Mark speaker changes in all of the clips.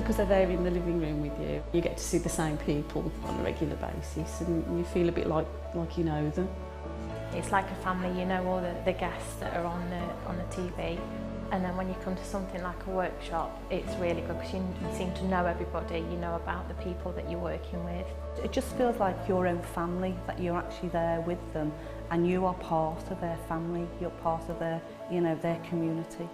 Speaker 1: because they're there in the living room with you. You get to see the same people on a regular basis and you feel a bit like you know them.
Speaker 2: It's like a family, you know all the guests that are on the TV. And then when you come to something like a workshop, it's really good because you seem to know everybody, you know about the people that you're working with.
Speaker 3: It just feels like your own family, that you're actually there with them and you are part of their family, you're part of their, you know, their community.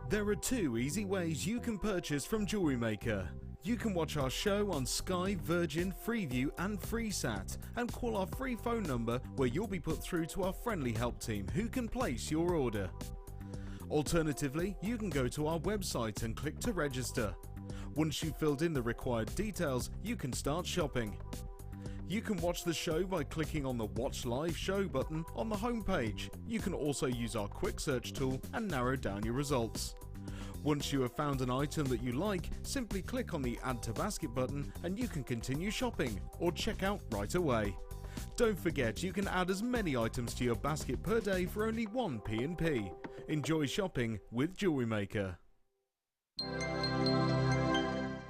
Speaker 4: There are 2 easy ways you can purchase from Jewellery Maker. You can watch our show on Sky, Virgin, Freeview and FreeSat and call our free phone number where you'll be put through to our friendly help team who can place your order. Alternatively, you can go to our website and click to register. Once you've filled in the required details, you can start shopping. You can watch the show by clicking on the Watch Live Show button on the homepage. You can also use our quick search tool and narrow down your results. Once you have found an item that you like, simply click on the Add to Basket button and you can continue shopping or check out right away. Don't forget you can add as many items to your basket per day for only 1 P&P. Enjoy shopping with Jewellery Maker.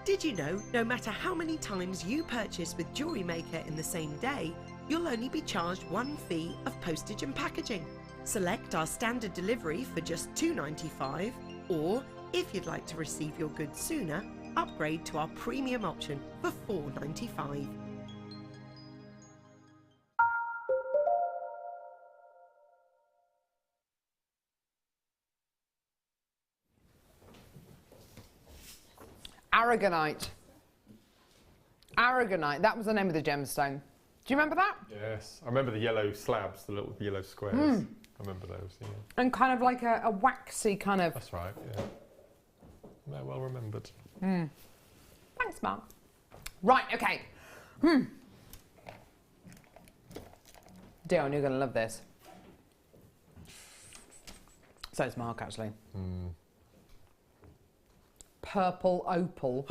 Speaker 5: Did you know no matter how many times you purchase with Jewellery Maker in the same day, you'll only be charged 1 fee of postage and packaging? Select our standard delivery for just $2.95 or, if you'd like to receive your goods sooner, upgrade to our premium option for $4.95.
Speaker 6: Aragonite. Aragonite, that was the name of the gemstone. Do you remember that?
Speaker 7: Yes, I remember the yellow slabs, the little yellow squares. I remember those, yeah.
Speaker 6: And kind of like a waxy kind of...
Speaker 7: That's right, yeah. Yeah, well remembered.
Speaker 6: Thanks, Mark. Right, okay. Dion, you're going to love this. So it's Mark, actually. Purple opal.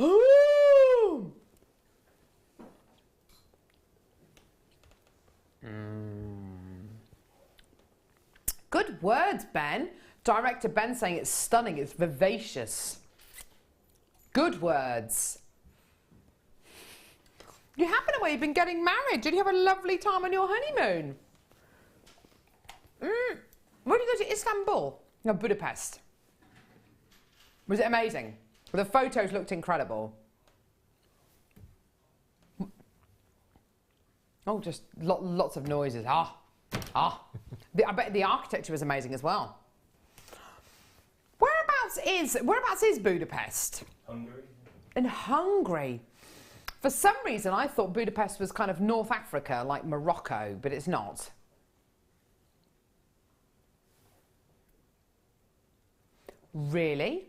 Speaker 6: Good words, Ben. Director Ben saying it's stunning, it's vivacious. Good words. You have been away, you've been getting married. Did you have a lovely time on your honeymoon? Where did you go to? Istanbul? No, Budapest. Was it amazing? Well, the photos looked incredible. Oh, just lots of noises. I bet the architecture was amazing as well. Whereabouts is Budapest?
Speaker 8: Hungary.
Speaker 6: In Hungary. For some reason, I thought Budapest was kind of North Africa, like Morocco, but it's not. Really?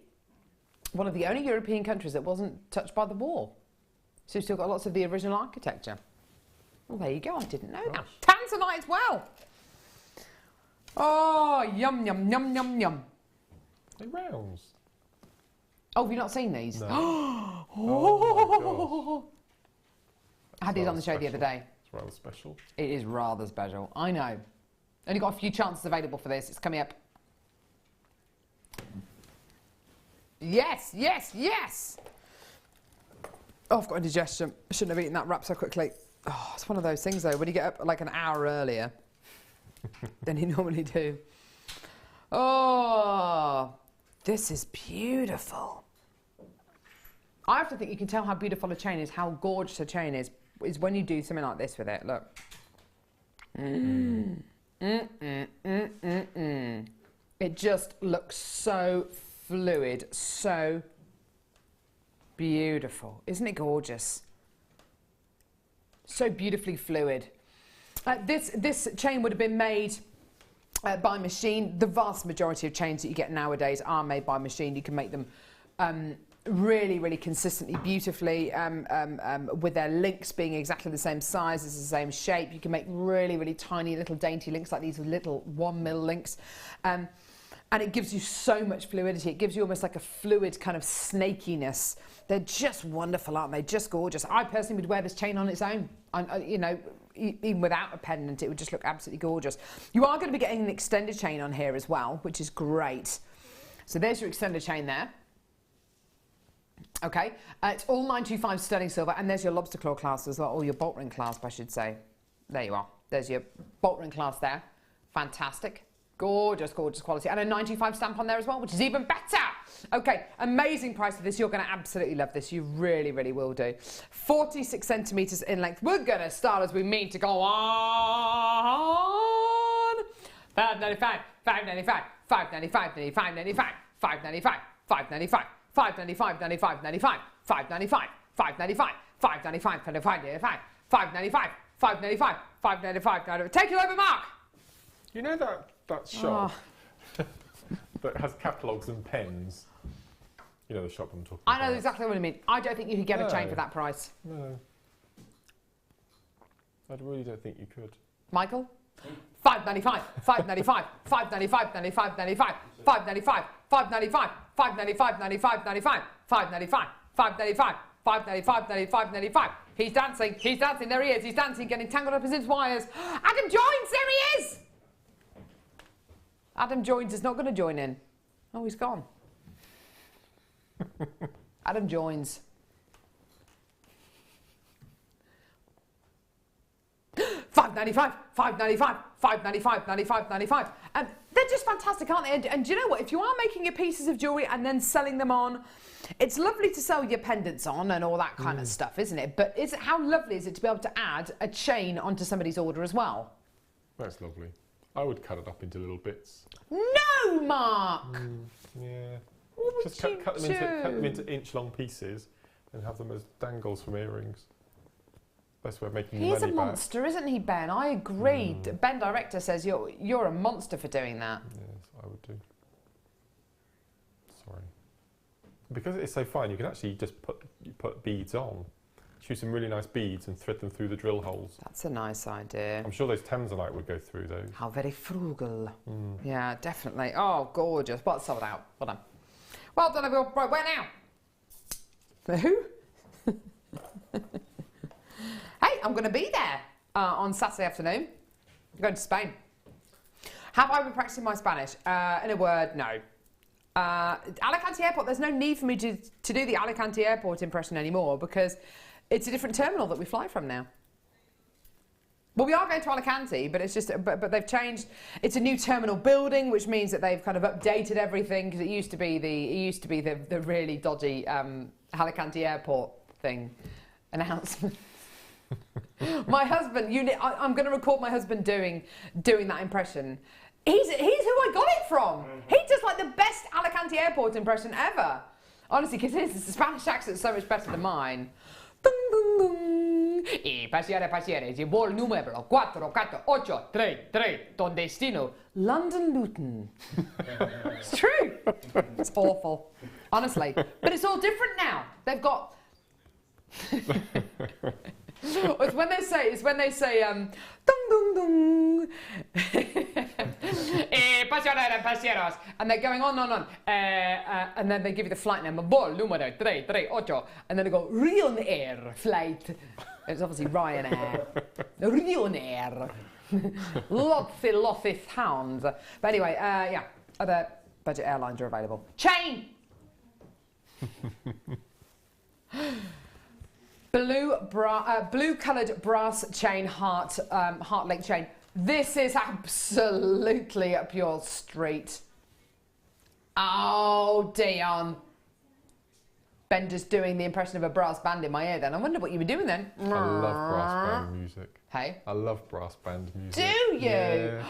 Speaker 6: One of the only European countries that wasn't touched by the war. So you've still got lots of the original architecture. Well, there you go. I didn't know that. Tanzanite as well. Oh, yum, yum, yum, yum, yum.
Speaker 7: They're rounds.
Speaker 6: Oh, have you not seen these?
Speaker 7: No.
Speaker 6: Oh, I had these on the show the other day.
Speaker 7: It's rather special.
Speaker 6: It is rather special. I know. Only got a few chances available for this. It's coming up. Yes, yes, yes. Oh, I've got indigestion. I shouldn't have eaten that wrap so quickly. Oh, it's one of those things though, when you get up like an hour earlier than you normally do. Oh, this is beautiful. I have to think you can tell how beautiful a chain is, how gorgeous a chain is when you do something like this with it. Look. It just looks so fluid, so beautiful. Isn't it gorgeous? So beautifully fluid. This chain would have been made by machine. The vast majority of chains that you get nowadays are made by machine. You can make them really, really consistently, beautifully, with their links being exactly the same size, it's the same shape. You can make really, really tiny little dainty links like these little 1 mil links. And it gives you so much fluidity. It gives you almost like a fluid kind of snakiness. They're just wonderful, aren't they? Just gorgeous. I personally would wear this chain on its own. You know, even without a pendant, it would just look absolutely gorgeous. You are going to be getting an extended chain on here as well, which is great. So there's your extended chain there. Okay, it's all 925 sterling silver, and there's your lobster claw clasp as well, or your bolt ring clasp, I should say. There you are. There's your bolt ring clasp there. Fantastic. Gorgeous, gorgeous quality. And a 925 stamp on there as well, which is even better. Okay, amazing price for this. You're going to absolutely love this. You really, really will do. 46 centimetres in length. We're going to start as we mean to go on. $5.95, $5.95, $5.95, $5.95, $5.95, $5.95. $5.95, $95, $95, $5.95, $5.95, $5.95, $95, $5.95, $5.95, $5.95. Take it over, Mark.
Speaker 7: You know that shop that has catalogues and pens? You know the shop I'm talking about?
Speaker 6: I know exactly what you mean. I don't think you could get a chain for that price.
Speaker 7: No. I really don't think you could.
Speaker 6: Michael? $5.95, $5.95, $5.95, $95, $95, $5.95, $5.95, $5.95, $95, $95, $5.95, $5.95, $5.95, $95, $95. He's dancing, there he is, he's dancing, getting tangled up in his wires. Adam joins, there he is! Adam joins is not going to join in. Oh, he's gone. Adam joins. $5.95, $5.95, $5.95, $95, $95. And they're just fantastic, aren't they? And do you know what? If you are making your pieces of jewellery and then selling them on, it's lovely to sell your pendants on and all that kind of stuff, isn't it? But how lovely is it to be able to add a chain onto somebody's order as well?
Speaker 7: That's lovely. I would cut it up into little bits.
Speaker 6: No, Mark!
Speaker 7: Yeah.
Speaker 6: What would
Speaker 7: Just
Speaker 6: you
Speaker 7: cut them into inch-long pieces and have them as dangles from earrings. Best way of making your money back.
Speaker 6: He's a monster, isn't he, Ben? I agree. Ben Director says you're a monster for doing that.
Speaker 7: Yes, I would do. Sorry. Because it's so fine, you can actually just put beads on. Choose some really nice beads and thread them through the drill holes.
Speaker 6: That's a nice idea.
Speaker 7: I'm sure those Tanzanite would go through those.
Speaker 6: How very frugal. Yeah, definitely. Oh, gorgeous. Well, it's sold out. Well done. Well done, everyone. Right, where now? Who? Hey, I'm going to be there on Saturday afternoon. I'm going to Spain. Have I been practicing my Spanish? In a word, no. Alicante Airport, there's no need for me to do the Alicante Airport impression anymore because it's a different terminal that we fly from now. Well, we are going to Alicante, but it's just, but they've changed. It's a new terminal building, which means that they've kind of updated everything because it used to be the really dodgy Alicante Airport thing announcement. My husband, I'm going to record my husband doing that impression. He's who I got it from. He does like the best Alicante Airport impression ever. Honestly, because his Spanish accent's so much better than mine. Dun, dun, dun. E passiere, ci vuole numero 44833, ton destino, London Luton. It's true. It's awful, honestly. But it's all different now. They've got... It's when they say dung dung dung passeros, and they're going on and then they give you the flight number vol numero 338, and then they go Ryanair flight. It's obviously Ryanair. Ryanair. Lots pounds. But anyway, yeah, other budget airlines are available. Chain. Blue coloured brass chain heart link chain. This is absolutely up your street. Oh, Dion. Bender's doing the impression of a brass band in my ear then. I wonder what you were doing then.
Speaker 7: I love brass band music.
Speaker 6: Hey?
Speaker 7: I love brass band music.
Speaker 6: Do you?
Speaker 7: Yeah.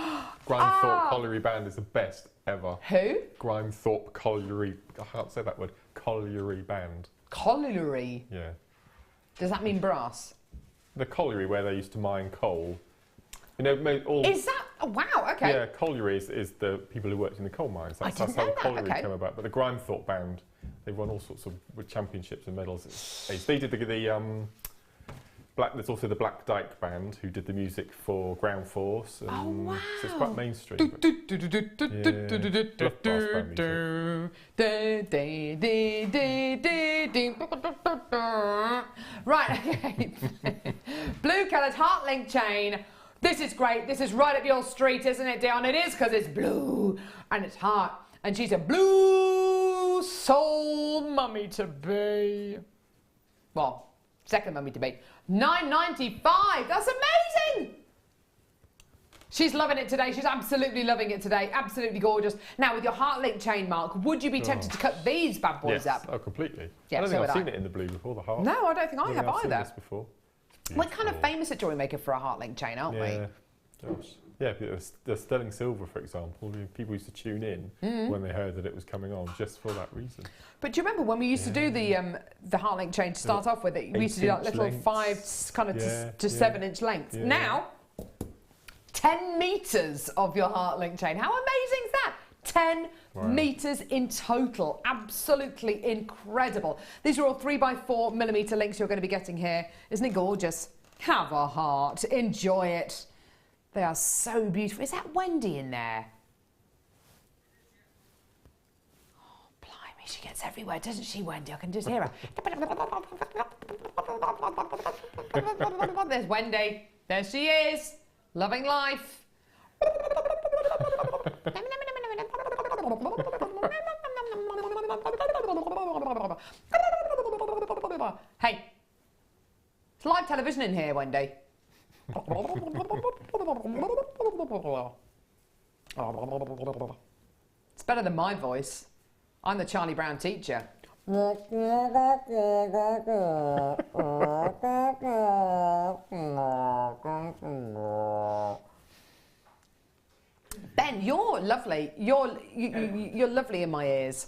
Speaker 7: Grimethorpe Colliery Band is the best ever.
Speaker 6: Who?
Speaker 7: Grimethorpe Colliery. I can't say that word. Colliery Band.
Speaker 6: Colliery?
Speaker 7: Yeah.
Speaker 6: Does that mean brass?
Speaker 7: The colliery where they used to mine coal. You know, all...
Speaker 6: Is that... Oh, wow, okay.
Speaker 7: Yeah, colliery is the people who worked in the coal mines. That's how the colliery came about. But the Grimethorpe Band, they've won all sorts of championships and medals. They did there's also the Black Dyke Band, who did the music for Ground Force. And
Speaker 6: oh, wow.
Speaker 7: So it's quite mainstream. Love brass band music.
Speaker 6: Right, okay. Blue coloured heart link chain. This is great. This is right up your street, isn't it, Dion? It is, because it's blue and it's heart. And she's a blue soul mummy to be. Well, second mummy to be. $9.95. That's amazing. She's loving it today. She's absolutely loving it today. Absolutely gorgeous. Now, with your heart link chain, Mark, would you be tempted to cut these bad boys up?
Speaker 7: Oh, completely.
Speaker 6: Yeah,
Speaker 7: I don't think I've seen it in the blue before, the heart.
Speaker 6: No, I don't think I have
Speaker 7: I've seen
Speaker 6: either.
Speaker 7: this before.
Speaker 6: We're kind of famous at Jewellery Maker for a heart link chain, aren't we?
Speaker 7: Gosh. Yeah, the sterling silver, for example, people used to tune in when they heard that it was coming on, just for that reason.
Speaker 6: But do you remember when we used to do the heart link chain to start off with? We used to do like little
Speaker 7: lengths.
Speaker 6: 5 kind of to 7 inch lengths.
Speaker 7: Yeah.
Speaker 6: Now, 10 metres of your heart link chain. How amazing is that? 10 metres in total. Absolutely incredible. These are all 3x4 millimetre links you're going to be getting here. Isn't it gorgeous? Have a heart. Enjoy it. They are so beautiful. Is that Wendy in there? Oh, blimey, she gets everywhere, doesn't she, Wendy? I can just hear her. There's Wendy. There she is. Loving life. Hey, it's live television in here, Wendy. It's better than my voice. I'm the Charlie Brown teacher. Ben, you're lovely. You're lovely in my ears.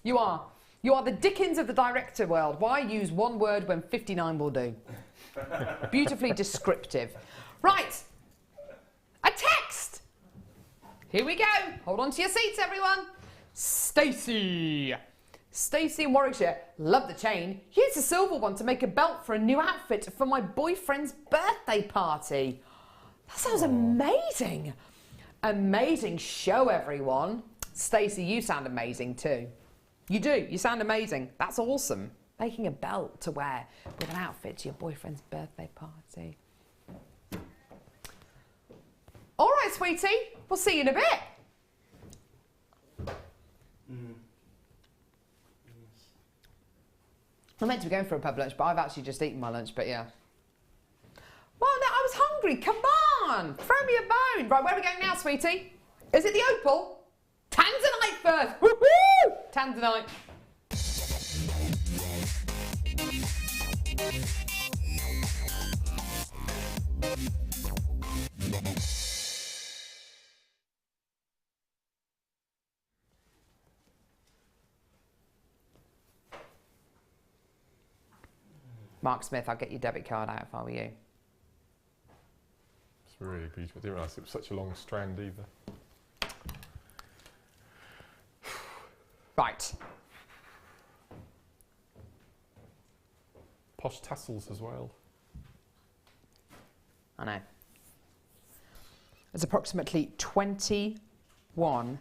Speaker 6: You are. You are the Dickens of the director world. Why use one word when 59 will do? Beautifully descriptive. Right. A text. Here we go. Hold on to your seats, everyone. Stacey. Stacey in Warwickshire. Love the chain. Here's a silver one to make a belt for a new outfit for my boyfriend's birthday party. That sounds amazing. Amazing show, everyone. Stacey, you sound amazing too. You do. You sound amazing. That's awesome. Making a belt to wear with an outfit to your boyfriend's birthday party. All right, sweetie. We'll see you in a bit. I meant to be going for a pub lunch, but I've actually just eaten my lunch, but yeah. Well, no, I was hungry. Come on. Throw me a bone. Right, where are we going now, sweetie? Is it the opal? Tanzanite first. Woohoo! Tanzanite. Mark Smith, I'll get your debit card out if I were you.
Speaker 7: It's really beautiful. I didn't realise it was such a long strand either.
Speaker 6: Right.
Speaker 7: Posh tassels as well.
Speaker 6: I know. There's approximately 21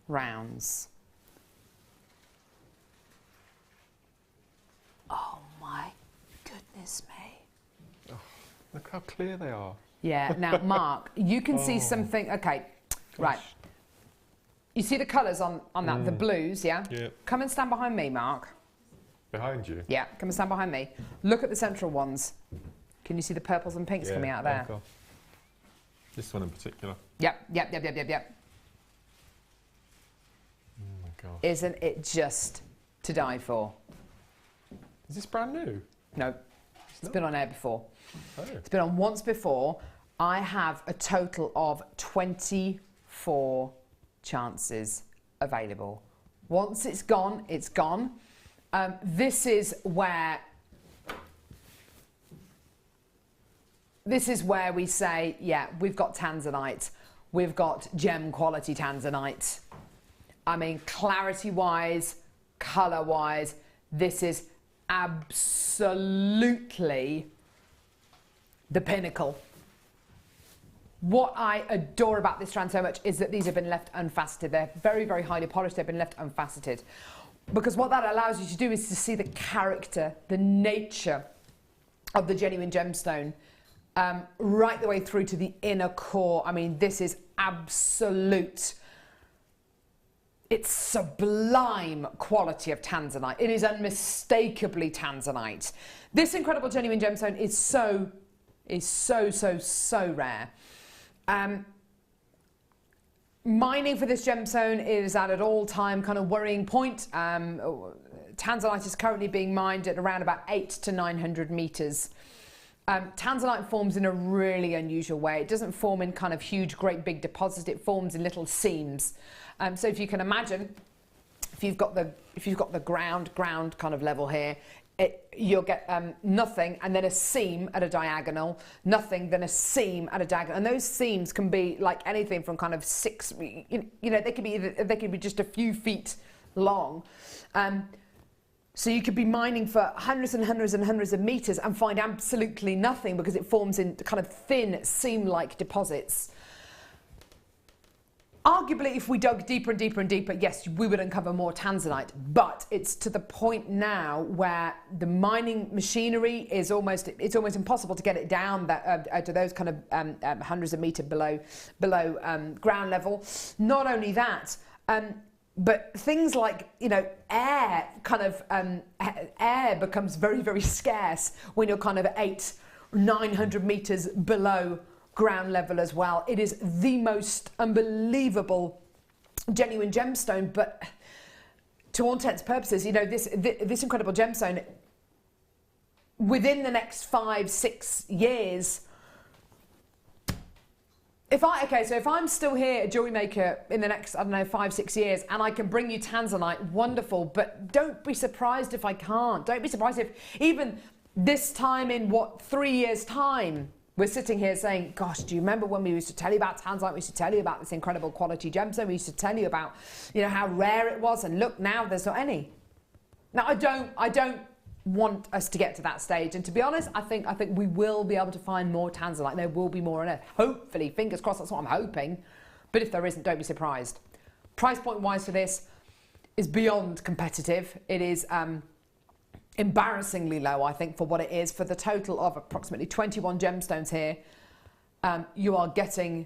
Speaker 6: rounds. Oh my goodness me.
Speaker 7: Oh, look how clear they are.
Speaker 6: Yeah, now Mark, you can see something, okay, right. You see the colours on that, the blues, yeah?
Speaker 7: Yeah.
Speaker 6: Come and stand behind me, Mark.
Speaker 7: Behind you?
Speaker 6: Yeah, come and stand behind me. Look at the central ones. Can you see the purples and pinks coming out there?
Speaker 7: Okay. This one in particular.
Speaker 6: Yep.
Speaker 7: Oh my God.
Speaker 6: Isn't it just to die for?
Speaker 7: Is this brand new?
Speaker 6: No, it's been on air before.
Speaker 7: Oh.
Speaker 6: It's been on once before. I have a total of 24 chances available. Once it's gone, it's gone. This is where we say, yeah, we've got Tanzanite, we've got gem quality Tanzanite. I mean, clarity-wise, colour-wise, this is absolutely the pinnacle. What I adore about this strand so much is that these have been left unfaceted. They're very, very highly polished. They've been left unfaceted. Because what that allows you to do is to see the character, the nature of the genuine gemstone, right the way through to the inner core. I mean, this is absolute, it's sublime quality of Tanzanite. It is unmistakably Tanzanite. This incredible genuine gemstone is so rare. Mining for this gemstone is at an all-time kind of worrying point. Tanzanite is currently being mined at around about 800 to 900 meters. Tanzanite forms in a really unusual way. It doesn't form in kind of huge, great big deposits. It forms in little seams. So if you can imagine, if you've got the ground kind of level here, you'll get nothing and then a seam at a diagonal, nothing, then a seam at a diagonal, and those seams can be like anything from kind of they could be just a few feet long. So you could be mining for hundreds and hundreds and hundreds of meters and find absolutely nothing because it forms in kind of thin seam-like deposits. Arguably, if we dug deeper and deeper and deeper, yes, we would uncover more Tanzanite, but it's to the point now where the mining machinery is almost impossible to get it down to those kind of hundreds of meters below ground level. Not only that, but things like, air becomes very, very scarce when you're kind of 800-900 meters below ground level as well. It is the most unbelievable genuine gemstone, but to all intents and purposes, this incredible gemstone, within the next 5-6 years, if I'm still here at Jewellery Maker in the next, 5-6 years, and I can bring you Tanzanite, wonderful, but don't be surprised if I can't. Don't be surprised if even this time in 3 years' time, we're sitting here saying, gosh, do you remember when we used to tell you about Tanzanite? We used to tell you about this incredible quality gemstone. We used to tell you about, how rare it was. And look, now there's not any. Now, I don't want us to get to that stage. And to be honest, I think we will be able to find more Tanzanite. There will be more on Earth. Hopefully, fingers crossed, that's what I'm hoping. But if there isn't, don't be surprised. Price point wise for this is beyond competitive. It is embarrassingly low, I think, for what it is. For the total of approximately 21 gemstones here, you are getting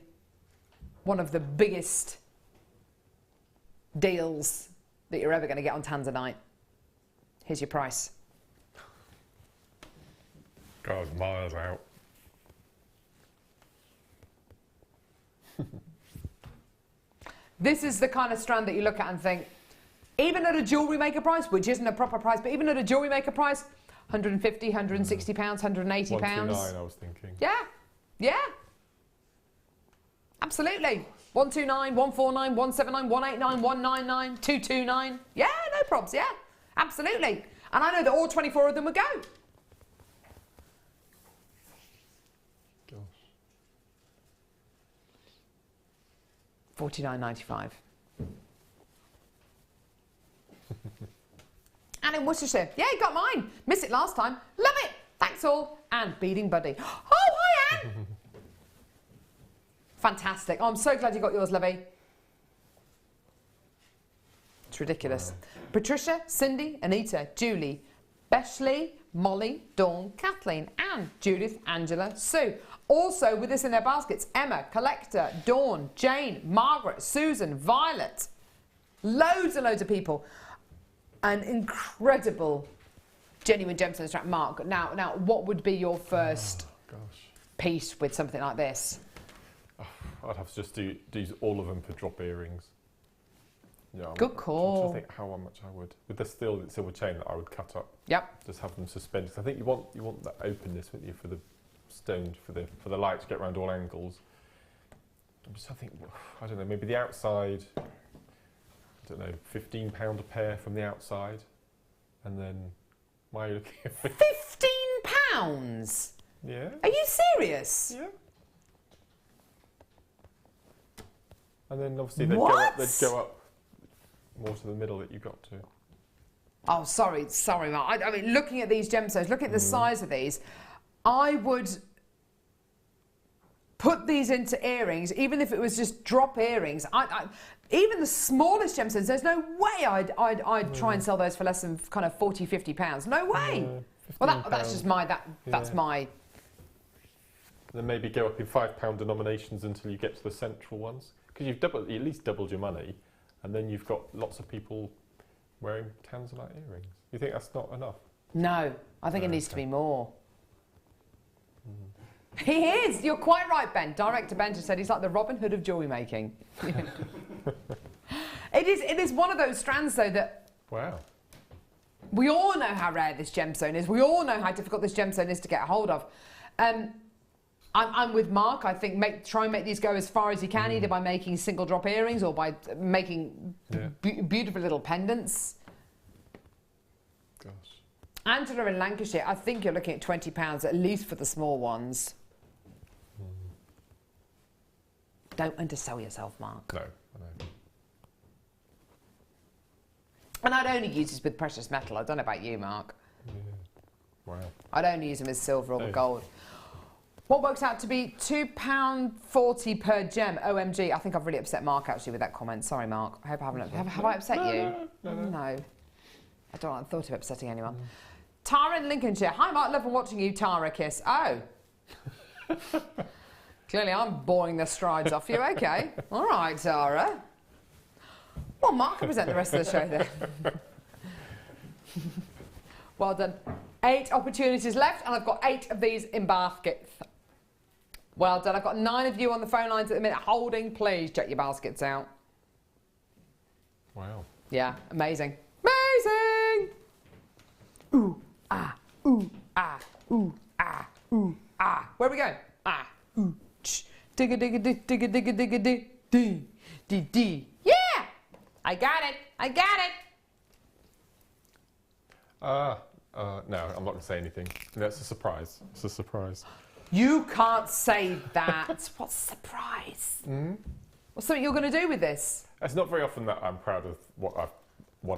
Speaker 6: one of the biggest deals that you're ever going to get on Tanzanite. Here's your price.
Speaker 7: Goes miles out.
Speaker 6: This is the kind of strand that you look at and think, even at a Jewellery Maker price, which isn't a proper price, but even at a Jewellery Maker price, 150, 160 pounds, 180 pounds.
Speaker 7: 129, I was thinking.
Speaker 6: Yeah. Absolutely. 129, 149, 179, 189, 199, 229. Yeah, no probs, yeah. Absolutely. And I know that all 24 of them would go.
Speaker 7: Gosh.
Speaker 6: $49.95. And in Worcestershire. Yeah, you got mine. Missed it last time. Love it. Thanks all. And beading buddy. Oh, hi, Anne. Fantastic. Oh, I'm so glad you got yours, Lovey. It's ridiculous. Patricia, Cindy, Anita, Julie, Beshley, Molly, Dawn, Kathleen, Anne, Judith, Angela, Sue. Also with us in their baskets, Emma, Collector, Dawn, Jane, Margaret, Susan, Violet. Loads and loads of people. An incredible genuine gemstone strap. Mark, now what would be your first piece with something like this?
Speaker 7: Oh, I'd have to just do all of them for drop earrings. Yeah,
Speaker 6: good call.
Speaker 7: I'm trying to think how much I would. With the silver chain that I would cut up.
Speaker 6: Yep.
Speaker 7: Just have them suspended. I think you want that openness, wouldn't you, for the stone, for the light to get around all angles. I'm just thinking, I don't know, maybe the outside, I don't know, £15 a pair from the outside, and then my looking at
Speaker 6: £15?
Speaker 7: Yeah.
Speaker 6: Are you serious?
Speaker 7: Yeah. And then obviously they'd go up more to the middle that you got to.
Speaker 6: Oh, sorry, Mark. I mean, looking at these gemstones, looking at the size of these, I would put these into earrings, even if it was just drop earrings. Even the smallest gemstones, there's no way I'd try and sell those for less than kind of £40, £50. No way. Well, that's just my, that's
Speaker 7: Yeah.
Speaker 6: my...
Speaker 7: Then maybe go up in £5 denominations until you get to the central ones. Because you've at least doubled your money, and then you've got lots of people wearing Tanzanite earrings. You think that's not enough?
Speaker 6: No, I think it needs to
Speaker 7: Okay.
Speaker 6: be more. He is! You're quite right, Ben. Director Ben just said he's like the Robin Hood of jewellery making. It is one of those strands, though, that
Speaker 7: Wow.
Speaker 6: we all know how rare this gemstone is. We all know how difficult this gemstone is to get a hold of. I'm with Mark. I think try and make these go as far as you can, either by making single drop earrings or by making beautiful little pendants.
Speaker 7: Gosh.
Speaker 6: Angela in Lancashire, I think you're looking at £20 at least for the small ones. Don't undersell yourself, Mark.
Speaker 7: No, I know.
Speaker 6: And I'd only use this with precious metal. I don't know about you, Mark.
Speaker 7: Yeah. Wow.
Speaker 6: I'd only use them as silver or
Speaker 7: Oh.
Speaker 6: gold. What works out to be £2.40 per gem? OMG, I think I've really upset Mark actually with that comment. Sorry, Mark. I hope I haven't. Have I upset you? No. I don't like the thought of upsetting anyone. Tara in Lincolnshire. Hi, Mark. Love and watching you, Tara. Kiss. Oh. Clearly, I'm boring the strides off you. Okay. All right, Tara. Well, Mark can present the rest of the show then. Well done. 8 opportunities left, and I've got 8 of these in baskets. Well done. I've got 9 of you on the phone lines at the minute holding. Please check your baskets out.
Speaker 7: Wow.
Speaker 6: Yeah, amazing. Amazing! Ooh, ah, ooh, ah, ooh, ah, ooh, ah. Where we go? Ah, ooh, ch, digga, digga, dig, digga, digga, digga, dig, dee, dee, dee. Yeah! I got it. I got it.
Speaker 7: No, I'm not going to say anything. That's a surprise. It's a surprise.
Speaker 6: You can't say that. What's surprise? What's something you're going to do with this?
Speaker 7: It's not very often that I'm proud of what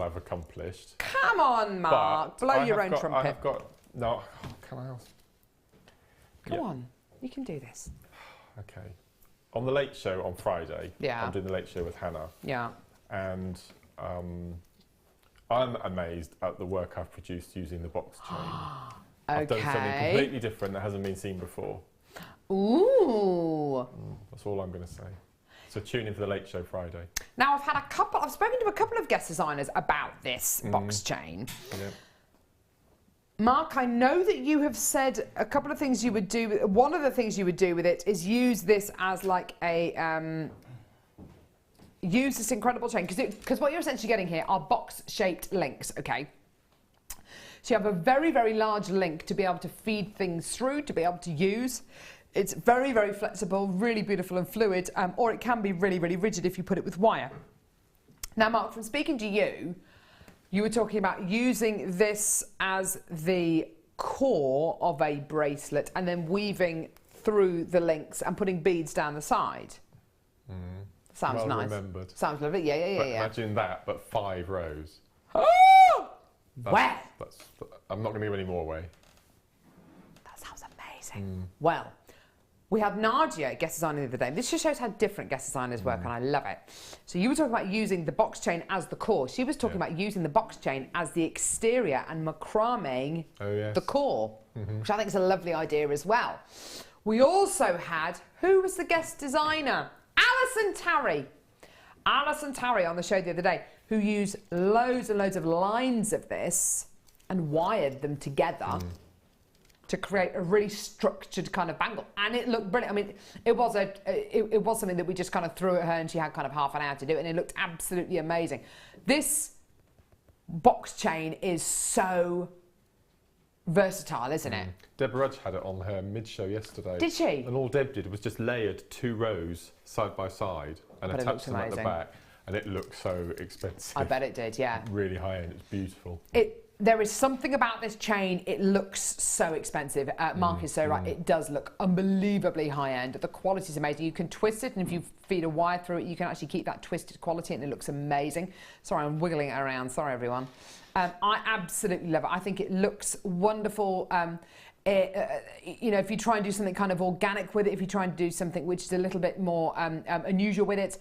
Speaker 7: I've accomplished.
Speaker 6: Come on, Mark.
Speaker 7: But
Speaker 6: Blow
Speaker 7: I
Speaker 6: your
Speaker 7: have
Speaker 6: own
Speaker 7: got,
Speaker 6: trumpet.
Speaker 7: I have got... No, can I ask?
Speaker 6: Come on. You can do this.
Speaker 7: Okay. On the Late Show on Friday,
Speaker 6: Yeah.
Speaker 7: I'm doing the Late Show with Hannah.
Speaker 6: Yeah.
Speaker 7: And I'm amazed at the work I've produced using the box chain. I've done something completely different that hasn't been seen before.
Speaker 6: Ooh.
Speaker 7: That's all I'm going to say. So tune in for the Late Show Friday.
Speaker 6: Now, I've spoken to a couple of guest designers about this box chain.
Speaker 7: Yeah.
Speaker 6: Mark, I know that you have said a couple of things you would do. One of the things you would do with it is use this as like a... use this incredible chain, because what you're essentially getting here are box-shaped links, okay? So you have a very, very large link to be able to feed things through, to be able to use. It's very, very flexible, really beautiful and fluid, or it can be really, really rigid if you put it with wire. Now, Mark, from speaking to you, you were talking about using this as the core of a bracelet and then weaving through the links and putting beads down the side. Sounds
Speaker 7: Well
Speaker 6: nice.
Speaker 7: remembered.
Speaker 6: Sounds lovely. Yeah.
Speaker 7: Imagine that, but 5 rows.
Speaker 6: Oh! Well,
Speaker 7: I'm not going to give any more away.
Speaker 6: that sounds amazing. Well, we had Nadia, guest designer the other day. This just shows how different guest designers work, and I love it. So you were talking about using the box chain as the core. She was talking about using the box chain as the exterior and macrameing the core, which I think is a lovely idea as well. We also had, who was the guest designer? Alison Tarry. Alison Tarry on the show the other day, who used loads and loads of lines of this and wired them together to create a really structured kind of bangle, and it looked brilliant. I mean, it was something that we just kind of threw at her, and she had kind of half an hour to do it, and it looked absolutely amazing. This box chain is so versatile, isn't it?
Speaker 7: Deb Rudge had it on her mid-show yesterday.
Speaker 6: Did she?
Speaker 7: And all Deb did was just layered 2 rows side by side and
Speaker 6: But it
Speaker 7: attached
Speaker 6: looks
Speaker 7: them at the
Speaker 6: amazing.
Speaker 7: back, and it looked so expensive.
Speaker 6: I bet it did, yeah.
Speaker 7: Really high end. It's beautiful.
Speaker 6: There is something about this chain, it looks so expensive. Mark is so right, it does look unbelievably high end. The quality is amazing. You can twist it, and if you feed a wire through it, you can actually keep that twisted quality, and it looks amazing. Sorry, I'm wiggling it around. Sorry, everyone. I absolutely love it. I think it looks wonderful. you know, if you try and do something kind of organic with it, if you try and do something which is a little bit more unusual with it,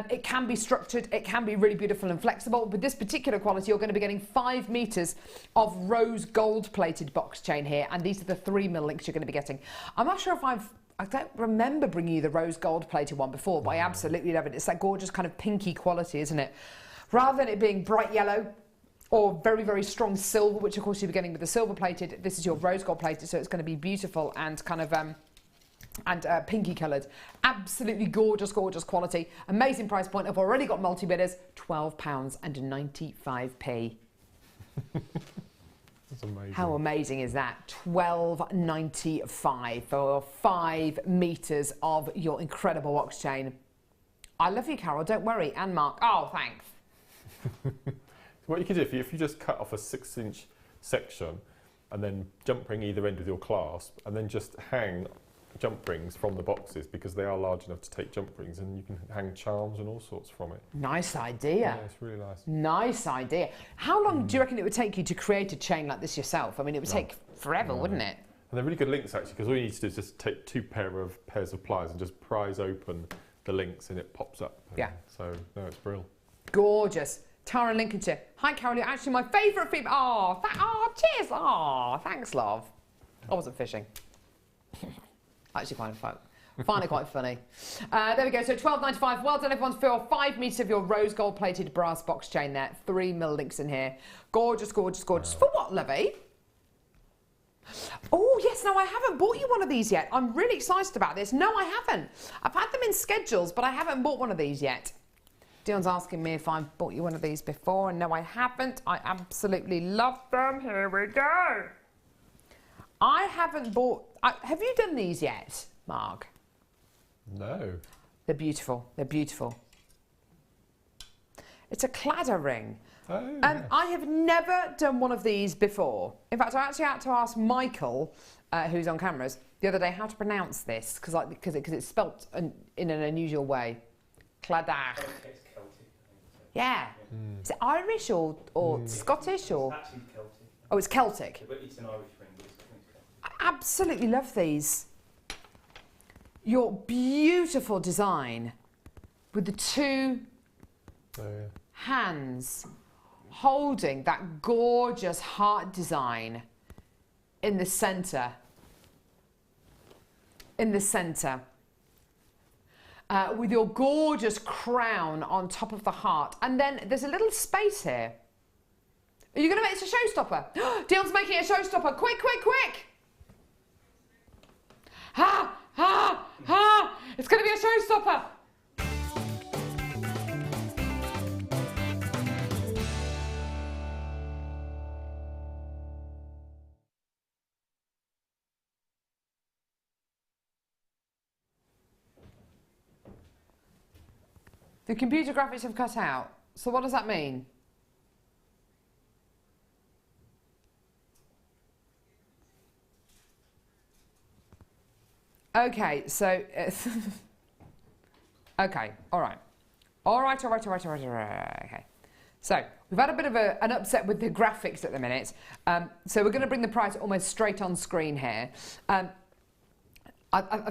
Speaker 6: it can be structured, it can be really beautiful and flexible. With this particular quality, you're going to be getting 5 meters of rose gold plated box chain here, and these are the 3mm links you're going to be getting. I'm not sure if I don't remember bringing you the rose gold plated one before, but I absolutely love it. It's that gorgeous kind of pinky quality, isn't it? Rather than it being bright yellow or very, very strong silver, which of course you'll be getting with the silver plated, this is your rose gold plated, so it's going to be beautiful and kind of pinky coloured. Absolutely gorgeous, gorgeous quality. Amazing price point. I've already got multi-bidders, £12.95p.
Speaker 7: That's amazing.
Speaker 6: How amazing is that? £12.95 for 5 meters of your incredible box chain. I love you, Carol, don't worry. And Mark. Oh, thanks.
Speaker 7: What you can do, if you just cut off a 6-inch section and then jump ring either end with your clasp and then just hang jump rings from the boxes, because they are large enough to take jump rings, and you can hang charms and all sorts from it.
Speaker 6: Nice idea.
Speaker 7: Yeah, it's really nice.
Speaker 6: Nice idea. How long do you reckon it would take you to create a chain like this yourself? I mean, it would take forever, wouldn't it?
Speaker 7: And they're really good links, actually, because all you need to do is just take 2 pairs of pliers and just prise open the links and it pops up.
Speaker 6: Yeah.
Speaker 7: So, no, it's brilliant.
Speaker 6: Gorgeous. Tara in Lincolnshire. Hi, Carol. You're actually my favourite female. Oh, cheers. Oh, thanks, love. I wasn't fishing. Actually, find it quite funny. There we go. So £12.95. Well done, everyone, for 5 meters of your rose gold plated brass box chain there. 3mm links in here. Gorgeous, gorgeous, gorgeous. For what, Lovey? Oh, yes. No, I haven't bought you one of these yet. I'm really excited about this. No, I haven't. I've had them in schedules, but I haven't bought one of these yet. Dion's asking me if I've bought you one of these before, and no, I haven't. I absolutely love them. Here we go. I haven't bought... have you done these yet, Mark?
Speaker 7: No.
Speaker 6: They're beautiful. They're beautiful. It's a Claddagh ring.
Speaker 7: Oh, yes.
Speaker 6: I have never done one of these before. In fact, I actually had to ask Michael, who's on cameras, the other day how to pronounce this, because it's spelt in an unusual way. Claddagh. Yeah. Is it Irish or Scottish or?
Speaker 8: It's actually Celtic.
Speaker 6: Oh, it's Celtic.
Speaker 8: But it's an Irish ring, but it's Celtic.
Speaker 6: I absolutely love these. Your beautiful design with the 2 hands holding that gorgeous heart design in the centre. In the centre. With your gorgeous crown on top of the heart. And then there's a little space here. Are you going to make this a showstopper? Dion's making it a showstopper. Quick, quick, quick. Ha, ha, ha. It's going to be a showstopper. The computer graphics have cut out. So what does that mean? Okay, so... okay, all right. All right. Okay. So, we've had a bit of an upset with the graphics at the minute. So we're going to bring the price almost straight on screen here. I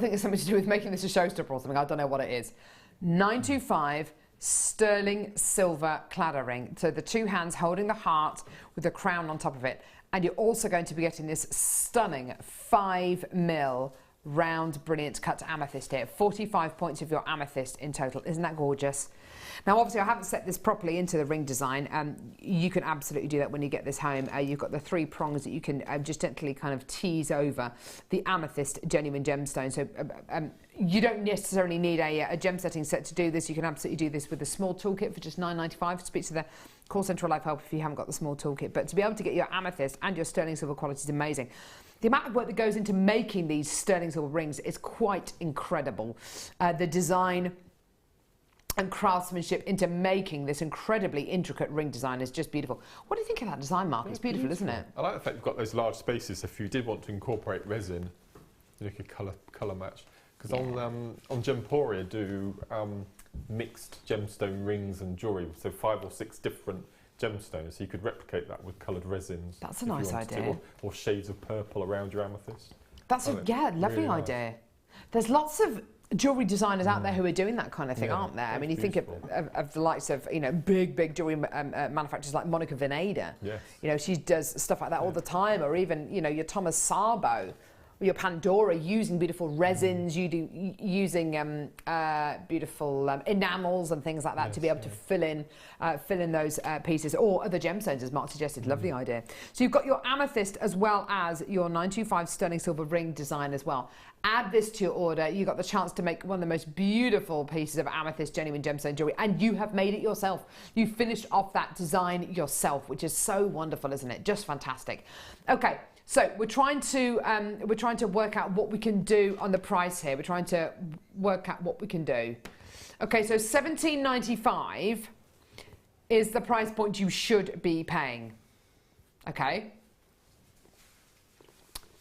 Speaker 6: think it's something to do with making this a showstopper or something. I don't know what it is. 925 sterling silver Claddagh ring. So the 2 hands holding the heart with the crown on top of it. And you're also going to be getting this stunning 5mm round brilliant cut amethyst here. 45 points of your amethyst in total. Isn't that gorgeous? Now, obviously, I haven't set this properly into the ring design. You can absolutely do that when you get this home. You've got the 3 prongs that you can just gently kind of tease over the amethyst genuine gemstone. So you don't necessarily need a gem setting set to do this. You can absolutely do this with a small toolkit for just £9.95. Speak to the call centre life help if you haven't got the small toolkit. But to be able to get your amethyst and your sterling silver quality is amazing. The amount of work that goes into making these sterling silver rings is quite incredible. The design and craftsmanship into making this incredibly intricate ring design is just beautiful. What do you think of that design, Mark? It's beautiful, isn't it?
Speaker 7: I like the fact you've got those large spaces. If you did want to incorporate resin, you could colour match. Because on Gemporia do mixed gemstone rings and jewellery, so 5 or 6 different gemstone, so you could replicate that with coloured resins.
Speaker 6: That's a
Speaker 7: if you
Speaker 6: nice
Speaker 7: wanted to,
Speaker 6: idea.
Speaker 7: or shades of purple around your amethyst.
Speaker 6: That's a lovely
Speaker 7: really nice.
Speaker 6: idea. There's lots of jewellery designers out there who are doing that kind of thing, aren't there? I mean, you think of the likes of, you know, big jewellery manufacturers like Monica Vinader.
Speaker 7: Yes.
Speaker 6: You know, she does stuff like that all the time, or even, you know, your Thomas Sabo, or your Pandora, using beautiful resins, using beautiful enamels and things like that to be able to fill in those pieces, or other gemstones, as Mark suggested. Lovely idea. So you've got your amethyst as well as your 925 sterling silver ring design as well. Add this to your order. You got the chance to make one of the most beautiful pieces of amethyst genuine gemstone jewelry, and you have made it yourself. You finished off that design yourself, which is so wonderful, isn't it? Just fantastic. Okay. So we're trying to work out what we can do on the price here. We're trying to work out what we can do. Okay, so $17.95 is the price point you should be paying. Okay.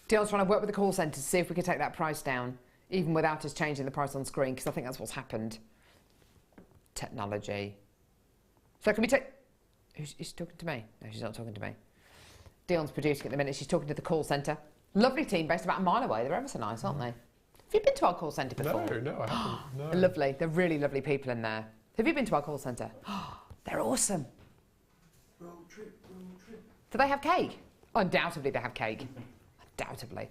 Speaker 6: Dion's trying to work with the call centre to see if we can take that price down, even without us changing the price on screen, because I think that's what's happened. Technology. So can we take... Who's talking to me? No, she's not talking to me. Dion's producing at the minute. She's talking to the call centre. Lovely team based about a mile away. They're ever so nice, aren't they? Have you been to our call centre before?
Speaker 7: No, I haven't. No.
Speaker 6: Lovely. They're really lovely people in there. Have you been to our call centre? They're awesome.
Speaker 8: Road trip.
Speaker 6: Do they have cake? Undoubtedly they have cake. Undoubtedly.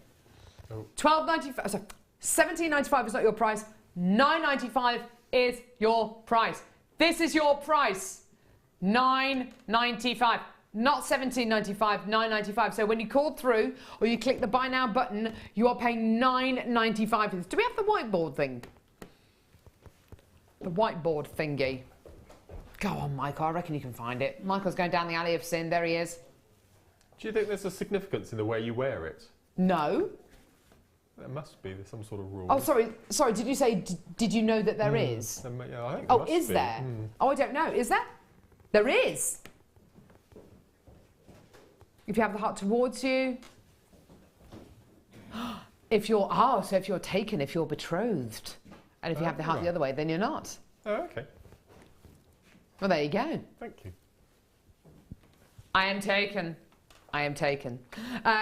Speaker 7: Oh.
Speaker 6: $12.95. Sorry, $17.95 is not your price. $9.95 is your price. This is your price. $9.95. Not $17.95, $9.95. So when you call through or you click the buy now button, you are paying $9.95 for this. Do we have the whiteboard thing? The whiteboard thingy. Go on, Michael. I reckon you can find it. Michael's going down the alley of sin. There he is.
Speaker 7: Do you think there's a significance in the way you wear it?
Speaker 6: No.
Speaker 7: There must be. There's some sort of rule.
Speaker 6: Oh, sorry. Did you say? Did you know that there is?
Speaker 7: Yeah, I think
Speaker 6: Oh,
Speaker 7: there
Speaker 6: is
Speaker 7: must be.
Speaker 6: there? Oh, I don't know. Is there? There is. If you have the heart towards you. If you're taken, if you're betrothed, and if you have the heart the other way, then you're not.
Speaker 7: Oh, okay.
Speaker 6: Well, there you go.
Speaker 7: Thank you.
Speaker 6: I am taken. I am taken.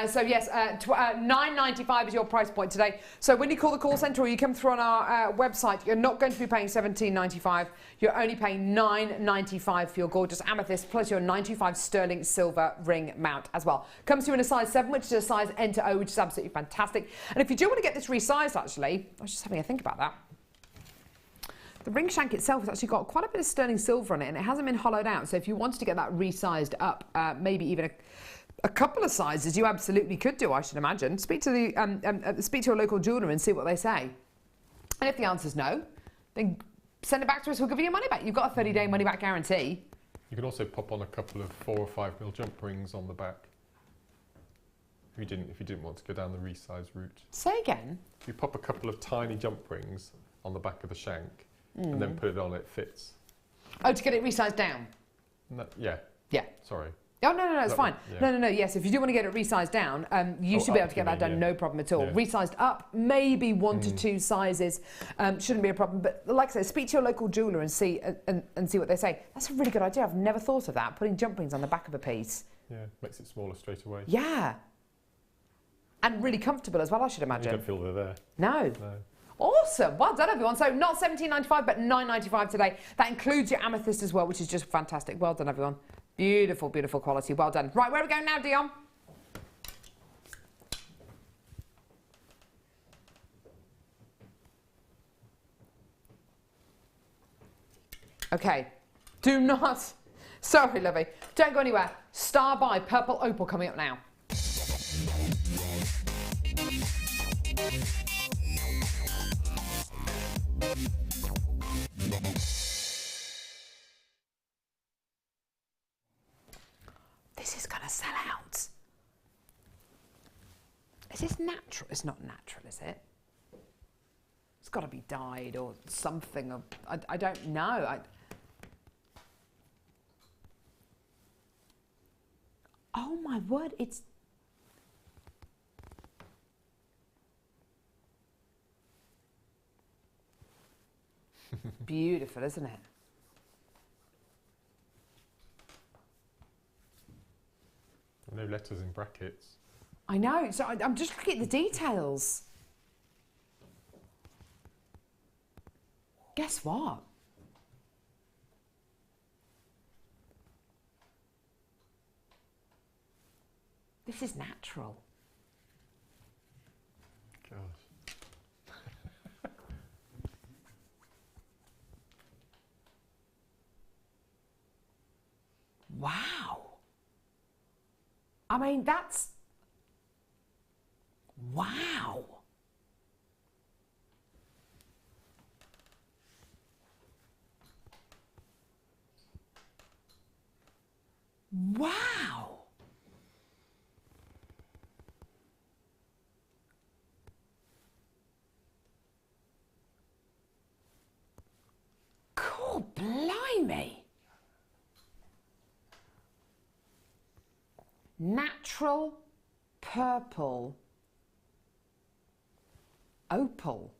Speaker 6: So yes, $9.95 is your price point today. So when you call the call centre or you come through on our website, you're not going to be paying $17.95. You're only paying $9.95 for your gorgeous amethyst, plus your 925 sterling silver ring mount as well. Comes to you in a size 7, which is a size N to O, which is absolutely fantastic. And if you do want to get this resized, actually, I was just having a think about that. The ring shank itself has actually got quite a bit of sterling silver on it, and it hasn't been hollowed out. So if you wanted to get that resized up, maybe even a couple of sizes, you absolutely could do, I should imagine. Speak to your local jeweller and see what they say. And if the answer's no, then send it back to us. We'll give you your money back. You've got a 30-day money-back guarantee. You
Speaker 7: can also pop on a couple of 4 or 5 mil jump rings on the back. If you didn't want to go down the resize route.
Speaker 6: Say again.
Speaker 7: If you pop a couple of tiny jump rings on the back of the shank and then put it on, it fits.
Speaker 6: Oh, to get it resized down?
Speaker 7: No, yeah.
Speaker 6: Yeah.
Speaker 7: Sorry.
Speaker 6: Oh, no, it's fine.
Speaker 7: Yeah.
Speaker 6: No, yes, if you do want to get it resized down, you should be able to get that done, no problem at all. Yeah. Resized up, maybe 1 to 2 sizes, shouldn't be a problem. But like I said, speak to your local jeweller and see what they say. That's a really good idea. I've never thought of that, putting jump rings on the back of a piece.
Speaker 7: Yeah, makes it smaller straight away.
Speaker 6: Yeah. And really comfortable as well, I should imagine.
Speaker 7: You don't feel they're there.
Speaker 6: No. Awesome. Well done, everyone. So not $17.95, but $9.95 today. That includes your amethyst as well, which is just fantastic. Well done, everyone. Beautiful, beautiful quality. Well done. Right, where are we going now, Dion? Okay. Do not... Sorry, lovey. Don't go anywhere. Star by Purple Opal coming up now. This is going to sell out. Is this natural? It's not natural, is it? It's got to be dyed or something. I don't know. Oh my word, it's... Beautiful, isn't it?
Speaker 7: No letters in brackets.
Speaker 6: I know, so I'm just looking at the details. Guess what? This is natural.
Speaker 7: Gosh.
Speaker 6: Wow. I mean, that's... Wow. Wow. Cool, blimey. Natural purple opal.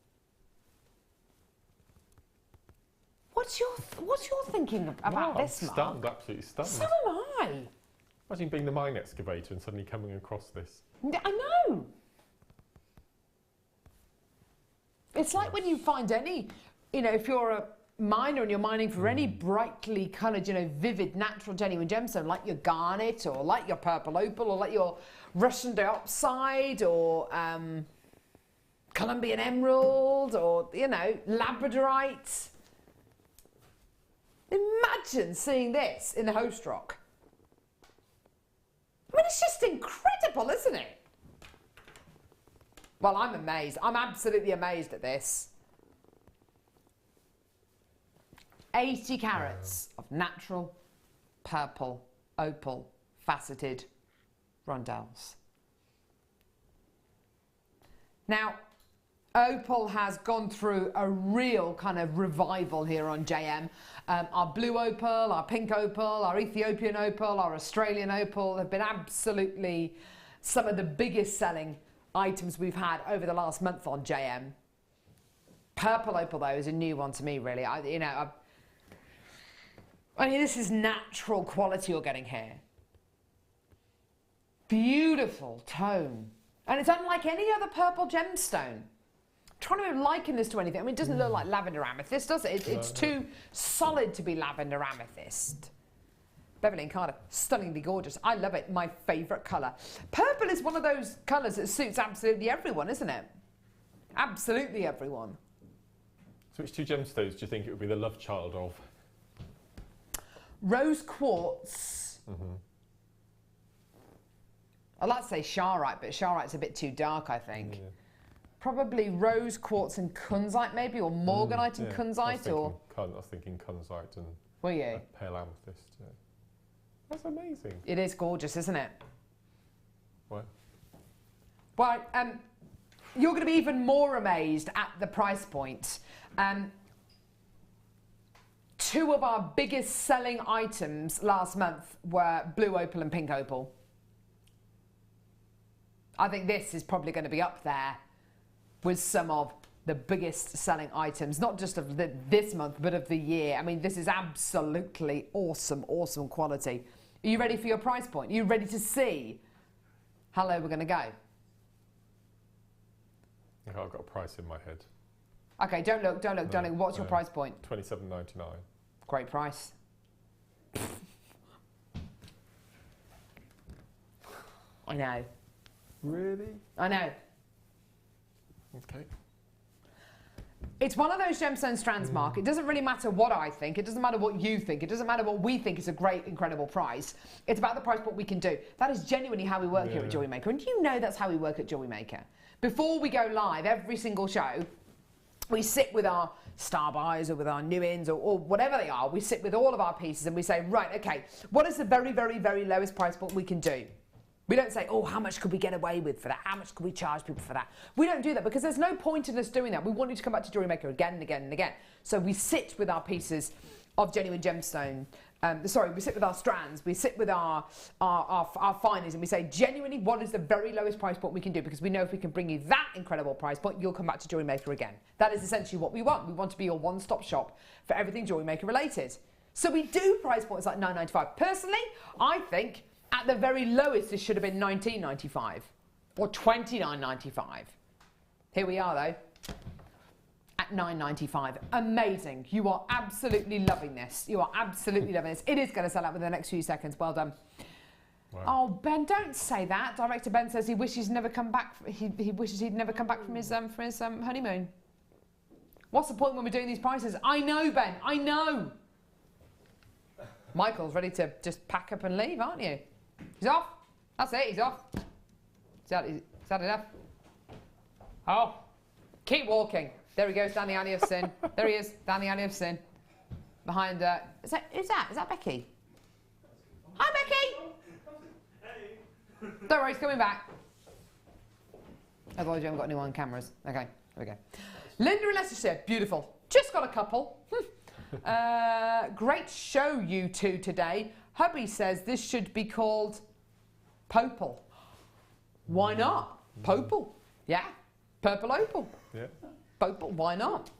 Speaker 6: What's your thinking about
Speaker 7: Wow,
Speaker 6: this,
Speaker 7: I'm
Speaker 6: Mark?
Speaker 7: stunned, absolutely stunned.
Speaker 6: So am I.
Speaker 7: Imagine being the mine excavator and suddenly coming across this.
Speaker 6: I know. It's like when you find any, if you're a miner and you're mining for any brightly coloured, vivid, natural, genuine gemstone, like your garnet or like your purple opal or like your Russian diopside or Colombian emerald or, Labradorite. Imagine seeing this in the host rock. I mean, it's just incredible, isn't it? Well, I'm amazed. I'm absolutely amazed at this. 80 carats of natural purple opal faceted rondelles. Now, opal has gone through a real kind of revival here on JM. Our blue opal, our pink opal, our Ethiopian opal, our Australian opal have been absolutely some of the biggest selling items we've had over the last month on JM. Purple opal, though, is a new one to me, really. I mean, this is natural quality you're getting here. Beautiful tone. And it's unlike any other purple gemstone. Trying to liken this to anything. I mean, it doesn't look like lavender amethyst, does it? It's too solid to be lavender amethyst. Beverly and Carter, stunningly gorgeous. I love it. My favourite colour. Purple is one of those colours that suits absolutely everyone, isn't it? Absolutely everyone.
Speaker 7: So which two gemstones do you think it would be the love child of?
Speaker 6: Rose quartz. I'd like to say Sharite, but Sharite's a bit too dark, I think. Yeah. Probably rose quartz and kunzite, maybe, or morganite and kunzite,
Speaker 7: I was thinking kunzite and
Speaker 6: were you?
Speaker 7: Pale amethyst. Yeah. That's amazing.
Speaker 6: It is gorgeous, isn't it?
Speaker 7: What?
Speaker 6: Well, you're going to be even more amazed at the price point. Two of our biggest selling items last month were blue opal and pink opal. I think this is probably going to be up there with some of the biggest selling items, not just of this month, but of the year. I mean, this is absolutely awesome, awesome quality. Are you ready for your price point? Are you ready to see how low we're going to go?
Speaker 7: I've got a price in my head.
Speaker 6: Okay, don't look. What's your price point?
Speaker 7: $27.99.
Speaker 6: Great price. I know.
Speaker 7: Really?
Speaker 6: I know.
Speaker 7: Okay.
Speaker 6: It's one of those gemstone strands, Mark. It doesn't really matter what I think. It doesn't matter what you think. It doesn't matter what we think is a great, incredible price. It's about the price what we can do. That is genuinely how we work here at Jewellery Maker. And you know that's how we work at Jewellery Maker. Before we go live, every single show, we sit with our star buys or with our new ins or whatever they are. We sit with all of our pieces and we say, right, okay, what is the very, very, very lowest price point we can do? We don't say, oh, how much could we get away with for that? How much could we charge people for that? We don't do that because there's no point in us doing that. We want you to come back to Jewellery Maker again and again and again. So we sit with our pieces of genuine gemstone. We sit with our strands. We sit with our findings and we say, genuinely, what is the very lowest price point we can do? Because we know if we can bring you that incredible price point, you'll come back to Jewellery Maker again. That is essentially what we want. We want to be your one-stop shop for everything Jewellery Maker related. So we do price points like $9.95. Personally, I think At the very lowest, this should have been $19.95 or $29.95. Here we are, though, at $9.95. Amazing. You are absolutely loving this. You are absolutely loving this. It is going to sell out within the next few seconds. Well done.
Speaker 7: Wow.
Speaker 6: Oh, Ben, don't say that. Director Ben says he wishes he'd never come back. He wishes he'd never come back from his honeymoon. What's the point when we're doing these prices? I know, Ben. I know. Michael's ready to just pack up and leave, aren't you? He's off. That's it. He's off. Is that enough? Oh, keep walking. There he goes down the alley of sin. There he is, down the alley of sin. Behind, who's that? Is that Becky? Hi, Becky! Don't worry, he's coming back. Otherwise, you haven't got anyone on cameras. Okay, there we go. Linda in Leicestershire, beautiful. Just got a couple. Great show, you two, today. Hubby says this should be called Popal. Why not? Popal. Yeah. Purple opal. Yeah. Opal, why not?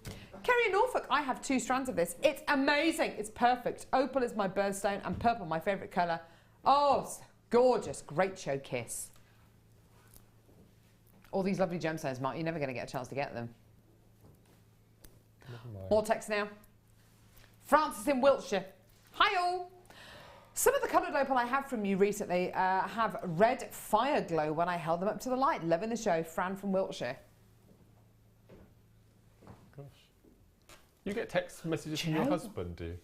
Speaker 6: Kerry in Norfolk, I have 2 strands of this. It's amazing. It's perfect. Opal is my birthstone and purple my favourite colour. Oh, gorgeous. Great show, Kiss. All these lovely gemstones, Mark. You're never going to get a chance to get them. More text now. Francis in Wiltshire. Hi all. Some of the coloured opal I have from you recently have red fire glow when I held them up to the light. Loving the show. Fran from Wiltshire.
Speaker 7: Gosh. You get text messages from your husband, do you?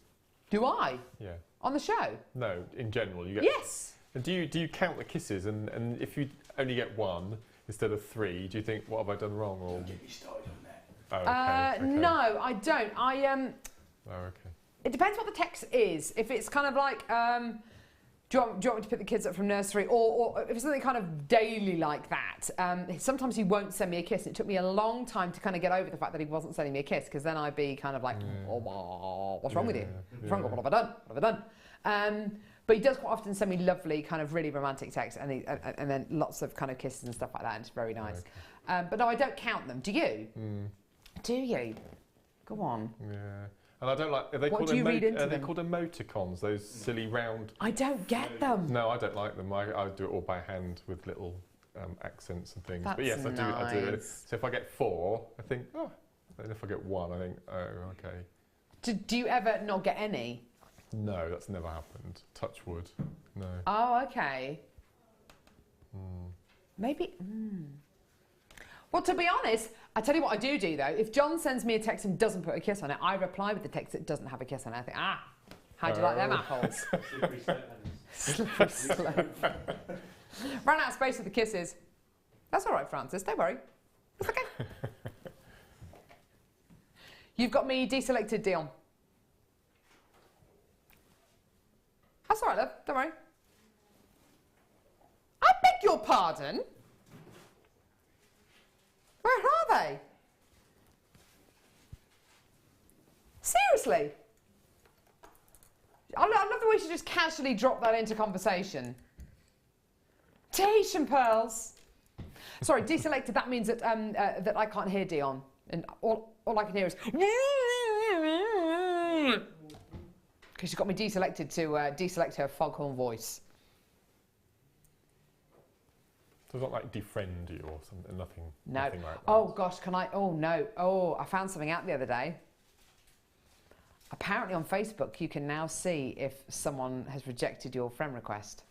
Speaker 6: Do I?
Speaker 7: Yeah.
Speaker 6: On the show?
Speaker 7: No, in general. You get.
Speaker 6: Yes.
Speaker 7: And do you count the kisses? And if you only get 1 instead of 3, do you think, what have I done wrong? Or...
Speaker 8: Don't get me started on that.
Speaker 7: Oh, okay.
Speaker 6: No, I don't.
Speaker 7: Oh, okay.
Speaker 6: It depends what the text is. If it's kind of like, do you want me to pick the kids up from nursery? Or if it's something kind of daily like that, sometimes he won't send me a kiss. It took me a long time to kind of get over the fact that he wasn't sending me a kiss, because then I'd be kind of like, oh, what's wrong with you? What's wrong? What have I done? What have I done? But he does quite often send me lovely, kind of really romantic texts, and then lots of kind of kisses and stuff like that, and it's very nice. Okay. But no, I don't count them. Do you? Do you? Go on.
Speaker 7: Yeah. And I don't like. Are they
Speaker 6: what
Speaker 7: called
Speaker 6: do you read into them?
Speaker 7: They called emoticons? Those silly round.
Speaker 6: I don't get them.
Speaker 7: No, I don't like them. I do it all by hand with little accents and things.
Speaker 6: That's
Speaker 7: but yes,
Speaker 6: nice.
Speaker 7: I do. So if I get 4, I think, oh. And if I get 1, I think, oh, okay.
Speaker 6: Do you ever not get any?
Speaker 7: No, that's never happened. Touch wood. No.
Speaker 6: Oh, okay. Maybe. Well, to be honest, I tell you what I do though. If John sends me a text and doesn't put a kiss on it, I reply with the text that doesn't have a kiss on it. I think, how do you like them apples? Slippery slope. Ran out of space with the kisses. That's all right, Francis. Don't worry. It's okay. You've got me deselected, Dion. That's all right, love. Don't worry. I beg your pardon. Where are they? Seriously? I love the way she just casually dropped that into conversation. Tahitian pearls. Sorry, deselected, that means that, that I can't hear Dion. And all I can hear is... Because she's got me deselected to deselect her foghorn voice.
Speaker 7: So it's not like defriend you or something, nothing,
Speaker 6: no.
Speaker 7: Nothing like that.
Speaker 6: Oh gosh, can I? Oh no. Oh, I found something out the other day. Apparently on Facebook you can now see if someone has rejected your friend request.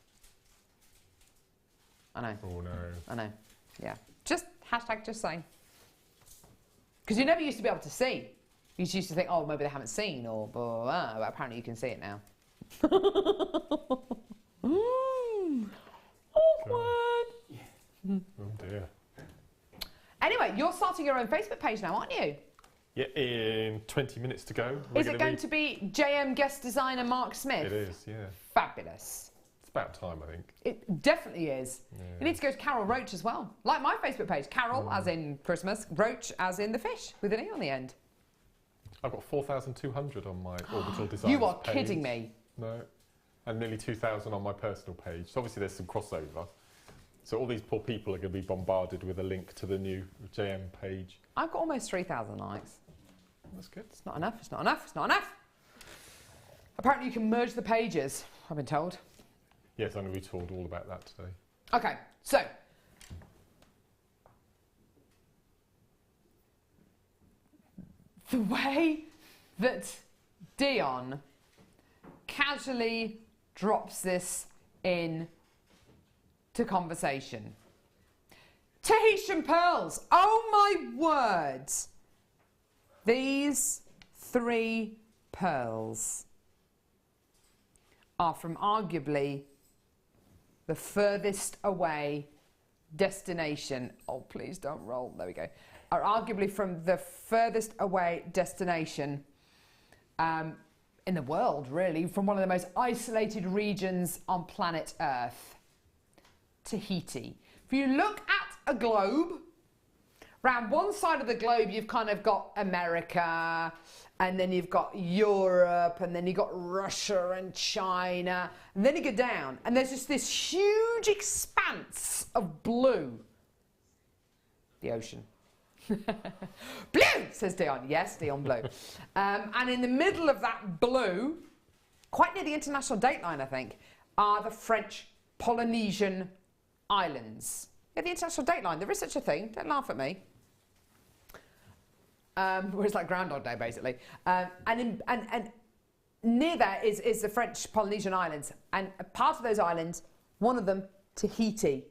Speaker 6: I know.
Speaker 7: Oh no.
Speaker 6: I know. Yeah. Just hashtag just saying. Because you never used to be able to see. You used to think, oh, maybe they haven't seen or blah, blah, blah. But apparently you can see it now. Awkward.
Speaker 7: Oh dear.
Speaker 6: Anyway, you're starting your own Facebook page now, aren't you?
Speaker 7: Yeah, in 20 minutes to go.
Speaker 6: Is it going to be JM guest designer Mark Smith?
Speaker 7: It is, yeah.
Speaker 6: Fabulous.
Speaker 7: It's about time, I think.
Speaker 6: It definitely is. Yeah. You need to go to Carol Roach as well. Like my Facebook page. Carol, as in Christmas. Roach, as in the fish, with an E on the end.
Speaker 7: I've got 4,200 on my orbital design.
Speaker 6: You are kidding me.
Speaker 7: No. And nearly 2,000 on my personal page. So obviously there's some crossover. So all these poor people are going to be bombarded with a link to the new JM page.
Speaker 6: I've got almost 3,000 likes.
Speaker 7: That's good.
Speaker 6: It's not enough, it's not enough, it's not enough. Apparently you can merge the pages, I've been told.
Speaker 7: Yes, I'm going to be told all about that today.
Speaker 6: Okay, so the way that Dion casually drops this in to conversation. Tahitian pearls. Oh my word. These 3 pearls are from arguably the furthest away destination. Oh, please don't roll. There we go. Are arguably from the furthest away destination in the world, really, from one of the most isolated regions on planet Earth, Tahiti. If you look at a globe, around one side of the globe you've kind of got America, and then you've got Europe, and then you've got Russia and China, and then you go down, and there's just this huge expanse of blue. The ocean. Blue, says Dion. Yes, Dion blue. And in the middle of that blue, quite near the international date line, I think, are the French Polynesian Islands. Yeah, the international date line. There is such a thing. Don't laugh at me. Where it's like Groundhog Day, basically. And near there is the French Polynesian Islands. And a part of those islands, one of them, Tahiti.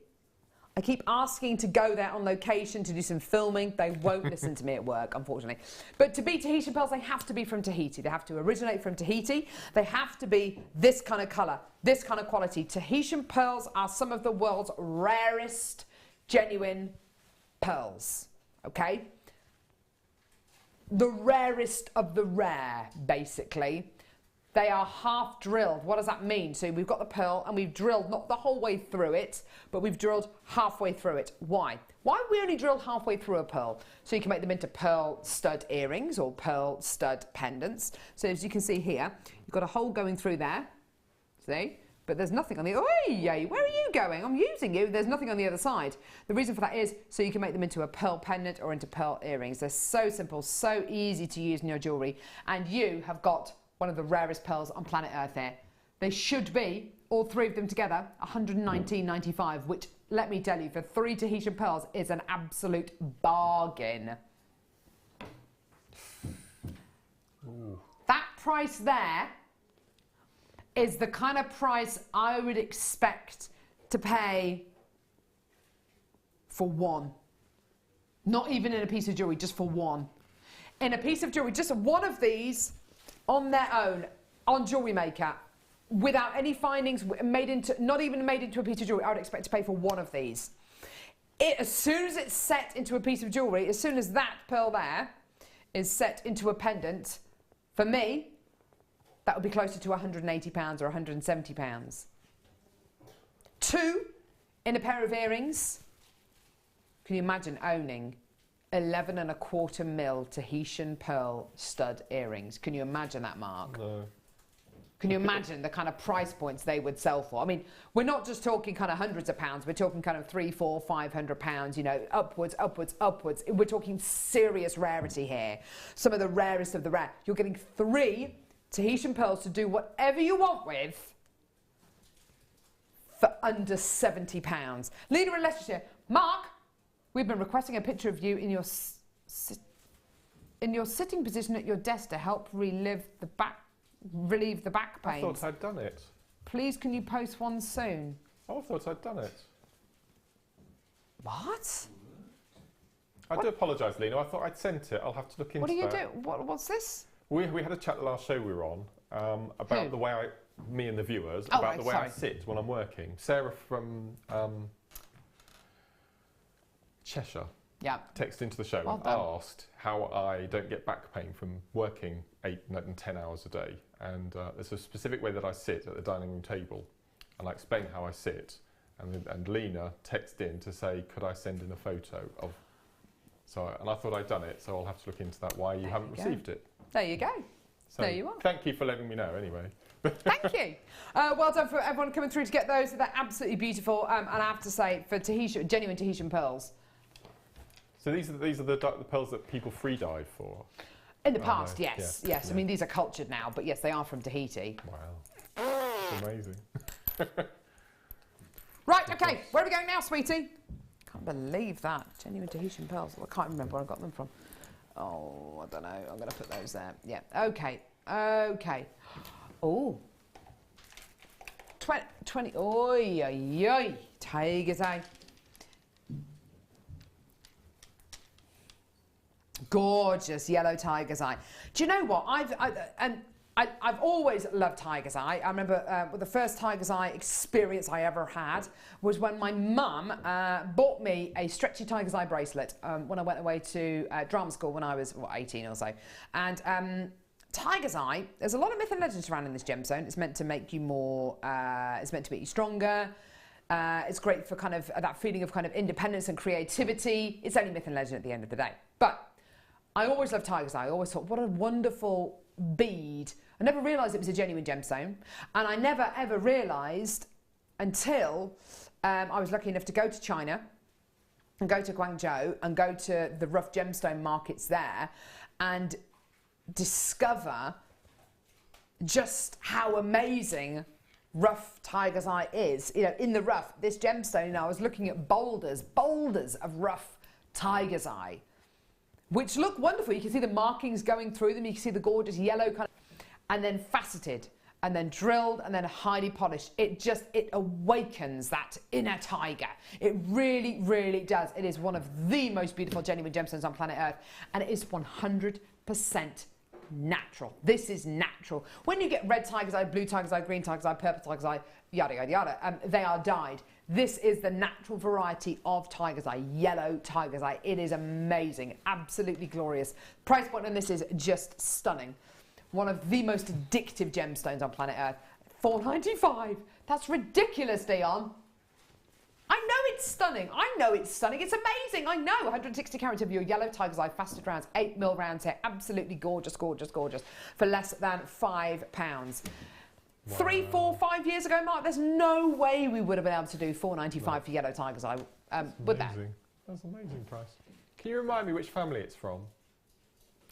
Speaker 6: I keep asking to go there on location to do some filming. They won't listen to me at work, unfortunately. But to be Tahitian pearls, they have to be from Tahiti. They have to originate from Tahiti. They have to be this kind of colour, this kind of quality. Tahitian pearls are some of the world's rarest genuine pearls, okay? The rarest of the rare, basically. They are half drilled. What does that mean? So we've got the pearl and we've drilled not the whole way through it, but we've drilled halfway through it. Why? Why we only drill halfway through a pearl? So you can make them into pearl stud earrings or pearl stud pendants. So as you can see here, you've got a hole going through there. See? But there's nothing on the... Oh, yay, where are you going? I'm using you. There's nothing on the other side. The reason for that is so you can make them into a pearl pendant or into pearl earrings. They're so simple, so easy to use in your jewellery. And you have got one of the rarest pearls on planet Earth here. They should be, all 3 of them together, $119.95, which, let me tell you, for 3 Tahitian pearls is an absolute bargain. Ooh. That price there is the kind of price I would expect to pay for one. Not even in a piece of jewellery, just for one. In a piece of jewellery, just one of these on their own, on Jewellery Maker, without any findings, not even made into a piece of jewellery, I would expect to pay for one of these. As soon as it's set into a piece of jewellery, as soon as that pearl there is set into a pendant, for me, that would be closer to £180 or £170. 2 in a pair of earrings. Can you imagine owning 11.25 mil Tahitian pearl stud earrings? Can you imagine that, Mark?
Speaker 7: No.
Speaker 6: Can you imagine the kind of price points they would sell for? I mean, we're not just talking kind of hundreds of pounds. We're talking kind of £300, £400, £500, you know, upwards. We're talking serious rarity here. Some of the rarest of the rare. You're getting 3 Tahitian pearls to do whatever you want with for under £70. Lena in Leicestershire. Mark, we've been requesting a picture of you in your sitting position at your desk to help relieve the back pain.
Speaker 7: I thought I'd done it.
Speaker 6: Please, can you post one soon?
Speaker 7: Oh, I thought I'd done it.
Speaker 6: What?
Speaker 7: I do apologise, Lena. I thought I'd sent it. I'll have to look into that.
Speaker 6: What are you doing? What's this?
Speaker 7: We had a chat the last show we were on about the way me and the viewers,
Speaker 6: oh,
Speaker 7: about
Speaker 6: right,
Speaker 7: the way
Speaker 6: sorry.
Speaker 7: I sit when I'm working. Sarah from Cheshire texted into the show and asked how I don't get back pain from working 8 and 10 hours a day. And there's a specific way that I sit at the dining room table. And I explain how I sit. And Lena texted in to say, could I send in a photo of... And I thought I'd done it, so I'll have to look into that, why you haven't received it.
Speaker 6: There you go.
Speaker 7: So
Speaker 6: there you are.
Speaker 7: Thank you for letting me know, anyway.
Speaker 6: Thank you. Well done for everyone coming through to get those. They're absolutely beautiful. And I have to say, for genuine Tahitian pearls.
Speaker 7: So these are the pearls that people free dive for?
Speaker 6: In the past, yes.
Speaker 7: Yeah.
Speaker 6: Yes. I mean, these are cultured now, but yes, they are from Tahiti.
Speaker 7: Wow. It's amazing.
Speaker 6: Right, okay, where are we going now, sweetie? Can't believe that. Genuine Tahitian pearls. I can't remember where I got them from. Oh, I don't know. I'm going to put those there. Yeah, okay. Okay. Oh. 20. Oi, oi, oi. Tiger's eye. Gorgeous yellow tiger's eye. Do you know what? I've always loved tiger's eye. I remember the first tiger's eye experience I ever had was when my mum bought me a stretchy tiger's eye bracelet when I went away to drama school when I was 18 or so. And tiger's eye, there's a lot of myth and legends around in this gemstone. It's meant to make you more, it's meant to make you stronger. It's great for kind of that feeling of kind of independence and creativity. It's only myth and legend at the end of the day. But I always loved tiger's eye. I always thought, what a wonderful bead. I never realised it was a genuine gemstone, and I never ever realised until I was lucky enough to go to China and go to Guangzhou and go to the rough gemstone markets there and discover just how amazing rough tiger's eye is. You know, in the rough, this gemstone, you know, I was looking at boulders of rough tiger's eye, which look wonderful. You can see the markings going through them. You can see the gorgeous yellow kind of, and then faceted, and then drilled, and then highly polished. It awakens that inner tiger. It really, really does. It is one of the most beautiful genuine gemstones on planet Earth, and it is 100% natural. This is natural. When you get red tiger's eye, blue tiger's eye, green tiger's eye, purple tiger's eye, yada, yada, yada, they are dyed. This is the natural variety of tiger's eye, yellow tiger's eye. It is amazing, absolutely glorious. Price point on this is just stunning. One of the most addictive gemstones on planet Earth. $4.95. That's ridiculous, Dion. I know it's stunning. I know it's stunning. It's amazing. I know. 160 carats of your yellow tiger's eye, faceted rounds, 8mm rounds here. Absolutely gorgeous, gorgeous, gorgeous. For less than £5. Wow. 3, 4, 5 years ago, Mark, there's no way we would have been able to do $4.95 for yellow tiger's eye. With that.
Speaker 7: That's an amazing price. Can you remind me which family it's from?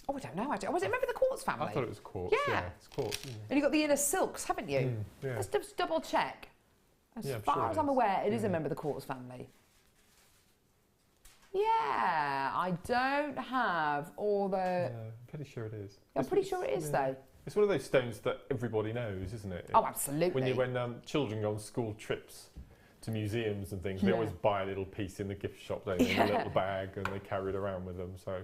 Speaker 6: Oh, I don't know. Was it remember the quartz family?
Speaker 7: I thought it was quartz. Yeah, it's quartz. Isn't it?
Speaker 6: And you've got the inner silks, haven't you?
Speaker 7: Yeah.
Speaker 6: Let's just double check. As far as I'm aware, it is a member of the quartz family. Yeah, I don't have all the...
Speaker 7: Yeah, I'm pretty sure it is.
Speaker 6: I'm pretty sure it is, though.
Speaker 7: It's one of those stones that everybody knows, isn't it?
Speaker 6: Oh, absolutely.
Speaker 7: When children go on school trips to museums and things, they always buy a little piece in the gift shop, don't they, in a little bag, and they carry it around with them. So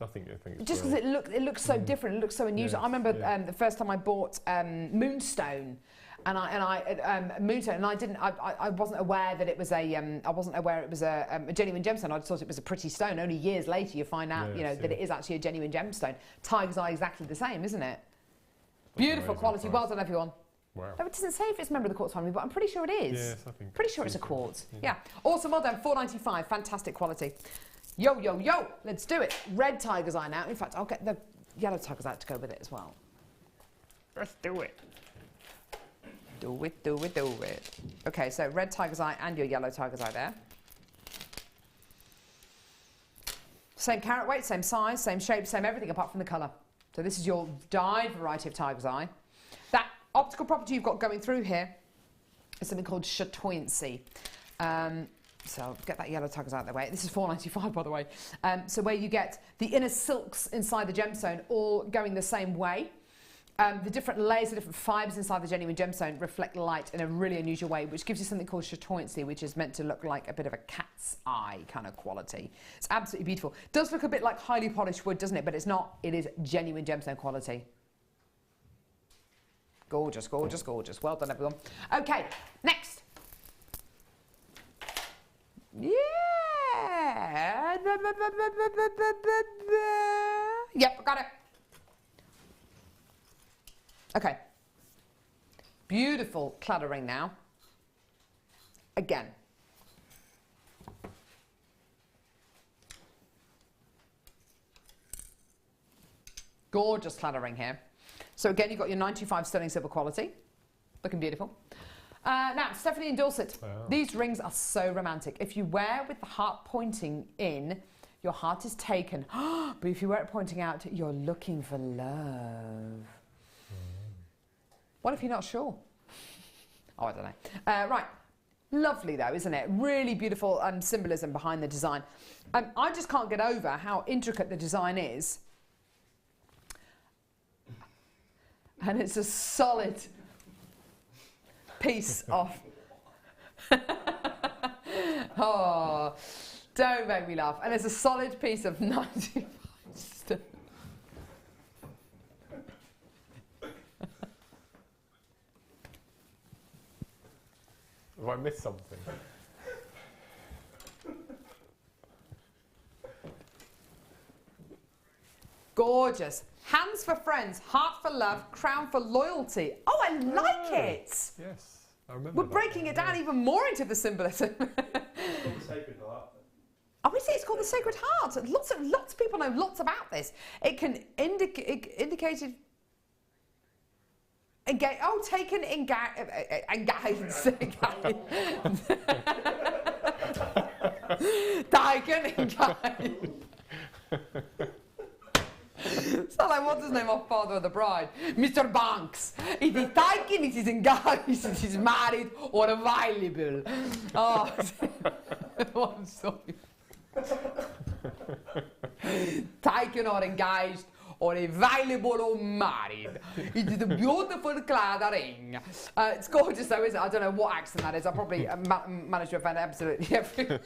Speaker 7: I think it's
Speaker 6: just because it looks so different, it looks so unusual. I remember the first time I bought Moonstone. Moonstone, and I wasn't aware that it was a genuine gemstone. I just thought it was a pretty stone. Only years later, you find out, that it is actually a genuine gemstone. Tiger's eye, exactly the same, isn't it? Beautiful quality. Well done, everyone.
Speaker 7: Wow.
Speaker 6: No, it doesn't say if it's a member of the quartz family, but I'm pretty sure it is.
Speaker 7: Yes, I think.
Speaker 6: Pretty sure it's a quartz. Yeah. Awesome. Well done. $4.95. Fantastic quality. Yo, yo, yo. Let's do it. Red tiger's eye now. In fact, I'll get the yellow tiger's eye to go with it as well. Let's do it. Do it, do it, do it. Okay, so red tiger's eye and your yellow tiger's eye there. Same carat weight, same size, same shape, same everything apart from the colour. So this is your dyed variety of tiger's eye. That optical property you've got going through here is something called chatoyancy. So get that yellow tiger's eye out of the way. This is $4.95, by the way. So where you get the inner silks inside the gemstone all going the same way. The different layers, the different fibres inside the genuine gemstone reflect light in a really unusual way, which gives you something called chatoyancy, which is meant to look like a bit of a cat's eye kind of quality. It's absolutely beautiful. Does look a bit like highly polished wood, doesn't it? But it's not. It is genuine gemstone quality. Gorgeous, gorgeous, gorgeous. Well done, everyone. Okay, next. Yeah. Yep, I got it. Okay, beautiful Claddagh ring now. Again. Gorgeous Claddagh ring here. So again, you've got your 925 sterling silver quality. Looking beautiful. Now, Stephanie and Dorset. Wow. These rings are so romantic. If you wear with the heart pointing in, your heart is taken. But if you wear it pointing out, you're looking for love. What if you're not sure? Oh, I don't know. Right. Lovely though, isn't it? Really beautiful symbolism behind the design. I just can't get over how intricate the design is. And it's a solid piece of... Oh, don't make me laugh. And it's a solid piece of 95 stone.
Speaker 7: Have I missed something?
Speaker 6: Gorgeous. Hands for friends, heart for love, crown for loyalty. Oh, I like it.
Speaker 7: Yes, I remember.
Speaker 6: We're breaking it down even more into the symbolism.
Speaker 8: It's called the Sacred Heart.
Speaker 6: Oh, is it? It's called the Sacred Heart. Lots of people know lots about this. It can indicate engage. Oh, taken engaged. Taken engaged. It's not like, what's his name, our father of the bride? Mr. Banks. It is taken, it is engaged, it is married or available. Oh, oh I'm sorry. Taken or engaged or available or married. It is a beautiful Claddagh ring. It's gorgeous though, isn't it? I don't know what accent that is. I probably managed to offend absolutely everyone.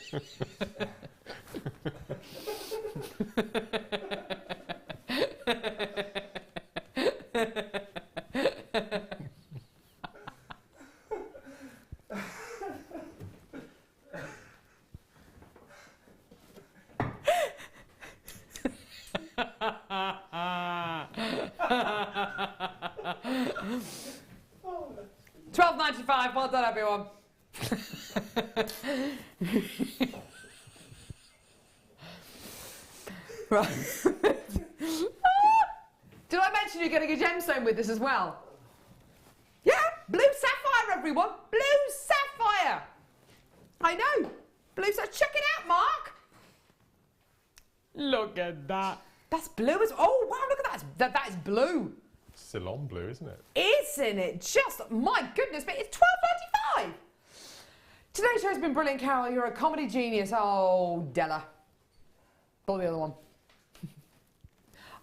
Speaker 6: $12.95. Well done, everyone. Right. Did I mention you're getting a gemstone with this as well? Yeah, blue sapphire, everyone. Blue sapphire. I know. Blue sapphire. Check it out, Mark. Look at that. That's blue as... Oh, wow, look at that. That is blue.
Speaker 7: Ceylon blue, isn't it?
Speaker 6: Isn't it? Just, my goodness, but it's $12.95. Today's show has been brilliant, Carol. You're a comedy genius. Oh, Della. Pull the other one.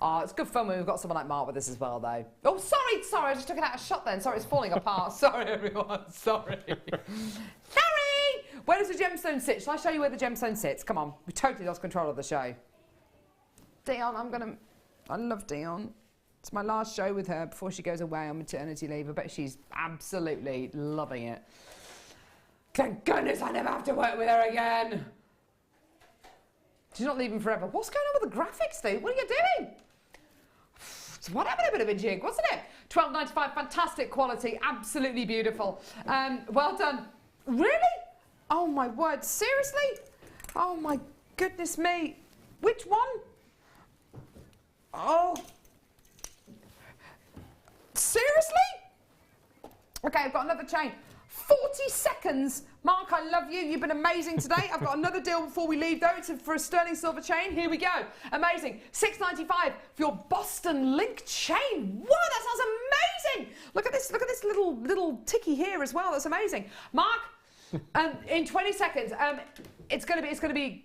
Speaker 6: Oh, it's good fun when we've got someone like Mark with us as well, though. Oh, sorry, I just took it out of shot then. Sorry, it's falling apart. Sorry, everyone, sorry. Sorry! Where does the gemstone sit? Shall I show you where the gemstone sits? Come on, we totally lost control of the show. Dion, I love Dion. It's my last show with her before she goes away on maternity leave. I bet she's absolutely loving it. Thank goodness I never have to work with her again. She's not leaving forever. What's going on with the graphics, Steve? What are you doing? What happened? A bit of a jig, wasn't it? $12.95, fantastic quality, absolutely beautiful. Well done. Really? Oh my word, seriously? Oh my goodness me. Which one? Oh. Seriously? Okay, I've got another chain. 40 seconds. Mark, I love you. You've been amazing today. I've got another deal before we leave, though. It's for a sterling silver chain. Here we go. Amazing. $6.95 for your Boston link chain. Whoa, that sounds amazing. Look at this little ticky here as well. That's amazing. Mark, in 20 seconds, it's going to be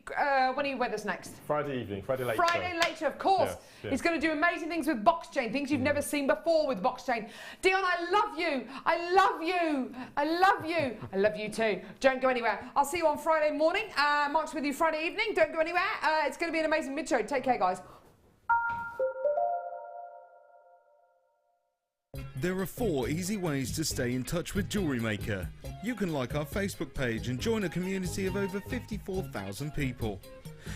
Speaker 6: when are you with us next?
Speaker 7: Friday evening, Friday late.
Speaker 6: Friday later, of course.
Speaker 7: Yeah.
Speaker 6: He's going to do amazing things with box chain, things you've never seen before with box chain. Dion, I love you. I love you. I love you. I love you too. Don't go anywhere. I'll see you on Friday morning. Mark's with you Friday evening. Don't go anywhere. It's going to be an amazing mid-show. Take care, guys.
Speaker 4: There are 4 easy ways to stay in touch with Jewellery Maker. You can like our Facebook page and join a community of over 54,000 people.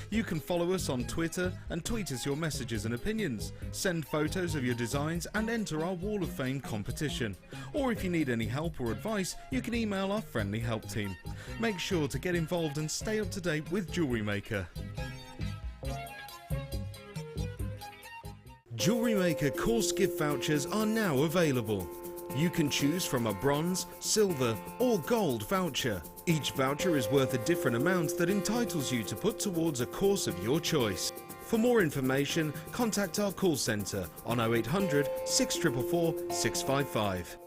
Speaker 4: You can follow us on Twitter and tweet us your messages and opinions, send photos of your designs and enter our Wall of Fame competition. Or if you need any help or advice, you can email our friendly help team. Make sure to get involved and stay up to date with Jewellery Maker. Jewellery Maker course gift vouchers are now available. You can choose from a bronze, silver or gold voucher. Each voucher is worth a different amount that entitles you to put towards a course of your choice. For more information, contact our call centre on 0800 644 655.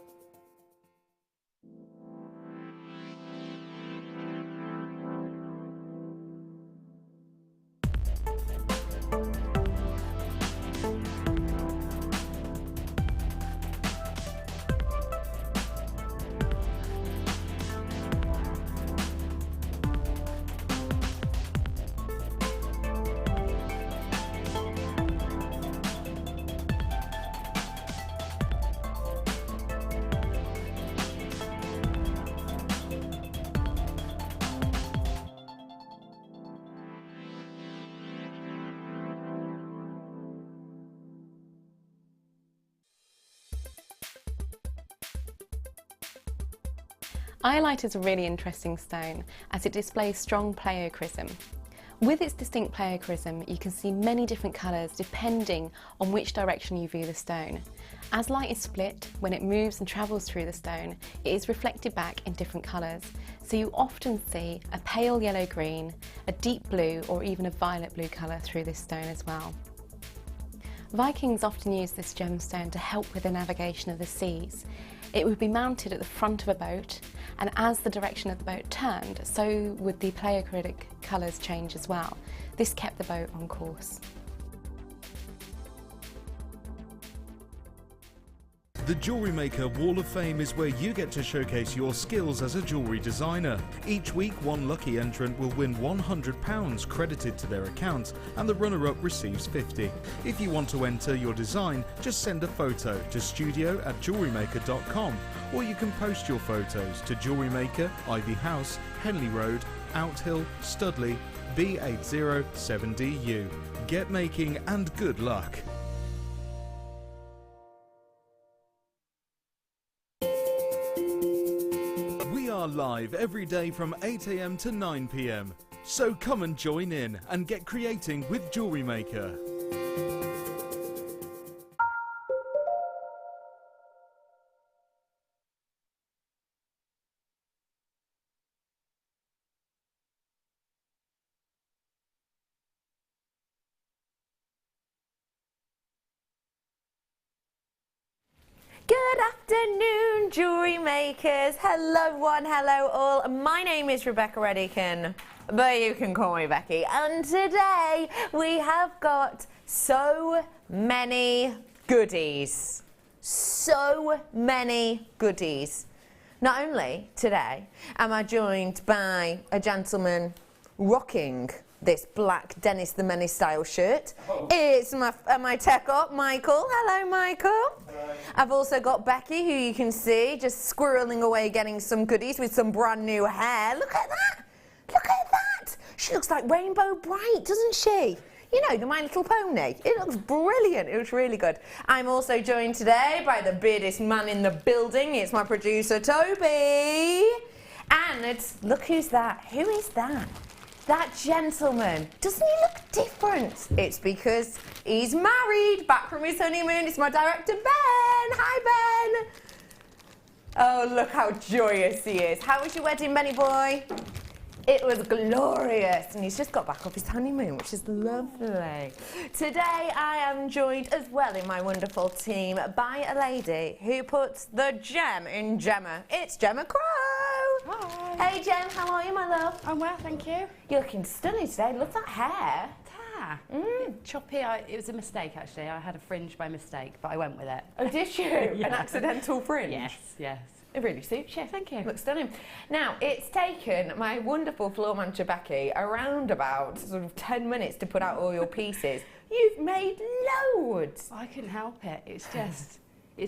Speaker 9: Iolite is a really interesting stone as it displays strong pleochrism. With its distinct pleochrism, you can see many different colours depending on which direction you view the stone. As light is split, when it moves and travels through the stone, it is reflected back in different colours. So you often see a pale yellow-green, a deep blue or even a violet blue colour through this stone as well. Vikings often used this gemstone to help with the navigation of the seas. It would be mounted at the front of a boat, and as the direction of the boat turned, so would the pleochritic colours change as well. This kept the boat on course.
Speaker 4: The Jewellery Maker Wall of Fame is where you get to showcase your skills as a jewellery designer. Each week, one lucky entrant will win £100 credited to their account, and the runner-up receives £50. If you want to enter your design, just send a photo to studio@jewellerymaker.com, or you can post your photos to Jewellery Maker, Ivy House, Henley Road, Outhill, Studley, B807DU. Get making and good luck. Live every day from 8 AM to 9 PM. So come and join in and get creating with Jewellery Maker.
Speaker 10: Good afternoon, jewellery makers. Hello one, hello all. My name is Rebecca Reddican, but you can call me Becky. And today we have got so many goodies. So many goodies. Not only today am I joined by a gentleman rocking this black Dennis the Menace style shirt. Oh. It's my tech op, Michael. Hello, Michael. Hi. I've also got Becky, who you can see just squirreling away getting some goodies with some brand new hair. Look at that. Look at that. She looks like Rainbow Bright, doesn't she? You know, the My Little Pony. It looks brilliant. It looks really good. I'm also joined today by the beardest man in the building. It's my producer, Toby. And look who's that. Who is that? That gentleman, doesn't he look different? It's because he's married, back from his honeymoon. It's my director, Ben. Hi, Ben. Oh, look how joyous he is. How was your wedding, Benny boy? It was glorious. And he's just got back off his honeymoon, which is lovely. Today, I am joined as well in my wonderful team by a lady who puts the gem in Gemma. It's Gemma Crow. Hi. Hey Jem, how are you, my love?
Speaker 11: I'm well, thank you.
Speaker 10: You're looking stunning today. Look at that hair.
Speaker 11: Choppy. It was a mistake, actually. I had a fringe by mistake, but I went with it.
Speaker 10: Oh, did you? Yeah. An accidental fringe?
Speaker 11: Yes, yes.
Speaker 10: It really suits you.
Speaker 11: Thank you.
Speaker 10: Looks stunning. Now, it's taken my wonderful floor manager, Becky, around about sort of 10 minutes to put out all your pieces. You've made loads.
Speaker 11: I couldn't help it. It's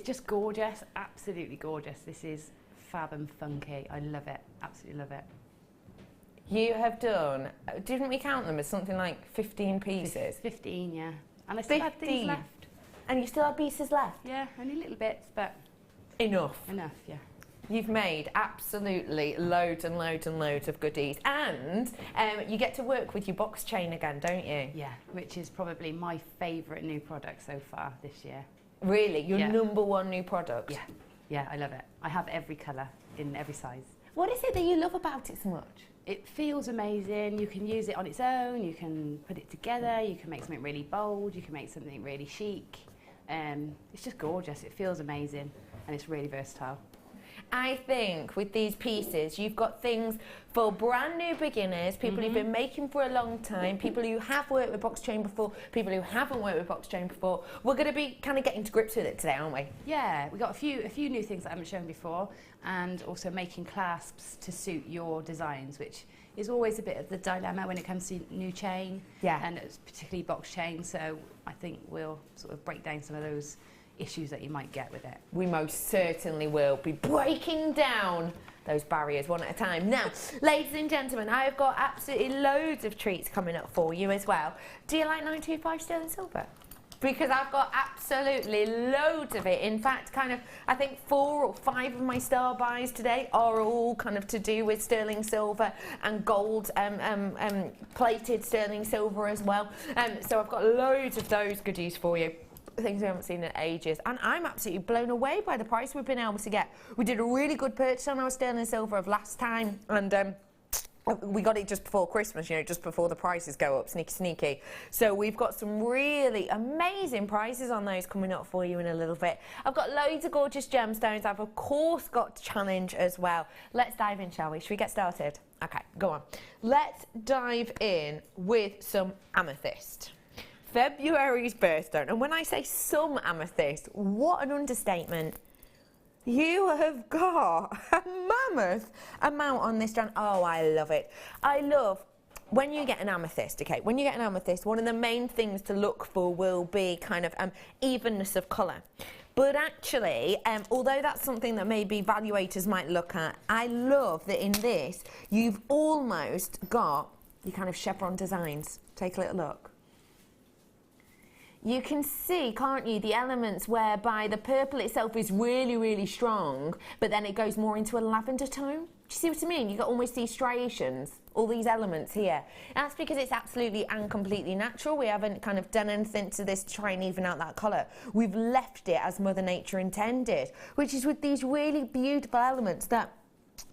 Speaker 11: just gorgeous. Absolutely gorgeous. This is fab and funky. I love it. Absolutely love it.
Speaker 10: You have done, didn't we count them as something like 15 pieces?
Speaker 11: 15, yeah. And I still had things left.
Speaker 10: And you still have pieces left?
Speaker 11: Yeah, only little bits, but...
Speaker 10: Enough.
Speaker 11: Enough, yeah.
Speaker 10: You've made absolutely loads and loads and loads of goodies. And you get to work with your box chain again, don't you?
Speaker 11: Yeah, which is probably my favourite new product so far this year.
Speaker 10: Really? Your number one new product?
Speaker 11: Yeah. Yeah, I love it. I have every colour in every size.
Speaker 10: What is it that you love about it so much?
Speaker 11: It feels amazing. You can use it on its own, you can put it together, you can make something really bold, you can make something really chic. It's just gorgeous. It feels amazing and it's really versatile.
Speaker 10: I think with these pieces, you've got things for brand new beginners, people who've been making for a long time, people who have worked with box chain before, people who haven't worked with box chain before. We're going to be kind of getting to grips with it today, aren't we?
Speaker 11: Yeah, we got a few new things that I haven't shown before, and also making clasps to suit your designs, which is always a bit of the dilemma when it comes to new chain, and it's particularly box chain. So I think we'll sort of break down some of those issues that you might get with it.
Speaker 10: We most certainly will be breaking down those barriers one at a time. Now, ladies and gentlemen, I have got absolutely loads of treats coming up for you as well. Do you like 925 sterling silver? because I've got absolutely loads of it. In fact, kind of, I think 4 or 5 of my star buys today are all kind of to do with sterling silver and gold plated sterling silver as well. So I've got loads of those goodies for you. Things we haven't seen in ages, and I'm absolutely blown away by the price we've been able to get. We did a really good purchase on our sterling silver of last time, and we got it just before Christmas, you know, just before the prices go up, sneaky. So we've got some really amazing prices on those coming up for you in a little bit. I've got loads of gorgeous gemstones. I've of course got challenge as well. Let's dive in, shall we? Should we get started? Okay, go on. Let's dive in with some amethyst. February's birthstone, and when I say some amethyst, what an understatement. You have got a mammoth amount on this strand. Oh, I love it. I love when you get an amethyst, okay, when you get an amethyst, one of the main things to look for will be kind of evenness of colour. But actually, although that's something that maybe valuators might look at, I love that in this, you've almost got your kind of chevron designs. Take a little look. You can see, can't you, the elements whereby the purple itself is really, really strong, but then it goes more into a lavender tone. Do you see what I mean? You've got almost these striations, all these elements here. That's because it's absolutely and completely natural. We haven't kind of done anything to this to try and even out that colour. We've left it as Mother Nature intended, which is with these really beautiful elements that,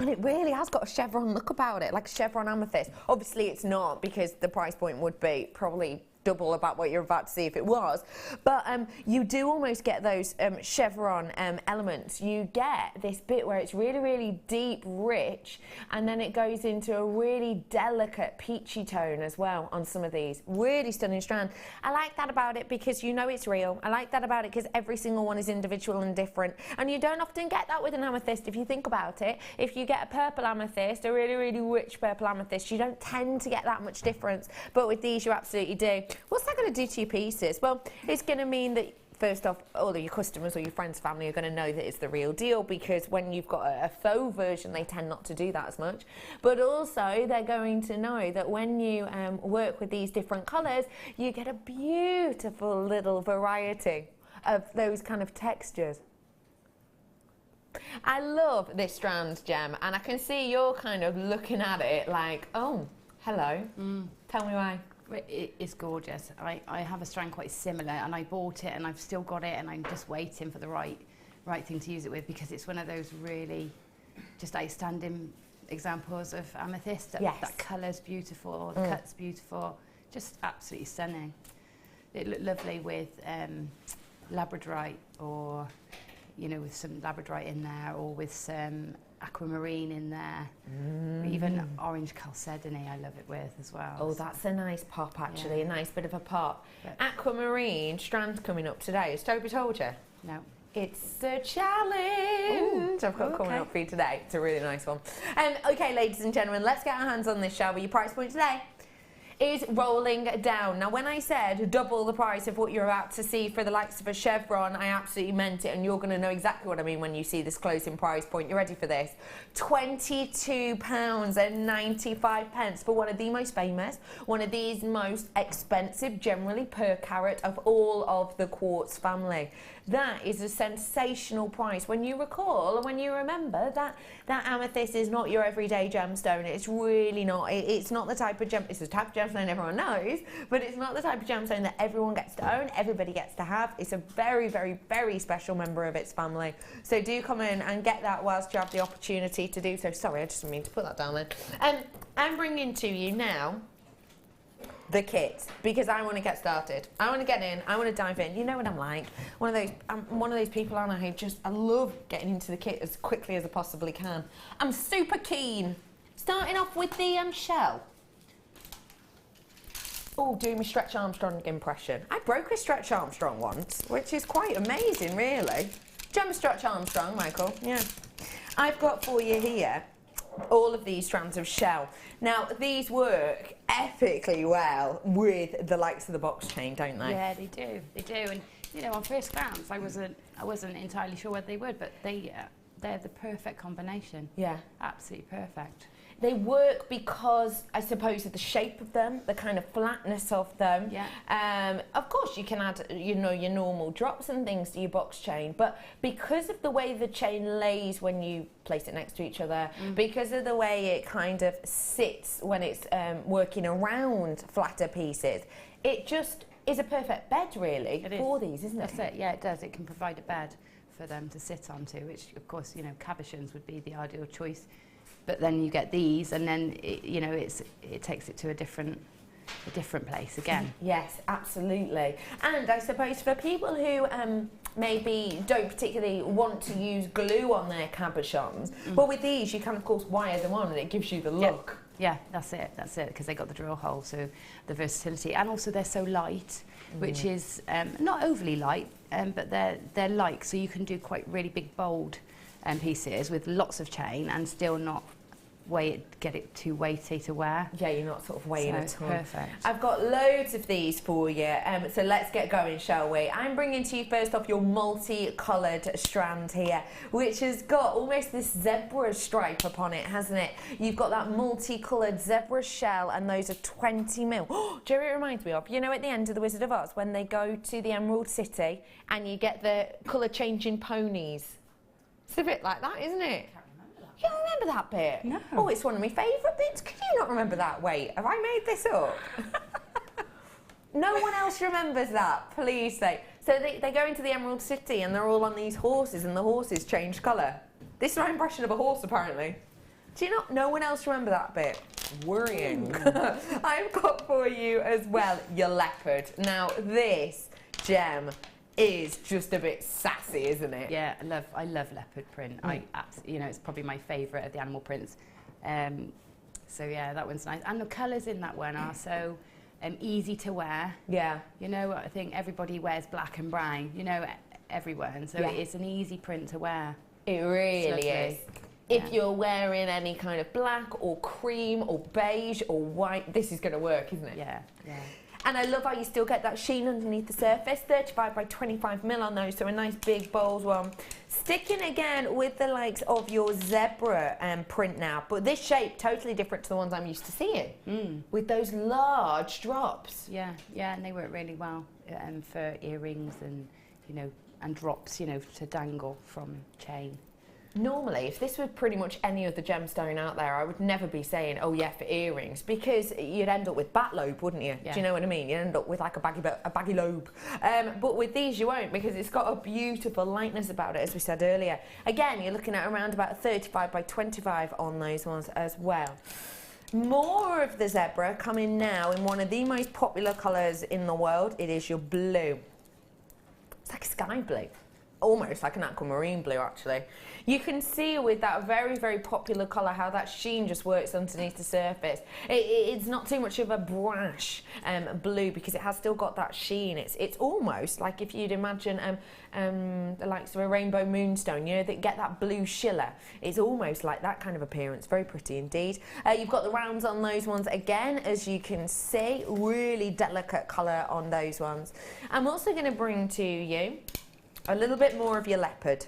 Speaker 10: and it really has got a chevron look about it, like a chevron amethyst. Obviously it's not, because the price point would be probably double about what you're about to see if it was, but you do almost get those chevron elements. You get this bit where it's really, really deep, rich, and then it goes into a really delicate peachy tone as well on some of these. Really stunning strand. I like that about it because you know it's real. I like that about it because every single one is individual and different, and you don't often get that with an amethyst if you think about it. If you get a purple amethyst, a really, really rich purple amethyst, you don't tend to get that much difference, but with these you absolutely do. What's that going to do to your pieces? Well, it's going to mean that, first off, all of your customers or your friends, family are going to know that it's the real deal, because when you've got a faux version, they tend not to do that as much. But also, they're going to know that when you work with these different colours, you get a beautiful little variety of those kind of textures. I love this strand, Gem, and I can see you're kind of looking at it like, oh, hello. Tell me why.
Speaker 11: It's gorgeous. I have a strand quite similar, and I bought it and I've still got it, and I'm just waiting for the right thing to use it with, because it's one of those really just outstanding examples of amethyst. That colour's beautiful, the cut's beautiful, just absolutely stunning. It looked lovely with Labradorite, or you know, with some Labradorite in there, or with some Aquamarine in there, even orange chalcedony I love it with as well.
Speaker 10: Oh, that's a nice pop actually, a nice bit of a pop. Aquamarine strand coming up today. Has Toby told you?
Speaker 11: No.
Speaker 10: It's a challenge I've got coming up for you today. It's a really nice one. Okay, ladies and gentlemen, let's get our hands on this, shall we? Your price point today is rolling down. Now, when I said double the price of what you're about to see for the likes of a chevron, I absolutely meant it, and you're going to know exactly what I mean when you see this closing price point. You ready for this? £22.95 for one of the most famous, one of these most expensive, generally per carat, of all of the quartz family. That is a sensational price. When you recall, when you remember that amethyst is not your everyday gemstone. It's really not. It's not the type of it's the type of gemstone everyone knows, but it's not the type of gemstone that everyone gets to own, everybody gets to have. It's a very, very, very special member of its family. So do come in and get that whilst you have the opportunity to do so. Sorry, I just didn't mean to put that down there. I'm bringing to you now the kit, because I want to get started. I want to get in. I want to dive in. You know what I'm like. I'm one of those people, aren't I, who I love getting into the kit as quickly as I possibly can. I'm super keen. Starting off with the shell. Oh, doing my Stretch Armstrong impression. I broke a Stretch Armstrong once, which is quite amazing, really. Do you remember Stretch Armstrong, Michael? Yeah. I've got for you here all of these strands of shell. Now, these work epically well with the likes of the box chain, don't they?
Speaker 11: Yeah, they do. They do. And you know, on first glance, I wasn't entirely sure whether they would, but they they're the perfect combination.
Speaker 10: Yeah.
Speaker 11: Absolutely perfect.
Speaker 10: They work because, I suppose, of the shape of them, the kind of flatness of them.
Speaker 11: Yeah.
Speaker 10: Of course, you can add, you know, your normal drops and things to your box chain, but because of the way the chain lays when you place it next to each other, because of the way it kind of sits when it's working around flatter pieces, it just is a perfect bed, really, for these, isn't it?
Speaker 11: That's it. Yeah, it does. It can provide a bed for them to sit onto, which, of course, you know, cabochons would be the ideal choice. But then you get these, and then you know it takes it to a different place again.
Speaker 10: Yes, absolutely. And I suppose for people who maybe don't particularly want to use glue on their cabochons, but with these you can of course wire them on, and it gives you the look.
Speaker 11: Yeah, that's it, because they got the drill hole, so the versatility, and also they're so light, which is not overly light, but they're light, so you can do quite really big, bold pieces with lots of chain and still not get it too weighty to wear.
Speaker 10: Yeah, you're not sort of weighing a ton.
Speaker 11: Perfect.
Speaker 10: I've got loads of these for you, so let's get going, shall we? I'm bringing to you first off your multicoloured strand here, which has got almost this zebra stripe upon it, hasn't it? You've got that multicoloured zebra shell, and those are 20 mil. Oh, do you know what it reminds me of? You know, at the end of The Wizard of Oz, when they go to the Emerald City and you get the colour changing ponies. It's a bit like that, isn't it? You don't remember that bit?
Speaker 11: No.
Speaker 10: Oh, it's one of my favourite bits. Could you not remember that? Wait, have I made this up? No one else remembers that, please say. So they go into the Emerald City and they're all on these horses, and the horses change colour. This is my impression of a horse, apparently. Do you not? No one else remember that bit? Worrying. I've got for you as well your leopard. Now this gem is just a bit sassy, isn't it?
Speaker 11: Yeah, I love leopard print. You know, it's probably my favourite of the animal prints. So yeah, that one's nice, and the colours in that one are so easy to wear.
Speaker 10: Yeah.
Speaker 11: You know, I think everybody wears black and brown. You know, everyone. So it's an easy print to wear.
Speaker 10: It really is. If you're wearing any kind of black or cream or beige or white, this is going to work, isn't it?
Speaker 11: Yeah, yeah.
Speaker 10: And I love how you still get that sheen underneath the surface. 35 by 25 mil on those, so a nice big bold one. Sticking again with the likes of your zebra print now, but this shape totally different to the ones I'm used to seeing. With those large drops.
Speaker 11: Yeah, yeah, and they work really well for earrings and, you know, and drops, you know, to dangle from chain.
Speaker 10: Normally, if this were pretty much any other gemstone out there, I would never be saying, oh yeah, for earrings, because you'd end up with bat lobe, wouldn't you?
Speaker 11: Yeah.
Speaker 10: Do you know what I mean? You'd end up with like a baggy lobe. But with these you won't, because it's got a beautiful lightness about it, as we said earlier. Again, you're looking at around about 35 by 25 on those ones as well. More of the zebra coming now in one of the most popular colours in the world. It is your blue. It's like a sky blue. Almost like an aquamarine blue, actually. You can see with that very, very popular colour how that sheen just works underneath the surface. It's not too much of a brash blue, because it has still got that sheen. It's almost like if you'd imagine the likes of a rainbow moonstone, you know, that get that blue shiller. It's almost like that kind of appearance. Very pretty indeed. You've got the rounds on those ones again, as you can see. Really delicate colour on those ones. I'm also going to bring to you a little bit more of your leopard.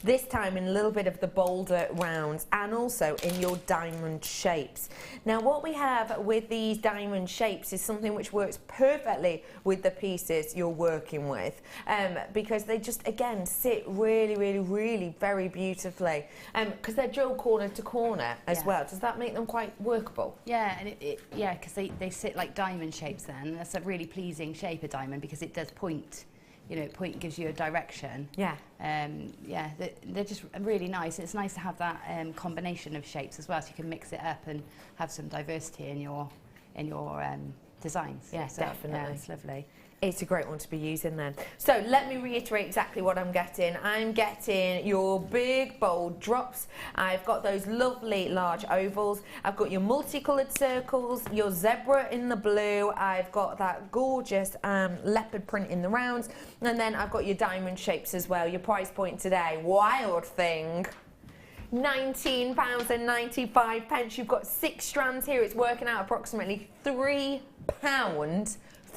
Speaker 10: This time in a little bit of the bolder rounds, and also in your diamond shapes. Now what we have with these diamond shapes is something which works perfectly with the pieces you're working with, because they just, again, sit really, really, really very beautifully, because they're drilled corner to corner as well. Does that make them quite workable?
Speaker 11: Yeah, and yeah, because they sit like diamond shapes then. That's a really pleasing shape, a diamond, because it does point. You know, point gives you a direction. Yeah. Yeah, they're just really nice. It's nice to have that combination of shapes as well, so you can mix it up and have some diversity in your designs.
Speaker 10: Yeah,
Speaker 11: so,
Speaker 10: definitely.
Speaker 11: Yeah, it's lovely.
Speaker 10: It's a great one to be using then. So let me reiterate exactly what I'm getting. I'm getting your big bold drops. I've got those lovely large ovals. I've got your multicoloured circles, your zebra in the blue. I've got that gorgeous leopard print in the rounds. And then I've got your diamond shapes as well. Your price point today, wild thing. £19.95. You've got 6 strands here. It's working out approximately £3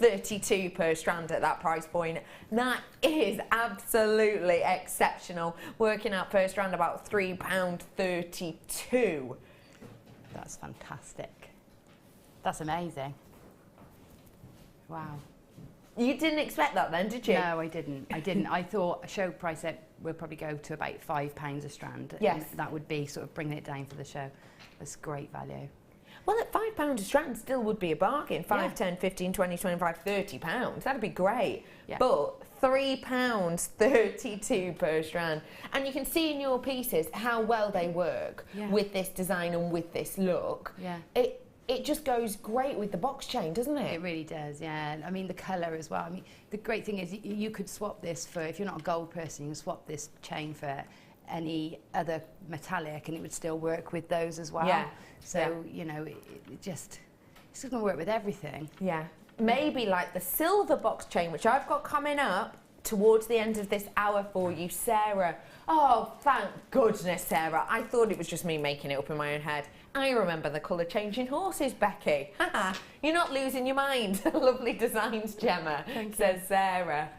Speaker 10: £32 per strand at that price point. That is absolutely exceptional. Working out per strand about £3.32.
Speaker 11: That's fantastic. That's amazing. Wow.
Speaker 10: You didn't expect that then, did you?
Speaker 11: No, I didn't. I thought a show price would probably go to about £5 a strand.
Speaker 10: Yes.
Speaker 11: And that would be sort of bringing it down for the show. That's great value.
Speaker 10: Well, at £5 a strand still would be a bargain. 5, 10, 15, 20, 25, £30. That'd be great.
Speaker 11: Yeah.
Speaker 10: But £3.32 per strand. And you can see in your pieces how well they work with this design and with this look.
Speaker 11: Yeah.
Speaker 10: It just goes great with the box chain, doesn't it?
Speaker 11: It really does, yeah. I mean, the colour as well. I mean, the great thing is you could swap this for, if you're not a gold person, you can swap this chain for any other metallic and it would still work with those as well.
Speaker 10: Yeah.
Speaker 11: So, you know, it's just going to work with everything.
Speaker 10: Yeah. Maybe like the silver box chain, which I've got coming up towards the end of this hour for you, Sarah. Oh, thank goodness, Sarah. I thought it was just me making it up in my own head. I remember the colour changing horses, Becky. You're not losing your mind. Lovely designs, Gemma, says Sarah.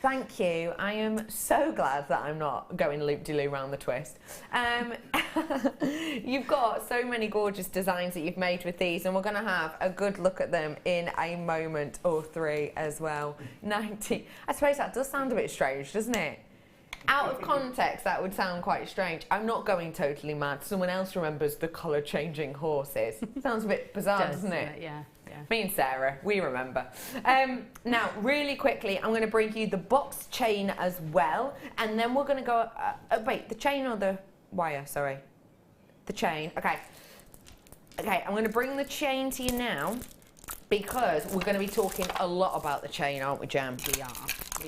Speaker 10: Thank you. I am so glad that I'm not going loop-de-loo round the twist. You've got so many gorgeous designs that you've made with these, and we're going to have a good look at them in a moment or three as well. 90. I suppose that does sound a bit strange, doesn't it? Out of context, that would sound quite strange. I'm not going totally mad. Someone else remembers the colour changing horses. Sounds a bit bizarre, doesn't it?
Speaker 11: Yeah.
Speaker 10: Me and Sarah, we remember. Now, really quickly, I'm going to bring you the box chain as well. And then we're going to go... wait, the chain or the wire? Sorry. The chain. Okay. Okay, I'm going to bring the chain to you now because we're going to be talking a lot about the chain, aren't we, Jam?
Speaker 11: We are.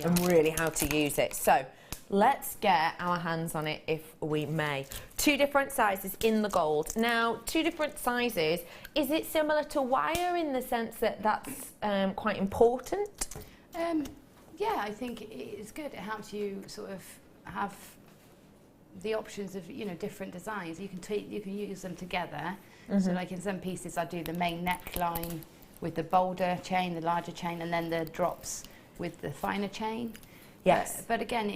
Speaker 10: And really how to use it. So... let's get our hands on it if we may. 2 different sizes in the gold. Now, 2 different sizes. Is it similar to wire in the sense that that's quite important?
Speaker 11: Yeah, I think it's good. It helps you sort of have the options of, you know, different designs. You can use them together. So like in some pieces I do the main neckline with the bolder chain, the larger chain, and then the drops with the finer chain.
Speaker 10: Yes.
Speaker 11: But again,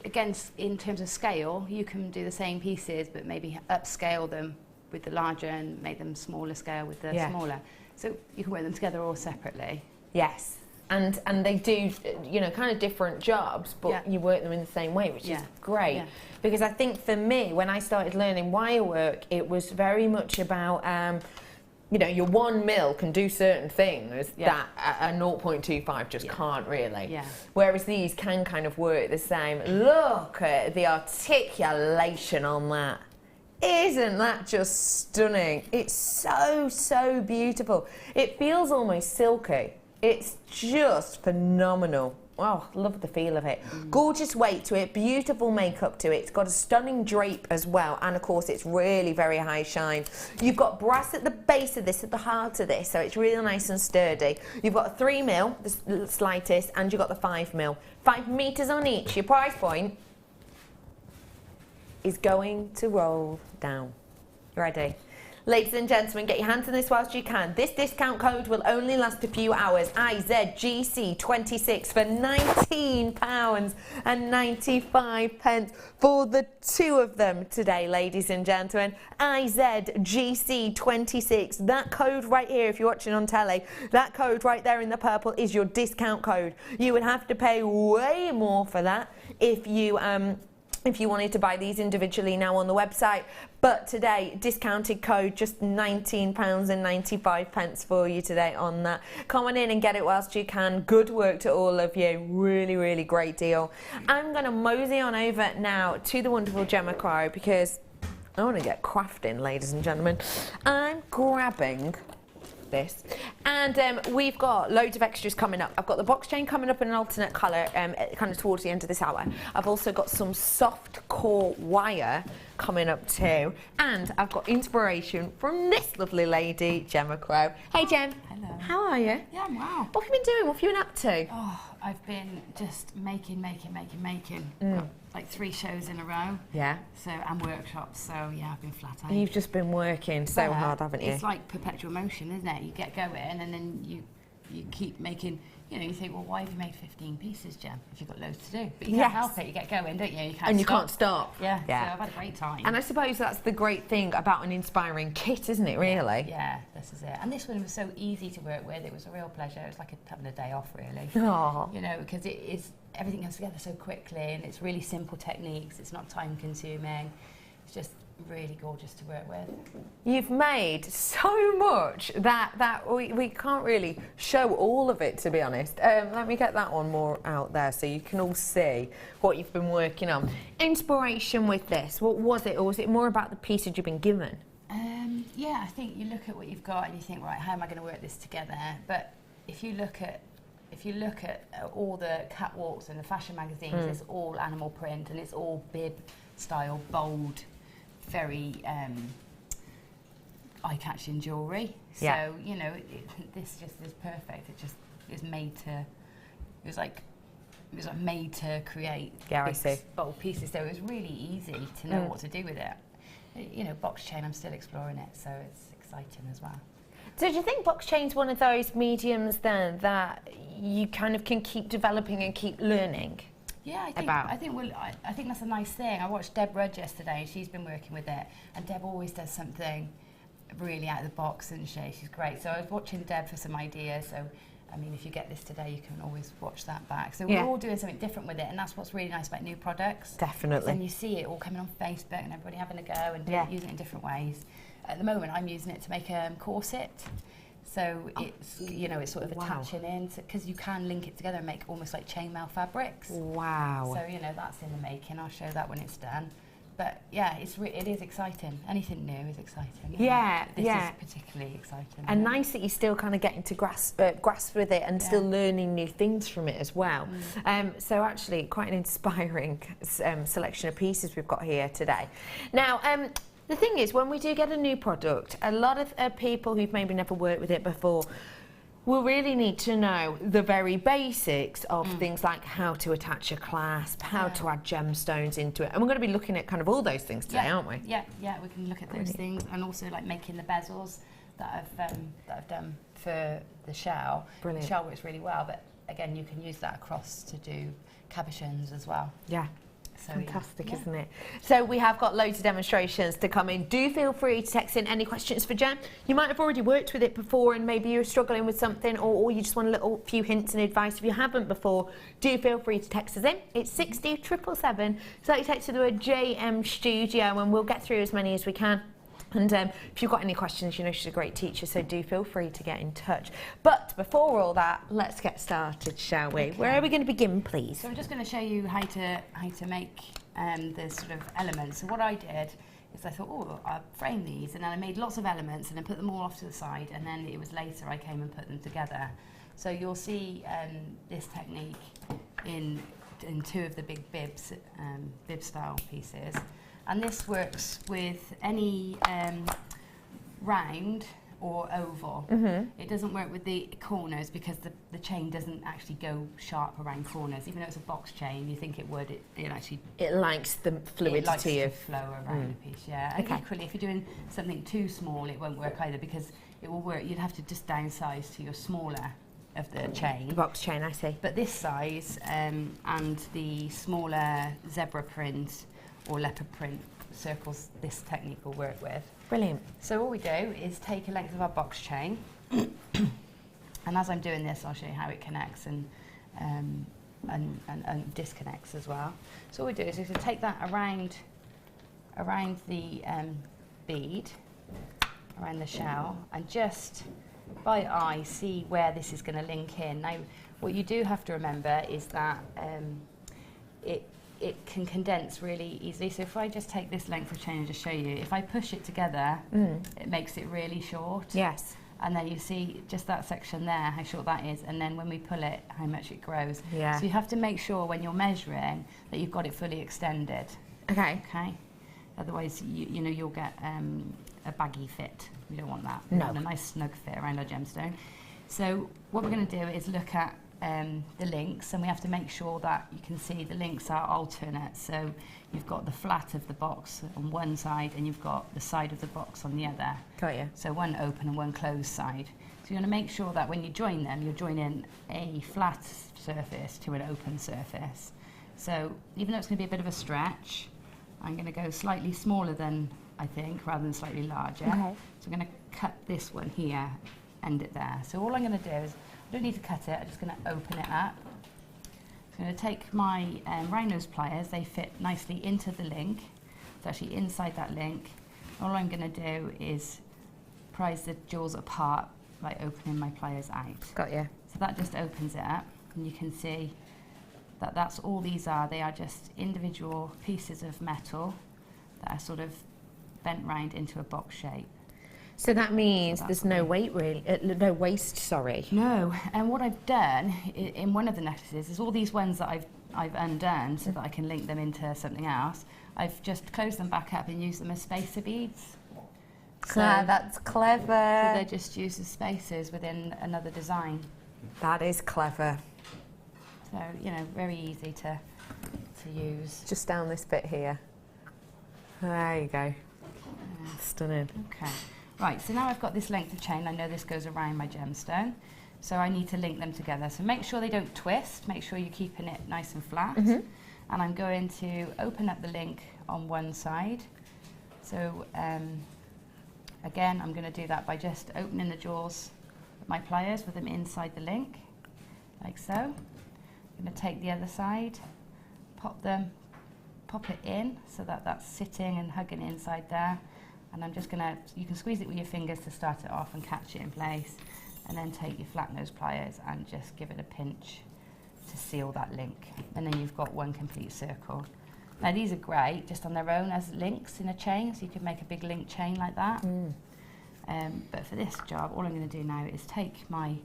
Speaker 11: again, in terms of scale, you can do the same pieces, but maybe upscale them with the larger and make them smaller scale with the smaller. So you can wear them together or separately.
Speaker 10: Yes. And they do, you know, kind of different jobs, but you work them in the same way, which is great. Yeah. Because I think for me, when I started learning wire work, it was very much about... you know, your 1 mil can do certain things that a 0.25 just can't really. Yeah. Whereas these can kind of work the same. Look at the articulation on that. Isn't that just stunning? It's so, so beautiful. It feels almost silky. It's just phenomenal. Oh, love the feel of it. Gorgeous weight to it, beautiful makeup to it. It's got a stunning drape as well, and of course it's really very high shine. You've got brass at the base of this, at the heart of this, so it's really nice and sturdy. You've got a 3 mil, the slightest, and you've got the 5 mil. 5 meters on each. Your price point is going to roll down. You ready? Ladies and gentlemen, get your hands on this whilst you can. This discount code will only last a few hours. IZGC26 for £19.95 for the 2 of them today, ladies and gentlemen. IZGC26. That code right here, if you're watching on telly, that code right there in the purple is your discount code. You would have to pay way more for that if you wanted to buy these individually now on the website. But today, discounted code, just £19.95 for you today on that. Come on in and get it whilst you can. Good work to all of you. Really, really great deal. I'm going to mosey on over now to the wonderful Gemma Crow because I want to get crafting, ladies and gentlemen. I'm grabbing this, and we've got loads of extras coming up. I've got the box chain coming up in an alternate colour kind of towards the end of this hour. I've also got some soft core wire coming up too, and I've got inspiration from this lovely lady, Gemma Crow. Hey Gem.
Speaker 11: Hello.
Speaker 10: How are you?
Speaker 11: Yeah, wow.
Speaker 10: What have you been doing? What have you been up to?
Speaker 11: Oh, I've been just making. Like 3 shows in a row.
Speaker 10: Yeah.
Speaker 11: So, and workshops, so yeah, I've been flat out.
Speaker 10: You've just been working so hard, haven't you?
Speaker 11: It's like perpetual motion, isn't it? You get going and then you you keep making, you know, you think, well, why have you made 15 pieces, Gem, if you've got loads to do? But you can't help it, you get going, don't you? You can't
Speaker 10: and you
Speaker 11: stop.
Speaker 10: can't stop.
Speaker 11: Yeah, so I've had a great time.
Speaker 10: And I suppose that's the great thing about an inspiring kit, isn't it, really?
Speaker 11: Yeah, this is it. And this one was so easy to work with, it was a real pleasure. It was like having a day off, really.
Speaker 10: Aww.
Speaker 11: You know, because it is, everything comes together so quickly, and it's really simple techniques, it's not time consuming, it's just really gorgeous to work with.
Speaker 10: You've made so much that we can't really show all of it, to be honest. Let me get that one more out there so you can all see what you've been working on. Inspiration with this, what was it, or was it more about the pieces you've been given?
Speaker 11: Yeah, I think you look at what you've got and you think, right, how am I going to work this together? But if you look at all the catwalks and the fashion magazines, it's all animal print and it's all bib style, bold, very eye-catching jewellery. So, you know, this just is perfect. It just is made to, it was like made to create big, bold pieces. So it was really easy to know what to do with it. You know, box chain, I'm still exploring it, so it's exciting as well.
Speaker 10: So do you think box chain's one of those mediums then that you kind of can keep developing and keep learning?
Speaker 11: Yeah, I think that's a nice thing. I watched Deb Rudd yesterday, she's been working with it, and Deb always does something really out of the box, isn't she? She's great. So I was watching Deb for some ideas, so I mean, if you get this today, you can always watch that back. So we're all doing something different with it, and that's what's really nice about new products.
Speaker 10: Definitely.
Speaker 11: And you see it all coming on Facebook and everybody having a go and using it in different ways. At the moment, I'm using it to make a corset. So it's, you know, it's sort of attaching in, because you can link it together and make almost like chainmail fabrics.
Speaker 10: Wow.
Speaker 11: So, you know, that's in the making. I'll show that when it's done. But yeah, it is exciting. Anything new is exciting.
Speaker 10: Yeah,
Speaker 11: this is particularly exciting.
Speaker 10: And nice that you're still kind of getting to grasp with it and still learning new things from it as well. So actually, quite an inspiring selection of pieces we've got here today. Now, the thing is, when we do get a new product, a lot of people who've maybe never worked with it before will really need to know the very basics of things like how to attach a clasp, how to add gemstones into it. And we're going to be looking at kind of all those things today, aren't we?
Speaker 11: Yeah, we can look at those things, and also like making the bezels that I've done for the shell.
Speaker 10: Brilliant.
Speaker 11: The shell works really well, but again, you can use that across to do cabochons as well.
Speaker 10: Yeah.
Speaker 11: So,
Speaker 10: fantastic, isn't it? So we have got loads of demonstrations to come in. Do feel free to text in any questions for Jem. You might have already worked with it before and maybe you're struggling with something, or you just want a few hints and advice. If you haven't before, do feel free to text us in. It's 60777. So you text to the word JM Studio and we'll get through as many as we can. And if you've got any questions, you know she's a great teacher, so do feel free to get in touch. But before all that, let's get started, shall we? Okay. Where are we going to begin, please?
Speaker 11: So I'm just going to show you how to make the sort of elements. So what I did is I thought, oh, I'll frame these, and then I made lots of elements and then put them all off to the side, and then it was later I came and put them together. So you'll see this technique in two of the big bibs, bib style pieces. And this works with any round or oval. It doesn't work with the corners because the chain doesn't actually go sharp around corners. Even though it's a box chain, you think it would,
Speaker 10: it likes the fluidity of
Speaker 11: flow around a piece. Yeah. And equally, if you're doing something too small, it won't work either, because it will work. You'd have to just downsize to your smaller of the chain.
Speaker 10: The box chain, I see.
Speaker 11: But this size and the smaller zebra print or leopard print circles this technique will work with.
Speaker 10: Brilliant.
Speaker 11: So all we do is take a length of our box chain and as I'm doing this I'll show you how it connects and disconnects as well. So all we do is we take that around the bead, around the shell, and just by eye see where this is going to link in. Now what you do have to remember is that it can condense really easily. So if I just take this length of chain and just show you, if I push it together, it makes it really short.
Speaker 10: Yes.
Speaker 11: And then you see just that section there, how short that is, and then when we pull it, how much it grows.
Speaker 10: Yeah.
Speaker 11: So you have to make sure when you're measuring that you've got it fully extended.
Speaker 10: Okay.
Speaker 11: Okay. Otherwise, you know, you'll get a baggy fit. We don't want that.
Speaker 10: No.
Speaker 11: We want a nice snug fit around our gemstone. So what we're going to do is look at the links, and we have to make sure that you can see the links are alternate. So you've got the flat of the box on one side and you've got the side of the box on the other.
Speaker 10: Got you.
Speaker 11: So one open and one closed side. So you want to make sure that when you join them, you're joining a flat surface to an open surface. So even though it's going to be a bit of a stretch, I'm going to go slightly smaller than I think, rather than slightly larger.
Speaker 10: Okay.
Speaker 11: So I'm going to cut this one here, end it there. So all I'm going to do is, I don't need to cut it, I'm just going to open it up. I'm going to take my round nose pliers, they fit nicely into the link. It's actually inside that link. All I'm going to do is prise the jewels apart by opening my pliers out.
Speaker 10: Got you.
Speaker 11: So that just opens it up, and you can see that that's all these are. They are just individual pieces of metal that are sort of bent round into a box shape.
Speaker 10: So that means there's no weight really, no waste, sorry.
Speaker 11: No, and what I've done in one of the necklaces is all these ones that I've undone so that I can link them into something else. I've just closed them back up and used them as spacer beads.
Speaker 10: So that's clever.
Speaker 11: So they're just used as spacers within another design.
Speaker 10: That is clever.
Speaker 11: So, you know, very easy to use.
Speaker 10: Just down this bit here. There you go. Stunning.
Speaker 11: Okay. Right, so now I've got this length of chain. I know this goes around my gemstone. So I need to link them together. So make sure they don't twist. Make sure you're keeping it nice and flat. And I'm going to open up the link on one side. So again, I'm going to do that by just opening the jaws of my pliers with them inside the link, like so. I'm going to take the other side, pop it in so that that's sitting and hugging inside there. And I'm just going to, you can squeeze it with your fingers to start it off and catch it in place, and then take your flat nose pliers and just give it a pinch to seal that link. And then you've got one complete circle. Now these are great just on their own as links in a chain, so you could make a big link chain like that. But for this job, all I'm going to do now is take my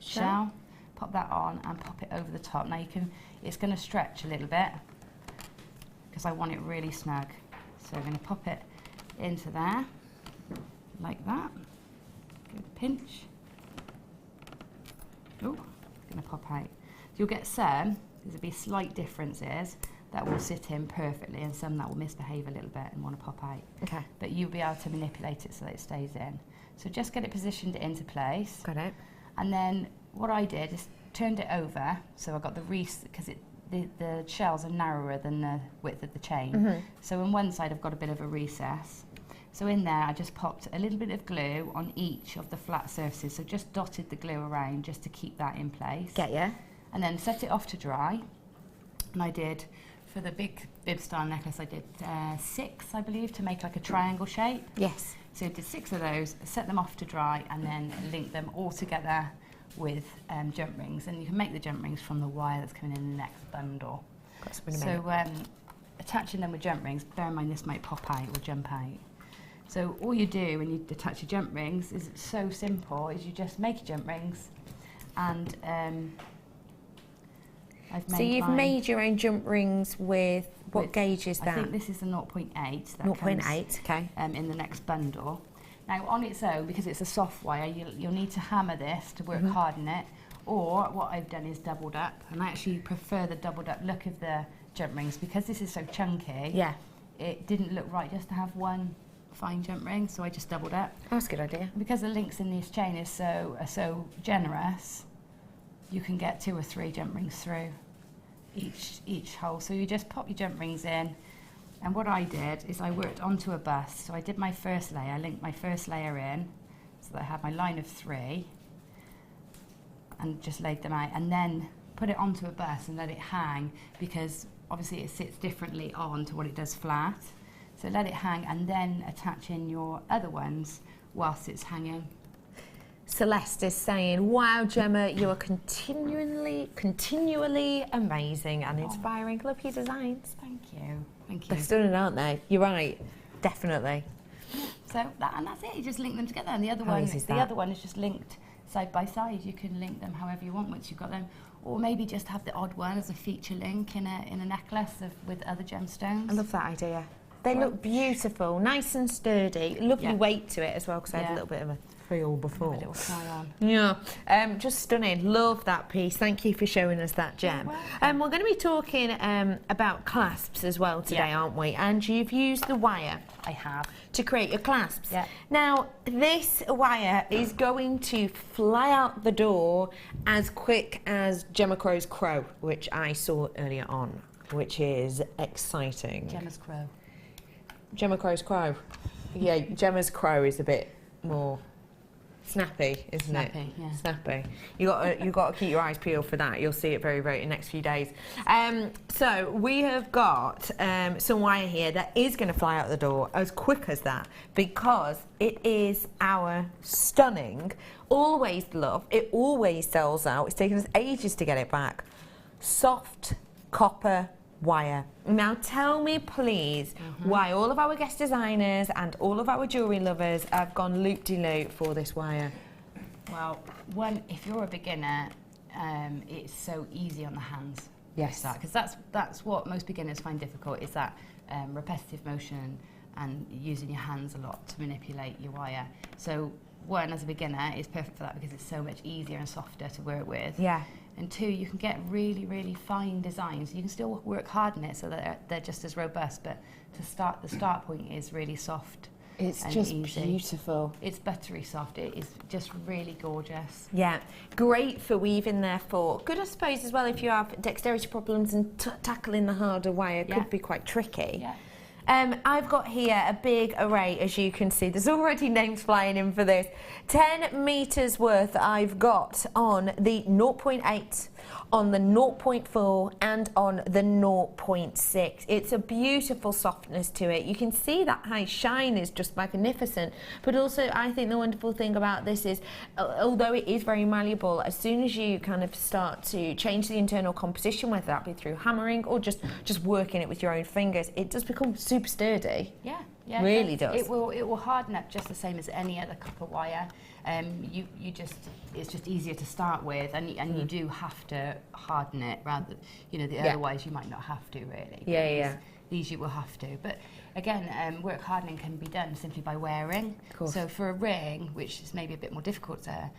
Speaker 11: shell, pop that on and pop it over the top. Now you can, it's going to stretch a little bit because I want it really snug. So I'm going to pop it into there, like that. Good pinch. Oh, it's going to pop out. You'll get some, there'll be slight differences that will sit in perfectly and some that will misbehave a little bit and want to pop out. Okay. But you'll be able to manipulate it so that it stays in. So just get it positioned into place.
Speaker 10: Got it.
Speaker 11: And then what I did is turned it over, so I got the because the shells are narrower than the width of the chain. So on one side I've got a bit of a recess. So in there I just popped a little bit of glue on each of the flat surfaces, so just dotted the glue around just to keep that in place.
Speaker 10: Get ya.
Speaker 11: And then set it off to dry. And I did, for the big bib style necklace, I did 6, I believe, to make like a triangle shape.
Speaker 10: Yes.
Speaker 11: So I did 6 of those, set them off to dry, and then link them all together with jump rings. And you can make the jump rings from the wire that's coming in the next bundle. So attaching them with jump rings, bear in mind this might pop out or jump out. So all you do when you attach your jump rings is so simple, is you just make your jump rings, and I've made
Speaker 10: So you've made your own jump rings with, what gauge is that?
Speaker 11: I think this is a 0.8.
Speaker 10: 0.8, okay.
Speaker 11: In the next bundle. Now on its own, because it's a soft wire, you'll need to hammer this to work hard in it, or what I've done is doubled up, and I actually prefer the doubled up look of the jump rings because this is so chunky.
Speaker 10: Yeah.
Speaker 11: It didn't look right just to have one fine jump ring, so I just doubled up.
Speaker 10: That's a good idea.
Speaker 11: Because the links in this chain are so generous, you can get 2 or 3 jump rings through each hole. So you just pop your jump rings in, and what I did is I worked onto a bust. So I did my first layer, linked my first layer in, so that I had my line of 3, and just laid them out, and then put it onto a bust and let it hang, because obviously it sits differently on to what it does flat. So let it hang and then attach in your other ones whilst it's hanging.
Speaker 10: Celeste is saying, wow, Gemma, you are continually amazing and inspiring. Love your designs.
Speaker 11: Thank you. Thank you.
Speaker 10: They're stunning, aren't they? You're right. Definitely.
Speaker 11: So that's it. You just link them together, and the other one is just linked side by side. You can link them however you want once you've got them, or maybe just have the odd one as a feature link in a necklace with other gemstones.
Speaker 10: I love that idea. They look beautiful, nice and sturdy. Lovely weight to it as well, because I had a little bit of a feel before.
Speaker 11: A little try on.
Speaker 10: Yeah, just stunning. Love that piece. Thank you for showing us that gem. We're going to be talking about clasps as well today, aren't we? And you've used the wire.
Speaker 11: I have.
Speaker 10: To create your clasps.
Speaker 11: Yeah.
Speaker 10: Now, this wire is going to fly out the door as quick as Gemma Crow's crow, which I saw earlier on, which is exciting.
Speaker 11: Gemma's crow.
Speaker 10: Gemma Crow's crow. Yeah, Gemma's crow is a bit more snappy, isn't it?
Speaker 11: Snappy, yeah.
Speaker 10: Snappy. You got to keep your eyes peeled for that. You'll see it very, very in the next few days. So we have got some wire here that is going to fly out the door as quick as that because it is our stunning, always love. It always sells out. It's taken us ages to get it back. Soft copper wire. Now tell me please why all of our guest designers and all of our jewellery lovers have gone loop-de-loop for this wire.
Speaker 11: Well, if you're a beginner, it's so easy on the hands.
Speaker 10: Yes.
Speaker 11: Because that's what most beginners find difficult, is that repetitive motion and using your hands a lot to manipulate your wire. So one, as a beginner, is perfect for that because it's so much easier and softer to work with.
Speaker 10: Yeah.
Speaker 11: And two, you can get really, really fine designs. You can still work hard in it so that they're just as robust, but the start point is really soft.
Speaker 10: It's
Speaker 11: and
Speaker 10: just
Speaker 11: easy.
Speaker 10: beautiful.
Speaker 11: It's buttery soft. It is just really gorgeous.
Speaker 10: Yeah, great for weaving therefore. Good, I suppose, as well, if you have dexterity problems and tackling the harder wire could be quite tricky.
Speaker 11: Yeah.
Speaker 10: I've got here a big array, as you can see. There's already names flying in for this. 10 metres worth I've got on the 0.8, on the 0.4 and on the 0.6. It's a beautiful softness to it. You can see that high shine is just magnificent, but also I think the wonderful thing about this is, although it is very malleable, as soon as you kind of start to change the internal composition, whether that be through hammering or just working it with your own fingers, it does become super sturdy.
Speaker 11: Yeah,
Speaker 10: really does.
Speaker 11: It will harden up just the same as any other copper wire. It's just easier to start with, and you do have to harden it rather. Otherwise you might not have to really. These you will have to, but again, work hardening can be done simply by wearing.
Speaker 10: Of course.
Speaker 11: So for a ring, which is maybe a bit more difficult to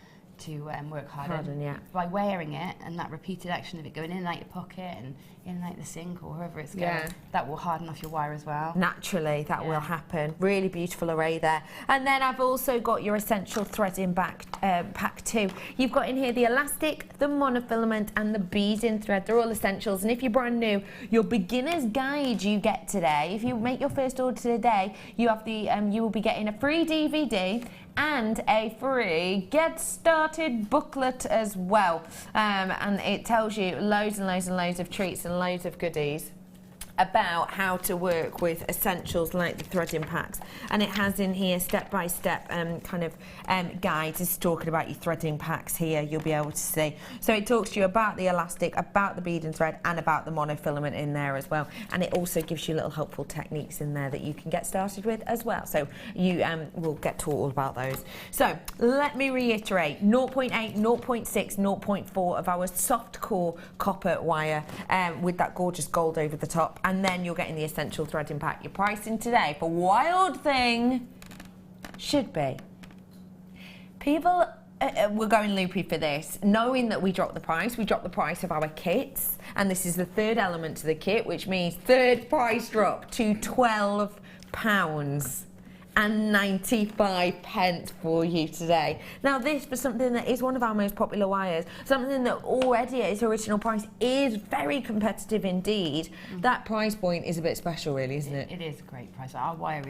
Speaker 11: work harden,
Speaker 10: by
Speaker 11: wearing it and that repeated action of it going in and out your pocket and in and out the sink or wherever it's going, that will harden off your wire as well.
Speaker 10: Naturally, that will happen. Really beautiful array there. And then I've also got your essential threading pack too. You've got in here the elastic, the monofilament and the beading thread. They're all essentials. And if you're brand new, your beginner's guide you get today, if you make your first order today, you have the you will be getting a free DVD and a free Get Started booklet as well. And it tells you loads and loads and loads of treats and loads of goodies about how to work with essentials like the threading packs, and it has in here step-by-step guides. It's talking about your threading packs here, you'll be able to see. So it talks to you about the elastic, about the bead and thread, and about the monofilament in there as well, and it also gives you little helpful techniques in there that you can get started with as well. So you will get taught all about those. So let me reiterate, 0.8, 0.6, 0.4 of our soft core copper wire with that gorgeous gold over the top. And then you're getting the essential threading pack. Your pricing today for Wild Thing should be. People were going loopy for this, knowing that we dropped the price. We dropped the price of our kits, and this is the third element to the kit, which means third price drop to £12 and 95 pence for you today. Now this, for something that is one of our most popular wires, something that already at its original price is very competitive indeed, that price point is a bit special really, isn't it?
Speaker 11: It is a great price. Our wire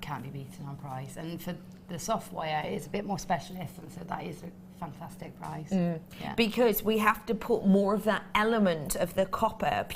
Speaker 11: can't be beaten on price, and for the soft wire it's a bit more specialist, and so that is a fantastic price.
Speaker 10: Because we have to put more of that element of the copper,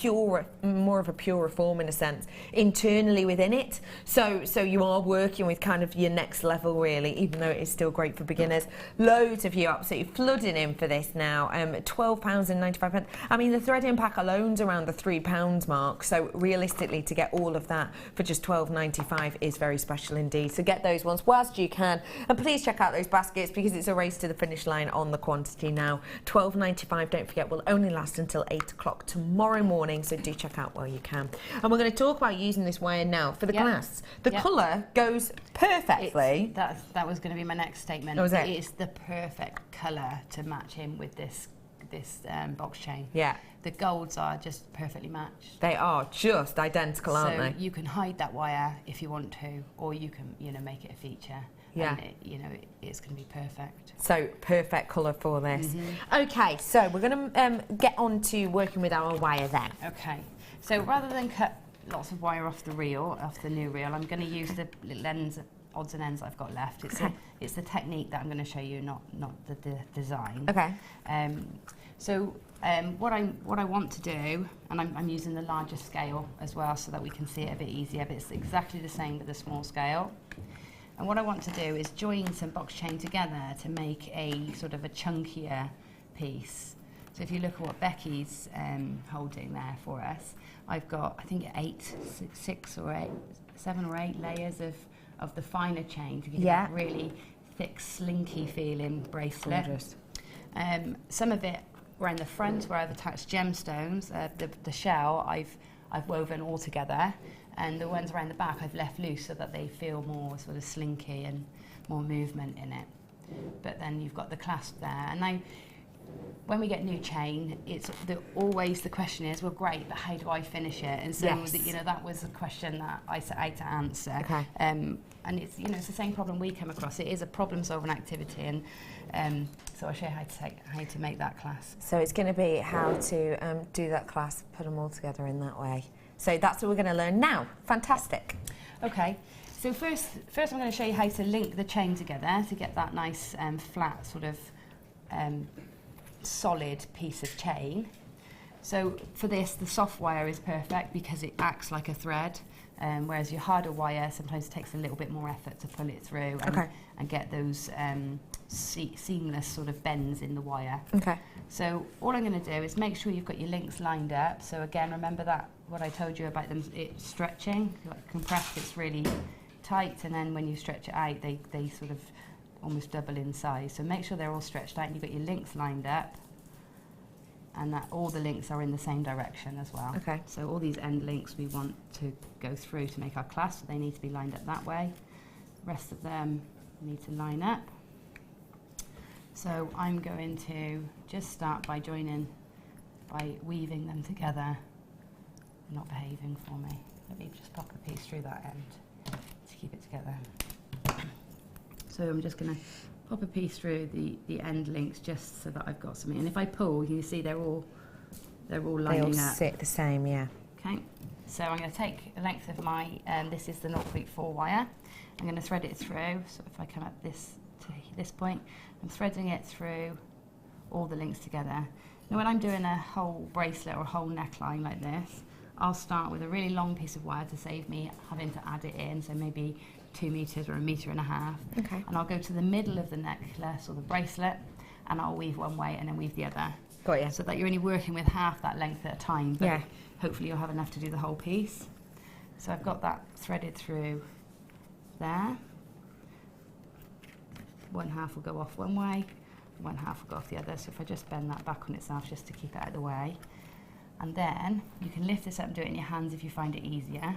Speaker 10: more of a purer form in a sense, internally within it. So you are working with kind of your next level really, even though it is still great for beginners. Loads of you absolutely flooding in for this now. £12 and 95 pence. I mean, the threading pack alone's around the £3 mark. So realistically, to get all of that for just £12.95 is very special indeed. So get those ones whilst you can, and please check out those baskets because it's a race to the finish line. line on the quantity now. £12.95, don't forget, will only last until 8 o'clock tomorrow morning, so do check out while you can. And we're going to talk about using this wire now for the glass. The colour goes perfectly.
Speaker 11: That was going to be my next statement.
Speaker 10: Oh, is it?
Speaker 11: It's the perfect colour to match in with this box chain.
Speaker 10: Yeah.
Speaker 11: The golds are just perfectly matched.
Speaker 10: They are just identical, aren't they?
Speaker 11: So you can hide that wire if you want to, or you can, you know, make it a feature.
Speaker 10: Yeah.
Speaker 11: And it's going to be perfect.
Speaker 10: So perfect colour for this. Okay, so we're going to get on to working with our wire then.
Speaker 11: Okay. So rather than cut lots of wire off the reel, off the new reel, I'm going to use the little odds and ends I've got left. It's the technique that I'm going to show you, not the design.
Speaker 10: Okay.
Speaker 11: What I want to do, and I'm using the larger scale as well so that we can see it a bit easier, but it's exactly the same with the small scale. And what I want to do is join some box chain together to make a sort of a chunkier piece. So if you look at what Becky's holding there for us, I've got, I think, 7 or 8 layers of the finer chain to give you that really thick, slinky feeling bracelet. Some of it around the front where I've attached gemstones, the shell I've woven all together, and the ones around the back I've left loose so that they feel more sort of slinky and more movement in it. But then you've got the clasp there, and now when we get new chain, it's always the question is, well, great, but how do I finish it? And so that was a question that I set out to answer.
Speaker 10: Okay.
Speaker 11: And it's it's the same problem we come across. It is a problem-solving activity, and so I'll show you how to make that clasp.
Speaker 10: So it's going to be how to do that clasp, put them all together in that way. So that's what we're going to learn now. Fantastic.
Speaker 11: Okay. So first I'm going to show you how to link the chain together to get that nice flat sort of solid piece of chain. So for this, the soft wire is perfect because it acts like a thread, whereas your harder wire sometimes takes a little bit more effort to pull it through and get those seamless sort of bends in the wire.
Speaker 10: Okay.
Speaker 11: So all I'm going to do is make sure you've got your links lined up. So again, remember that what I told you about them, it stretching, like compressed, it's really tight, and then when you stretch it out, they sort of almost double in size. So make sure they're all stretched out and you've got your links lined up, and that all the links are in the same direction as well.
Speaker 10: Okay.
Speaker 11: So all these end links we want to go through to make our clasp, they need to be lined up that way. The rest of them need to line up. So I'm going to just start by weaving them together. They're not behaving for me. Let me just pop a piece through that end to keep it together. So I'm just going to pop a piece through the end links just so that I've got something. And if I pull, you see they're all lining up.
Speaker 10: They all sit the same, yeah.
Speaker 11: Okay. So I'm going to take the length of my, this is the 0.4 wire. I'm going to thread it through. So if I come up to this point, I'm threading it through all the links together. Now when I'm doing a whole bracelet or a whole neckline like this, I'll start with a really long piece of wire to save me having to add it in, so maybe 2 meters or 1.5 meters.
Speaker 10: Okay.
Speaker 11: And I'll go to the middle of the necklace or the bracelet, and I'll weave one way and then weave the other.
Speaker 10: Got you.
Speaker 11: So that you're only working with half that length at a time, but hopefully you'll have enough to do the whole piece. So I've got that threaded through there. One half will go off one way, one half will go off the other. So if I just bend that back on itself just to keep it out of the way. And then you can lift this up and do it in your hands if you find it easier.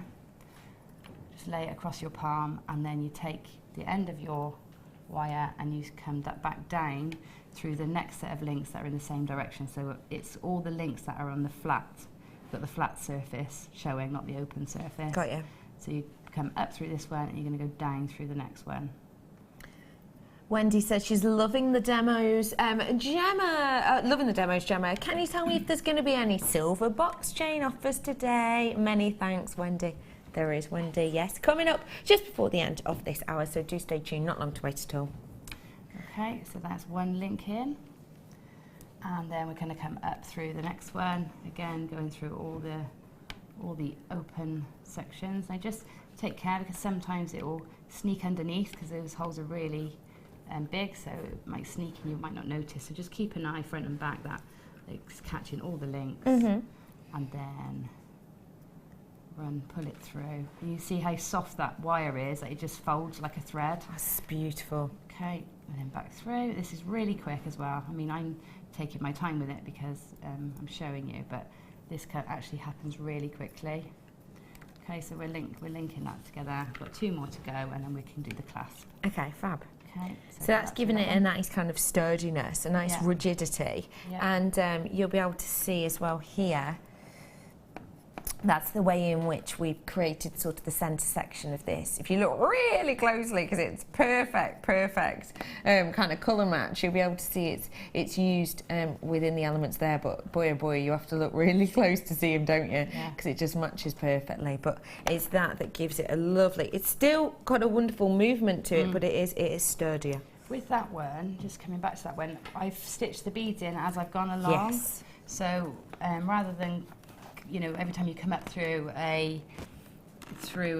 Speaker 11: Just lay it across your palm, and then you take the end of your wire and you come that back down through the next set of links that are in the same direction. So it's all the links that are on the flat. You've got the flat surface showing, not the open surface.
Speaker 10: Got you.
Speaker 11: So you come up through this one and you're going to go down through the next one.
Speaker 10: Wendy says she's loving the demos. Gemma, loving the demos, Gemma. Can you tell me if there's going to be any silver box chain offers today? Many thanks, Wendy. There is, Wendy, yes. Coming up just before the end of this hour, so do stay tuned, not long to wait at all.
Speaker 11: Okay, so that's one link in. And then we're going to come up through the next one, again going through all the open sections. Now just take care, because sometimes it will sneak underneath because those holes are really big, so it might sneak and you might not notice. So just keep an eye front and back that it's catching all the links. And then pull it through. And you see how soft that wire is, that it just folds like a thread.
Speaker 10: That's beautiful.
Speaker 11: Okay, and then back through. This is really quick as well. I mean, I'm taking my time with it because I'm showing you, but this actually happens really quickly. Okay, so we're linking that together. I've got 2 more to go, and then we can do the clasp.
Speaker 10: Okay, fab.
Speaker 11: Okay,
Speaker 10: so that's giving it a nice kind of sturdiness, a nice rigidity, and you'll be able to see as well here. That's the way in which we've created sort of the centre section of this. If you look really closely, because it's perfect kind of colour match, you'll be able to see it's used within the elements there, but boy oh boy, you have to look really close to see them, don't you? Because it just matches perfectly. But it's that gives it a lovely, it's still got a wonderful movement to it, but it is sturdier.
Speaker 11: With that one, just coming back to that one, I've stitched the beads in as I've gone along.
Speaker 10: Yes.
Speaker 11: So rather than, you know, every time you come up through a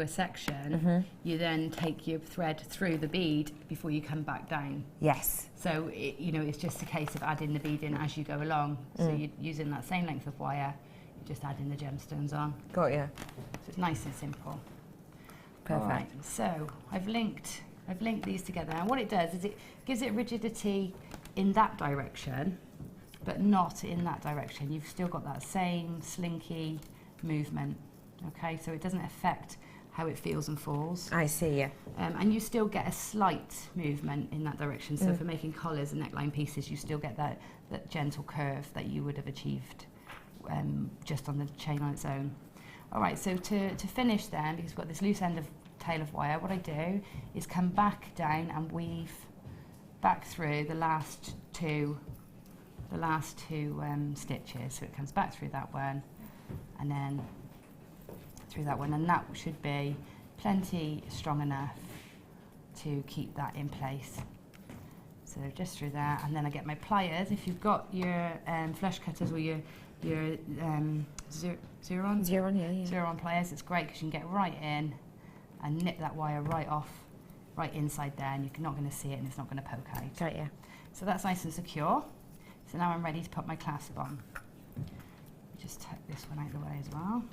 Speaker 11: section, you then take your thread through the bead before you come back down.
Speaker 10: Yes.
Speaker 11: So you know, it's just a case of adding the bead in as you go along. So you're using that same length of wire, you're just adding the gemstones on.
Speaker 10: Got you.
Speaker 11: So it's nice and simple.
Speaker 10: Perfect.
Speaker 11: All right, so I've linked these together, and what it does is it gives it rigidity in that direction, but not in that direction. You've still got that same slinky movement, okay? So it doesn't affect how it feels and falls.
Speaker 10: I see, yeah.
Speaker 11: And you still get a slight movement in that direction. So for making collars and neckline pieces, you still get that gentle curve that you would have achieved just on the chain on its own. All right, so to finish then, because we've got this loose end of tail of wire, what I do is come back down and weave back through the last two stitches. So it comes back through that one and then through that one, and that should be plenty strong enough to keep that in place. So just through there, and then I get my pliers. If you've got your flush cutters or your Zeron pliers, it's great because you can get right in and nip that wire right inside there, and you're not going to see it and it's not going to poke out.
Speaker 10: Got you.
Speaker 11: So that's nice and secure. So now I'm ready to put my clasp on. Just tuck this one out the way as well.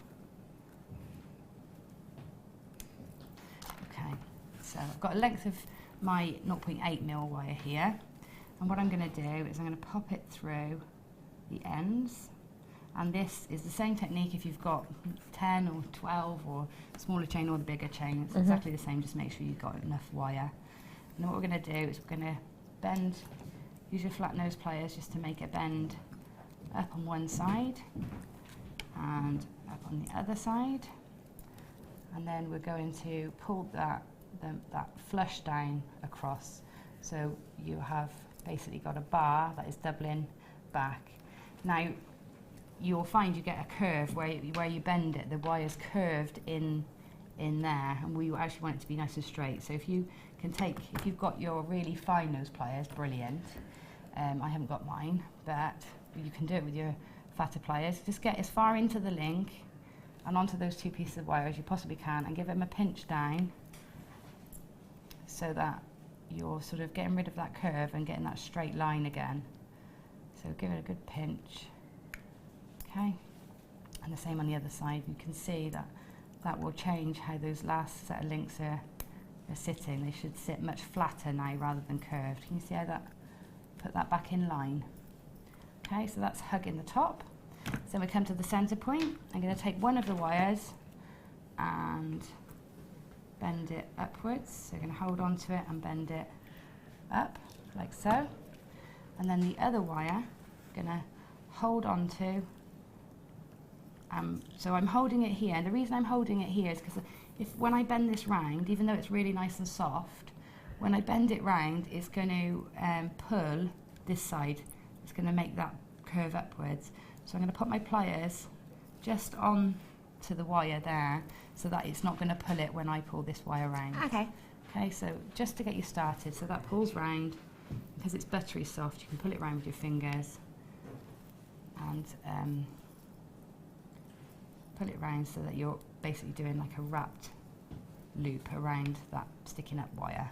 Speaker 11: Okay, so I've got a length of my 0.8mm wire here, and what I'm going to do is I'm going to pop it through the ends, and this is the same technique if you've got 10 or 12 or smaller chain or the bigger chain. It's exactly the same, just make sure you've got enough wire. And then what we're going to do is we're going to bend. Use your flat nose pliers just to make it bend up on one side and up on the other side. And then we're going to pull that flush down across. So you have basically got a bar that is doubling back. Now you'll find you get a curve where you bend it, the wire's curved in there, and we actually want it to be nice and straight. So if you've got your really fine nose pliers, brilliant. I haven't got mine, but you can do it with your fatter pliers. Just get as far into the link and onto those 2 pieces of wire as you possibly can, and give them a pinch down so that you're sort of getting rid of that curve and getting that straight line again. So give it a good pinch. Okay, and the same on the other side. You can see that will change how those last set of links are sitting. They should sit much flatter now rather than curved. Can you see how that? Put that back in line. Okay, so that's hugging the top. So we come to the center point. I'm going to take one of the wires and bend it upwards. So I'm going to hold on to it and bend it up like so. And then the other wire I'm going to hold on to. So I'm holding it here, and the reason I'm holding it here is because when I bend this round, even though it's really nice and soft, when I bend it round, it's going to pull this side. It's going to make that curve upwards. So I'm going to put my pliers just on to the wire there, so that it's not going to pull it when I pull this wire round.
Speaker 10: Okay.
Speaker 11: Okay, so just to get you started, so that pulls round, because it's buttery soft, you can pull it round with your fingers, and pull it round so that you're basically doing like a wrapped loop around that sticking up wire.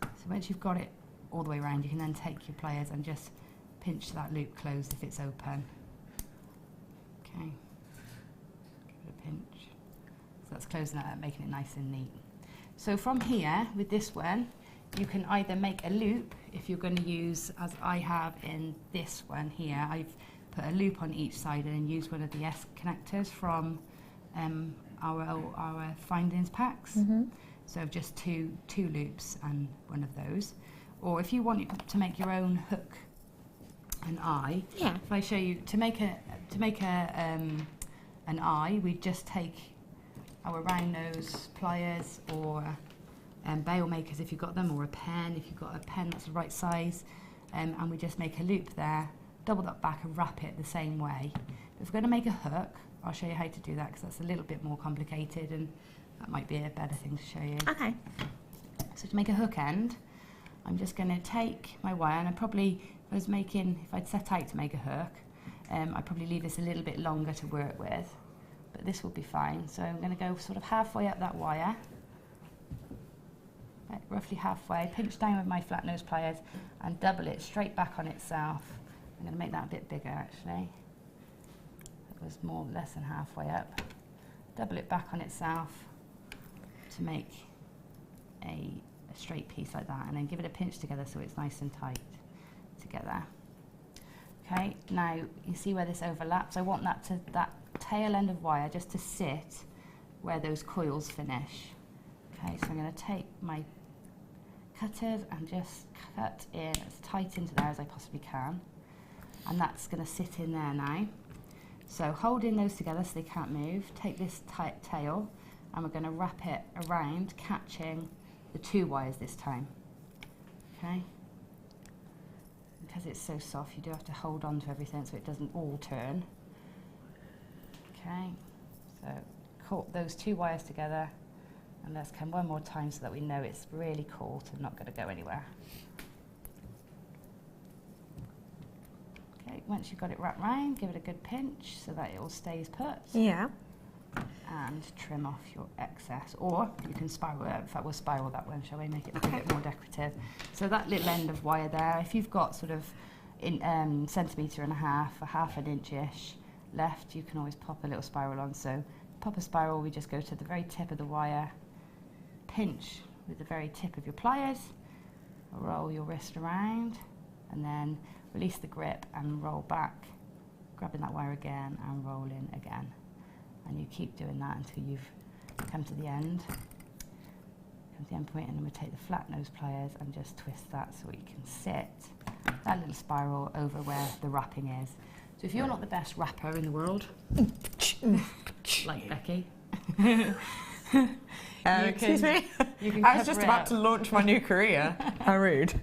Speaker 11: So once you've got it all the way around, you can then take your pliers and just pinch that loop closed if it's open. Okay, give it a pinch. that's closing it up, making it nice and neat. So from here, with this one, you can either make a loop if you're going to use, as I have in this one here, I've put a loop on each side and used one of the S connectors from our findings packs. So just two loops and one of those. Or if you want to make your own hook and eye, if I show you to make an eye, we just take our round nose pliers or bail makers if you've got them, or a pen if you've got a pen that's the right size, and we just make a loop there, double that back and wrap it the same way. If we're going to make a hook, I'll show you how to do that because that's a little bit more complicated and that might be a better thing to show you.
Speaker 10: Okay.
Speaker 11: So to make a hook end, I'm just going to take my wire, and I probably, if I'd set out to make a hook, I'd probably leave this a little bit longer to work with, but this will be fine. So I'm going to go sort of halfway up that wire, roughly halfway, pinch down with my flat nose pliers and double it straight back on itself. I'm going to make that a bit bigger actually. It was less than halfway up. Double it back on itself to make a straight piece like that, and then give it a pinch together so it's nice and tight together. Okay, now you see where this overlaps. I want that tail end of wire just to sit where those coils finish. Okay, so I'm going to take my cutters and just cut in as tight into there as I possibly can, and that's going to sit in there now. So holding those together so they can't move, take this tight tail and we're going to wrap it around, catching the two wires this time. Okay, because it's so soft you do have to hold on to everything so it doesn't all turn. Okay, so caught those two wires together, and let's come one more time so that we know it's really caught and not going to go anywhere. Okay, once you've got it wrapped round, give it a good pinch so that it all stays put.
Speaker 10: Yeah.
Speaker 11: And trim off your excess, or you can spiral it. In fact, we'll spiral that one, shall we? Make it look a bit more decorative. So that little end of wire there, if you've got sort of centimetre and a half an inch-ish left, you can always pop a little spiral on. So pop a spiral, we just go to the very tip of the wire, pinch with the very tip of your pliers, roll your wrist around, and then release the grip and roll back, grabbing that wire again and rolling again. And you keep doing that until you've come to the end. Come to the end point, and then we take the flat nose pliers and just twist that so you can sit that little spiral over where the wrapping is. So if you're not the best wrapper in the world, like Becky,
Speaker 10: excuse me? I was just about to launch my new career. How rude.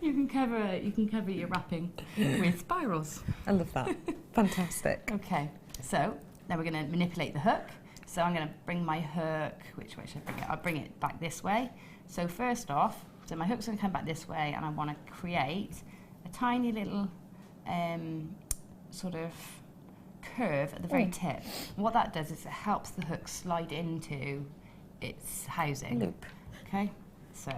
Speaker 11: You can cover your wrapping with spirals.
Speaker 10: I love that. Fantastic.
Speaker 11: Okay, so now we're going to manipulate the hook. So I'm going to bring my hook, which way should I bring it? I'll bring it back this way. So first off, so my hook's going to come back this way, and I want to create a tiny little sort of curve at the very tip. And what that does is it helps the hook slide into its housing.
Speaker 10: Loop.
Speaker 11: Okay, so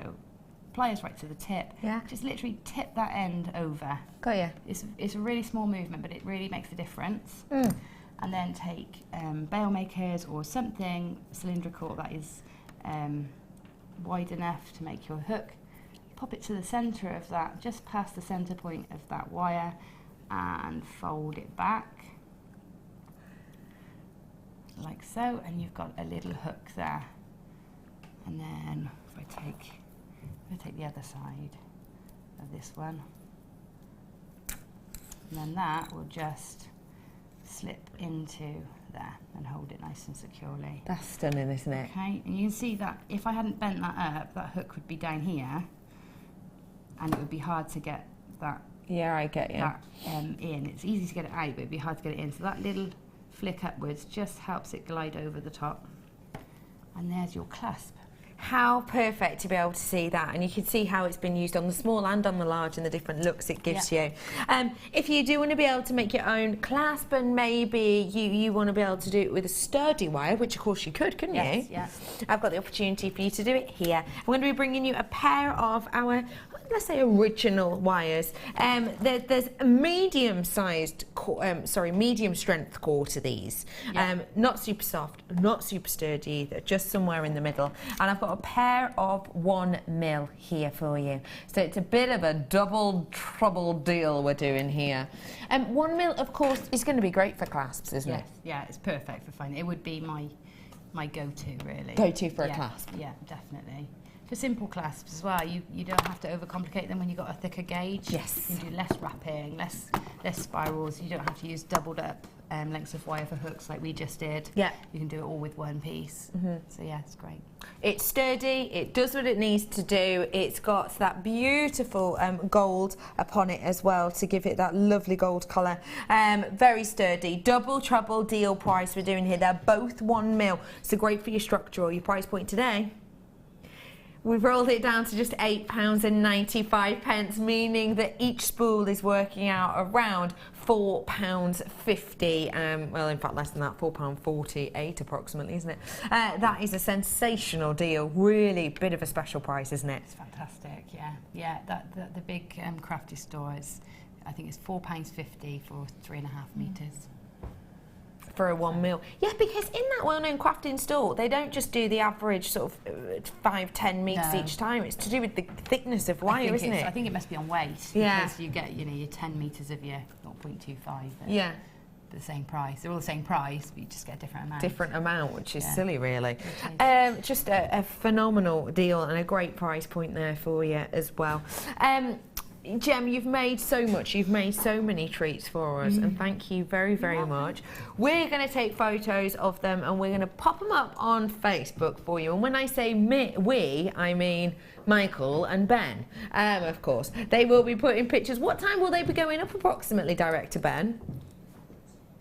Speaker 11: pliers right to the tip.
Speaker 10: Yeah.
Speaker 11: Just literally tip that end over.
Speaker 10: Got you.
Speaker 11: It's a really small movement, but it really makes a difference. And then take bail makers or something cylindrical that is wide enough to make your hook. Pop it to the centre of that, just past the centre point of that wire, and fold it back like so, and you've got a little hook there. And then if I take the other side of this one, and then that will just slip into there and hold it nice and securely.
Speaker 10: That's stunning, isn't it?
Speaker 11: Okay, and you can see that if I hadn't bent that up, that hook would be down here, and it would be hard to get that.
Speaker 10: Yeah, I get you.
Speaker 11: That in. It's easy to get it out, but it'd be hard to get it in. So that little flick upwards just helps it glide over the top. And there's your clasp.
Speaker 10: How perfect to be able to see that, and you can see how it's been used on the small and on the large and the different looks it gives you. If you do want to be able to make your own clasp, and maybe you want to be able to do it with a sturdy wire, which of course you could, couldn't you?
Speaker 11: Yes.
Speaker 10: I've got the opportunity for you to do it here. I'm going to be bringing you a pair of our let's say original wires. There's a medium-sized, medium strength core to these. Not super soft, not super sturdy either, just somewhere in the middle. And I've got a pair of 1 mil here for you. So it's a bit of a double trouble deal we're doing here. 1 mil, of course, is going to be great for clasps, isn't it?
Speaker 11: Yeah, it's perfect for finding. It would be my go-to, really.
Speaker 10: Go-to for a clasp.
Speaker 11: Yeah, definitely. For simple clasps as well, you don't have to overcomplicate them when you've got a thicker gauge.
Speaker 10: Yes.
Speaker 11: You can do less wrapping, less spirals. You don't have to use doubled up lengths of wire for hooks like we just did.
Speaker 10: Yeah.
Speaker 11: You can do it all with one piece. So yeah, it's great.
Speaker 10: It's sturdy, it does what it needs to do. It's got that beautiful gold upon it as well to give it that lovely gold colour. Very sturdy. Double trouble deal price we're doing here. They're both 1 mil, so great for your structural. Your price point today, we've rolled it down to just £8.95, meaning that each spool is working out around £4.50. Well, in fact, less than that, £4.48 approximately, isn't it? That is a sensational deal. Really, bit of a special price, isn't it?
Speaker 11: It's fantastic, yeah. Yeah, the big crafty store is, I think it's £4.50 for 3.5 metres.
Speaker 10: For a 1 mil. Yeah, because in that well-known crafting store, they don't just do the average sort of 5-10 metres each time. It's to do with the thickness of wire, isn't it?
Speaker 11: I think it must be on weight.
Speaker 10: Yeah.
Speaker 11: Because you get, your 10 metres of your 0.25.
Speaker 10: Yeah.
Speaker 11: The same price. They're all the same price, but you just get a different amount.
Speaker 10: Different amount, which is silly, really. Just a phenomenal deal and a great price point there for you as well. Gem, you've made so much, you've made so many treats for us, and thank you very, very much. We're going to take photos of them and we're going to pop them up on Facebook for you. And when I say we, I mean Michael and Ben, of course. They will be putting pictures. What time will they be going up approximately, Director Ben?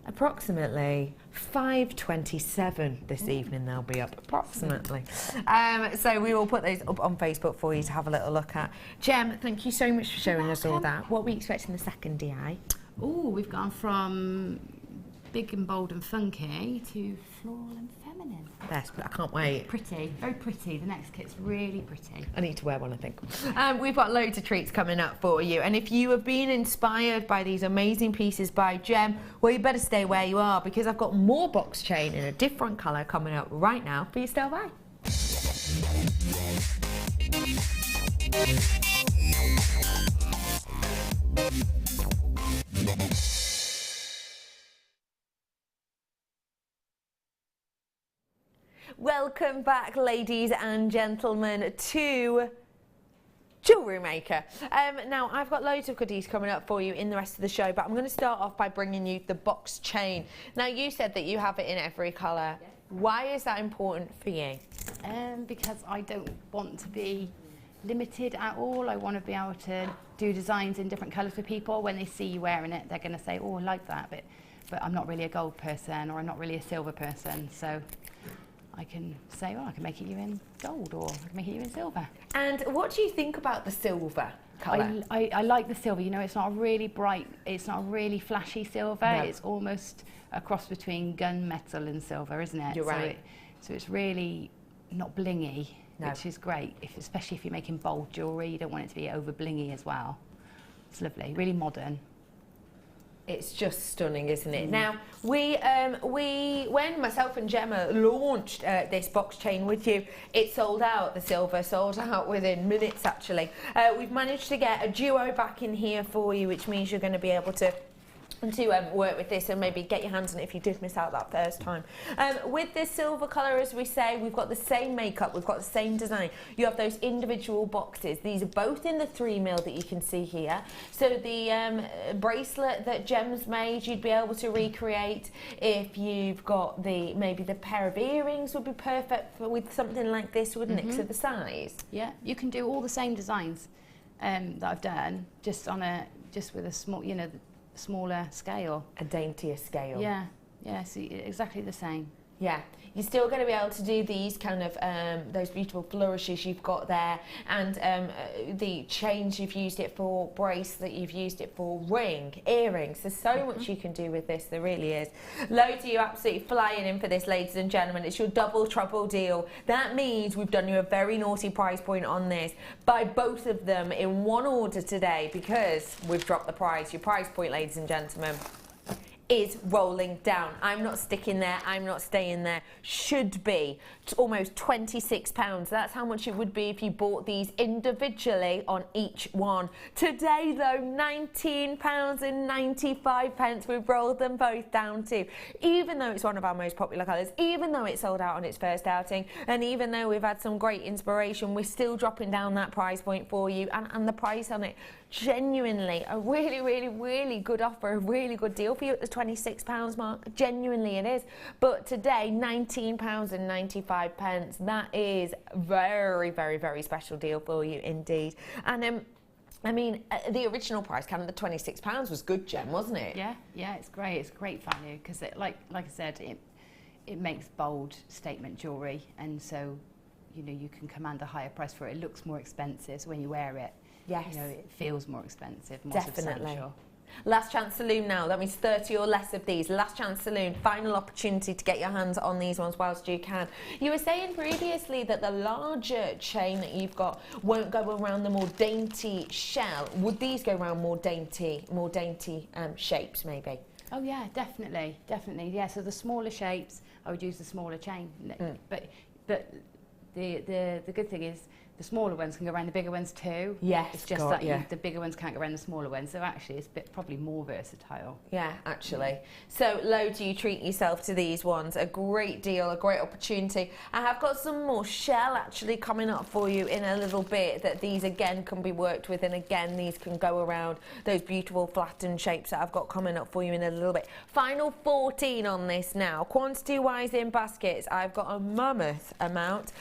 Speaker 10: Approximately 5:27 this evening they'll be up, approximately. So we will put those up on Facebook for you to have a little look at. Gem, thank you so much for showing us all that. What are we expecting the second DI?
Speaker 11: Oh, we've gone from big and bold and funky to floral and feminine.
Speaker 10: Yes, I can't wait.
Speaker 11: Pretty, very pretty. The next kit's really pretty.
Speaker 10: I need to wear one, I think. We've got loads of treats coming up for you, and if you have been inspired by these amazing pieces by Gem, well, you better stay where you are, because I've got more box chain in a different colour coming up right now for you. Stay by. Welcome back, ladies and gentlemen, to Jewellery Maker. Now, I've got loads of goodies coming up for you in the rest of the show, but I'm going to start off by bringing you the box chain. Now, you said that you have it in every colour. Yes. Why is that important for you?
Speaker 11: Because I don't want to be limited at all. I want to be able to do designs in different colours for people. When they see you wearing it, they're going to say, oh, I like that, but I'm not really a gold person, or I'm not really a silver person, so I can say, well, I can make it you in gold, or I can make it you in silver.
Speaker 10: And what do you think about the silver colour?
Speaker 11: I like the silver. It's not a really bright, it's not a really flashy silver.
Speaker 10: No.
Speaker 11: It's almost a cross between gunmetal and silver, isn't it?
Speaker 10: You're right.
Speaker 11: So it's really not blingy,
Speaker 10: no.
Speaker 11: Which is great, especially if you're making bold jewellery. You don't want it to be over blingy as well. It's lovely, really modern.
Speaker 10: It's just stunning, isn't it? Now, when myself and Gemma launched this box chain with you, it sold out. The silver sold out within minutes, actually. We've managed to get a duo back in here for you, which means you're going to be able to work with this and maybe get your hands on it if you did miss out that first time. With this silver colour, as we say, we've got the same makeup, we've got the same design. You have those individual boxes. These are both in the 3 mil that you can see here. So the bracelet that Gem's made, you'd be able to recreate. If you've got maybe the pair of earrings would be perfect with something like this, wouldn't it? So the size.
Speaker 11: Yeah, you can do all the same designs that I've done, just with a small, smaller scale.
Speaker 10: A daintier scale.
Speaker 11: Yeah, so exactly the same.
Speaker 10: Yeah. You're still going to be able to do these kind of, those beautiful flourishes you've got there, and the chains you've used it for, bracelet you've used it for, ring, earrings. There's so much you can do with this, there really is. Loads of you absolutely flying in for this, ladies and gentlemen. It's your double trouble deal. That means we've done you a very naughty price point on this. Buy both of them in one order today because we've dropped the price. Your price point, ladies and gentlemen, is rolling down. I'm not sticking there, I'm not staying there. Should be almost £26. That's how much it would be if you bought these individually on each one. Today though, £19.95 we've rolled them both down to. Even though it's one of our most popular colours, even though it sold out on its first outing, and even though we've had some great inspiration, we're still dropping down that price point for you, and the price on it, genuinely a really, really, really good offer, a really good deal for you at the £26 mark. Genuinely it is. But today, £19.95. That is very, very, very special deal for you indeed. And I mean, the original price, kind of the £26 was good, Gem, wasn't it?
Speaker 11: Yeah, yeah, it's great. It's great value because, like I said, it makes bold statement jewellery, and so you know you can command a higher price for it. It looks more expensive, so when you wear it, yes, you know, it feels more expensive, more substantial.
Speaker 10: Last chance saloon now. That means 30 or less of these. Last chance saloon. Final opportunity to get your hands on these ones whilst you can. You were saying previously that the larger chain that you've got won't go around the more dainty shell. Would these go around more dainty shapes maybe?
Speaker 11: Oh yeah, definitely, definitely. Yeah, so the smaller shapes, I would use the smaller chain. But the good thing is, the smaller ones can go around the bigger ones too.
Speaker 10: Yes,
Speaker 11: it's just the bigger ones can't go around the smaller ones. So actually, it's probably more versatile.
Speaker 10: Yeah, actually. So, do you treat yourself to these ones? A great deal, a great opportunity. I have got some more shell actually coming up for you in a little bit. That these again can be worked with, and again these can go around those beautiful flattened shapes that I've got coming up for you in a little bit. Final 14 on this now. Quantity-wise in baskets, I've got a mammoth amount.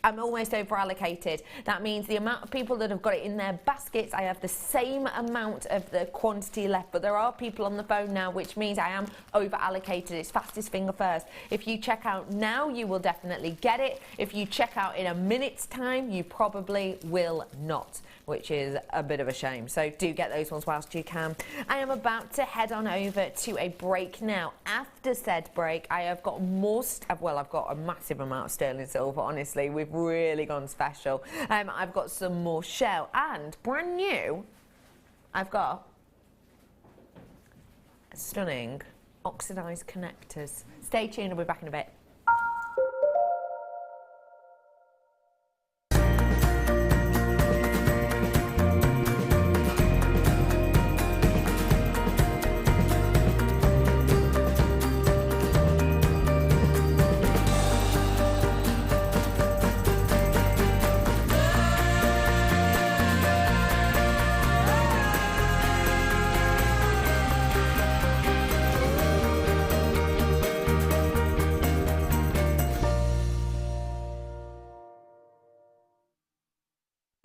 Speaker 10: I'm almost over allocated. That means the amount of people that have got it in their baskets, I have the same amount of the quantity left, but there are people on the phone now, which means I am over allocated. It's fastest finger first. If you check out now, you will definitely get it. If you check out in a minute's time, you probably will not, which is a bit of a shame. So do get those ones whilst you can. I am about to head on over to a break now. After said break, I have got more I've got a massive amount of sterling silver, honestly. We've really gone special. I've got some more shell, and brand new, I've got stunning oxidized connectors. Stay tuned, I'll be back in a bit.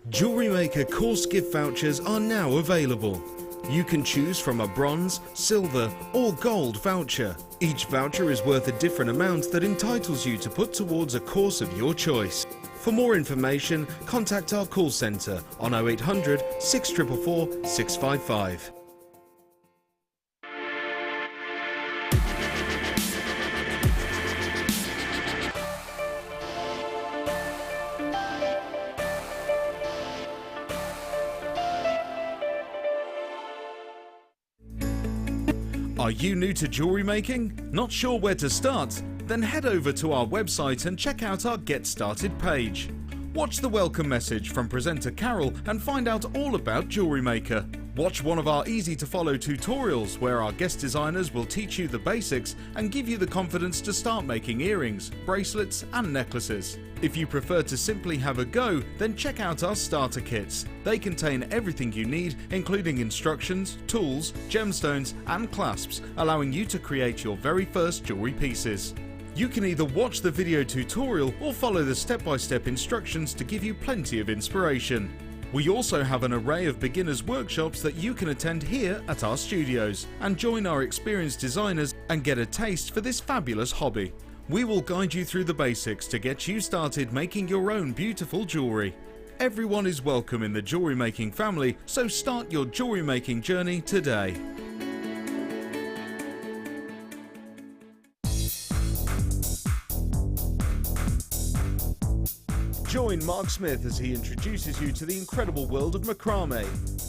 Speaker 4: Jewellery Maker course gift vouchers are now available. You can choose from a bronze, silver or gold voucher. Each voucher is worth a different amount that entitles you to put towards a course of your choice. For more information, contact our call centre on 0800 644 655. Are you new to jewellery making? Not sure where to start? Then head over to our website and check out our Get Started page. Watch the welcome message from presenter Carol and find out all about Jewellery Maker. Watch one of our easy to follow tutorials where our guest designers will teach you the basics and give you the confidence to start making earrings, bracelets and necklaces. If you prefer to simply have a go, then check out our starter kits. They contain everything you need, including instructions, tools, gemstones and clasps, allowing you to create your very first jewellery pieces. You can either watch the video tutorial or follow the step-by-step instructions to give you plenty of inspiration. We also have an array of beginners workshops that you can attend here at our studios and join our experienced designers and get a taste for this fabulous hobby. We will guide you through the basics to get you started making your own beautiful jewellery. Everyone is welcome in the jewellery making family, so start your jewellery making journey today. Join Mark Smith as he introduces you to the incredible world of macrame.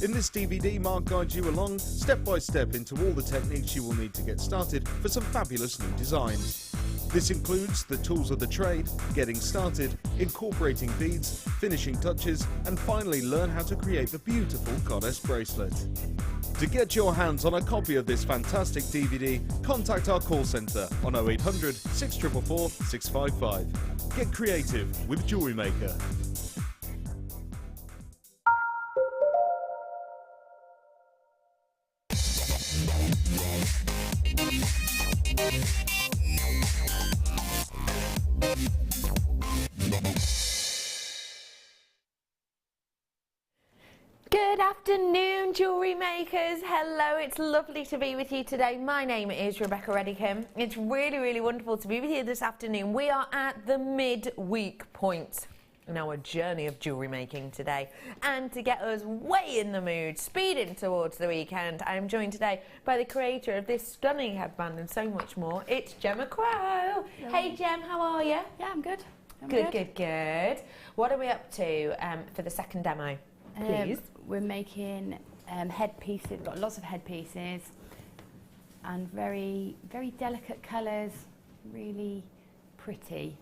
Speaker 4: In this DVD, Mark guides you along step by step into all the techniques you will need to get started for some fabulous new designs. This includes the tools of the trade, getting started, incorporating beads, finishing touches, and finally learn how to create the beautiful goddess bracelet. To get your hands on a copy of this fantastic DVD, contact our call centre on 0800 644 655. Get creative with Jewellery Maker.
Speaker 10: Good afternoon, jewellery makers. Hello, it's lovely to be with you today. My name is Rebecca Redican. It's really, really wonderful to be with you this afternoon. We are at the midweek point in our journey of jewellery making today. And to get us way in the mood, speeding towards the weekend, I am joined today by the creator of this stunning headband and so much more. It's Gemma Crow. Hey Gem, how are you?
Speaker 11: Yeah, I'm good.
Speaker 10: Good. What are we up to for the second demo, please?
Speaker 11: We're making headpieces, got lots of headpieces and very, very delicate colours, really pretty.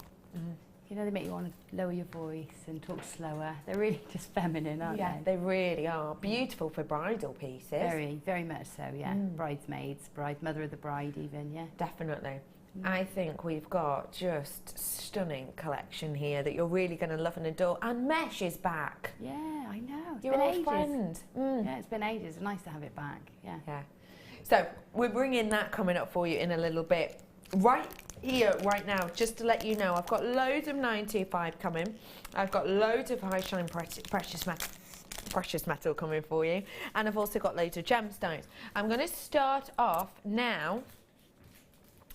Speaker 11: You know, they make you want to lower your voice and talk slower. They're really just feminine, aren't they?
Speaker 10: Yeah, they really are. Beautiful for bridal pieces.
Speaker 11: Very, very much so, yeah. Bridesmaids, mother of the bride even, yeah.
Speaker 10: Definitely. I think we've got just stunning collection here that you're really going to love and adore. And mesh is back.
Speaker 11: Yeah, I know. It's
Speaker 10: Your
Speaker 11: been
Speaker 10: old
Speaker 11: ages.
Speaker 10: friend.
Speaker 11: Yeah, it's been ages. It's nice to have it back. Yeah.
Speaker 10: So we're bringing that coming up for you in a little bit. Right here, right now, just to let you know, I've got loads of 925 coming. I've got loads of high shine precious metal coming for you. And I've also got loads of gemstones. I'm going to start off now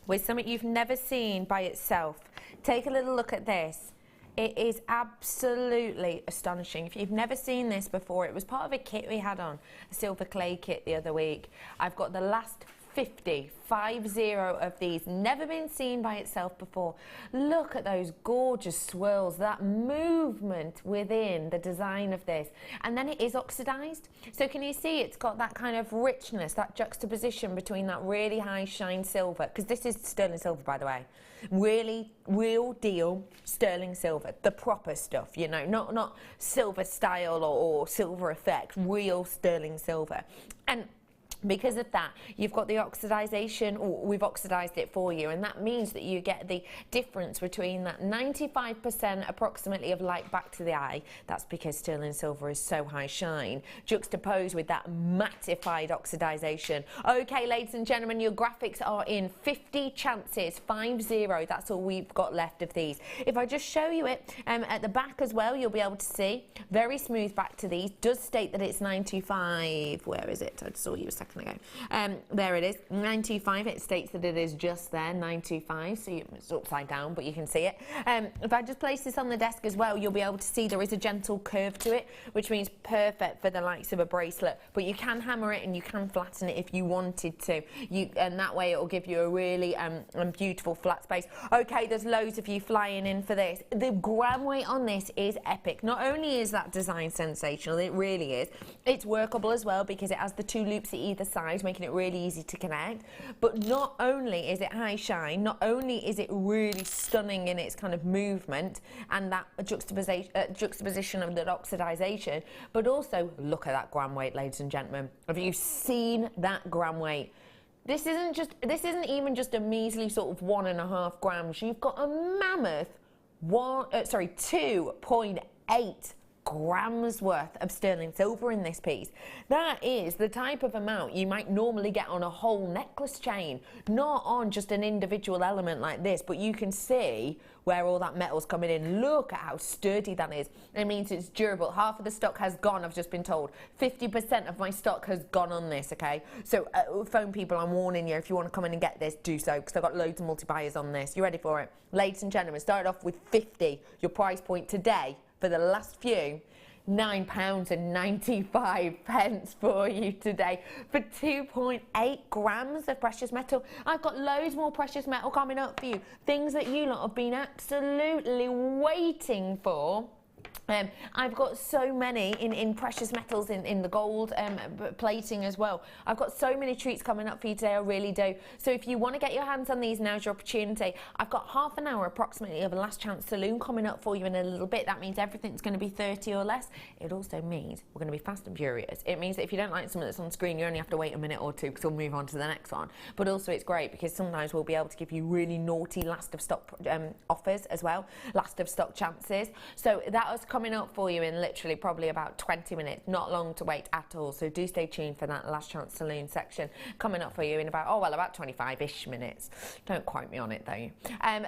Speaker 10: with something you've never seen by itself. Take a little look at this. It is absolutely astonishing. If you've never seen this before, it was part of a kit we had on, a silver clay kit the other week. I've got the last 50 of these, never been seen by itself before. Look at those gorgeous swirls, that movement within the design of this. And then it is oxidized. So can you see it's got that kind of richness, that juxtaposition between that really high shine silver, because this is sterling silver, by the way. Really real deal sterling silver, the proper stuff, you know, not silver style or silver effect, real sterling silver. And because of that, you've got the oxidization, or we've oxidized it for you, and that means that you get the difference between that 95% approximately of light back to the eye. That's because sterling silver is so high shine, juxtaposed with that mattified oxidization. Okay, ladies and gentlemen, your graphics are in 50 chances, 50. That's all we've got left of these. If I just show you it at the back as well, you'll be able to see very smooth back to these. Does state that it's 925. Where is it? I saw you a second ago. There it is, 925. It states that it is just there, 925. So it's upside down, but you can see it. If I just place this on the desk as well, you'll be able to see there is a gentle curve to it, which means perfect for the likes of a bracelet. But you can hammer it and you can flatten it if you wanted to. And that way it will give you a really beautiful flat space. Okay, there's loads of you flying in for this. The gram weight on this is epic. Not only is that design sensational, it really is. It's workable as well because it has the two loops at either side, making it really easy to connect. But not only is it high shine, not only is it really stunning in its kind of movement and that juxtaposition of that oxidization, but also look at that gram weight, ladies and gentlemen. Have you seen that gram weight? This isn't even just a measly sort of 1.5 grams. You've got a mammoth 2.8 grams worth of sterling silver in this piece. That is the type of amount you might normally get on a whole necklace chain, not on just an individual element like this, but you can see where all that metal's coming in. Look at how sturdy that is. It means it's durable. Half of the stock has gone, I've just been told. 50% of my stock has gone on this, okay? So phone people, I'm warning you, if you want to come in and get this, do so, because I've got loads of multi-buyers on this. You ready for it? Ladies and gentlemen, started off with 50. Your price point today, for the last few, £9.95 for you today for 2.8 grams of precious metal. I've got loads more precious metal coming up for you. Things that you lot have been absolutely waiting for. I've got so many in precious metals, in the gold plating as well. I've got so many treats coming up for you today, I really do. So if you want to get your hands on these, now's your opportunity. I've got half an hour approximately of a last chance saloon coming up for you in a little bit. That means everything's going to be 30 or less. It also means we're going to be fast and furious. It means that if you don't like something that's on screen, you only have to wait a minute or two because we'll move on to the next one. But also it's great because sometimes we'll be able to give you really naughty last of stock offers as well, last of stock chances. So that was coming up for you in literally probably about 20 minutes, not long to wait at all. So do stay tuned for that last chance saloon section coming up for you in about, oh well, about 25-ish minutes. Don't quote me on it though.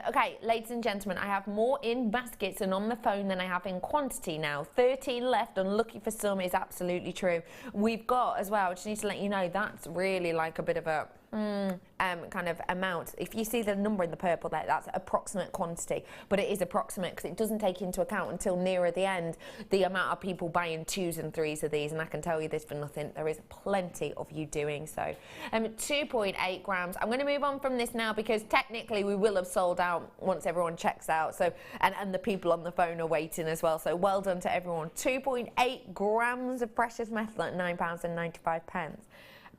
Speaker 10: Okay, ladies and gentlemen, I have more in baskets and on the phone than I have in quantity now. 13 left, unlucky for some is absolutely true. We've got as well, I just need to let you know, that's really like a bit of a kind of amount. If you see the number in the purple there, that's approximate quantity, but it is approximate because it doesn't take into account until nearer the end the amount of people buying 2s and 3s of these, and I can tell you this for nothing, there is plenty of you doing so. 2.8 grams. I'm going to move on from this now because technically we will have sold out once everyone checks out, so and the people on the phone are waiting as well, so well done to everyone. 2.8 grams of precious metal at £9.95. A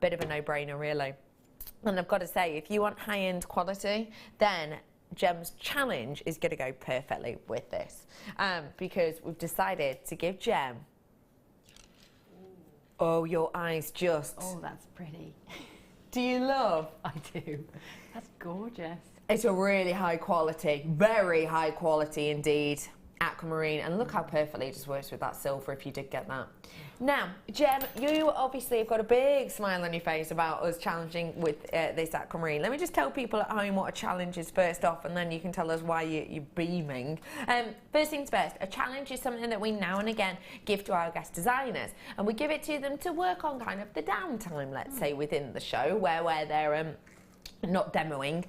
Speaker 10: bit of a no-brainer really. And I've got to say, if you want high-end quality, then Gem's challenge is going to go perfectly with this. Because we've decided to give Gem... Oh, your eyes just...
Speaker 11: Oh, that's pretty.
Speaker 10: Do you love?
Speaker 11: I do. That's gorgeous.
Speaker 10: It's a really high quality, very high quality indeed, Aquamarine. And look how perfectly it just works with that silver if you did get that. Now, Gem, you obviously have got a big smile on your face about us challenging with this Aquamarine. Let me just tell people at home what a challenge is first off, and then you can tell us why you're beaming. First things first, a challenge is something that we now and again give to our guest designers, and we give it to them to work on kind of the downtime, let's say, within the show, where they're not demoing.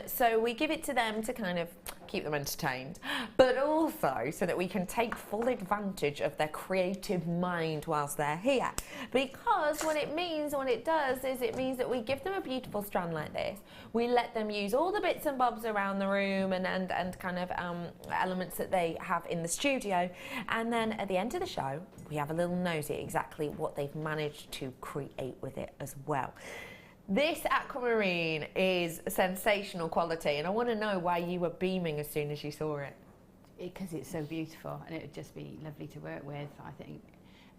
Speaker 10: So we give it to them to kind of keep them entertained, but also so that we can take full advantage of their creative mind whilst they're here. Because what it does is it means that we give them a beautiful strand like this. We let them use all the bits and bobs around the room and kind of elements that they have in the studio. And then at the end of the show, we have a little nosy at exactly what they've managed to create with it as well. This Aquamarine is sensational quality, and I want to know why you were beaming as soon as you saw it.
Speaker 11: Because it's so beautiful, and it would just be lovely to work with, I think.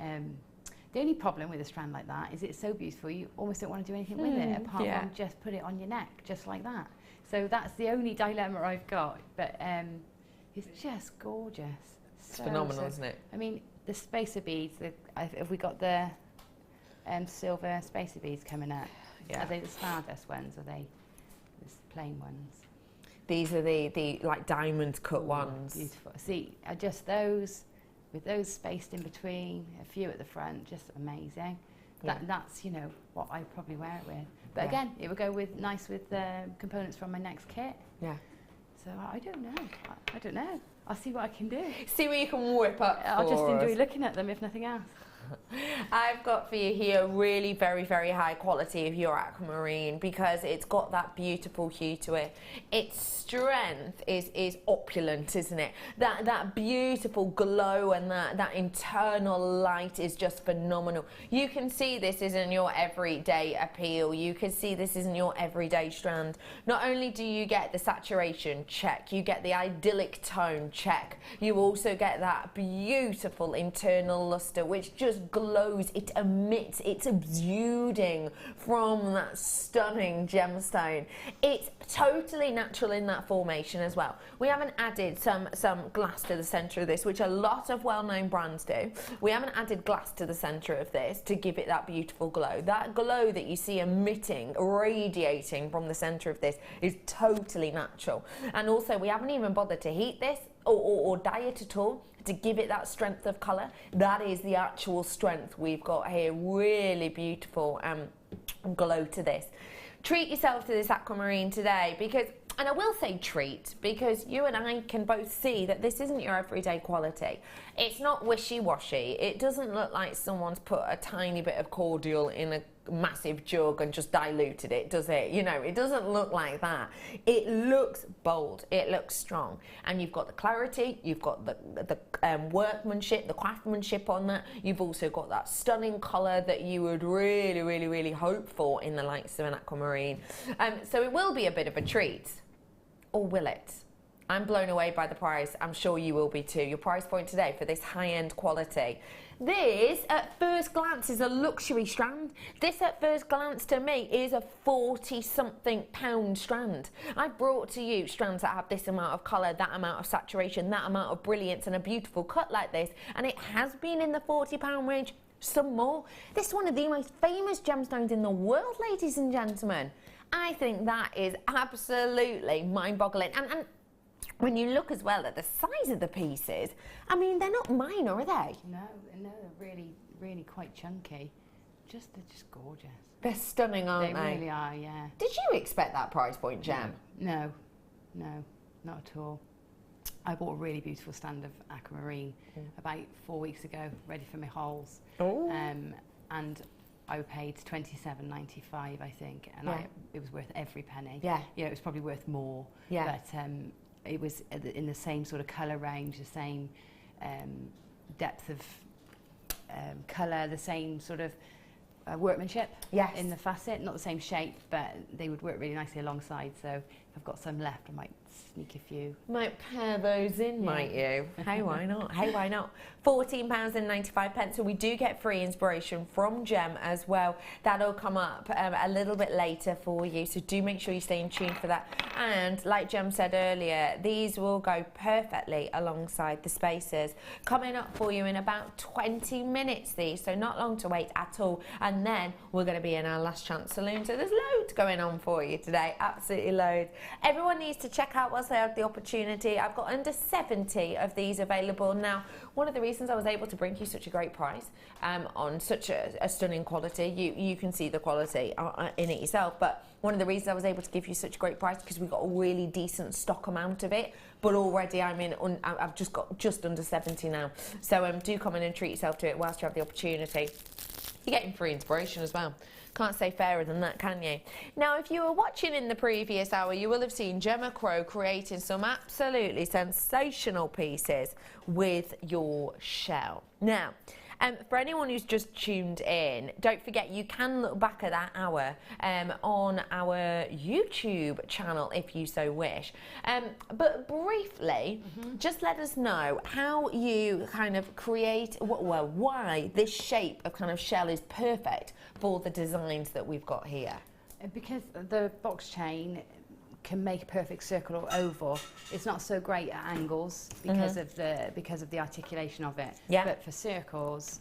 Speaker 11: The only problem with a strand like that is it's so beautiful, you almost don't want to do anything with it, apart from just put it on your neck, just like that. So that's the only dilemma I've got, but it's just gorgeous.
Speaker 10: It's phenomenal, isn't it?
Speaker 11: I mean, the spacer beads, have we got the silver spacer beads coming up? Yeah. Are they the Stardust ones, or are they the plain ones?
Speaker 10: These are the like diamond cut ones.
Speaker 11: Beautiful. See, just those, with those spaced in between, a few at the front, just amazing.
Speaker 10: Yeah.
Speaker 11: That's, you know, what I'd probably wear it with. But again, it would go nice with the components from my next kit.
Speaker 10: Yeah.
Speaker 11: So I don't know. I don't know. I'll see what I can do.
Speaker 10: See what you can whip up
Speaker 11: I'll just enjoy looking at them, if nothing else.
Speaker 10: I've got for you here really very, very high quality of your Aquamarine because it's got that beautiful hue to it. Its strength is opulent, isn't it? That beautiful glow and that internal light is just phenomenal. You can see this isn't your everyday appeal. You can see this isn't your everyday strand. Not only do you get the saturation check, you get the idyllic tone check, you also get that beautiful internal luster which just just glows, it emits, it's exuding from that stunning gemstone. It's totally natural in that formation as well. We haven't added some glass to the centre of this, which a lot of well-known brands do. We haven't added glass to the centre of this to give it that beautiful glow. That glow that you see emitting, radiating from the centre of this is totally natural. And also, we haven't even bothered to heat this or dye it at all to give it that strength of colour. That is the actual strength we've got here. Really beautiful glow to this. Treat yourself to this aquamarine today, because, and I will say treat, because you and I can both see that this isn't your everyday quality. It's not wishy-washy. It doesn't look like someone's put a tiny bit of cordial in a massive jug and just diluted it, does it? You know, it doesn't look like that. It looks bold, it looks strong, and you've got the clarity, you've got the workmanship, the craftsmanship on that. You've also got that stunning colour that you would really hope for in the likes of an aquamarine. So it will be a bit of a treat, or will it? I'm blown away by the price. I'm sure you will be too. Your price point today for this high-end quality. This, at first glance, is a luxury strand. This, at first glance, to me, is a 40-something pound strand. I've brought to you strands that have this amount of colour, that amount of saturation, that amount of brilliance, and a beautiful cut like this, and it has been in the £40 range, some more. This is one of the most famous gemstones in the world, ladies and gentlemen. I think that is absolutely mind-boggling. And when you look as well at the size of the pieces, I mean, they're not minor, are they?
Speaker 11: No, they're really quite chunky. They're just gorgeous.
Speaker 10: They're stunning, aren't they?
Speaker 11: They really are, yeah.
Speaker 10: Did you expect that price point, Gem?
Speaker 11: No, not at all. I bought a really beautiful stand of aquamarine about 4 weeks ago, ready for my holes. Oh. And I paid $27.95, I think, and it was worth every penny. Yeah. You know, it was probably worth more. Yeah. But it was in the same sort of colour range, the same depth of colour, the same sort of workmanship in the facet. Not the same shape, but they would work really nicely alongside. So if I've got some left, I might sneak a few.
Speaker 10: Might pair those in, might you? Hey, why not? Hey, why not? £14.95. So we do get free inspiration from Gem as well. That'll come up a little bit later for you. So do make sure you stay in tune for that. And like Gem said earlier, these will go perfectly alongside the spaces. Coming up for you in about 20 minutes, these. So not long to wait at all. And then we're going to be in our last chance saloon. So there's loads going on for you today. Absolutely loads. Everyone needs to check out once they have the opportunity. I've got under 70 of these available now. One of the reasons I was able to bring you such a great price on such a stunning quality, you can see the quality in it yourself, but one of the reasons I was able to give you such a great price because we've got a really decent stock amount of it, but already I've just got just under 70 now. So do come in and treat yourself to it whilst you have the opportunity. You're getting free inspiration as well. Can't say fairer than that, can you? Now, if you were watching in the previous hour, you will have seen Gemma Crow creating some absolutely sensational pieces with your shell. Now, for anyone who's just tuned in, don't forget you can look back at that hour on our YouTube channel if you so wish. But briefly, just let us know how you kind of create, well, why this shape of kind of shell is perfect for the designs that we've got here.
Speaker 11: Because the box chain can make a perfect circle or oval. It's not so great at angles because of the articulation of it. Yeah. But for circles,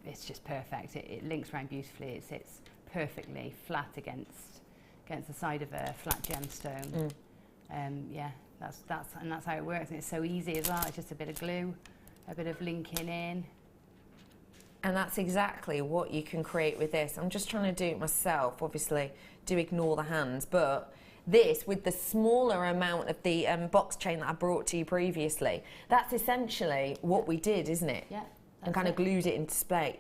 Speaker 11: it's just perfect. It links around beautifully. It sits perfectly flat against the side of a flat gemstone. Yeah, that's how it works. And it's so easy as well. It's just a bit of glue, a bit of linking in.
Speaker 10: And that's exactly what you can create with this. I'm just trying to do it myself. Obviously, do ignore the hands, but this, with the smaller amount of the box chain that I brought to you previously, that's essentially what we did, isn't it? Yeah. And kind of glued it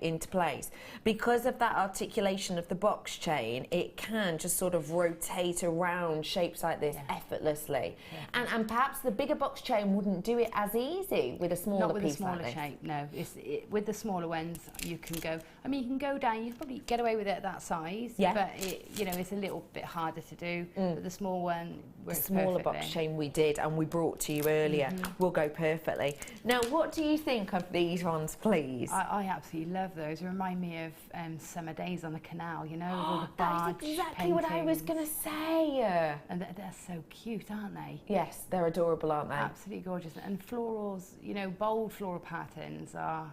Speaker 10: into place. Because of that articulation of the box chain, it can just sort of rotate around shapes like this effortlessly. Yeah. And perhaps the bigger box chain wouldn't do it as easy with a smaller piece like this.
Speaker 11: Not with a smaller shape, no. With the smaller ones, you can go, I mean, you can go down, you can probably get away with it at that size, but it's a little bit harder to do. But the small one works perfectly.
Speaker 10: The smaller box chain we did and we brought to you earlier will go perfectly. Now, what do you think of these ones, please? please?
Speaker 11: I absolutely love those. They remind me of summer days on the canal, you know, with all the barge
Speaker 10: That's exactly what I was going to say.
Speaker 11: And they're so cute, aren't they?
Speaker 10: Yes, they're adorable, aren't they?
Speaker 11: Absolutely gorgeous. And florals, you know, bold floral patterns are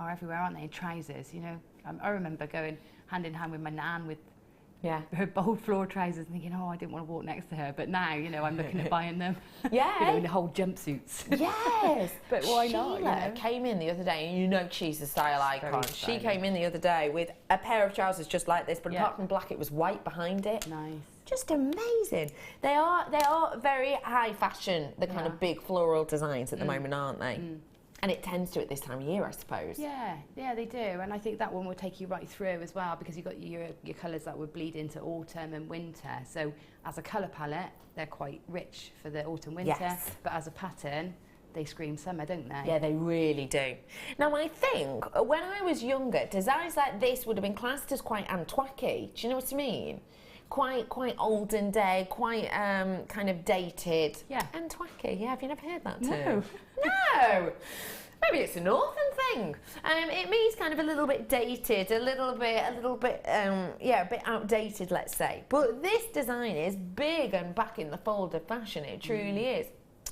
Speaker 11: everywhere, aren't they? In trousers, you know. I remember going hand in hand with my nan with her bold floral trousers and thinking, oh, I didn't want to walk next to her. But now, you know, I'm looking at buying them.
Speaker 10: Yeah.
Speaker 11: You know, in the whole jumpsuits.
Speaker 10: Yes.
Speaker 11: But why not?
Speaker 10: Sheila came in the other day, and you know she's a style icon. She came in the other day with a pair of trousers just like this, but apart from black, it was white behind it.
Speaker 11: Nice.
Speaker 10: Just amazing. They are very high fashion, the kind of big floral designs at the moment, aren't they? And it tends to at this time of year, I suppose.
Speaker 11: Yeah, they do. And I think that one will take you right through as well, because you've got your colours that would bleed into autumn and winter. So as a colour palette, they're quite rich for the autumn, winter. Yes. But as a pattern, they scream summer, don't they?
Speaker 10: Yeah, they really do. Now, I think when I was younger, designs like this would have been classed as quite antiquacky. Do you know what I mean? Quite olden day, quite kind of dated. Yeah. Antiquacky, yeah, have you never heard that term? No. Maybe it's a northern thing. It means kind of a little bit dated, a little bit, a bit outdated, let's say. But this design is big and back in the fold of fashion, it truly is.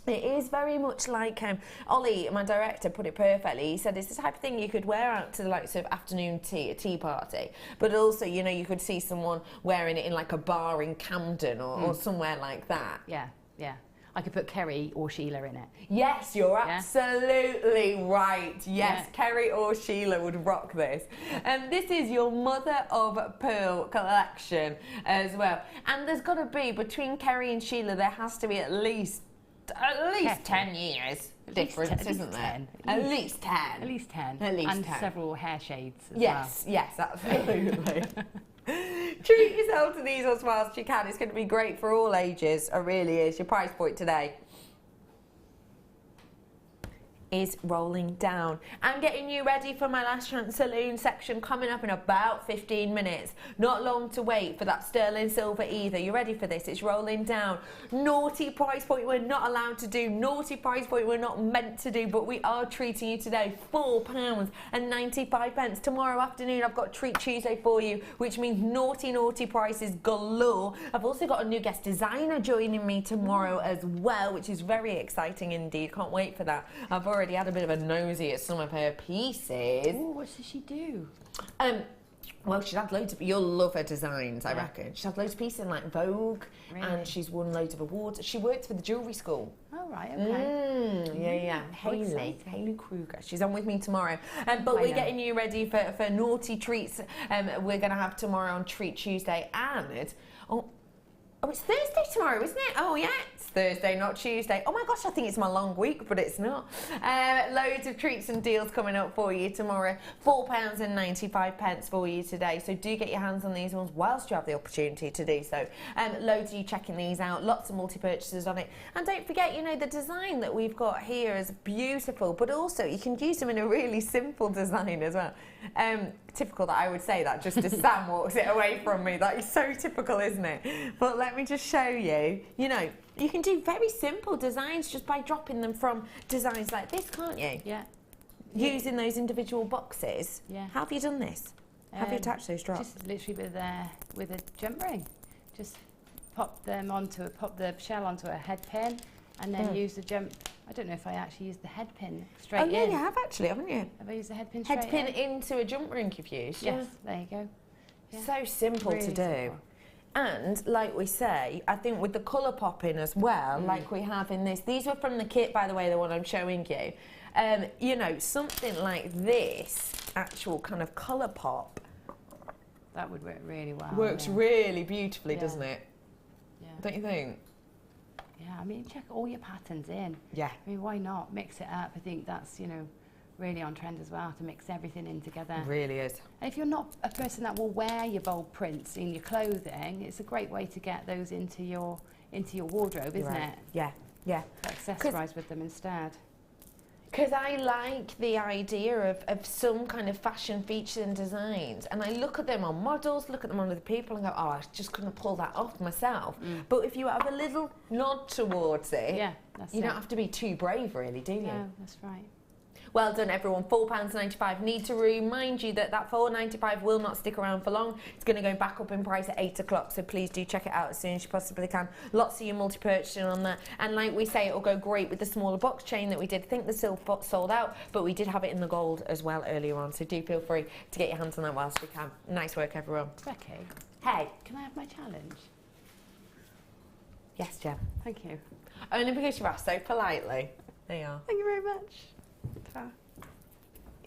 Speaker 10: It is very much like Ollie, my director, put it perfectly. He said it's the type of thing you could wear out to the likes of afternoon tea, a tea party, but also, you know, you could see someone wearing it in like a bar in Camden or somewhere like that.
Speaker 11: Yeah. I could put Kerry or Sheila in it.
Speaker 10: Yes, you're absolutely right. Yes, Kerry or Sheila would rock this. This is your Mother of Pearl collection as well. And there's got to be, between Kerry and Sheila, there has to be at least 10 years difference, isn't there? At least 10.
Speaker 11: At least 10.
Speaker 10: At least
Speaker 11: and
Speaker 10: 10.
Speaker 11: Several hair shades as
Speaker 10: yes, absolutely. Treat yourself to these as well as you can. It's going to be great for all ages. It really is. Your price point today is rolling down. I'm getting you ready for my last chance saloon section coming up in about 15 minutes. Not long to wait for that sterling silver either. You ready for this? It's rolling down. Naughty price point we're not allowed to do. Naughty price point we're not meant to do, but we are treating you today. £4.95. Tomorrow afternoon I've got Treat Tuesday for you, which means naughty prices galore. I've also got a new guest designer joining me tomorrow as well, which is very exciting indeed. Can't wait for that. I've already had a bit of a nosy at some of her pieces.
Speaker 11: Oh, what does she do?
Speaker 10: Well, she's had loads of... You'll love her designs, I reckon. She's had loads of pieces in, like, Vogue, and she's won loads of awards. She works for the jewellery school.
Speaker 11: Oh, right, okay.
Speaker 10: Yeah. Hayley Kruger. She's on with me tomorrow. But we're getting you ready for naughty treats we're going to have tomorrow on Treat Tuesday. And... Oh, it's Thursday tomorrow, isn't it? Oh, yeah, it's Thursday, not Tuesday. Oh, my gosh, I think it's my long week, but it's not. Loads of treats and deals coming up for you tomorrow. £4.95 for you today. So do get your hands on these ones whilst you have the opportunity to do so. Loads of you checking these out. Lots of multi-purchases on it. And don't forget, you know, the design that we've got here is beautiful, but also you can use them in a really simple design as well. Typical that I would say that just as Sam walks it away from me. That is so typical, isn't it? But let me just show you. You know, you can do very simple designs just by dropping them from designs like this, can't you?
Speaker 11: Yeah.
Speaker 10: Using those individual boxes.
Speaker 11: Yeah.
Speaker 10: How have you done this? How have you attached those drops?
Speaker 11: Just literally with a jump ring. Just pop the shell onto a head pin, and then use the jump. I don't know if I actually used the head pin straight in.
Speaker 10: Oh, yeah, you have actually, haven't you?
Speaker 11: Have I used the head pin straight in?
Speaker 10: Head pin into a jump ring you've used?
Speaker 11: Yes, there you go. Yeah.
Speaker 10: So simple
Speaker 11: really
Speaker 10: to do.
Speaker 11: simple.
Speaker 10: And like we say, I think with the colour popping as well, like we have in this, these were from the kit, by the way, the one I'm showing you. You know, something like this, actual kind of colour pop.
Speaker 11: That would work really well.
Speaker 10: Works really beautifully, doesn't it?
Speaker 11: Yeah.
Speaker 10: Don't you think?
Speaker 11: Yeah, I mean, check all your patterns in.
Speaker 10: Yeah.
Speaker 11: I mean, why not? Mix it up. I think that's, you know, really on trend as well, to mix everything in together.
Speaker 10: It really is.
Speaker 11: And if you're not a person that will wear your bold prints in your clothing, it's a great way to get those into your wardrobe, isn't it?
Speaker 10: Yeah, yeah.
Speaker 11: Accessorise with them instead.
Speaker 10: Because I like the idea of some kind of fashion features and designs, and I look at them on models, look at them on other people and go, oh, I just couldn't pull that off myself. But if you have a little nod towards it, you don't have to be too brave really, do you?
Speaker 11: No, that's right.
Speaker 10: Well done, everyone. £4.95. Need to remind you that that £4.95 will not stick around for long. It's going to go back up in price at 8 o'clock, so please do check it out as soon as you possibly can. Lots of your multi-purchasing on that. And like we say, it'll go great with the smaller box chain that we did. I think the silver sold out, but we did have it in the gold as well earlier on, so do feel free to get your hands on that whilst we can. Nice work, everyone.
Speaker 11: Becky,
Speaker 10: hey,
Speaker 11: can I have my challenge?
Speaker 10: Yes, Gem.
Speaker 11: Thank you.
Speaker 10: Only because you've asked so politely. There you are.
Speaker 11: Thank you very much.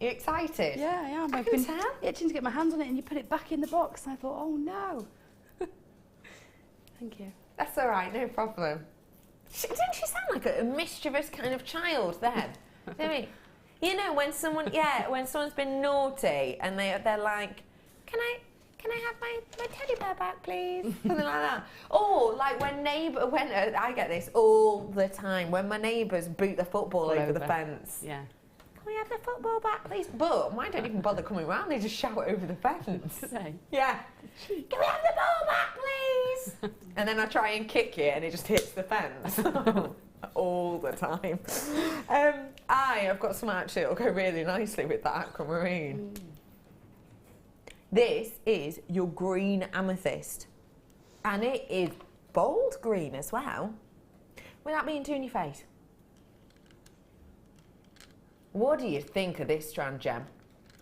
Speaker 10: You excited?
Speaker 11: Yeah, I am.
Speaker 10: I can tell.
Speaker 11: Itching to get my hands on it, and you put it back in the box. And I thought, oh no. Thank you.
Speaker 10: That's all right, no problem. Didn't she sound like a mischievous kind of child then? You know, when someone, when someone's been naughty and they're like, can I have my teddy bear back, please? Something like that. Or like when I get this all the time, when my neighbours boot the football over the fence.
Speaker 11: Yeah.
Speaker 10: Can we have the football back, please? But mine don't even bother coming round, they just shout over the fence. Yeah. Can we have the ball back, please? And then I try and kick it and it just hits the fence. All the time. I've got some actually, it'll go really nicely with that aquamarine. This is your green amethyst. And it is bold green as well, without being too in your face. What do you think of this strand, Gem?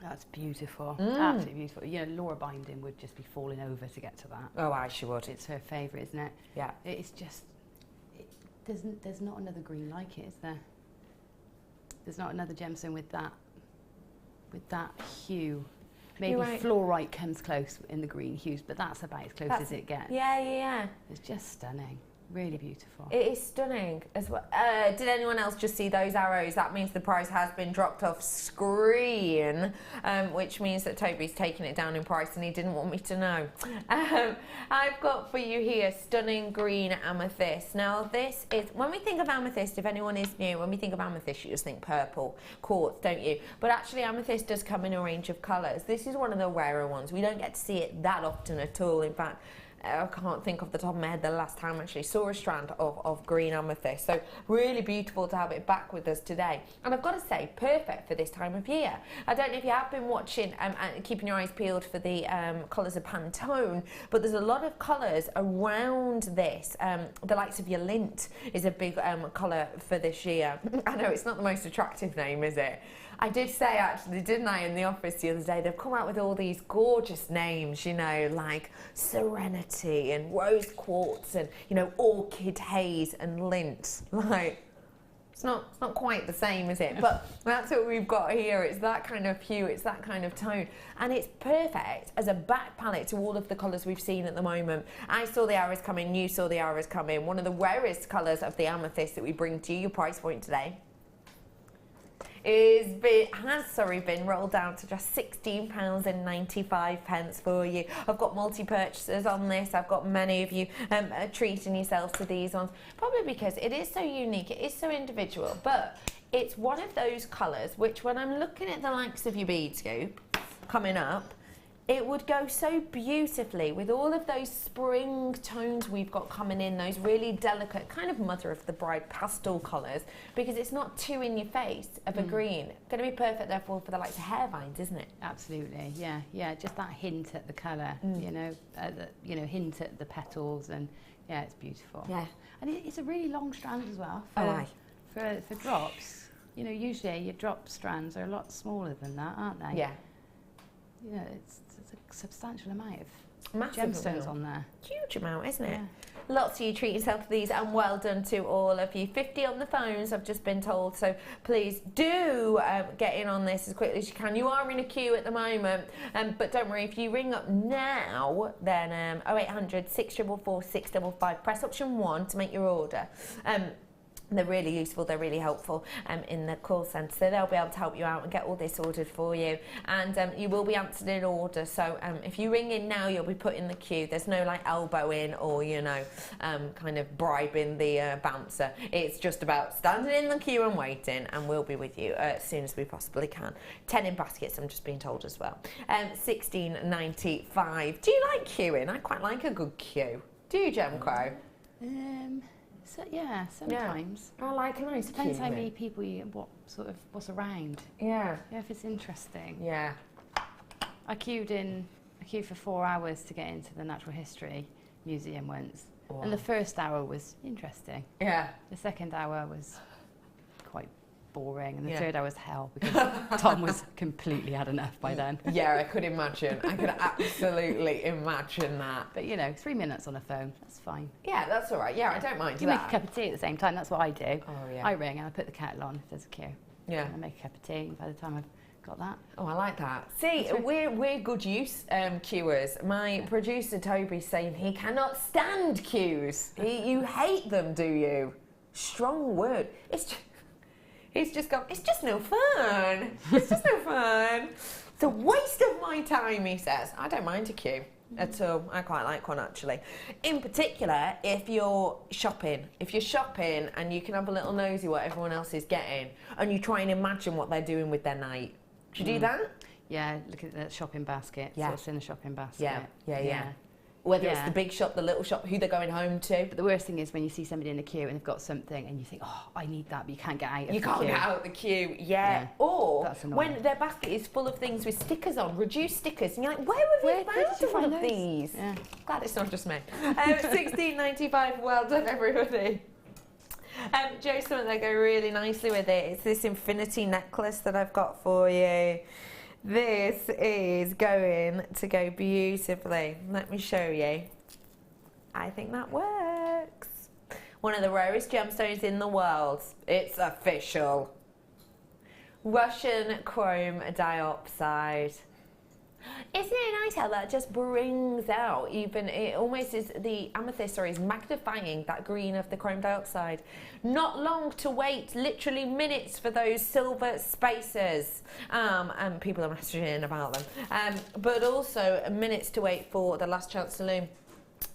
Speaker 11: That's beautiful. Absolutely beautiful. You know, Laura Binding would just be falling over to get to that.
Speaker 10: Oh, she would.
Speaker 11: It's her favourite, isn't it?
Speaker 10: Yeah.
Speaker 11: It's just, there's not another green like it, is there? There's not another gemstone with that hue. Maybe fluorite comes close in the green hues, but that's about as close as it gets.
Speaker 10: Yeah.
Speaker 11: It's just stunning. Really beautiful.
Speaker 10: It is stunning as well. Did anyone else just see those arrows? That means the price has been dropped off screen, which means that Toby's taken it down in price and he didn't want me to know. I've got for you here stunning green amethyst. Now this is, when we think of amethyst, if anyone is new, when we think of amethyst you just think purple quartz, don't you? But actually amethyst does come in a range of colours. This is one of the rarer ones. We don't get to see it that often at all. In fact, I can't think off the top of my head the last time I actually saw a strand of green amethyst. So really beautiful to have it back with us today. And I've got to say, perfect for this time of year. I don't know if you have been watching and keeping your eyes peeled for the colours of Pantone, but there's a lot of colours around this. The likes of your lint is a big colour for this year. I know it's not the most attractive name, is it? I did say actually, didn't I, in the office the other day, they've come out with all these gorgeous names, you know, like Serenity and Rose Quartz and, you know, Orchid Haze and Lint. Like, it's not quite the same, is it? But that's what we've got here. It's that kind of hue, it's that kind of tone. And it's perfect as a back palette to all of the colours we've seen at the moment. I saw the arrows come in, you saw the arrows come in. One of the rarest colours of the amethyst that we bring to you, your price point today, has been rolled down to just £16.95 for you. I've got multi-purchasers on this. I've got many of you treating yourselves to these ones, probably because it is so unique, it is so individual, but it's one of those colours which, when I'm looking at the likes of your bead scoop coming up, it would go so beautifully with all of those spring tones we've got coming in, those really delicate, kind of mother of the bride pastel colours, because it's not too in your face of a green. Going to be perfect, therefore, for the likes of hair vines, isn't it?
Speaker 11: Absolutely, yeah. Just that hint at the colour, you know, hint at the petals, and yeah, it's beautiful.
Speaker 10: Yeah.
Speaker 11: And it's a really long strand as well. For drops. You know, usually your drop strands are a lot smaller than that, aren't they?
Speaker 10: Yeah.
Speaker 11: You know, it's a substantial amount of
Speaker 10: gemstones
Speaker 11: on there.
Speaker 10: Huge amount, isn't it?
Speaker 11: Yeah.
Speaker 10: Lots of you treat yourself to these, and well done to all of you. 50 on the phones, I've just been told, so please do get in on this as quickly as you can. You are in a queue at the moment, but don't worry, if you ring up now, then 0800 644 655, press option 1 to make your order. They're really useful, they're really helpful in the call centre, so they'll be able to help you out and get all this ordered for you. And you will be answered in order, so if you ring in now, you'll be put in the queue. There's no like elbowing or, you know, kind of bribing the bouncer. It's just about standing in the queue and waiting, and we'll be with you as soon as we possibly can. 10 in baskets, I'm just being told as well. $16.95. Do you like queuing? I quite like a good queue. Do you, Gemco?
Speaker 11: So, yeah, sometimes.
Speaker 10: I like a nice
Speaker 11: Depends
Speaker 10: cube.
Speaker 11: how many people what's around.
Speaker 10: Yeah.
Speaker 11: Yeah, if it's interesting.
Speaker 10: Yeah.
Speaker 11: I queued for 4 hours to get into the Natural History Museum once.
Speaker 10: Wow.
Speaker 11: And the first hour was interesting.
Speaker 10: Yeah.
Speaker 11: The second hour was quite boring, and the
Speaker 10: Yeah.
Speaker 11: third hour was hell because Tom was completely had enough by then.
Speaker 10: Yeah, I could imagine. I could absolutely imagine that.
Speaker 11: But you know, 3 minutes on a phone, that's fine.
Speaker 10: Yeah, that's all right. Yeah, I don't mind
Speaker 11: You
Speaker 10: that.
Speaker 11: make a cup of tea at the same time, that's what I do.
Speaker 10: Oh, yeah.
Speaker 11: I ring and I put the kettle on if there's a queue.
Speaker 10: Yeah.
Speaker 11: And I make a cup of tea, and by the time I've got that.
Speaker 10: Oh, I like that. See, we're good use queuers. My producer Toby's saying he cannot stand queues. You hate them, do you? Strong word. He's just gone, it's just no fun. It's just no fun. It's a waste of my time, he says. I don't mind a queue at all. I quite like one, actually. In particular, if you're shopping. If you're shopping and you can have a little nosy what everyone else is getting and you try and imagine what they're doing with their night. Do you do that?
Speaker 11: Yeah, look at the shopping basket.
Speaker 10: Yeah.
Speaker 11: So what's in the shopping basket.
Speaker 10: Yeah. Whether it's the big shop, the little shop, who they're going home to.
Speaker 11: But the worst thing is when you see somebody in the queue and they've got something and you think, oh, I need that, but you can't get out of the queue.
Speaker 10: You can't get out of the queue, yeah. Or
Speaker 11: That's annoying.
Speaker 10: when their basket is full of things with stickers on, reduced stickers, and you're like, where have you found all of these?
Speaker 11: Yeah.
Speaker 10: Glad it's not just me. $16.95, well done everybody. Joe, something that go really nicely with it. It's this infinity necklace that I've got for you. This is going to go beautifully. Let me show you. I think that works. One of the rarest gemstones in the world. It's official. Russian chrome dioxide. Isn't it nice how that just brings out even, it almost is, the amethyst, is magnifying that green of the chrome dioxide. Not long to wait, literally minutes for those silver spacers. And people are messaging about them. But also minutes to wait for the last chance saloon.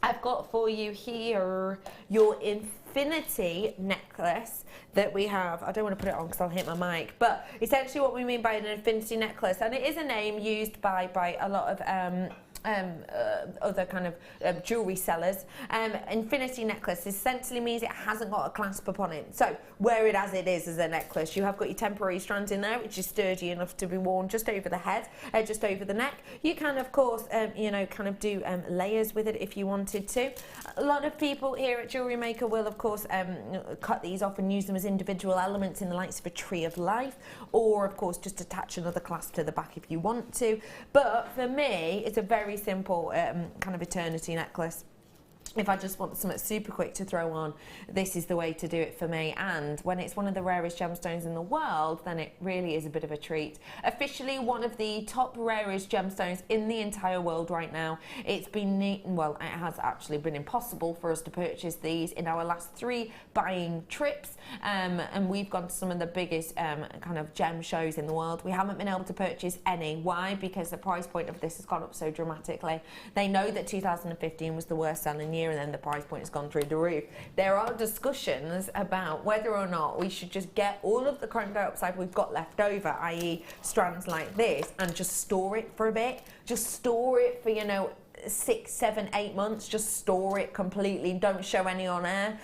Speaker 10: I've got for you here your infinity necklace that we have. I don't want to put it on because I'll hit my mic, but essentially what we mean by an infinity necklace, and it is a name used by a lot of other kind of jewellery sellers. Infinity necklace essentially means it hasn't got a clasp upon it. So wear it as it is as a necklace. You have got your temporary strands in there, which is sturdy enough to be worn just over the head, just over the neck. You can, of course, you know, kind of do layers with it if you wanted to. A lot of people here at Jewellery Maker will, of course, cut these off and use them as individual elements in the likes of a tree of life, or, of course, just attach another clasp to the back if you want to. But for me, it's a very simple kind of eternity necklace. If I just want something super quick to throw on, this is the way to do it for me. And when it's one of the rarest gemstones in the world, then it really is a bit of a treat. Officially one of the top rarest gemstones in the entire world right now. It's been, well, it has actually been impossible for us to purchase these in our last 3 buying trips. And we've gone to some of the biggest kind of gem shows in the world. We haven't been able to purchase any. Why? Because the price point of this has gone up so dramatically. They know that 2015 was the worst selling year, and then the price point has gone through the roof. There are discussions about whether or not we should just get all of the chrome dioxide we've got left over, i.e. strands like this, and just store it for a bit. Just store it for, you know, 6, 7, 8 months. Just store it completely, don't show any on air,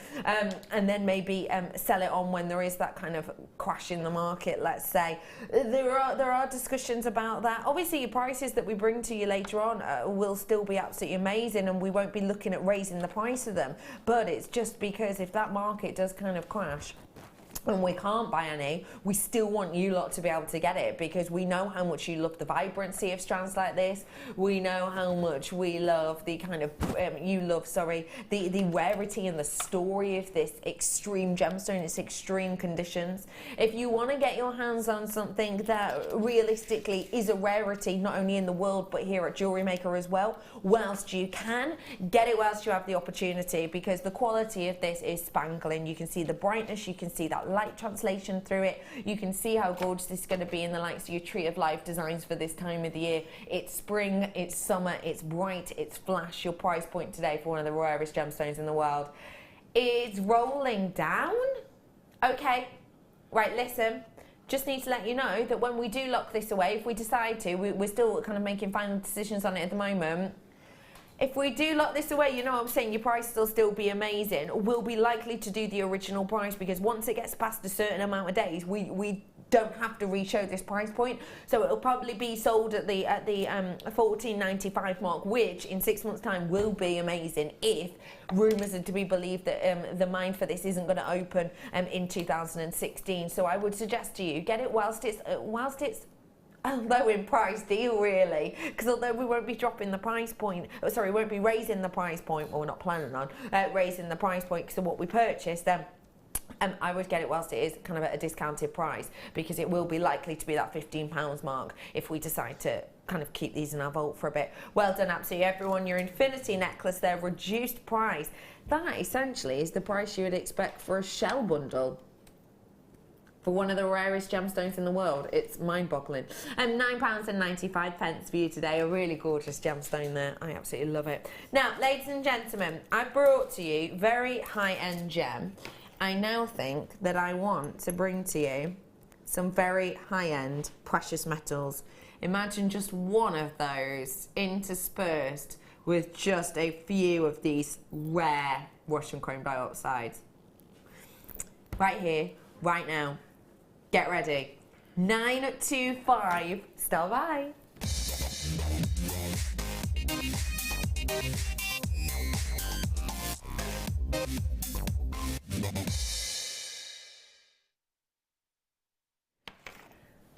Speaker 10: and then maybe sell it on when there is that kind of crash in the market, let's say. There are discussions about that. Obviously your prices that we bring to you later on will still be absolutely amazing, and we won't be looking at raising the price of them, but it's just because if that market does kind of crash and we can't buy any, we still want you lot to be able to get it, because we know how much you love the vibrancy of strands like this. We know how much we love the kind of, the rarity and the story of this extreme gemstone, its extreme conditions. If you want to get your hands on something that realistically is a rarity, not only in the world, but here at Jewellery Maker as well, whilst you can, get it whilst you have the opportunity, because the quality of this is spangling. You can see the brightness, you can see that light translation through it. You can see how gorgeous this is going to be in the likes of your tree of life designs for this time of the year. It's spring, it's summer, it's bright, it's flash. Your price point today for one of the rarest gemstones in the world is rolling down. Okay, right, listen. Just need to let you know that when we do lock this away, if we decide to, we're still kind of making final decisions on it at the moment. If we do lock this away, you know what I'm saying, your price will still be amazing. We'll be likely to do the original price because once it gets past a certain amount of days, we don't have to re-show this price point. So it'll probably be sold at the $14.95 mark, which in 6 months' time will be amazing if rumours are to be believed that the mine for this isn't going to open in 2016. So I would suggest to you, get it whilst it's low in price deal, really, because although we won't be dropping the price point, we won't be raising the price point, well, we're not planning on raising the price point because of what we purchased, I would get it whilst it is kind of at a discounted price, because it will be likely to be that £15 mark if we decide to kind of keep these in our vault for a bit. Well done, absolutely everyone. Your infinity necklace there, reduced price. That essentially is the price you would expect for a shell bundle. For one of the rarest gemstones in the world. It's mind-boggling. £9.95 for you today. A really gorgeous gemstone there. I absolutely love it. Now, ladies and gentlemen, I brought to you very high-end gem. I now think that I want to bring to you some very high-end precious metals. Imagine just one of those interspersed with just a few of these rare Russian chrome dioxides. Right here, right now. Get ready. 925, stand by.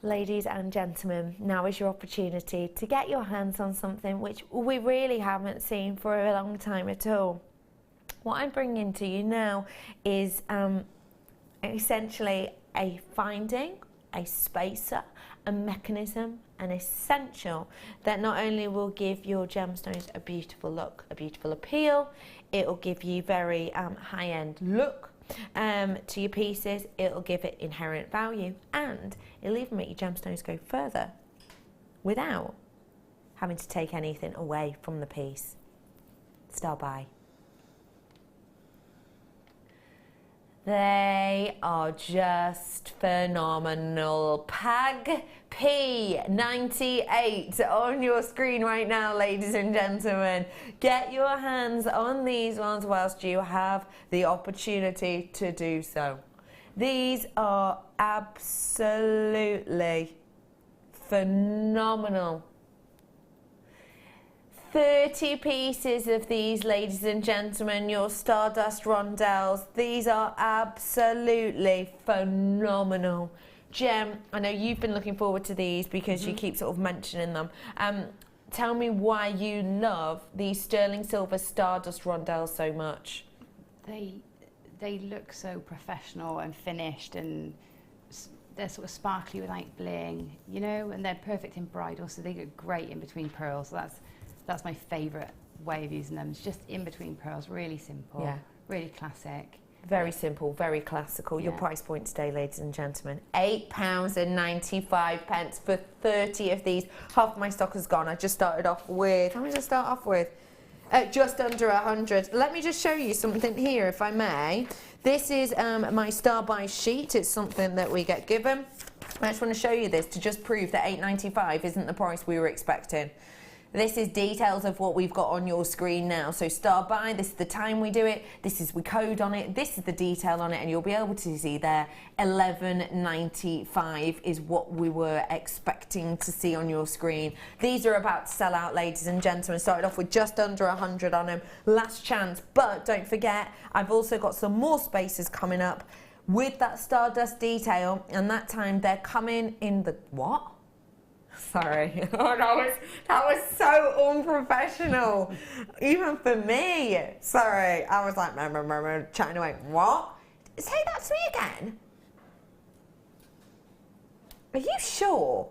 Speaker 10: Ladies and gentlemen, now is your opportunity to get your hands on something which we really haven't seen for a long time at all. What I'm bringing to you now is essentially a finding, a spacer, a mechanism, an essential that not only will give your gemstones a beautiful look, a beautiful appeal, it will give you very high-end look to your pieces, it will give it inherent value, and it'll even make your gemstones go further without having to take anything away from the piece. Stand by. They are just phenomenal. PAG P98 on your screen right now, ladies and gentlemen. Get your hands on these ones whilst you have the opportunity to do so. These are absolutely phenomenal. 30 pieces of these, ladies and gentlemen, your Stardust rondelles. These are absolutely phenomenal. Gem, I know you've been looking forward to these because you keep sort of mentioning them. Tell me why you love these sterling silver Stardust rondelles so much.
Speaker 11: They look so professional and finished, and they're sort of sparkly without bling, you know, and they're perfect in bridal, so they look great in between pearls. So that's my favourite way of using them. It's just in between pearls, really simple, really classic.
Speaker 10: Very simple, very classical. Your price point today, ladies and gentlemen, £8.95 for 30 of these. Half my stock has gone. I just started off with, how many did I start off with? Just under 100. Let me just show you something here, if I may. This is my star buy sheet. It's something that we get given. I just want to show you this to just prove that £8.95 isn't the price we were expecting. This is details of what we've got on your screen now. So star buy, this is the time we do it, we code on it, this is the detail on it, and you'll be able to see there, £11.95 is what we were expecting to see on your screen. These are about to sell out, ladies and gentlemen. Started off with just under 100 on them. Last chance, but don't forget, I've also got some more spaces coming up with that Stardust detail, and that time they're coming in the, what? Sorry, oh, that was so unprofessional, even for me. Sorry, I was like, chatting away. What? Say that to me again. Are you sure?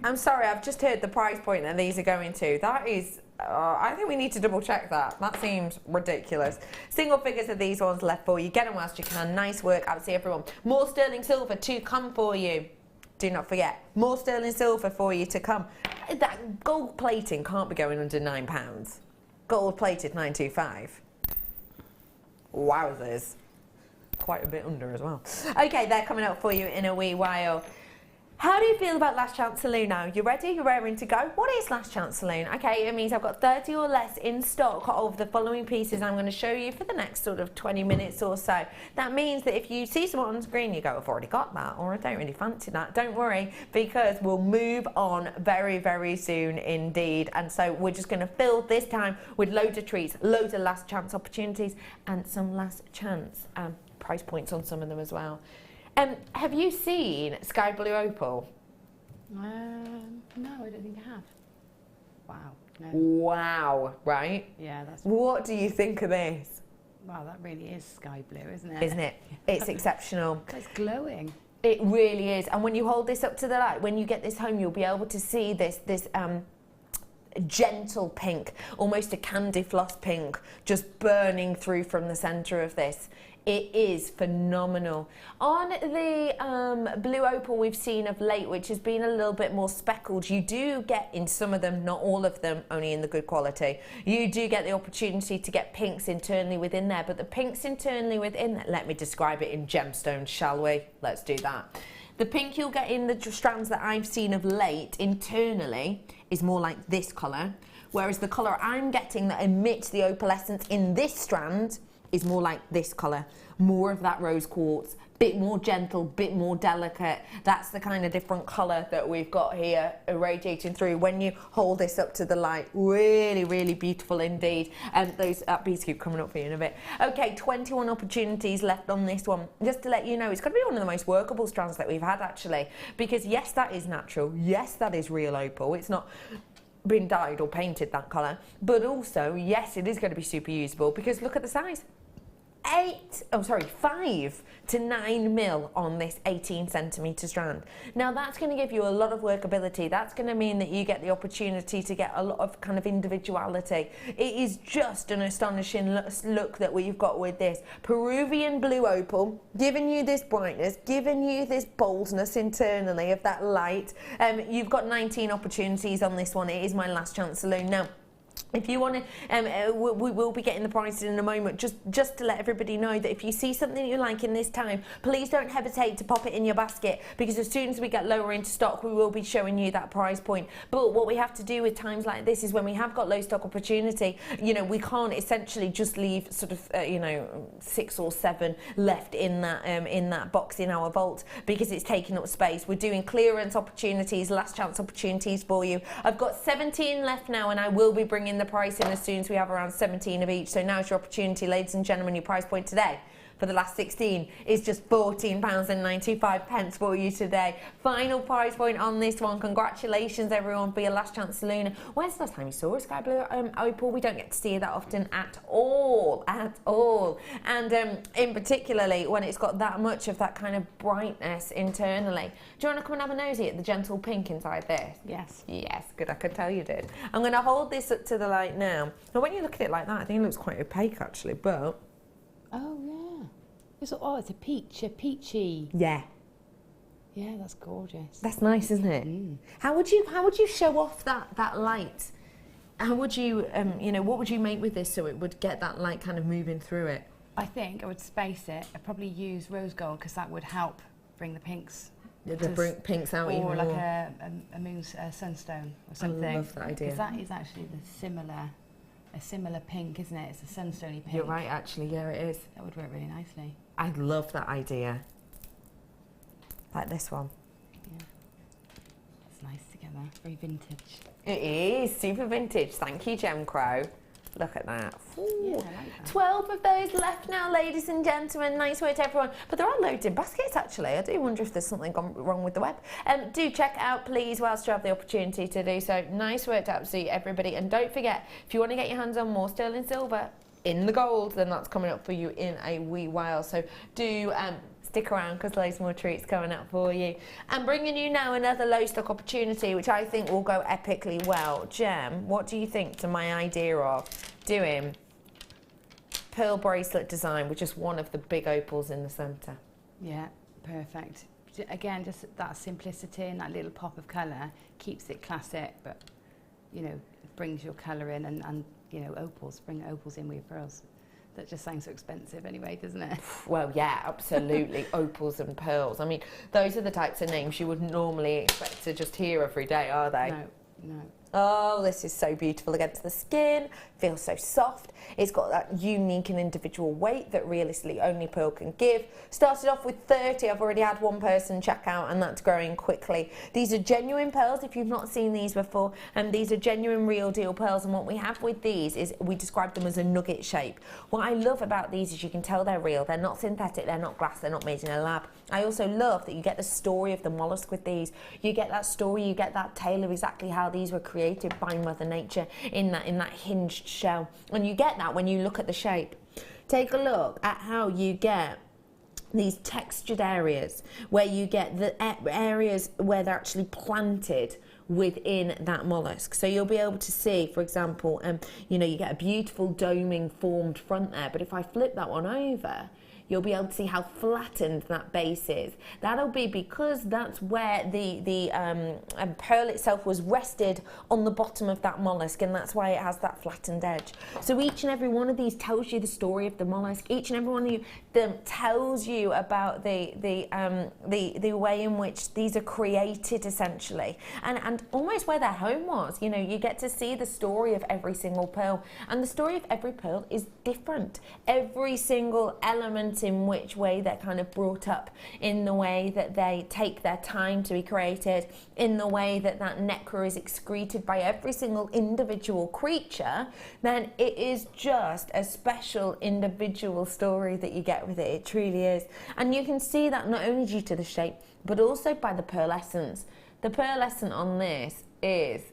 Speaker 10: I'm sorry, I've just heard the price point that these are going to. That is, I think we need to double check that. That seems ridiculous. Single figures of these ones left for you. Get them whilst you can. Nice work, absolutely everyone. More sterling silver to come for you. Do not forget, more sterling silver for you to come. That gold plating can't be going under £9. Gold plated £9.25. Wowzers. Quite a bit under as well. Okay, they're coming up for you in a wee while. How do you feel about Last Chance Saloon now? You ready? You're raring to go? What is Last Chance Saloon? Okay, it means I've got 30 or less in stock of the following pieces I'm going to show you for the next sort of 20 minutes or so. That means that if you see someone on screen, you go, I've already got that, or I don't really fancy that. Don't worry, because we'll move on very, very soon indeed. And so we're just going to fill this time with loads of treats, loads of last chance opportunities, and some last chance price points on some of them as well. Have you seen Sky Blue Opal?
Speaker 11: No, I don't think I have. Wow. No.
Speaker 10: Wow, right?
Speaker 11: Yeah, that's...
Speaker 10: What do you think of this?
Speaker 11: Wow, that really is sky blue, isn't it?
Speaker 10: Isn't it? It's exceptional.
Speaker 11: It's glowing.
Speaker 10: It really is. And when you hold this up to the light, when you get this home, you'll be able to see this gentle pink, almost a candy floss pink, just burning through from the centre of this. It is phenomenal. On the blue opal we've seen of late, which has been a little bit more speckled, you do get in some of them, not all of them, only in the good quality, you do get the opportunity to get pinks internally within there, but the pinks internally within there, let me describe it in gemstones, shall we? Let's do that. The pink you'll get in the strands that I've seen of late internally is more like this colour, whereas the colour I'm getting that emits the opalescence in this strand is more like this colour, more of that rose quartz, bit more gentle, bit more delicate. That's the kind of different colour that we've got here irradiating through when you hold this up to the light. Really, really beautiful indeed. And those beads keep coming up for you in a bit. Okay, 21 opportunities left on this one. Just to let you know, it's going to be one of the most workable strands that we've had actually, because yes, that is natural. Yes, that is real opal. It's not been dyed or painted that colour, but also yes, it is going to be super usable because look at the size. 5 to 9 mil on this 18 centimetre strand. Now that's going to give you a lot of workability. That's going to mean that you get the opportunity to get a lot of kind of individuality. It is just an astonishing look that we've got with this Peruvian blue opal, giving you this brightness, giving you this boldness internally of that light. You've got 19 opportunities on this one. It is my last chance saloon. Now, if you want to, we will be getting the prices in a moment, just to let everybody know that if you see something you like in this time, please don't hesitate to pop it in your basket, because as soon as we get lower into stock, we will be showing you that price point. But what we have to do with times like this is when we have got low stock opportunity, you know, we can't essentially just leave sort of, you know, 6 or 7 left in that box in our vault because it's taking up space. We're doing clearance opportunities, last chance opportunities for you. I've got 17 left now, and I will be bringing the price in as soon as we have around 17 of each. So now's your opportunity, ladies and gentlemen. Your price point today for the last 16 is just £14.95 for you today. Final price point on this one. Congratulations everyone for your last chance saloon. When's the last time you saw a sky blue opal? We don't get to see it that often at all, and in particularly when it's got that much of that kind of brightness internally. Do you want to come and have a nosy at the gentle pink inside this?
Speaker 11: Yes.
Speaker 10: Yes, good, I could tell you did. I'm going to hold this up to the light now. Now when you look at it like that, I think it looks quite opaque actually, but...
Speaker 11: Oh yeah. It's a peachy.
Speaker 10: Yeah.
Speaker 11: Yeah, that's gorgeous.
Speaker 10: That's nice, isn't it?
Speaker 11: Mm.
Speaker 10: How would you show off that light? How would you, you know, what would you make with this so it would get that light kind of moving through it?
Speaker 11: I think I would space it. I'd probably use rose gold because that would help bring the pinks.
Speaker 10: Bring pinks out even more.
Speaker 11: Or like a moon sunstone or something. I
Speaker 10: love that idea.
Speaker 11: Because that is actually a similar pink, isn't it? It's a sunstony pink.
Speaker 10: You're right, actually. Yeah, it is.
Speaker 11: That would work really nicely.
Speaker 10: I love that idea. Like this one.
Speaker 11: Yeah. It's nice together. Very vintage.
Speaker 10: It is super vintage. Thank you, Gem Crow. Look at that.
Speaker 11: Yeah, I like that.
Speaker 10: 12 of those left now, ladies and gentlemen. Nice work to everyone. But there are loads in baskets, actually. I do wonder if there's something gone wrong with the web. Do check out, please, whilst you have the opportunity to do so. Nice work to absolutely everybody. And don't forget, if you want to get your hands on more sterling silver in the gold, then that's coming up for you in a wee while. So do... stick around because loads more treats coming up for you. I'm bringing you now another low stock opportunity which I think will go epically well. Gem, what do you think to my idea of doing pearl bracelet design with just one of the big opals in the centre?
Speaker 11: Yeah, perfect. Again, just that simplicity and that little pop of colour keeps it classic, but you know, brings your colour in and you know, opals, bring opals in with your pearls. That just sounds so expensive anyway, doesn't it?
Speaker 10: Well, yeah, absolutely. Opals and pearls. I mean, those are the types of names you wouldn't normally expect to just hear every day, are they?
Speaker 11: No, no.
Speaker 10: Oh, this is so beautiful against the skin, feels so soft. It's got that unique and individual weight that realistically only pearl can give. Started off with 30, I've already had one person check out, and that's growing quickly. These are genuine pearls if you've not seen these before, and these are genuine real deal pearls, and what we have with these is we describe them as a nugget shape. What I love about these is you can tell they're real, they're not synthetic, they're not glass, they're not made in a lab. I also love that you get the story of the mollusk with these. You get that story, you get that tale of exactly how these were created by Mother Nature in that hinged shell. And you get that when you look at the shape. Take a look at how you get these textured areas, where you get the areas where they're actually planted within that mollusk. So you'll be able to see, for example, you know, you get a beautiful doming formed front there, but if I flip that one over, you'll be able to see how flattened that base is. That'll be because that's where the pearl itself was rested on the bottom of that mollusk, and that's why it has that flattened edge. So each and every one of these tells you the story of the mollusk. Each and every one of them tells you about the way in which these are created, essentially, and almost where their home was. You know, you get to see the story of every single pearl, and the story of every pearl is different. Every single element in which way they're kind of brought up, in the way that they take their time to be created, in the way that that nacre is excreted by every single individual creature, then it is just a special individual story that you get with it. It truly is. And you can see that not only due to the shape, but also by the pearlescence. The pearlescent on this is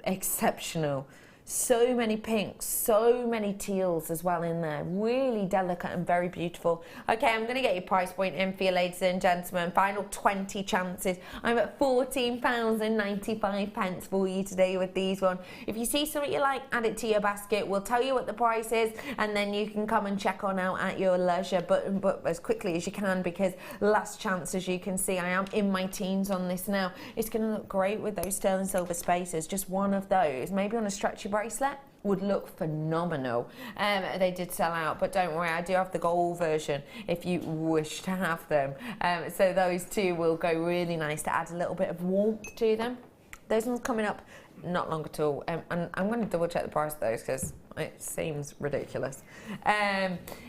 Speaker 10: exceptional. So many pinks, so many teals as well in there. Really delicate and very beautiful. Okay, I'm going to get your price point in for you, ladies and gentlemen. Final 20 chances. I'm at £14.95 for you today with these one. If you see something you like, add it to your basket. We'll tell you what the price is, and then you can come and check on out at your leisure, but as quickly as you can, because last chance, as you can see, I am in my teens on this now. It's going to look great with those sterling silver spaces. Just one of those, maybe on a stretchy bracelet, would look phenomenal. They did sell out, but don't worry, I do have the gold version if you wish to have them. So those two will go really nice to add a little bit of warmth to them. Those ones coming up not long at all. And I'm going to double check the price of those because it seems ridiculous.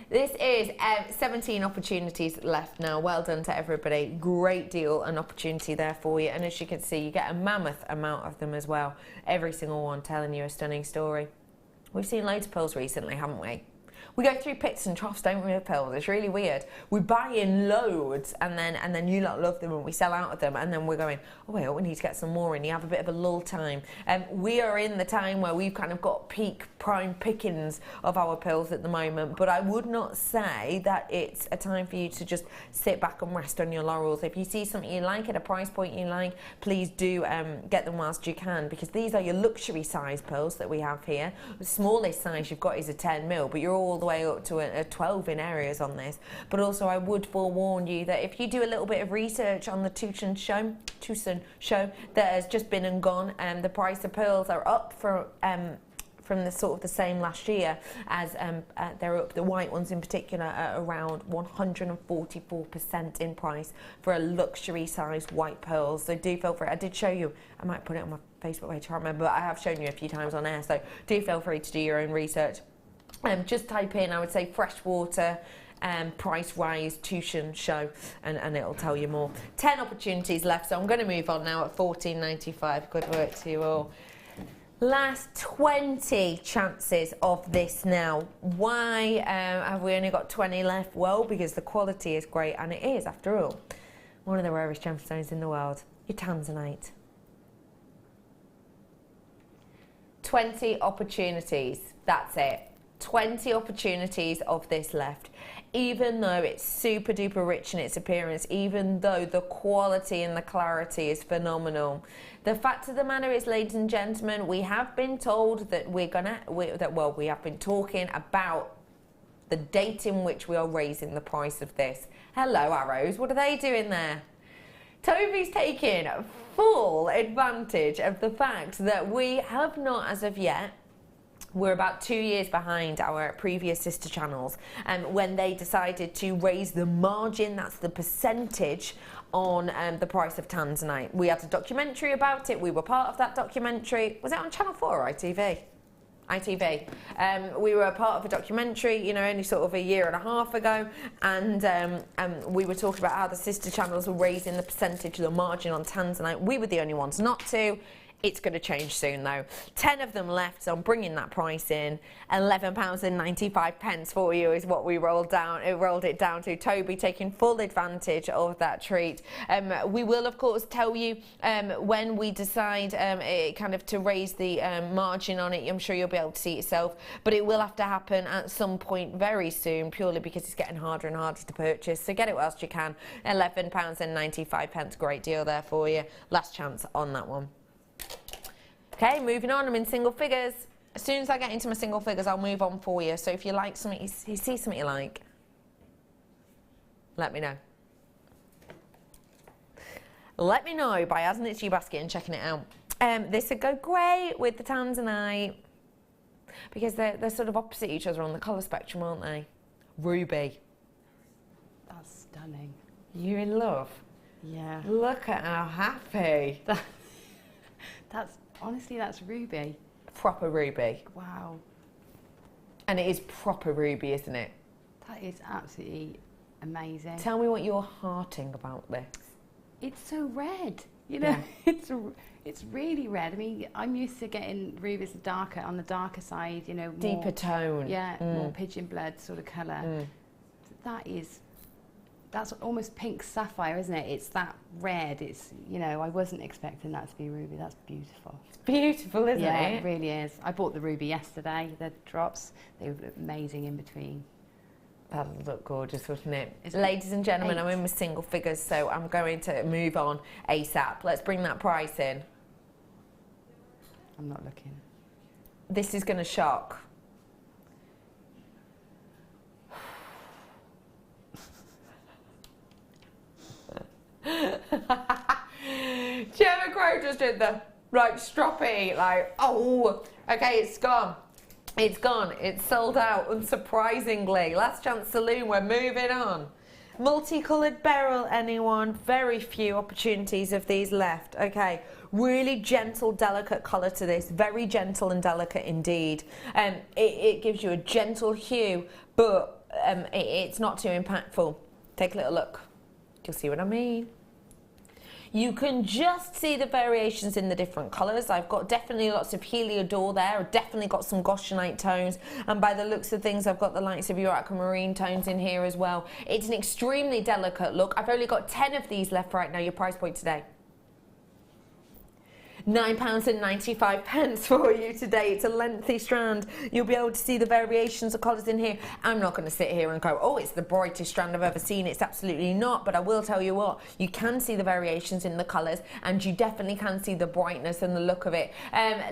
Speaker 10: This is 17 opportunities left now. Well done to everybody. Great deal and opportunity there for you. And as you can see, you get a mammoth amount of them as well. Every single one telling you a stunning story. We've seen loads of pearls recently, haven't we? We go through pits and troughs, don't we, with pearls? It's really weird. We buy in loads, and then you lot love them, and we sell out of them, and then we're going, oh wait, we need to get some more, and you have a bit of a lull time. We are in the time where we've kind of got peak prime pickings of our pearls at the moment, but I would not say that it's a time for you to just sit back and rest on your laurels. If you see something you like at a price point you like, please do get them whilst you can, because these are your luxury size pearls that we have here. The smallest size you've got is a 10mm, but you're all the way up to a 12 in areas on this. But also I would forewarn you that if you do a little bit of research on the Tahitian show that has just been and gone, the price of pearls are up from the sort of the same last year, as they're up, the white ones in particular, at around 144% in price for a luxury sized white pearls. So do feel free. I did show you, I might put it on my Facebook page, I can't remember, but I have shown you a few times on air, so do feel free to do your own research. Just type in, I would say, freshwater price rise Tahitian show, and it'll tell you more. 10 opportunities left, so I'm going to move on now at $14.95. Good work to you all. Last 20 chances of this now. Why have we only got 20 left? Well, because the quality is great, and it is, after all, one of the rarest gemstones in the world. Your Tanzanite. 20 opportunities, that's it. 20 opportunities of this left. Even though it's super duper rich in its appearance, even though the quality and the clarity is phenomenal, the fact of the matter is, ladies and gentlemen, we have been told that we have been talking about the date in which we are raising the price of this. Hello, arrows, what are they doing there? Toby's taking full advantage of the fact that we have not, as of yet, We're about 2 years behind our previous sister channels when they decided to raise the margin, that's the percentage, on the price of Tanzanite. We had a documentary about it. We were part of that documentary. Was it on Channel 4 or ITV? ITV. We were a part of a documentary, you know, only sort of a year and a half ago, and we were talking about how the sister channels were raising the percentage, the margin on Tanzanite. We were the only ones not to. It's going to change soon though. 10 of them left, so I'm bringing that price in. £11.95 for you is what we rolled down. It rolled it down to. Toby taking full advantage of that treat. We will of course tell you when we decide kind of to raise the margin on it. I'm sure you'll be able to see it yourself, but it will have to happen at some point very soon, purely because it's getting harder and harder to purchase. So get it whilst you can. £11.95, great deal there for you. Last chance on that one. Okay, moving on, I'm in single figures. As soon as I get into my single figures, I'll move on for you. So if you like something, you see something you like, let me know. Let me know by adding it to your basket and checking it out. This would go great with the Tanzanite because they're sort of opposite each other on the colour spectrum, aren't they? Ruby.
Speaker 11: That's stunning.
Speaker 10: You in love?
Speaker 11: Yeah.
Speaker 10: Look at how happy.
Speaker 11: Honestly, that's ruby.
Speaker 10: Proper ruby.
Speaker 11: Wow.
Speaker 10: And it is proper ruby, isn't it?
Speaker 11: That is absolutely amazing.
Speaker 10: Tell me what you're hearting about this.
Speaker 11: It's so red. You know,
Speaker 10: Yeah.
Speaker 11: it's really red. I mean, I'm used to getting rubies darker, on the darker side, you know.
Speaker 10: Deeper
Speaker 11: more,
Speaker 10: tone.
Speaker 11: Yeah, more pigeon blood sort of colour. That's almost pink sapphire, isn't it? It's that red. It's, you know, I wasn't expecting that to be ruby. That's beautiful.
Speaker 10: It's beautiful, isn't it?
Speaker 11: Yeah, it really is. I bought the ruby yesterday, the drops. They were amazing in between.
Speaker 10: That would look gorgeous, wouldn't it? Ladies and gentlemen, I'm in with single figures, so I'm going to move on ASAP. Let's bring that price in.
Speaker 11: I'm not looking.
Speaker 10: This is going to shock. Gemma Crow just did the right stroppy, like, oh, okay, it's gone. It's gone. It's sold out, unsurprisingly. Last chance saloon, we're moving on. Multicoloured beryl, anyone? Very few opportunities of these left. Okay, really gentle, delicate colour to this. Very gentle and delicate indeed. It gives you a gentle hue, but it's not too impactful. Take a little look. You'll see what I mean. You can just see the variations in the different colours. I've got definitely lots of Heliodor there. I've definitely got some Goshenite tones. And by the looks of things, I've got the likes of your Aquamarine tones in here as well. It's an extremely delicate look. I've only got 10 of these left right now. Your price point today. £9.95 for you today. It's a lengthy strand. You'll be able to see the variations of colours in here. I'm not going to sit here and go, oh, it's the brightest strand I've ever seen. It's absolutely not, but I will tell you what, you can see the variations in the colours, and you definitely can see the brightness and the look of it.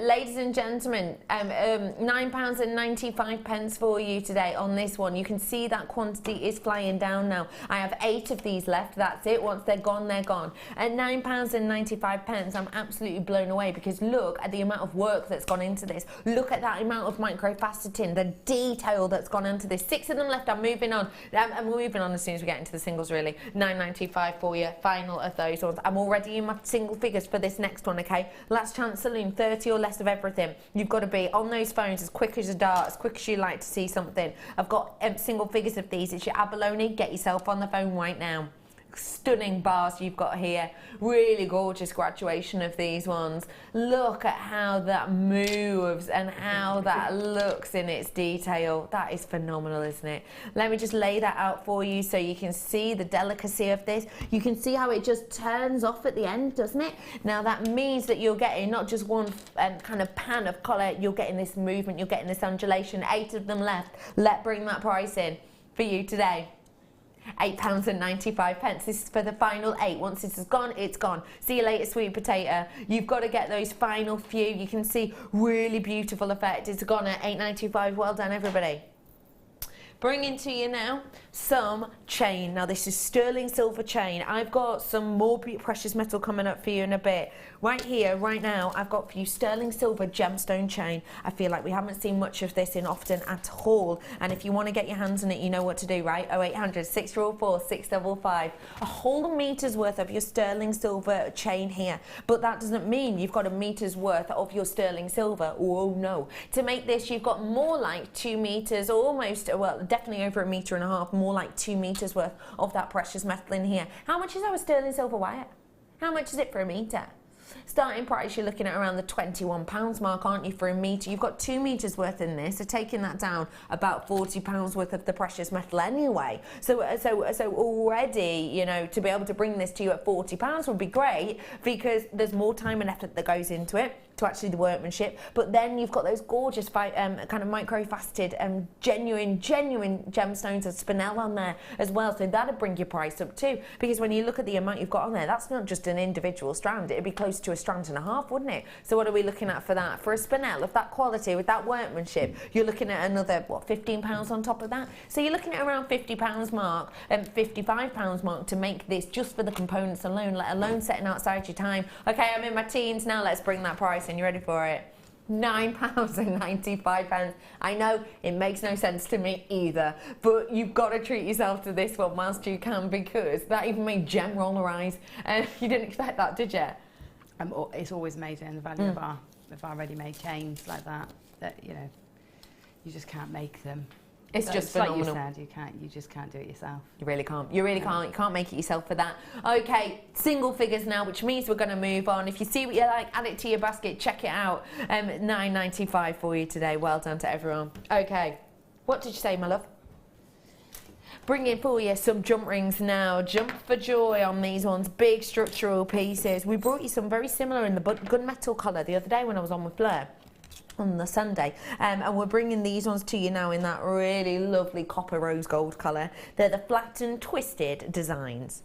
Speaker 10: Ladies and gentlemen, £9.95 for you today on this one. You can see that quantity is flying down now. I have 8 of these left. That's it. Once they're gone, they're gone. At £9.95, I'm absolutely blown away, because look at the amount of work that's gone into this. Look at that amount of microfaceting, the detail that's gone into this. 6 of them left. I'm moving on. I'm moving on as soon as we get into the singles, really. £9.95 for you. Final of those ones. I'm already in my single figures for this next one, okay? Last chance saloon, 30 or less of everything. You've got to be on those phones as quick as a dart, as quick as you like to see something. I've got single figures of these. It's your Abalone. Get yourself on the phone right now. Stunning bars you've got here. Really gorgeous graduation of these ones. Look at how that moves and how that looks in its detail. That is phenomenal, isn't it? Let me just lay that out for you so you can see the delicacy of this. You can see how it just turns off at the end, doesn't it? Now that means that you're getting not just one kind of pan of colour, you're getting this movement, you're getting this undulation. 8 of them left. Let's bring that price in for you today. £8.95. This is for the final 8. Once this is gone, it's gone. See you later, sweet potato. You've got to get those final few. You can see really beautiful effect. It's gone at £8.95. Well done, everybody. bringing to you now some chain. Now this is sterling silver chain. I've got some more precious metal coming up for you in a bit. Right here, right now, I've got for you sterling silver gemstone chain. I feel like we haven't seen much of this in often at all. And if you want to get your hands on it, you know what to do, right? 0800 644 655. A whole meter's worth of your sterling silver chain here. But that doesn't mean you've got a meter's worth of your sterling silver. Oh no. To make this, you've got more like 2 meters, almost, well, definitely over 1.5 meters, more like 2 meters worth of that precious metal in here. How much is our sterling silver wire? How much is it for a meter? Starting price, you're looking at around the £21 mark, aren't you, for a metre? You've got 2 metres worth in this, so taking that down, about £40 worth of the precious metal anyway. So already, you know, to be able to bring this to you at £40 would be great, because there's more time and effort that goes into it, to actually the workmanship, but then you've got those gorgeous kind of micro-faceted genuine gemstones of spinel on there as well, so that'd bring your price up too, because when you look at the amount you've got on there, that's not just an individual strand, it'd be close to 1.5 strands, wouldn't it? So what are we looking at for that? For a spinel of that quality with that workmanship, you're looking at another, what, £15 on top of that? So you're looking at around £50 mark and £55 mark to make this just for the components alone, let alone setting outside your time. Okay, I'm in my teens now, let's bring that price in. You ready for it? £9.95. I know it makes no sense to me either, but you've got to treat yourself to this one whilst you can, because that even made gem roller eyes. You didn't expect that, did you?
Speaker 11: It's always amazing, the value of our ready-made chains like that, you know, you just can't make them.
Speaker 10: It's just phenomenal.
Speaker 11: Like you said, you just can't do it yourself.
Speaker 10: You really can't. You really can't. You can't make it yourself for that. Okay, single figures now, which means we're going to move on. If you see what you like, add it to your basket. Check it out. £9.95 for you today. Well done to everyone. Okay, what did you say, my love? Bring in for you some jump rings now. Jump for joy on these ones. Big structural pieces. We brought you some very similar in the gunmetal colour the other day when I was on with Fleur on the Sunday, and we're bringing these ones to you now in that really lovely copper rose gold colour. They're the flat and twisted designs.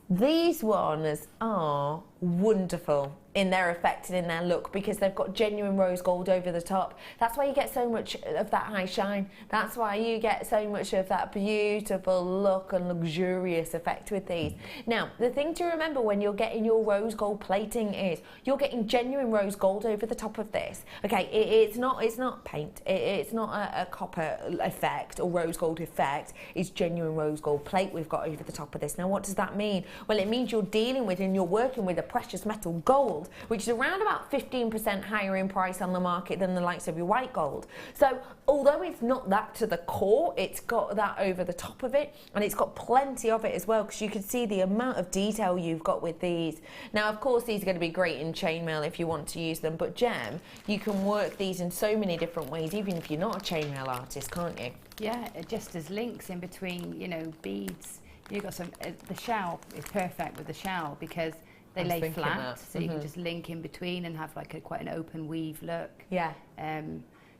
Speaker 10: These ones are wonderful in their effect and in their look, because they've got genuine rose gold over the top. That's why you get so much of that high shine. That's why you get so much of that beautiful look and luxurious effect with these. Now, the thing to remember when you're getting your rose gold plating is you're getting genuine rose gold over the top of this. Okay, it's not paint. It's not a copper effect or rose gold effect. It's genuine rose gold plate we've got over the top of this. Now, what does that mean? Well, it means you're dealing with and you're working with a precious metal gold, which is around about 15% higher in price on the market than the likes of your white gold. So although it's not that to the core, it's got that over the top of it, and it's got plenty of it as well, because you can see the amount of detail you've got with these. Now, of course, these are going to be great in chainmail if you want to use them, but Gem, you can work these in so many different ways, even if you're not a chainmail artist, can't you?
Speaker 11: Yeah, just as links in between, you know, beads. You've got some, the shell is perfect with the shell, because they lay flat, so you can just link in between and have like quite an open weave look. Yeah.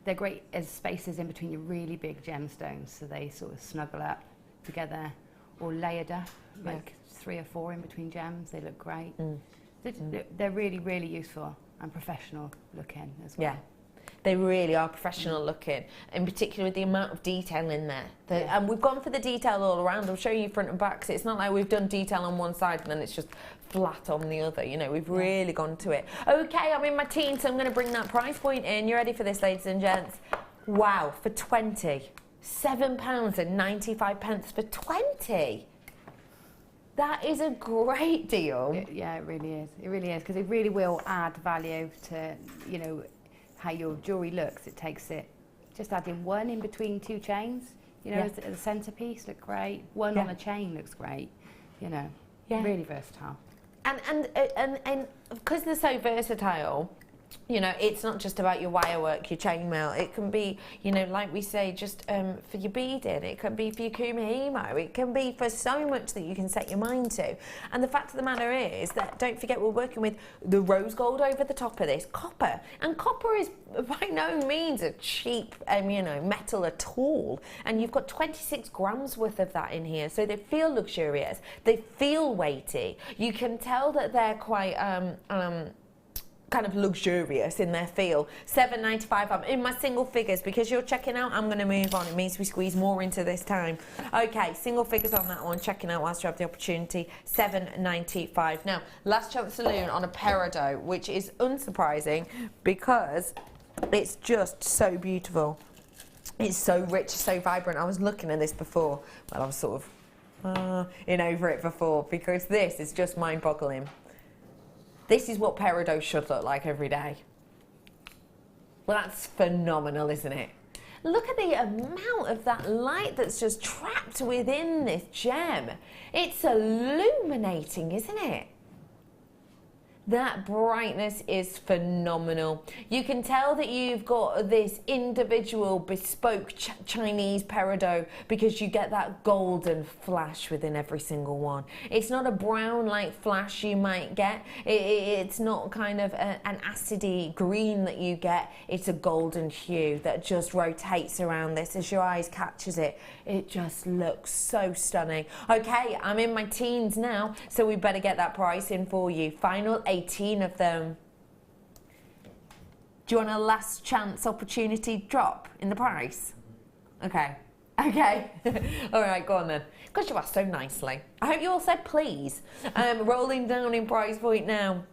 Speaker 11: They're great as spaces in between your really big gemstones, so they sort of snuggle up together, or layered up, like 3 or 4 in between gems. They look great. They're really, really useful and professional looking as well. Yeah.
Speaker 10: They really are professional looking, in particular with the amount of detail in there. And we've gone for the detail all around. I'll show you front and back, so it's not like we've done detail on one side and then it's just flat on the other. You know, we've really gone to it. Okay, I'm in my teens, so I'm going to bring that price point in. You ready for this, ladies and gents? Wow, for 20. £7.95 for 20. That is a great deal.
Speaker 11: Yeah, it really is. It really is, because it really will add value to, you know, how your jewellery looks. It takes it, just adding one in between 2 chains, you know, as a centrepiece, look great. One on a chain looks great, you know, really versatile.
Speaker 10: And because they're so versatile, you know, it's not just about your wire work, your chainmail. It can be, you know, like we say, just for your beading. It can be for your kumihimo. It can be for so much that you can set your mind to. And the fact of the matter is that, don't forget, we're working with the rose gold over the top of this, copper. And copper is by no means a cheap, you know, metal at all. And you've got 26 grams worth of that in here. So they feel luxurious. They feel weighty. You can tell that they're quite... kind of luxurious in their feel. $7.95. I'm in my single figures. Because you're checking out, I'm going to move on. It means we squeeze more into this time. Okay, single figures on that one. Checking out whilst you have the opportunity. $7.95. Now, last chance saloon on a Peridot, which is unsurprising because it's just so beautiful. It's so rich, so vibrant. I was looking at this before. Well, I was sort of in over it before because this is just mind-boggling. This is what Peridot should look like every day. Well, that's phenomenal, isn't it? Look at the amount of that light that's just trapped within this gem. It's illuminating, isn't it? That brightness is phenomenal. You can tell that you've got this individual bespoke Chinese Peridot because you get that golden flash within every single one. It's not a brown like flash you might get. It's not kind of an acidy green that you get. It's a golden hue that just rotates around this as your eyes catches it. It just looks so stunning. Okay, I'm in my teens now, so we better get that price in for you. Final 18 of them. Do you want a last chance opportunity drop in the price? Okay. Okay. All right, go on then. Because you asked so nicely. I hope you all said please. Rolling down in price point now.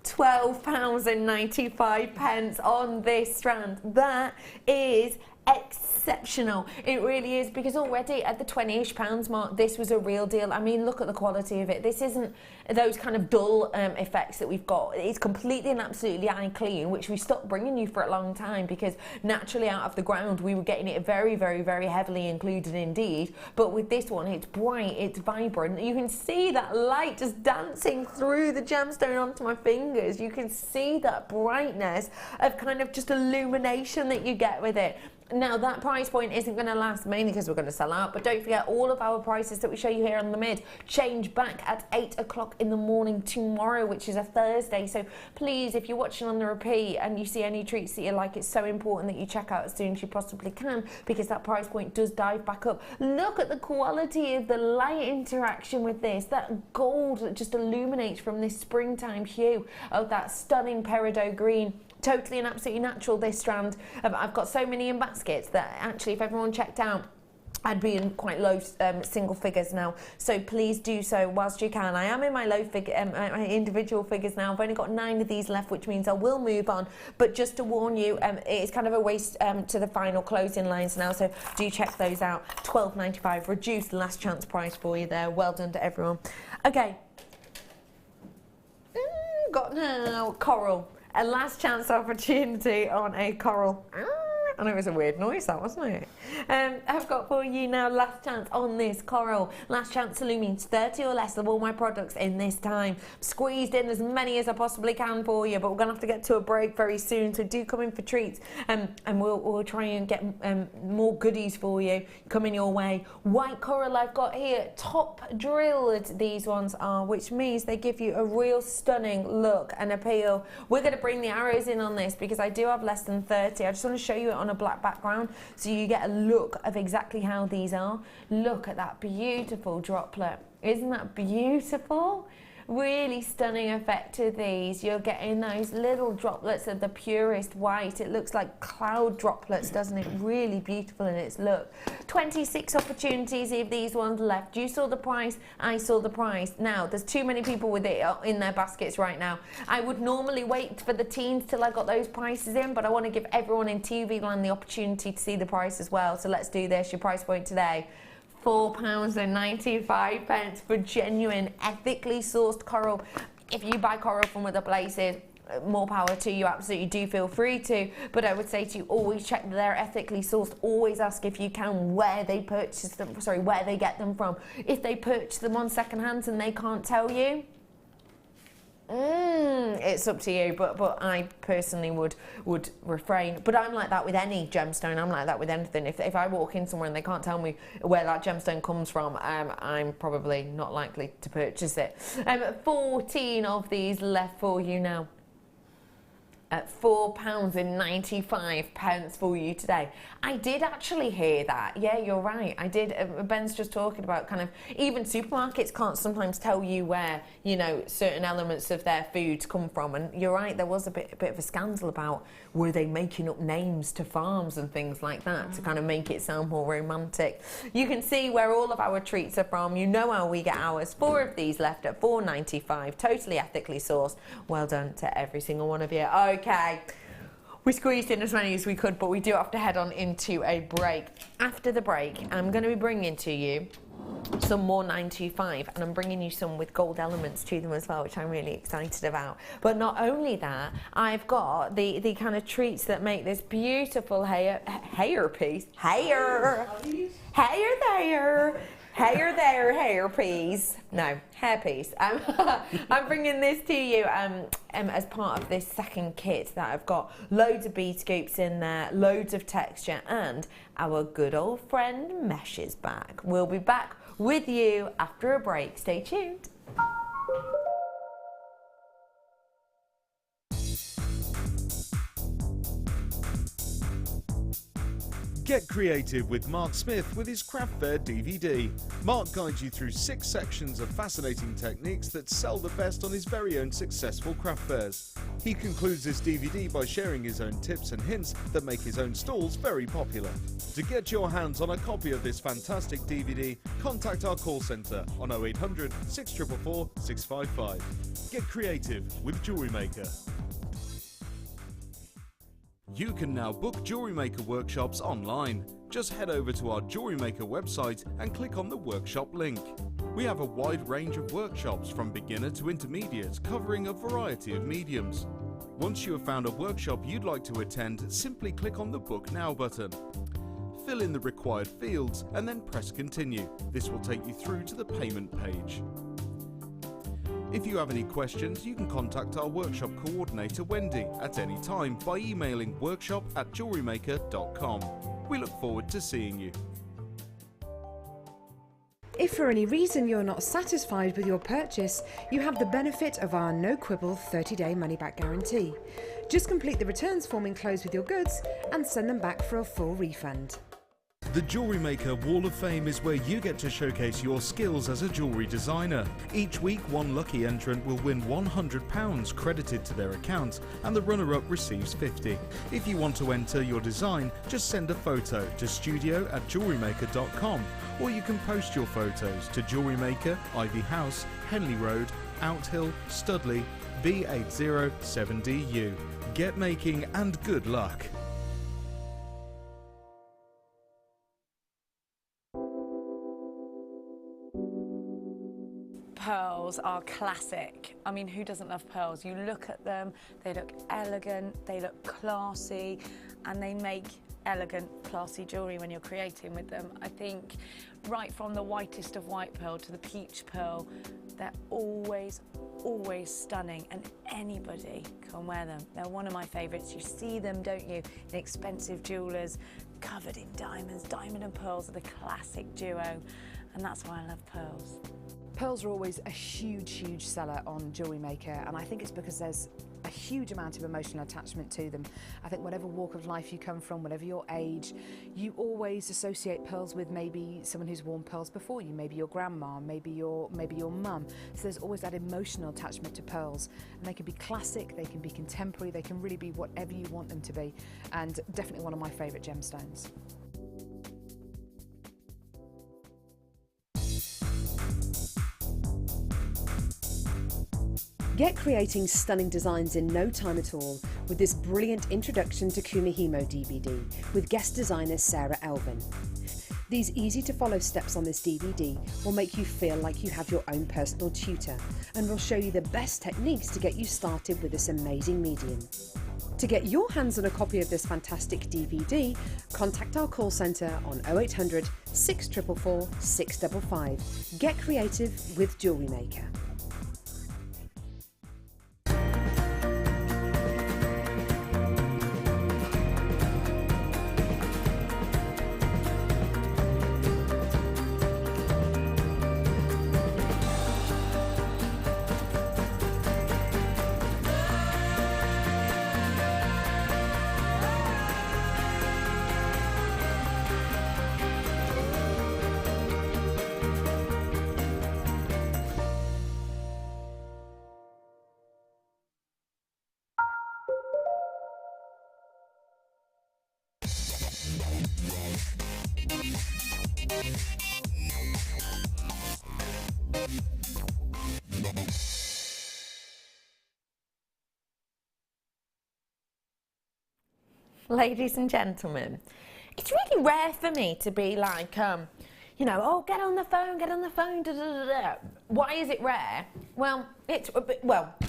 Speaker 10: £12.95 on this strand. That is exceptional. It really is, because already at the £20-ish mark, this was a real deal. I mean, look at the quality of it. This isn't those kind of dull effects that we've got. It's completely and absolutely eye clean, which we stopped bringing you for a long time because naturally out of the ground we were getting it very, very, very heavily included indeed. But with this one, it's bright, it's vibrant. You can see that light just dancing through the gemstone onto my fingers. You can see that brightness of kind of just illumination that you get with it. Now, that price point isn't going to last, mainly because we're going to sell out, but don't forget all of our prices that we show you here on the mid change back at 8 o'clock in the morning tomorrow, which is a Thursday. So please, if you're watching on the repeat and you see any treats that you like, it's so important that you check out as soon as you possibly can, because that price point does dive back up. Look at the quality of the light interaction with this. That gold that just illuminates from this springtime hue of that stunning Peridot green. Totally and absolutely natural, this strand. I've got so many in baskets that actually, if everyone checked out, I'd be in quite low single figures now. So please do so whilst you can. I am in my low figure, my individual figures now. I've only got 9 of these left, which means I will move on. But just to warn you, it's kind of a race to the final closing lines now. So do check those out. £12.95, reduced last chance price for you there. Well done to everyone. Okay. Got now coral. A last chance opportunity on a coral. I know it was a weird noise, that, wasn't it? I've got for you now last chance on this coral. Last chance saloon means 30 or less of all my products in this time. Squeezed in as many as I possibly can for you, but we're going to have to get to a break very soon, so do come in for treats, and we'll try and get more goodies for you coming your way. White coral I've got here, top drilled these ones are, which means they give you a real stunning look and appeal. We're going to bring the arrows in on this because I do have less than 30. I just want to show you it on a black background so you get a look of exactly how these are. Look at that beautiful droplet. Isn't that beautiful? Really stunning effect to these. You're getting those little droplets of the purest white. It looks like cloud droplets, doesn't it? Really beautiful in its look. 26 opportunities of these ones left. You saw the price, I saw the price. Now, there's too many people with it in their baskets right now. I would normally wait for the teens till I got those prices in, but I want to give everyone in TV land the opportunity to see the price as well. So let's do this. Your price point today. £4.95 for genuine, ethically sourced coral. If you buy coral from other places, more power to you, absolutely do feel free to, but I would say to you, always check that they're ethically sourced. Always ask, if you can, where they purchase them, where they get them from. If they purchase them on second hand and they can't tell you, it's up to you, but I personally would refrain. But I'm like that with any gemstone. I'm like that with anything. If I walk in somewhere and they can't tell me where that gemstone comes from, I'm probably not likely to purchase it. 14 of these left for you now. at £4.95 for you today. I did actually hear that. Yeah, you're right. I did. Ben's just talking about kind of even supermarkets can't sometimes tell you where, you know, certain elements of their foods come from. And you're right, there was a bit of a scandal about were they making up names to farms and things like that to kind of make it sound more romantic. You can see where all of our treats are from. You know how we get ours. 4 of these left at £4.95, totally ethically sourced. Well done to every single one of you. Okay, we squeezed in as many as we could, but we do have to head on into a break. After the break, I'm going to be bringing to you some more 925, and I'm bringing you some with gold elements to them as well, which I'm really excited about. But not only that, I've got the kind of treats that make this beautiful hair piece. Hair piece. No, hair piece. I'm bringing this to you as part of this second kit that I've got loads of bead scoops in there, loads of texture, and our good old friend mesh is back. We'll be back with you after a break. Stay tuned.
Speaker 4: Get creative with Mark Smith with his Craft Fair DVD. Mark guides you through 6 sections of fascinating techniques that sell the best on his very own successful craft fairs. He concludes this DVD by sharing his own tips and hints that make his own stalls very popular. To get your hands on a copy of this fantastic DVD, contact our call centre on 0800 644 655. Get creative with Jewellery Maker. You can now book Jewellery Maker workshops online. Just head over to our Jewellery Maker website and click on the workshop link. We have a wide range of workshops from beginner to intermediate, covering a variety of mediums. Once you have found a workshop you'd like to attend, simply click on the Book Now button. Fill in the required fields and then press Continue. This will take you through to the payment page. If you have any questions, you can contact our workshop coordinator Wendy at any time by emailing workshop@jewellerymaker.com. We look forward to seeing you.
Speaker 12: If for any reason you're not satisfied with your purchase, you have the benefit of our no quibble 30-day money-back guarantee. Just complete the returns form enclosed with your goods and send them back for a full refund.
Speaker 4: The Jewellery Maker Wall of Fame is where you get to showcase your skills as a jewellery designer. Each week, one lucky entrant will win £100 credited to their account, and the runner-up receives £50. If you want to enter your design, just send a photo to studio@jewellerymaker.com, or you can post your photos to Jewellery Maker, Ivy House, Henley Road, Outhill, Studley, B807DU. Get making and good luck.
Speaker 13: Pearls are classic. I mean, who doesn't love pearls? You look at them, they look elegant, they look classy, and they make elegant, classy jewellery when you're creating with them. I think right from the whitest of white pearl to the peach pearl, they're always stunning, and anybody can wear them. They're one of my favourites. You see them, don't you, in expensive jewellers, covered in diamonds. Diamond and pearls are the classic duo, and that's why I love pearls.
Speaker 12: Pearls are always a huge seller on Jewellery Maker, and I think it's because there's a huge amount of emotional attachment to them. I think whatever walk of life you come from, whatever your age, you always associate pearls with maybe someone who's worn pearls before you, maybe your grandma, maybe your mum. So there's always that emotional attachment to pearls, and they can be classic, they can be contemporary, they can really be whatever you want them to be, and definitely one of my favourite gemstones. Get creating stunning designs in no time at all with this brilliant Introduction to Kumihimo DVD with guest designer Sarah Elvin. These easy to follow steps on this DVD will make you feel like you have your own personal tutor and will show you the best techniques to get you started with this amazing medium. To get your hands on a copy of this fantastic DVD, contact our call centre on 0800 644 655. Get creative with Jewellery Maker.
Speaker 10: Ladies and gentlemen, it's really rare for me to be like, you know, oh, get on the phone, da, da, da, da. Why is it rare? Well,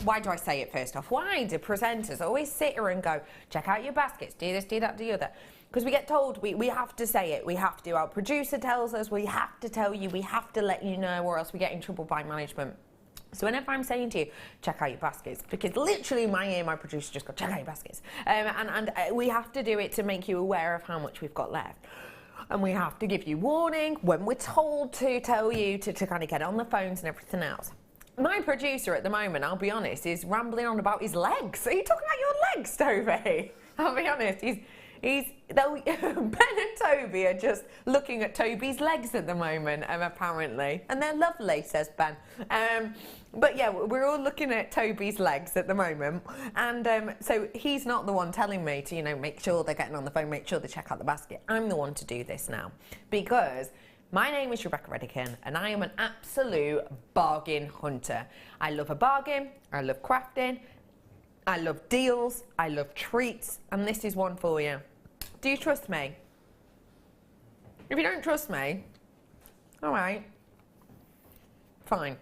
Speaker 10: why do I say it first off? Why do presenters always sit here and go, check out your baskets, do this, do that, do the other? Because we get told we have to say it, we have to. Our producer tells us we have to tell you, we have to let you know, or else we get in trouble by management. So whenever I'm saying to you, check out your baskets, because literally in my ear, my producer just got, check out your baskets. And we have to do it to make you aware of how much we've got left. And we have to give you warning when we're told to tell you to kind of get on the phones and everything else. My producer at the moment, I'll be honest, is rambling on about his legs. Are you talking about your legs, Toby? I'll be honest, Ben and Toby are just looking at Toby's legs at the moment, apparently. And they're lovely, says Ben. But yeah, we're all looking at Toby's legs at the moment. And so he's not the one telling me to, you know, make sure they're getting on the phone, make sure they check out the basket. I'm the one to do this now. Because my name is Rebecca Redican and I am an absolute bargain hunter. I love a bargain, I love crafting, I love deals, I love treats, and this is one for you. Do you trust me? If you don't trust me, all right, fine,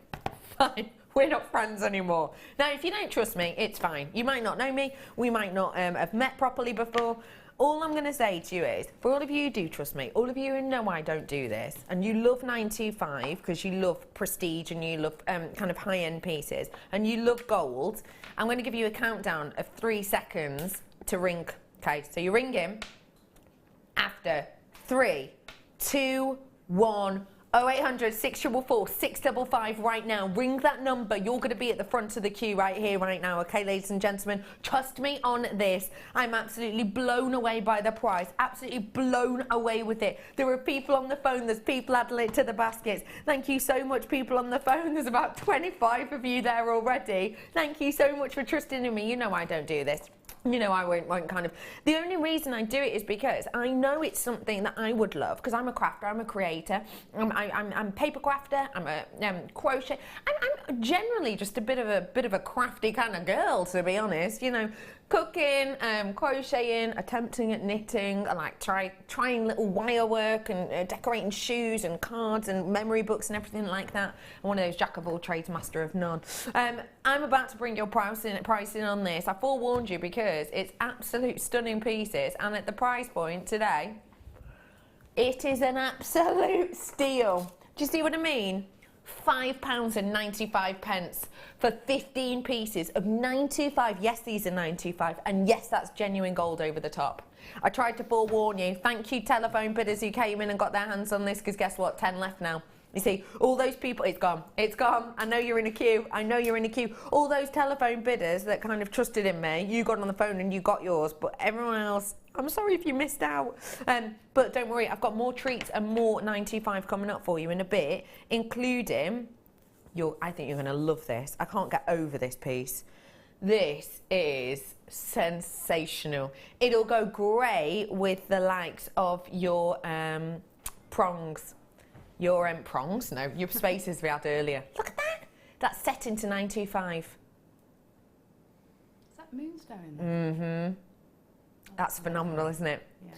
Speaker 10: fine. We're not friends anymore. Now, if you don't trust me, it's fine. You might not know me. We might not have met properly before. All I'm going to say to you is, for all of you who do trust me, all of you who know I don't do this, and you love 925 because you love prestige and you love kind of high-end pieces, and you love gold, I'm going to give you a countdown of 3 seconds to ring. Okay, so you ring in after 3, 2, 1. 0800 644 655 right now. Ring that number. You're going to be at the front of the queue right here, right now. Okay, ladies and gentlemen, trust me on this. I'm absolutely blown away by the price. Absolutely blown away with it. There are people on the phone. There's people adding it to the baskets. Thank you so much, people on the phone. There's about 25 of you there already. Thank you so much for trusting in me. You know I don't do this. You know, I won't kind of... The only reason I do it is because I know it's something that I would love, because I'm a crafter, I'm a creator, I'm a paper crafter, I'm a crochet. I'm generally just a bit of a crafty kind of girl, to be honest. You know, cooking, crocheting, attempting at knitting, like trying little wire work and decorating shoes and cards and memory books and everything like that. I'm one of those jack of all trades, master of none. I'm about to bring your pricing on this. I forewarned you because it's absolute stunning pieces, and at the price point today, it is an absolute steal. Do you see what I mean? £5.95 for 15 pieces of 925. Yes, these are 925, and yes, that's genuine gold over the top. I tried to forewarn you. Thank you, telephone bidders who came in and got their hands on this, because guess what? 10 left now. You see, all those people, it's gone. It's gone. I know you're in a queue. I know you're in a queue. All those telephone bidders that kind of trusted in me, you got on the phone and you got yours, but everyone else, I'm sorry if you missed out. But don't worry, I've got more treats and more 925 coming up for you in a bit, including, I think you're going to love this. I can't get over this piece. This is sensational. It'll go great with the likes of your prongs. Your prongs? No, your spaces we had earlier. Look at that. That's set into 925.
Speaker 11: Is that moonstone?
Speaker 10: Mm-hmm. That's phenomenal, isn't it?
Speaker 11: Yeah.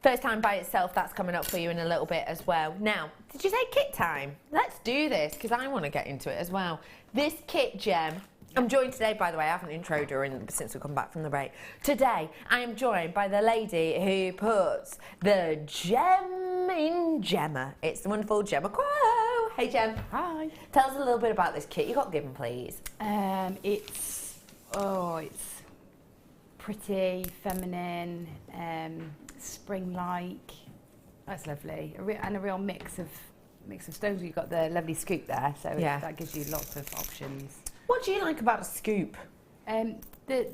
Speaker 10: First time by itself, that's coming up for you in a little bit as well. Now, did you say kit time? Let's do this, because I want to get into it as well. This kit gem, I'm joined today, by the way, I haven't introed her since we come back from the break. Today, I am joined by the lady who puts the gem in Gemma. It's the wonderful Gemma Crow. Hey, Gem.
Speaker 11: Hi.
Speaker 10: Tell us a little bit about this kit you got given, please.
Speaker 11: It's pretty, feminine, spring-like. That's lovely. And a real mix of stones. You've got the lovely scoop there, so yeah, that gives you lots of options.
Speaker 10: What do you like about a scoop?
Speaker 11: The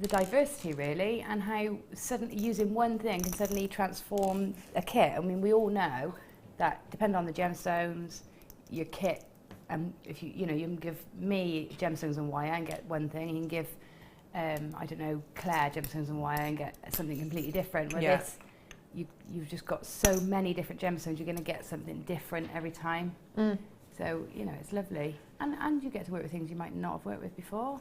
Speaker 11: diversity, really, and how suddenly using one thing can suddenly transform a kit. I mean, we all know that depending on the gemstones, your kit, and if you can give me gemstones and wire and get one thing, you can give I don't know, Claire gemstones and wire and get something completely different. Where this, you've just got so many different gemstones. You're going to get something different every time. So, you know, it's lovely. And you get to work with things you might not have worked with before.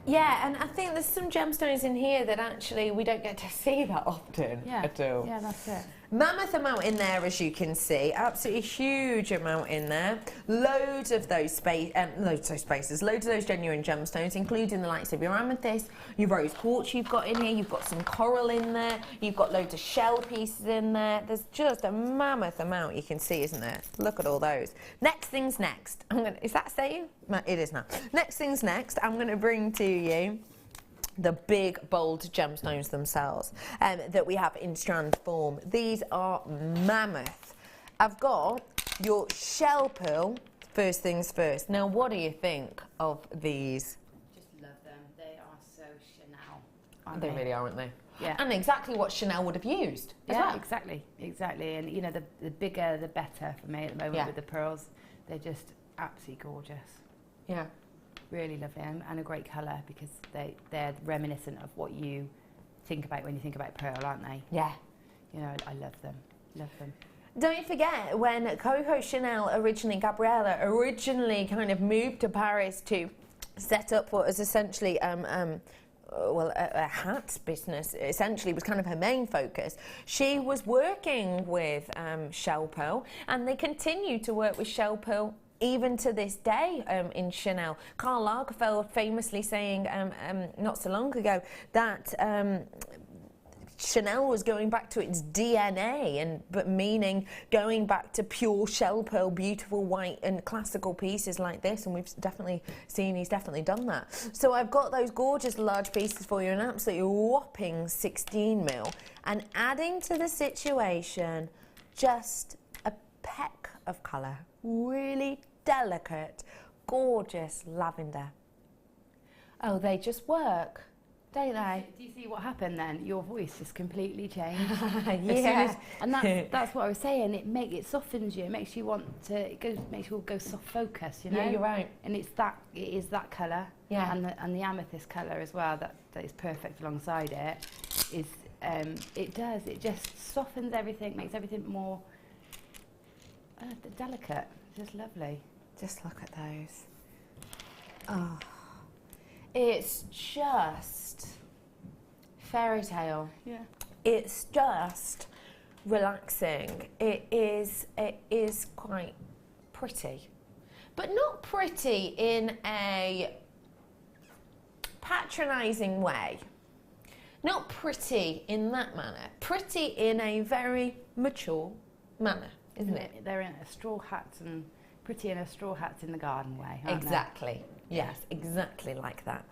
Speaker 10: Yeah, and I think there's some gemstones in here that actually we don't get to see that often at all.
Speaker 11: Yeah, that's it.
Speaker 10: Mammoth amount in there, as you can see. Absolutely huge amount in there. Loads of those spaces, loads of those genuine gemstones, including the likes of your amethyst, your rose quartz you've got in here. You've got some coral in there. You've got loads of shell pieces in there. There's just a mammoth amount you can see, isn't there? Look at all those. Next thing's next. Is that saying? It is now. Next thing's next. I'm going to bring to you the big, bold gemstones themselves that we have in strand form. These are mammoth. I've got your shell pearl, first things first. Now, what do you think of these?
Speaker 11: Just love them. They are so Chanel.
Speaker 10: They really are, aren't they?
Speaker 11: Yeah.
Speaker 10: And exactly what Chanel would have used as well.
Speaker 11: Exactly. And, you know, the bigger, the better for me at the moment with the pearls. They're just absolutely gorgeous.
Speaker 10: Yeah.
Speaker 11: Really lovely and a great colour because they're reminiscent of what you think about when you think about pearl, aren't they?
Speaker 10: Yeah.
Speaker 11: You know, I love them. Love them.
Speaker 10: Don't forget when Coco Chanel Gabriella originally kind of moved to Paris to set up what was essentially a hat business, essentially was kind of her main focus. She was working with Shell Pearl, and they continue to work with Shell Pearl even to this day in Chanel. Karl Lagerfeld famously saying not so long ago that Chanel was going back to its DNA, but meaning going back to pure shell pearl, beautiful white and classical pieces like this, and we've definitely seen he's definitely done that. So I've got those gorgeous large pieces for you, an absolutely whopping 16 mil, and adding to the situation just a peck of colour, really delicate, gorgeous lavender. Oh, they just work, don't they?
Speaker 11: Do you see what happened then? Your voice just completely changed.
Speaker 10: Yeah.
Speaker 11: And that's what I was saying. It softens you. It makes you want to. Makes you all go soft focus. You know.
Speaker 10: Yeah, you're right.
Speaker 11: And it is that colour. Yeah. And the amethyst colour as well. That is perfect alongside it. Is it just softens everything, makes everything more delicate. Just lovely.
Speaker 10: Just look at those. Oh. It's just fairy tale.
Speaker 11: Yeah.
Speaker 10: It's just relaxing. It is quite pretty, but not pretty in a patronising way. Not pretty in that manner. Pretty in a very mature manner, isn't it?
Speaker 11: They're in a straw hats and pretty in a straw hats in the garden way.
Speaker 10: Exactly. Yes, exactly like that.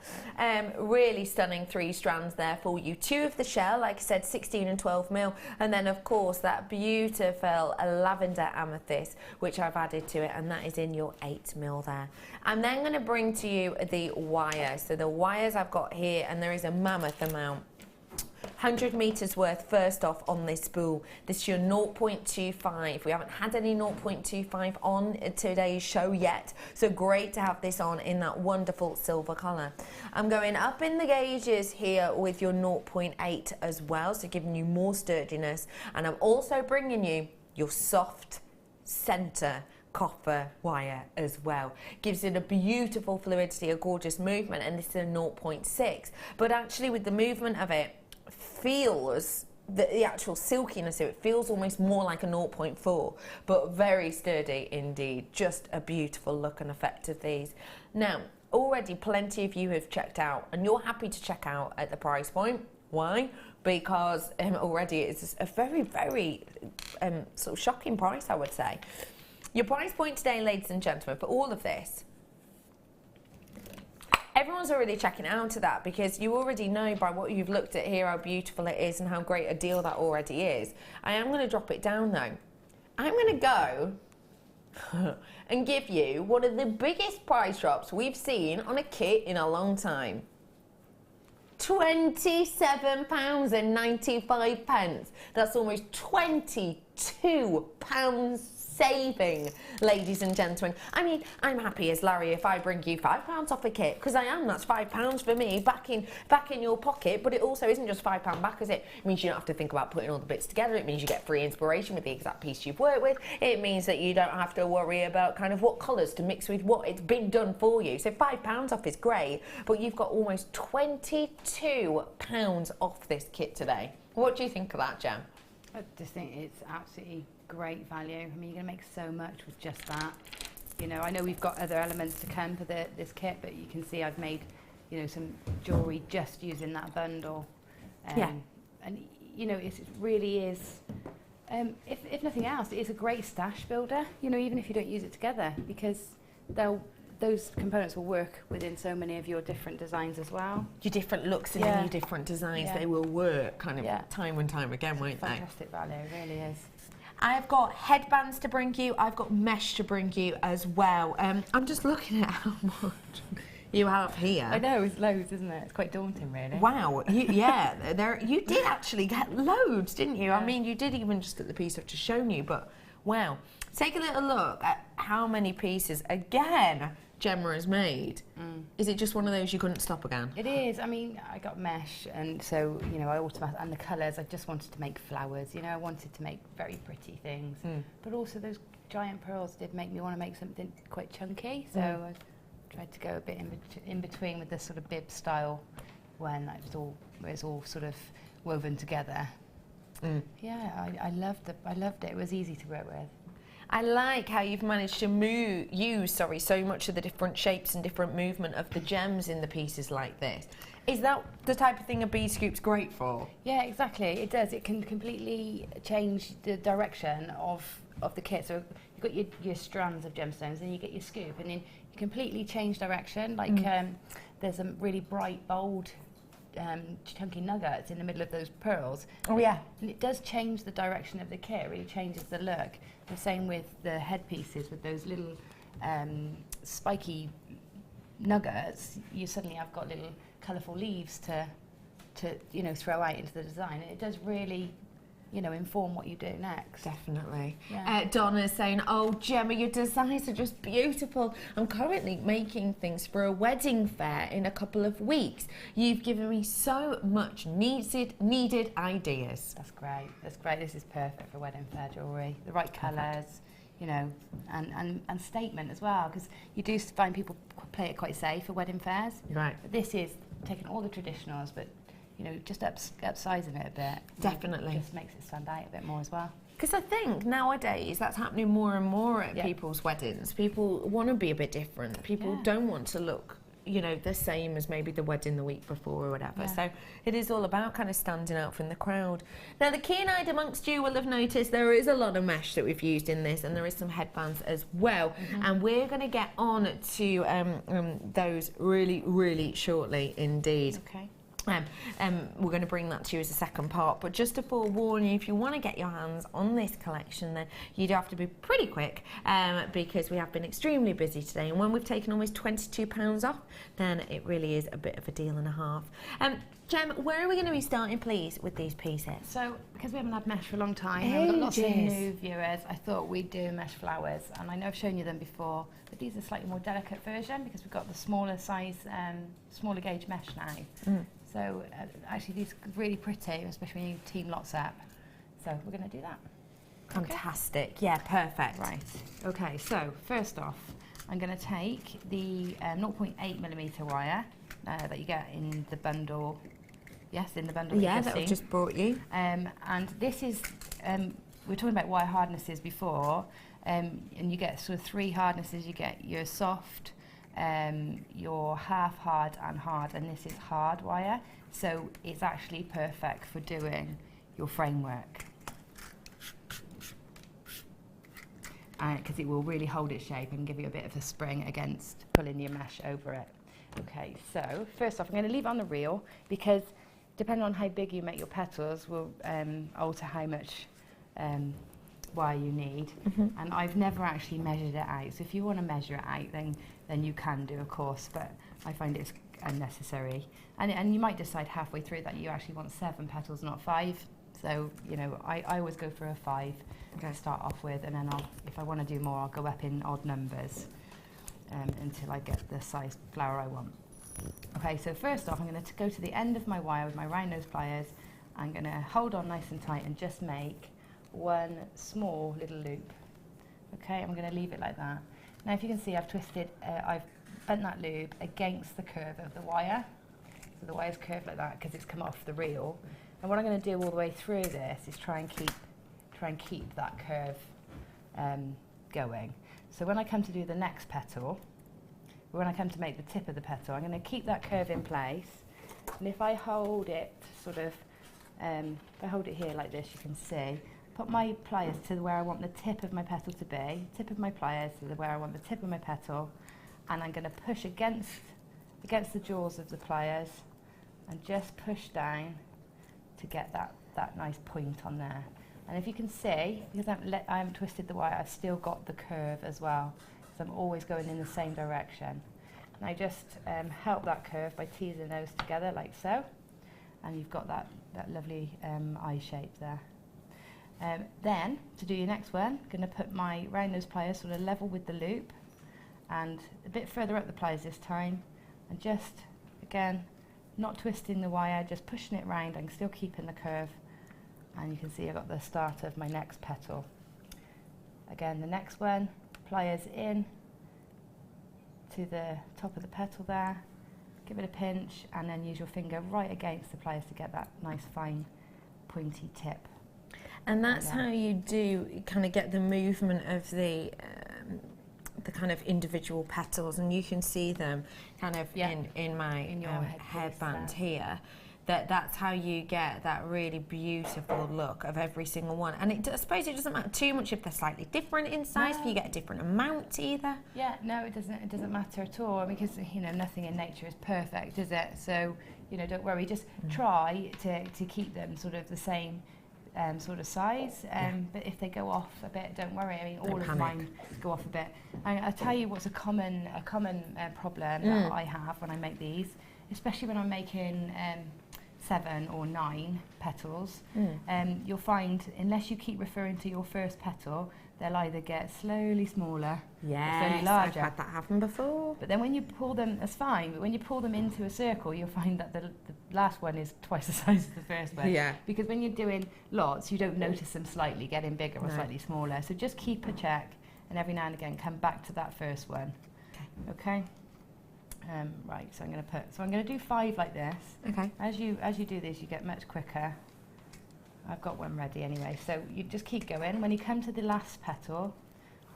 Speaker 10: Really stunning 3 strands there for you. 2 of the shell, like I said, 16 and 12 mil. And then, of course, that beautiful lavender amethyst, which I've added to it, and that is in your 8 mil there. I'm then going to bring to you the wire. So the wires I've got here, and there is a mammoth amount. 100 metres worth first off on this spool. This is your 0.25. We haven't had any 0.25 on today's show yet, so great to have this on in that wonderful silver colour. I'm going up in the gauges here with your 0.8 as well, so giving you more sturdiness, and I'm also bringing you your soft centre copper wire as well. Gives it a beautiful fluidity, a gorgeous movement, and this is a 0.6. But actually with the movement of it, feels the actual silkiness of it feels almost more like a 0.4, but very sturdy indeed. Just a beautiful look and effect of these. Now, already plenty of you have checked out, and you're happy to check out at the price point. Why? Because already it's a very, very sort of shocking price, I would say. Your price point today, ladies and gentlemen, for all of this, everyone's already checking out to that, because you already know by what you've looked at here how beautiful it is and how great a deal that already is. I am going to drop it down though. I'm going to go and give you one of the biggest price drops we've seen on a kit in a long time. £27.95. That's almost £22 saving, ladies and gentlemen. I mean, I'm happy as Larry if I bring you £5 off a kit, because I am. That's £5 for me back in your pocket. But it also isn't just £5 back, is it? It means you don't have to think about putting all the bits together. It means you get free inspiration with the exact piece you've worked with. It means that you don't have to worry about kind of what colours to mix with what. It's been done for you. So £5 off is great, but you've got almost £22 off this kit today. What do you think of that, Gem?
Speaker 11: I just think it's absolutely great value. I mean, you're going to make so much with just that. You know, I know we've got other elements to come for this kit, but you can see I've made, you know, some jewellery just using that bundle.
Speaker 10: Yeah.
Speaker 11: And, you know, it really is, if nothing else, it's a great stash builder, you know, even if you don't use it together, because those components will work within so many of your different designs as well.
Speaker 10: Your different looks and your different designs, they will work kind of time and time again, won't they?
Speaker 11: Fantastic value, it really is.
Speaker 10: I've got headbands to bring you, I've got mesh to bring you as well. I'm just looking at how much you have here.
Speaker 11: I know, it's loads, isn't it? It's quite daunting, really.
Speaker 10: Wow, you did actually get loads, didn't you? Yeah. I mean, you did even just at the piece I've just shown you, but wow. Take a little look at how many pieces, again, Gemma has made. Is it just one of those you couldn't stop again?
Speaker 11: It is. I mean, I got mesh, and so, you know, and the colours, I just wanted to make flowers, you know, I wanted to make very pretty things. But also those giant pearls did make me want to make something quite chunky, so I tried to go a bit in between with this sort of bib style when it was all sort of woven together. Yeah, I loved it. It was easy to work with.
Speaker 10: I like how you've managed to use so much of the different shapes and different movement of the gems in the pieces like this. Is that the type of thing a bead scoop's great for?
Speaker 11: Yeah, exactly. It does. It can completely change the direction of the kit. So you've got your strands of gemstones, and you get your scoop, and then you completely change direction. Like there's some really bright, bold, chunky nuggets in the middle of those pearls.
Speaker 10: Oh yeah.
Speaker 11: And it does change the direction of the kit. It really changes the look. The same with the headpieces with those little spiky nuggets. You suddenly have got little colourful leaves to you know, throw out into the design. And it does really, you know, inform what you do next.
Speaker 10: Definitely.
Speaker 11: Yeah.
Speaker 10: Donna's saying, oh, Gemma, your designs are just beautiful. I'm currently making things for a wedding fair in a couple of weeks. You've given me so much needed ideas.
Speaker 11: That's great. That's great. This is perfect for wedding fair jewellery. The right colours, you know, and statement as well, because you do find people play it quite safe for wedding fairs.
Speaker 10: Right.
Speaker 11: But this is taking all the traditionals, but you know, just upsizing it a bit.
Speaker 10: Definitely.
Speaker 11: Just makes it stand out a bit more as well.
Speaker 10: Because I think nowadays that's happening more and more at people's weddings. People want to be a bit different. People don't want to look, you know, the same as maybe the wedding the week before or whatever. So it is all about kind of standing out from the crowd. Now, the keen-eyed amongst you will have noticed there is a lot of mesh that we've used in this, and there is some headbands as well. And we're going to get on to those really, really shortly indeed.
Speaker 11: Okay.
Speaker 10: We're going to bring that to you as a second part, but just to forewarn you, if you want to get your hands on this collection, then you do have to be pretty quick, because we have been extremely busy today, and when we've taken almost £22 off, then it really is a bit of a deal and a half. Gem, where are we going to be starting, please, with these pieces?
Speaker 11: So, because we haven't had mesh for a long time, and we've got lots of new viewers, I thought we'd do mesh flowers, and I know I've shown you them before, but these are a slightly more delicate version, because we've got the smaller size, smaller gauge mesh now. So actually these are really pretty, especially when you team lots up. So we're going to do that.
Speaker 10: Fantastic. Okay. Yeah, perfect.
Speaker 11: Right. Okay, so first off, I'm going to take the 0.8mm wire that you get in the bundle. Yes, in the bundle.
Speaker 10: Yeah, that I've just brought you.
Speaker 11: And this is, we were talking about wire hardnesses before, and you get sort of 3 hardnesses. You get your soft, your half hard and hard, and this is hard wire, so it's actually perfect for doing your framework, because it will really hold its shape and give you a bit of a spring against pulling your mesh over it. Okay, so first off I'm going to leave it on the reel, because depending on how big you make your petals will alter how much wire you need. And I've never actually measured it out, so if you want to measure it out, then you can do, of course, but I find it's unnecessary. And you might decide halfway through that you actually want 7 petals, not 5, So, you know, I always go for a 5 to start off with, and then if I want to do more, I'll go up in odd numbers until I get the size flower I want. Okay, so first off, I'm going to go to the end of my wire with my round nose pliers. I'm going to hold on nice and tight and just make one small little loop. Okay, I'm going to leave it like that. Now, if you can see, I've bent that loop against the curve of the wire. So the wire's curved like that because it's come off the reel. And what I'm going to do all the way through this is try and keep that curve going. So when I come to do the next petal, when I come to make the tip of the petal, I'm going to keep that curve in place. And if I hold it sort of, if I hold it here like this, you can see, put my pliers to where I want the tip of my petal to be, tip of my pliers to where I want the tip of my petal, and I'm going to push against the jaws of the pliers and just push down to get that nice point on there. And if you can see, because I haven't twisted the wire, I've still got the curve as well. So I'm always going in the same direction. And I just help that curve by teasing those together like so. And you've got that lovely eye shape there. Then, to do your next one, I'm going to put my round nose pliers sort of level with the loop and a bit further up the pliers this time. And just, again, not twisting the wire, just pushing it round and still keeping the curve. And you can see I've got the start of my next petal. Again, the next one, pliers in to the top of the petal there, give it a pinch, and then use your finger right against the pliers to get that nice fine pointy tip.
Speaker 10: And that's how you do kind of get the movement of the kind of individual petals, and you can see them kind of in my headband here. That's how you get that really beautiful look of every single one. And I suppose it doesn't matter too much if they're slightly different in size, if you get a different amount either.
Speaker 11: Yeah, no, it doesn't matter at all, because, you know, nothing in nature is perfect, is it? So, you know, don't worry, just try to keep them sort of the same sort of size, but if they go off a bit, don't worry. I mean, all of mine go off a bit. I'll tell you what's a common problem that I have when I make these, especially when I'm making 7 or 9 petals. You'll find, unless you keep referring to your first petal, they'll either get slowly smaller or slowly larger.
Speaker 10: I've had that happen before.
Speaker 11: But then when you pull them, that's fine, but when you pull them into a circle, you'll find that the last one is twice the size of the first one. Yeah. Because when you're doing lots, you don't notice them slightly getting bigger or slightly smaller. So just keep a check, and every now and again come back to that first one. Okay? Right, so I'm going to do 5 like this. Okay. As you do this, you get much quicker. I've got one ready anyway, so you just keep going. When you come to the last petal,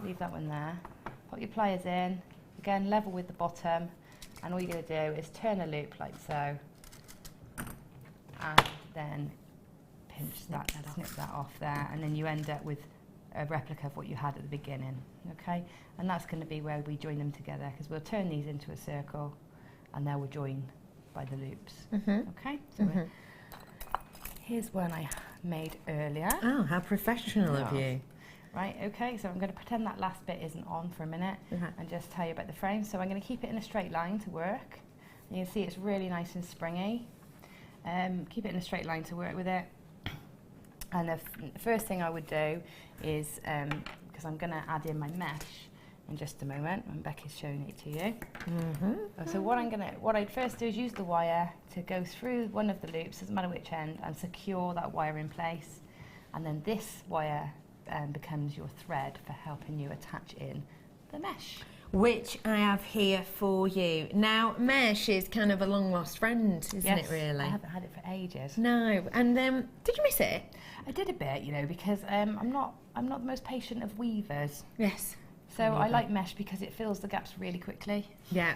Speaker 11: leave that one there. Put your pliers in. Again, level with the bottom, and all you're going to do is turn a loop like so, and then pinch that, snip that off there, and then you end up with a replica of what you had at the beginning. Okay, and that's going to be where we join them together, because we'll turn these into a circle, and they will join by the loops. Okay, so here's one I made earlier.
Speaker 10: Oh, how professional of you.
Speaker 11: Right, okay, so I'm going to pretend that last bit isn't on for a minute and just tell you about the frame. So I'm going to keep it in a straight line to work. And you can see it's really nice and springy. Keep it in a straight line to work with it. And the first thing I would do is, because I'm going to add in my mesh in just a moment when Becky's showing it to you. So what I'd first do is use the wire to go through one of the loops, doesn't matter which end, and secure that wire in place. And then this wire becomes your thread for helping you attach in the mesh.
Speaker 10: Which I have here for you. Now, mesh is kind of a long lost friend, isn't it really?
Speaker 11: I haven't had it for ages.
Speaker 10: No, and did you miss it?
Speaker 11: I did a bit, you know, because I'm not the most patient of weavers.
Speaker 10: Yes.
Speaker 11: So I like mesh because it fills the gaps really quickly.
Speaker 10: Yeah.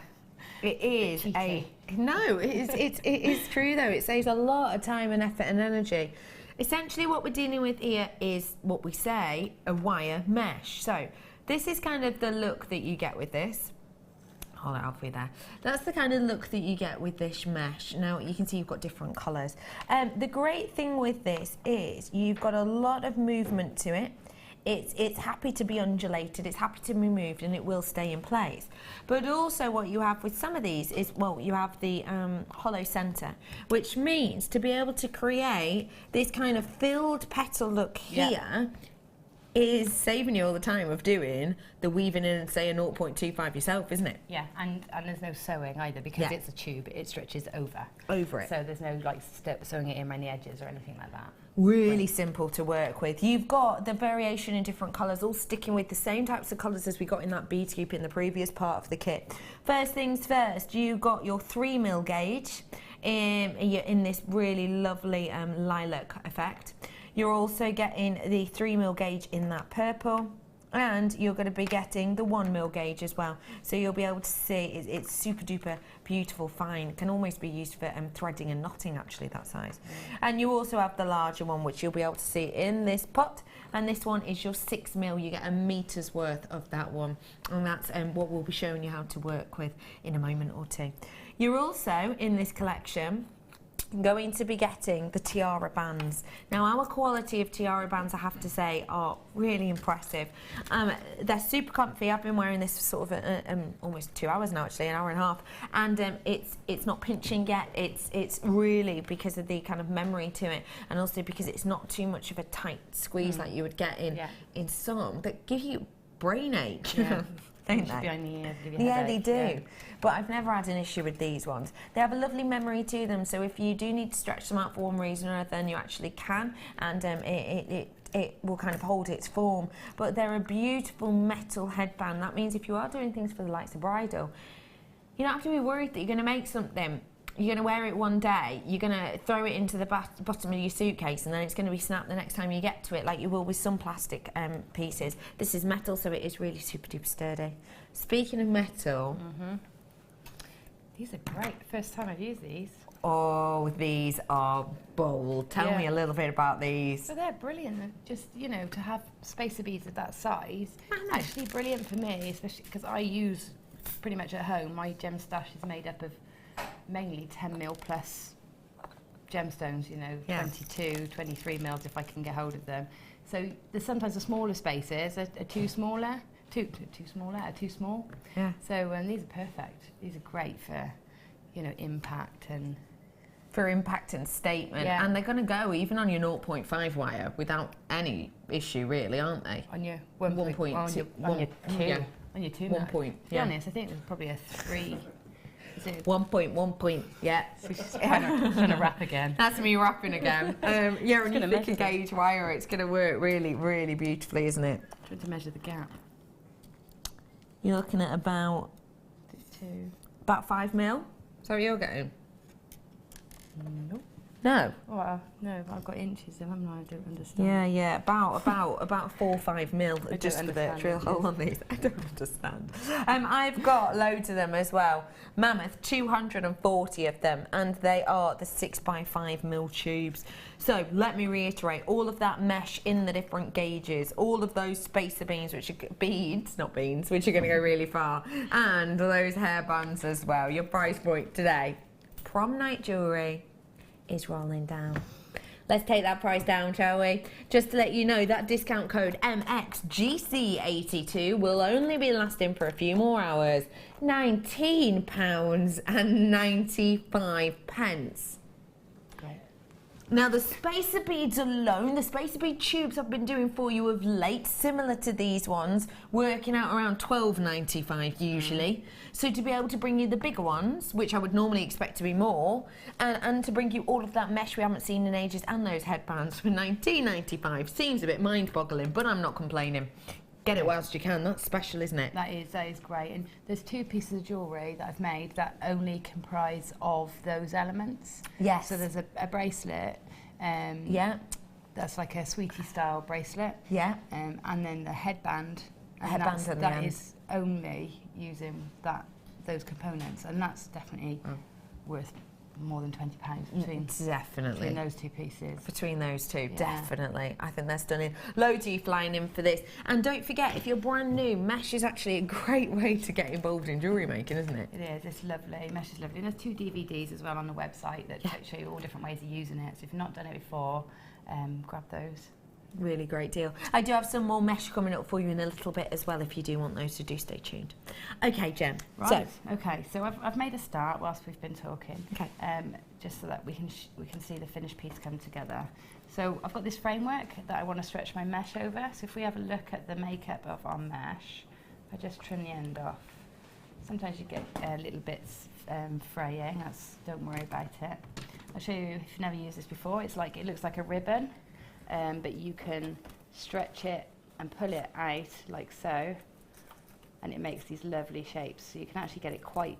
Speaker 10: It is it is true though. It saves a lot of time and effort and energy. Essentially what we're dealing with here is what we say, a wire mesh. So this is kind of the look that you get with this. Hold it out for you there. That's the kind of look that you get with this mesh. Now you can see you've got different colours. The great thing with this is you've got a lot of movement to it. it's happy to be undulated, it's happy to be moved, and it will stay in place. But also what you have with some of these is, well, you have the hollow centre, which means to be able to create this kind of filled petal look here is saving you all the time of doing the weaving in, say, a 0.25 yourself, isn't it?
Speaker 11: Yeah, and there's no sewing either, because it's a tube, it stretches over it. So there's no like sewing it in around the edges or anything like that.
Speaker 10: Really simple to work with. You've got the variation in different colours, all sticking with the same types of colours as we got in that bead scoop in the previous part of the kit. First things first, you got your 3mm gauge in this really lovely lilac effect. You're also getting the 3mm gauge in that purple, and you're going to be getting the 1mm gauge as well. So you'll be able to see it's super duper beautiful, fine. Can almost be used for threading and knotting, actually, that size. And you also have the larger one, which you'll be able to see in this pot. And this one is your 6mm. You get a meter's worth of that one, and that's what we'll be showing you how to work with in a moment or two. You're also in this collection going to be getting the tiara bands. Now, our quality of tiara bands, I have to say, are really impressive. They're super comfy. I've been wearing this for sort of almost 2 hours now, actually, an hour and a half, and it's not pinching yet. It's really because of the kind of memory to it, and also because it's not too much of a tight squeeze like you would get in some that give you brain ache. Don't they? Yeah, they do. Yeah. But I've never had an issue with these ones. They have a lovely memory to them, so if you do need to stretch them out for one reason or another, then you actually can, and it will kind of hold its form. But they're a beautiful metal headband. That means if you are doing things for the likes of Bridal, you don't have to be worried that you're going to make something. You're going to wear it one day, you're going to throw it into the bottom of your suitcase, and then it's going to be snapped the next time you get to it, like you will with some plastic pieces. This is metal, so it is really super duper sturdy. Speaking of metal...
Speaker 11: These are great. First time I've used these.
Speaker 10: Oh, these are bold. Tell me a little bit about these.
Speaker 11: So they're brilliant. Just, you know, to have spacer beads of that size, actually brilliant for me, especially because I use pretty much at home. My gem stash is made up of mainly 10mm plus gemstones, you know, 22, 23 mils if I can get hold of them. So there's sometimes the smaller spacers are too smaller. Too small. Yeah. So these are perfect. These are great for, you know, impact and...
Speaker 10: For impact and statement. Yeah. And they're going to go even on your 0.5 wire without any issue, really, aren't they?
Speaker 11: On your 1.2. On your 2.
Speaker 10: 1 point.
Speaker 11: To be honest, I think there's probably a 3.
Speaker 10: 1 point, yeah.
Speaker 11: Trying to wrap again.
Speaker 10: That's me wrapping again. Yeah, on your thicker gauge wire, it's going to work really, really beautifully, isn't it?
Speaker 11: Trying to measure the gap.
Speaker 10: You're looking at about 5 mil. So you're getting?
Speaker 11: Nope.
Speaker 10: No.
Speaker 11: Well, no, I've got inches. I don't understand.
Speaker 10: Yeah. About 4 or 5 mil just for the drill hole on these. I don't understand. I've got loads of them as well. Mammoth, 240 of them, and they are the 6x5 mil tubes. So let me reiterate, all of that mesh in the different gauges, all of those spacer beans, which are which are going to go really far, and those hairbands as well. Your price point today, prom night jewellery, is rolling down. Let's take that price down, shall we? Just to let you know, that discount code MXGC82 will only be lasting for a few more hours. £19.95. Now, the spacer beads alone, the spacer bead tubes I've been doing for you of late, similar to these ones, working out around £12.95 usually. So to be able to bring you the bigger ones, which I would normally expect to be more, and to bring you all of that mesh we haven't seen in ages and those headbands for £19.95 seems a bit mind-boggling, but I'm not complaining. Get it whilst you can. That's special, isn't it?
Speaker 11: That is great. And there's 2 pieces of jewellery that I've made that only comprise of those elements.
Speaker 10: Yes.
Speaker 11: So there's a bracelet. That's like a sweetie style bracelet.
Speaker 10: Yeah.
Speaker 11: And then the headband.
Speaker 10: That
Speaker 11: is only using those components, and that's definitely worth more than £20 between those 2 pieces.
Speaker 10: Between those two, definitely. I think they're stunning. Loads of you flying in for this. And don't forget, if you're brand new, mesh is actually a great way to get involved in jewellery making, isn't it?
Speaker 11: It is. It's lovely. Mesh is lovely. And there's 2 DVDs as well on the website that show you all different ways of using it. So if you've not done it before, grab those.
Speaker 10: Really great deal. I do have some more mesh coming up for you in a little bit as well if you do want those, so do stay tuned. Okay, Gem.
Speaker 11: Right. So I've made a start whilst we've been talking.
Speaker 10: Okay.
Speaker 11: Just so that we can see the finished piece come together. So I've got this framework that I want to stretch my mesh over. So if we have a look at the makeup of our mesh, I just trim the end off. Sometimes you get little bits fraying. Don't worry about it. I'll show you if you've never used this before. It looks like a ribbon. But you can stretch it and pull it out like so, and it makes these lovely shapes. So you can actually get it quite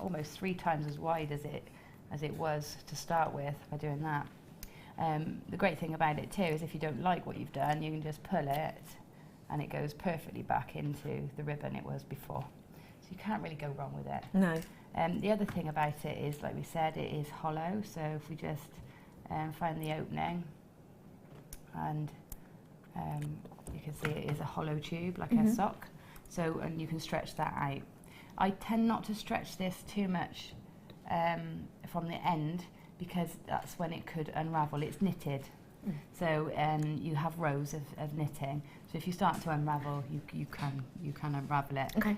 Speaker 11: almost 3 times as wide as it was to start with by doing that. The great thing about it too is if you don't like what you've done, you can just pull it and it goes perfectly back into the ribbon it was before. So you can't really go wrong with it.
Speaker 10: No.
Speaker 11: The other thing about it is, like we said, it is hollow. So if we just find the opening, and you can see it is a hollow tube like a sock, so and you can stretch that out. I tend not to stretch this too much from the end because that's when it could unravel. It's knitted, so you have rows of knitting, so if you start to unravel you can unravel it.
Speaker 10: Okay.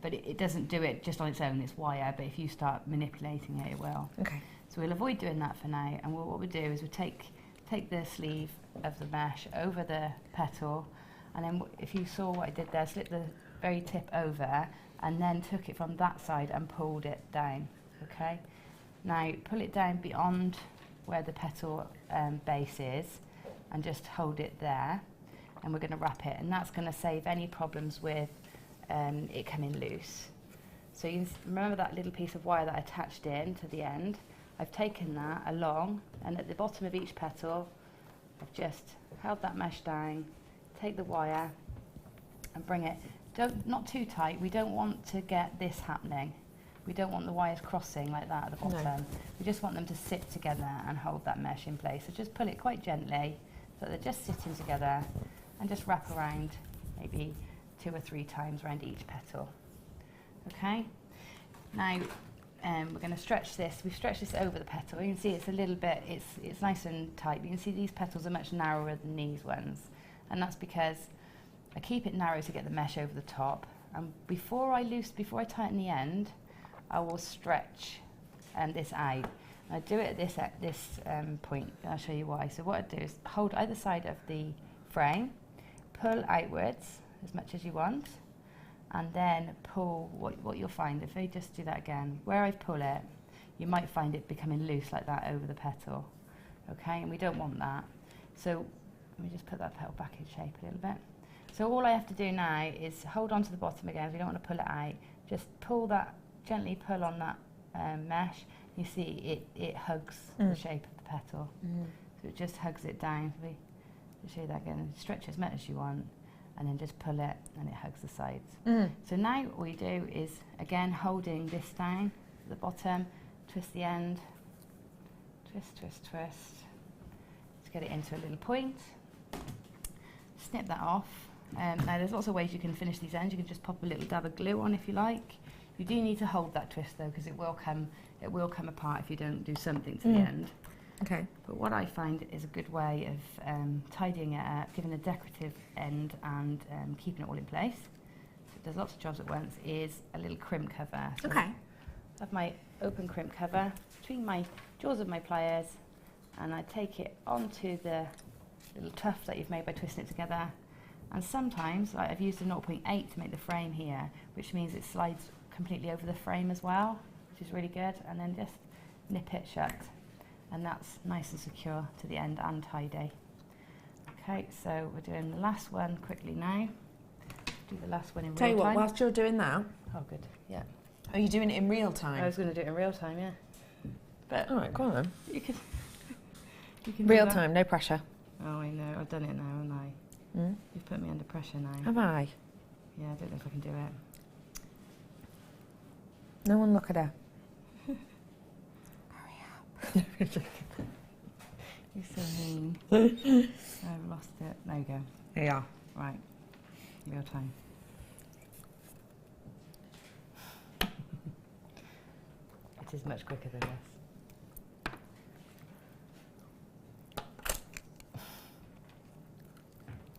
Speaker 11: But it doesn't do it just on its own, it's wire, but if you start manipulating it, it will.
Speaker 10: Okay.
Speaker 11: So we'll avoid doing that for now, and what we'll do is we'll take the sleeve of the mesh over the petal, and then if you saw what I did there, slip the very tip over and then took it from that side and pulled it down. Okay, now pull it down beyond where the petal base is and just hold it there, and we're going to wrap it, and that's going to save any problems with it coming loose. So you remember that little piece of wire that I attached in to the end? I've taken that along, and at the bottom of each petal I've just held that mesh down, take the wire and bring it, not too tight, we don't want to get this happening. We don't want the wires crossing like that at the bottom. No. We just want them to sit together and hold that mesh in place. So just pull it quite gently so they're just sitting together, and just wrap around maybe 2 or 3 times around each petal. Okay? Now we're going to stretch this. We've stretched this over the petal. You can see it's a little bit, it's nice and tight. You can see these petals are much narrower than these ones, and that's because I keep it narrow to get the mesh over the top. And before I tighten the end, I will stretch this out. I do it at this point, and I'll show you why. So what I do is hold either side of the frame, pull outwards as much as you want, and then pull. What you'll find, if I just do that again, where I pull it, you might find it becoming loose like that over the petal. Okay, and we don't want that. So let me just put that petal back in shape a little bit. So all I have to do now is hold on to the bottom again. If you don't want to pull it out, just pull that, gently pull on that mesh. You see it hugs the shape of the petal. So it just hugs it down. I'll show you that again. Stretch as much as you want, and then just pull it, and it hugs the sides. So now all you do is, again, holding this down at the bottom, twist the end, twist, twist, twist, to get it into a little point. Snip that off. Now there's lots of ways you can finish these ends. You can just pop a little dab of glue on if you like. You do need to hold that twist though, because it will come apart if you don't do something to the end.
Speaker 10: Okay.
Speaker 11: But what I find is a good way of tidying it up, giving a decorative end and keeping it all in place. So it does lots of jobs at once, is a little crimp cover. So
Speaker 10: okay.
Speaker 11: I have my open crimp cover between my jaws of my pliers, and I take it onto the little tuft that you've made by twisting it together. And sometimes, like I've used a 0.8 to make the frame here, which means it slides completely over the frame as well, which is really good, and then just nip it shut, and that's nice and secure to the end and tidy. Okay, so we're doing the last one quickly now. Do the last one in real time.
Speaker 10: Tell you what, whilst you're doing that.
Speaker 11: Oh, good, yeah.
Speaker 10: Are you doing it in real time?
Speaker 11: I was going to do it in real time, yeah. But
Speaker 10: all right, go on then.
Speaker 11: You can
Speaker 10: real time, no pressure.
Speaker 11: Oh, I know, I've done it now, haven't I? You've put me under pressure now.
Speaker 10: Have I?
Speaker 11: Yeah, I don't know if I can do it.
Speaker 10: No one look at her.
Speaker 11: Hurry up. You're so mean. I've lost it. There you go.
Speaker 10: There you are.
Speaker 11: Right. Real time. It is much quicker than this.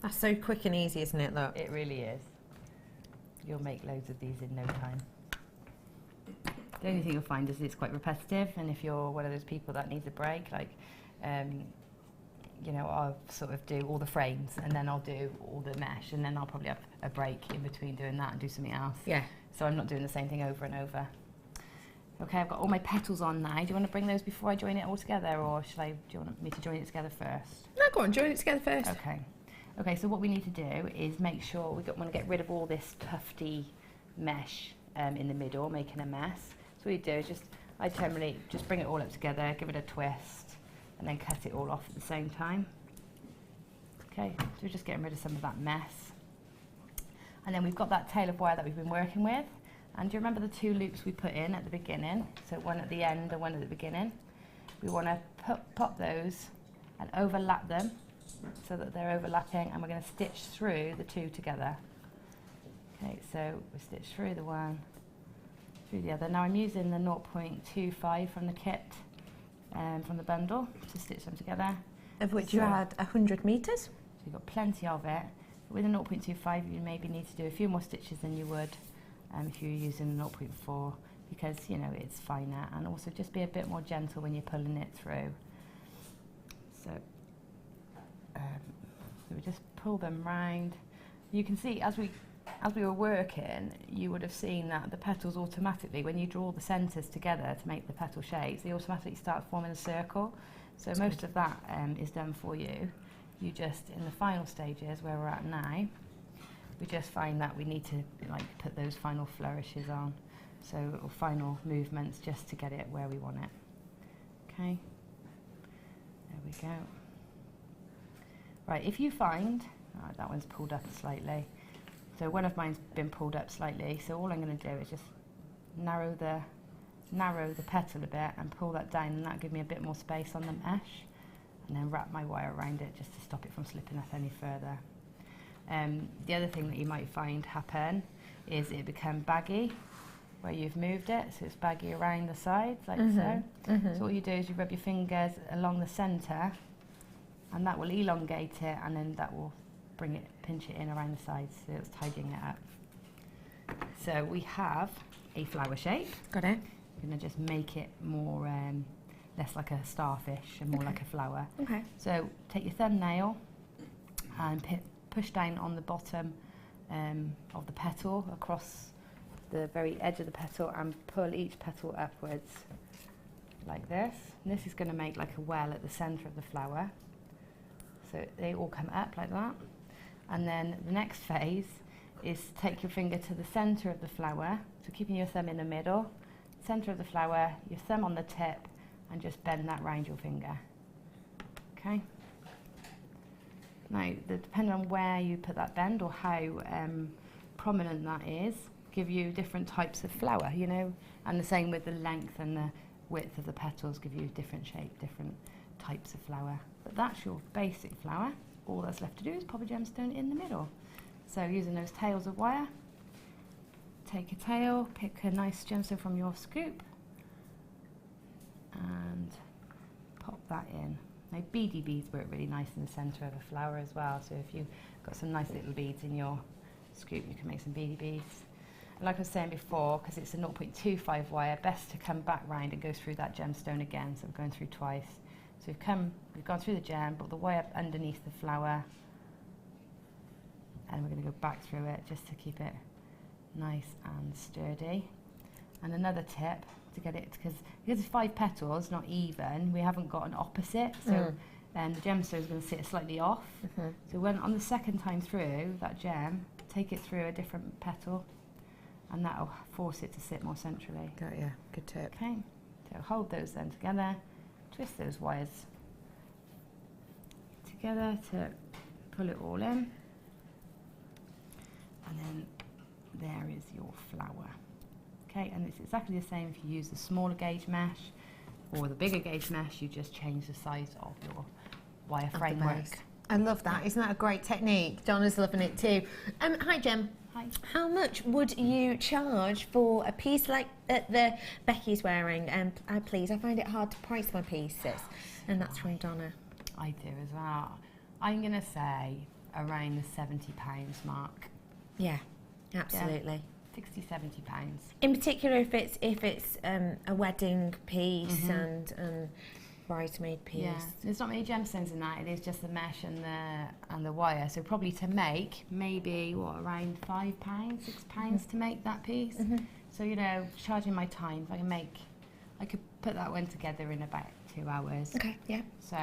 Speaker 10: That's so quick and easy, isn't it, look?
Speaker 14: It really is. You'll make loads of these in no time. The only thing you'll find is it's quite repetitive, and if you're one of those people that needs a break, like, you know, I'll sort of do all the frames and then I'll do all the mesh, and then I'll probably have a break in between doing that and do something else.
Speaker 10: Yeah.
Speaker 14: So I'm not doing the same thing over and over. Okay, I've got all my petals on now. Do you want to bring those before I join it all together, or do you want me to join it together first?
Speaker 10: No, go on, join it together first.
Speaker 14: Okay. Okay, so what we need to do is make sure we want to get rid of all this tufty mesh in the middle, making a mess. So what we do is I generally just bring it all up together, give it a twist, and then cut it all off at the same time. Okay, so we're just getting rid of some of that mess. And then we've got that tail of wire that we've been working with. And do you remember the 2 loops we put in at the beginning? So one at the end and one at the beginning. We want to pop those and overlap them so that they're overlapping, and we're going to stitch through the 2 together. Okay, so we stitch through the one, through the other. Now I'm using the 0.25 from the kit, from the bundle, to stitch them together.
Speaker 10: Of which you had 100 metres?
Speaker 14: So you've got plenty of it. With a 0.25 you maybe need to do a few more stitches than you would if you're using 0.4, because, you know, it's finer, and also just be a bit more gentle when you're pulling it through. So we just pull them round. You can see as we were working, you would have seen that the petals automatically, when you draw the centres together to make the petal shapes, they automatically start forming a circle. So most of that is done for you. You just, in the final stages where we're at now, we just find that we need to put those final flourishes on, so or final movements, just to get it where we want it. Okay, there we go. Right, if you find, that one's pulled up slightly, so one of mine's been pulled up slightly, so all I'm going to do is just narrow the petal a bit and pull that down, and that'll give me a bit more space on the mesh, and then wrap my wire around it just to stop it from slipping up any further. The other thing that you might find happen is it become baggy where you've moved it, so it's baggy around the sides like so. So what you do is you rub your fingers along the centre, and that will elongate it, and then that will pinch it in around the sides, so it's tidying it up. So we have a flower shape.
Speaker 10: Got it.
Speaker 14: We're going to just make it more, less like a starfish and more like a flower.
Speaker 10: Okay.
Speaker 14: So take your thumbnail and push down on the bottom of the petal across the very edge of the petal, and pull each petal upwards like this. And this is going to make like a well at the centre of the flower. So they all come up like that. And then the next phase is take your finger to the centre of the flower, so keeping your thumb in the middle, centre of the flower, your thumb on the tip, and just bend that round your finger. Okay? Now, depending on where you put that bend or how prominent that is, give you different types of flower, you know, and the same with the length and the width of the petals give you different shape, different types of flower. But that's your basic flower. All that's left to do is pop a gemstone in the middle. So using those tails of wire, take a tail, pick a nice gemstone from your scoop, and pop that in. Now beady beads work really nice in the centre of a flower as well, so if you've got some nice little beads in your scoop, you can make some beady beads. And like I was saying before, because it's a 0.25 wire, best to come back round and go through that gemstone again, so we're going through twice. So we've gone through the gem, but the wire underneath the flower, and we're going to go back through it just to keep it nice and sturdy. And another tip to get it, because it's 5 petals, not even, we haven't got an opposite, so the gemstone is going to sit slightly off. So when on the second time through that gem, take it through a different petal, and that'll force it to sit more centrally.
Speaker 10: Got ya, good tip.
Speaker 14: Okay, so hold those then together, twist those wires together to pull it all in, and then there is your flower. Okay, and it's exactly the same if you use the smaller gauge mesh or the bigger gauge mesh, you just change the size of your wire framework.
Speaker 10: I love that. Isn't that a great technique? Donna's loving it too. Hi, Gem.
Speaker 14: Hi.
Speaker 10: How much would you charge for a piece like the Becky's wearing? Please, I find it hard to price my pieces. And that's from Donna.
Speaker 14: I do as well. I'm going to say around the £70 mark.
Speaker 10: Yeah, absolutely.
Speaker 14: Yeah, £60–70.
Speaker 10: In particular, if it's a wedding piece and bridesmaid piece.
Speaker 14: Yeah, there's not many gemstones in that. It is just the mesh and the wire. So probably to make maybe around £5, £6 to make that piece. So you know, charging my time, if I could put that one together in about 2 hours.
Speaker 10: Okay, yeah.
Speaker 14: So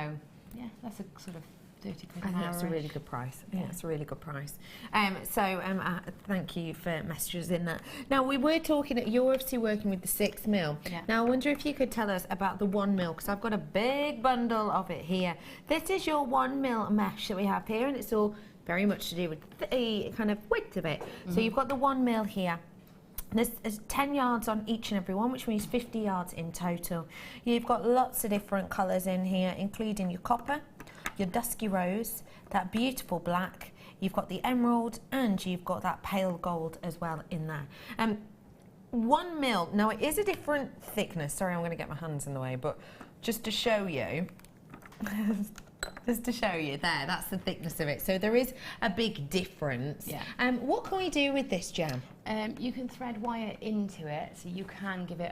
Speaker 14: yeah, that's a sort of 30 quid
Speaker 10: I
Speaker 14: an
Speaker 10: think
Speaker 14: hour.
Speaker 10: that's a really good price.
Speaker 14: Yeah,
Speaker 10: it's a really good price. Thank you for messages in that. Now, we were talking, you're obviously working with the 6mm.
Speaker 14: Yeah.
Speaker 10: Now, I wonder if you could tell us about the 1mm, because I've got a big bundle of it here. This is your 1mm mesh that we have here, and it's all very much to do with the kind of width of it. So you've got the 1mm here. There's 10 yards on each and every one, which means 50 yards in total. You've got lots of different colours in here, including your copper, your dusky rose, that beautiful black, you've got the emerald, and you've got that pale gold as well in there. 1mm, now it is a different thickness. Sorry, I'm going to get my hands in the way, but just to show you, there, that's the thickness of it. So there is a big difference.
Speaker 14: Yeah.
Speaker 10: What can we do with this gem?
Speaker 14: You can thread wire into it, so you can give it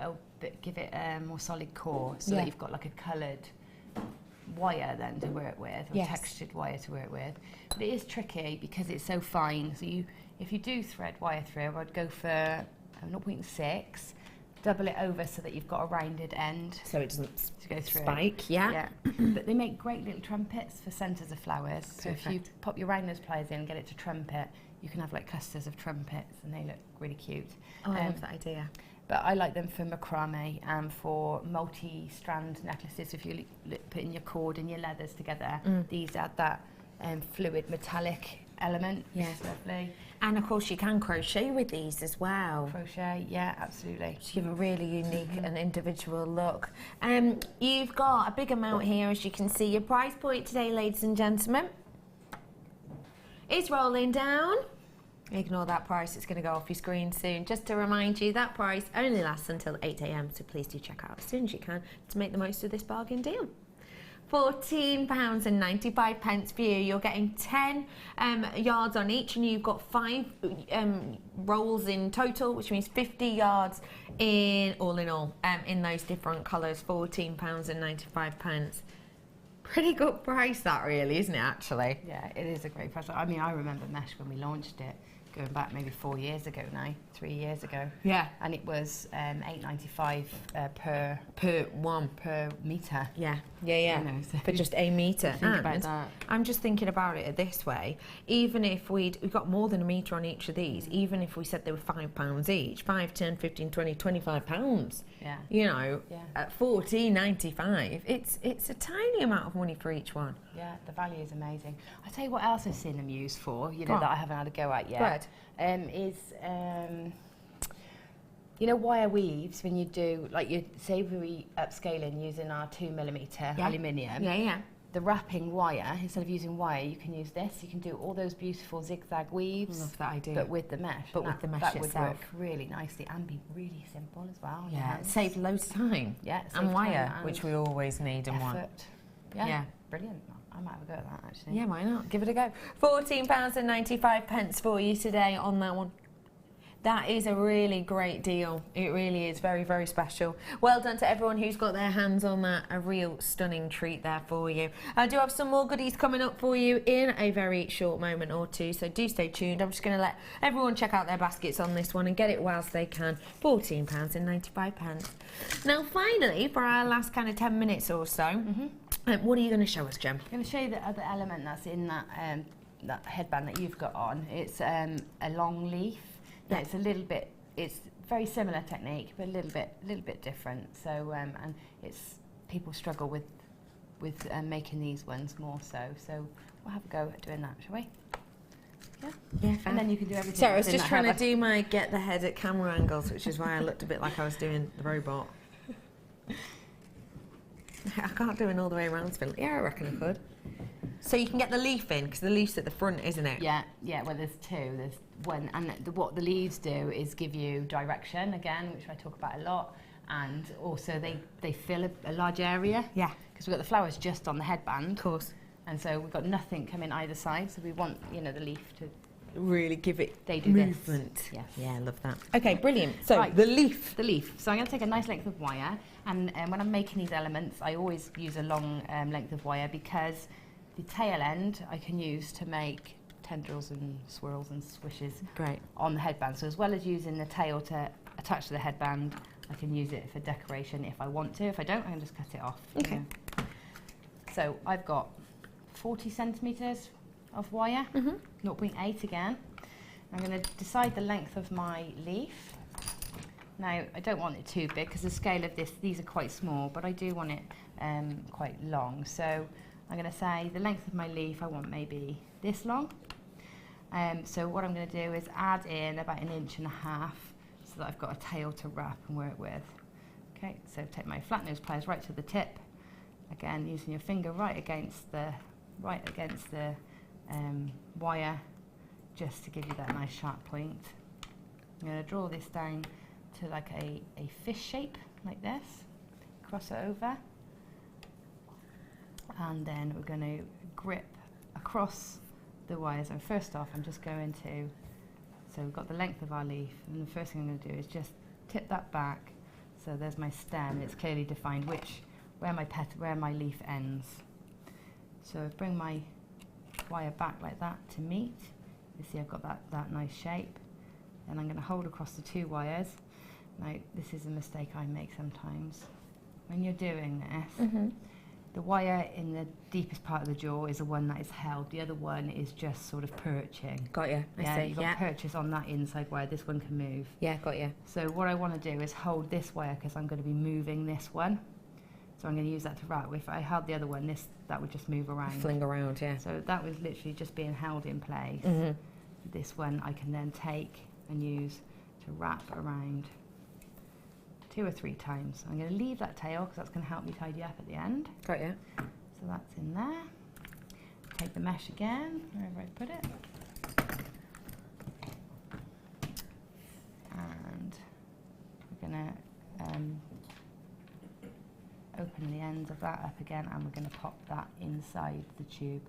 Speaker 14: a more solid core, so that you've got like a coloured wire then to work with, or textured wire to work with. But it is tricky because it's so fine. So if you do thread wire through, I'd go for 0.6, double it over so that you've got a rounded end,
Speaker 10: so it doesn't
Speaker 14: go through.
Speaker 10: Spike. Yeah.
Speaker 14: But they make great little trumpets for centres of flowers.
Speaker 10: Perfect.
Speaker 14: So if you pop your roundness pliers in and get it to trumpet, you can have like clusters of trumpets, and they look really cute.
Speaker 10: Oh, I love that idea.
Speaker 14: But I like them for macrame and for multi-strand necklaces. If you're putting your cord and your leathers together, these add that fluid metallic element.
Speaker 10: Yes,
Speaker 14: lovely.
Speaker 10: And of course, you can crochet with these as well.
Speaker 14: Crochet, yeah, absolutely.
Speaker 10: To give a really unique and individual look. You've got a big amount here, as you can see. Your price point today, ladies and gentlemen, is rolling down. Ignore that price, it's going to go off your screen soon. Just to remind you, that price only lasts until 8 AM, so please do check out as soon as you can to make the most of this bargain deal. £14.95 for you. You're getting 10 yards on each, and you've got 5 rolls in total, which means 50 yards in all in those different colours. £14.95. Pretty good price, that really, isn't it, actually?
Speaker 14: Yeah, it is a great price. I mean, I remember mesh when we launched it, going back maybe 4 years ago now, 3 years ago.
Speaker 10: Yeah.
Speaker 14: And it was £8.95 per metre.
Speaker 10: Yeah.
Speaker 14: You know, so
Speaker 10: for just a metre.
Speaker 14: Think about that.
Speaker 10: I'm just thinking about it this way. Even if we've got more than a metre on each of these, even if we said they were £5 each, 5, 10, 15, 20, £25.
Speaker 14: Yeah.
Speaker 10: You know, at £14.95, it's a tiny amount of money for each one.
Speaker 14: Yeah, the value is amazing. I'll tell you what else I've seen them used for, you know, that I haven't had a go at yet. You know, wire weaves, when you do, like, say we upscaling using our 2mm aluminium. The wrapping wire, instead of using wire, you can use this. You can do all those beautiful zigzag weaves.
Speaker 10: Love that idea.
Speaker 14: But with the mesh.
Speaker 10: But with the mesh
Speaker 14: that
Speaker 10: itself.
Speaker 14: would work really nicely and be really simple as well.
Speaker 10: Yeah, save loads of time.
Speaker 14: Yeah,
Speaker 10: and wire, which we always need and want.
Speaker 14: Yeah, brilliant. I might have a go at that, actually.
Speaker 10: Yeah, why not? Give it a go. £14.95 for you today on that one. That is a really great deal. It really is very, very special. Well done to everyone who's got their hands on that. A real stunning treat there for you. I do have some more goodies coming up for you in a very short moment or two, so do stay tuned. I'm just going to let everyone check out their baskets on this one and get it whilst they can. £14.95. Now, finally, for our last kind of 10 minutes or so, what are you going to show us, Gem?
Speaker 14: I'm going to show you the other element that's in that that headband that you've got on. It's a long leaf. Yeah, it's a little bit. It's very similar technique, but a little bit different. So and it's people struggle with making these ones more so. So we'll have a go at doing that, shall we? Yeah. And then you can do everything.
Speaker 10: Sorry, I was just trying to do my get the head at camera angles, which is why I looked a bit like I was doing the robot. I can't do an all the way around spin. Yeah, I reckon I could. So you can get the leaf in, because the leaf's at the front, isn't it?
Speaker 14: Yeah. Well, there's two. There's one, and what the leaves do is give you direction again, which I talk about a lot, and also they fill a large area.
Speaker 10: Yeah.
Speaker 14: Because we've got the flowers just on the headband.
Speaker 10: Of course.
Speaker 14: And so we've got nothing coming either side, so we want, you know, the leaf to
Speaker 10: really give it
Speaker 14: movement.
Speaker 10: This.
Speaker 14: Yes.
Speaker 10: Yeah, I love that. Okay, brilliant. So
Speaker 14: right,
Speaker 10: the leaf.
Speaker 14: The leaf. So I'm going to take a nice length of wire, and when I'm making these elements, I always use a long length of wire, because the tail end I can use to make tendrils and swirls and swishes on the headband. So as well as using the tail to attach to the headband, I can use it for decoration if I want to. If I don't, I can just cut it off.
Speaker 10: Okay.
Speaker 14: You know. So I've got 40 centimetres of wire, 0.8 again. I'm going to decide the length of my leaf. Now, I don't want it too big because the scale of this, these are quite small, but I do want it quite long. So I'm going to say the length of my leaf, I want maybe this long. So what I'm going to do is add in about 1.5 inches so that I've got a tail to wrap and work with. Okay, so take my flat nose pliers right to the tip. Again, using your finger right against the wire, just to give you that nice sharp point. I'm going to draw this down to like a fish shape, like this. Cross it over. And then we're going to grip across the wires. And first off, I'm just going to, so we've got the length of our leaf, and the first thing I'm going to do is just tip that back. So there's my stem, it's clearly defined where my leaf ends. So bring my wire back like that to meet. You see I've got that nice shape. And I'm going to hold across the two wires. Now, this is a mistake I make sometimes. When you're doing this, the wire in the deepest part of the jaw is the one that is held. The other one is just sort of perching.
Speaker 10: Got you. I see.
Speaker 14: You've got perches on that inside wire. This one can move.
Speaker 10: Yeah, got you.
Speaker 14: So what I want to do is hold this wire because I'm going to be moving this one. So I'm going to use that to wrap. If I held the other one, that would just move around.
Speaker 10: Fling around, yeah.
Speaker 14: So that was literally just being held in place. This one I can then take and use to wrap around 2 or 3 times. I'm going to leave that tail because that's going to help me tidy up at the end.
Speaker 10: Got you.
Speaker 14: So that's in there. Take the mesh again, wherever I put it. And we're going to open the ends of that up again, and we're going to pop that inside the tube.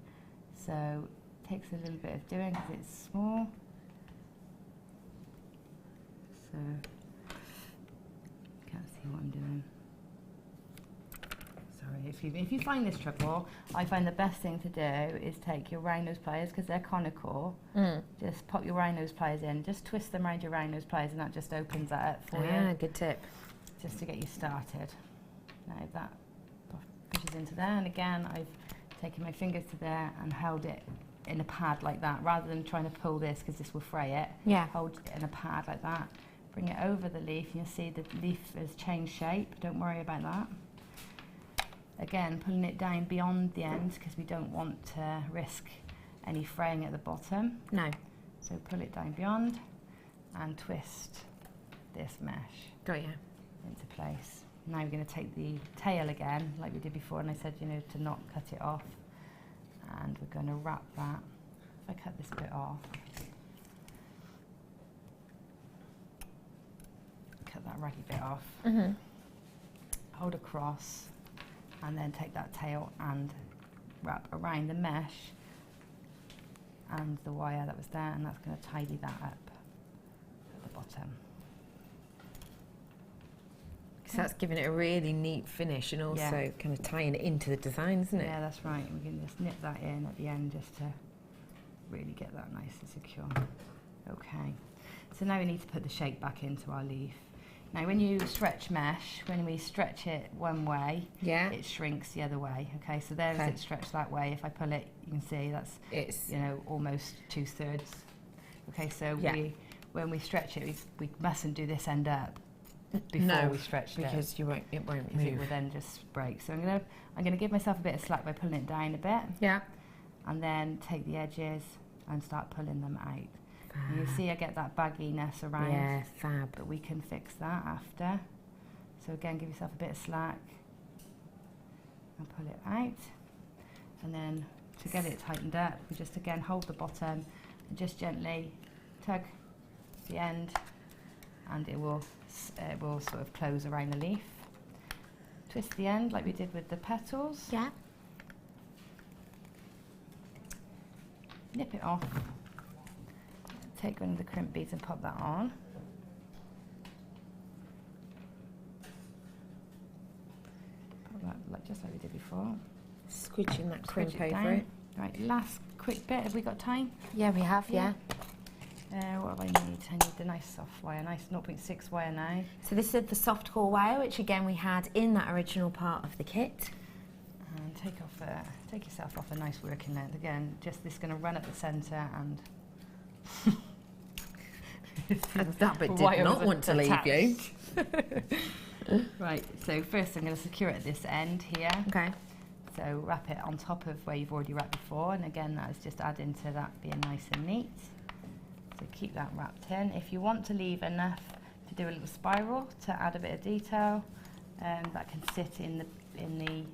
Speaker 14: So it takes a little bit of doing because it's small. So can't see what I'm doing. Sorry, if you find this trouble, I find the best thing to do is take your round nose pliers, because they're conical. Just pop your round nose pliers in, just twist them around your round nose pliers, and that just opens that up for you.
Speaker 10: Good tip.
Speaker 14: Just to get you started. Now that pushes into there, and again I've taken my fingers to there and held it in a pad like that, rather than trying to pull this because this will fray it.
Speaker 10: Yeah.
Speaker 14: Hold it in a pad like that. Bring it over the leaf. You'll see the leaf has changed shape. Don't worry about that. Again, pulling it down beyond the ends because we don't want to risk any fraying at the bottom.
Speaker 10: No.
Speaker 14: So pull it down beyond and twist this mesh.
Speaker 10: Got you.
Speaker 14: Into place. Now we're going to take the tail again, like we did before, and I said, you know, to not cut it off. And we're going to wrap that. If I cut this bit off, cut that raggy bit off, hold across, and then take that tail and wrap around the mesh and the wire that was there, and that's going to tidy that up at the bottom.
Speaker 10: So that's giving it a really neat finish, and also kind of tying it into the design, isn't it?
Speaker 14: Yeah, that's right. We can just nip that in at the end just to really get that nice and secure. Okay, so now we need to put the shape back into our leaf. Now when you stretch mesh, when we stretch it one way, it shrinks the other way. Okay, so there's it stretched that way. If I pull it, you can see it's, you know, almost 2/3. Okay, so when we stretch it, we mustn't do this end up before we stretch it,
Speaker 10: because it won't move.
Speaker 14: It will then just break. So I'm gonna give myself a bit of slack by pulling it down a bit.
Speaker 10: Yeah. And
Speaker 14: then take the edges and start pulling them out. And you see I get that bagginess around.
Speaker 10: Yeah, fab.
Speaker 14: But we can fix that after. So again, give yourself a bit of slack and pull it out. And then to get it tightened up, we just again hold the bottom and just gently tug the end, and it will sort of close around the leaf. Twist the end like we did with the petals.
Speaker 10: Yeah.
Speaker 14: nip it off, take one of the crimp beads and pop that on. Pop that like, just like we did before.
Speaker 10: Squidging that crimp
Speaker 14: Squidge
Speaker 10: over it.
Speaker 14: Right, last quick bit. Have we got time?
Speaker 10: Yeah, we have, yeah.
Speaker 14: What do I need? I need the nice soft wire, nice 0.6 wire now.
Speaker 10: So this is the soft core wire, which again we had in that original part of the kit.
Speaker 14: And take yourself off a nice working length. Again, just this is going to run at the centre and...
Speaker 10: and that bit did not want to leave you.
Speaker 14: Right, so first I'm going to secure it at this end here.
Speaker 10: Okay.
Speaker 14: So wrap it on top of where you've already wrapped before, and again that is just adding to that being nice and neat. So keep that wrapped in. If you want to leave enough to do a little spiral to add a bit of detail, that can sit in the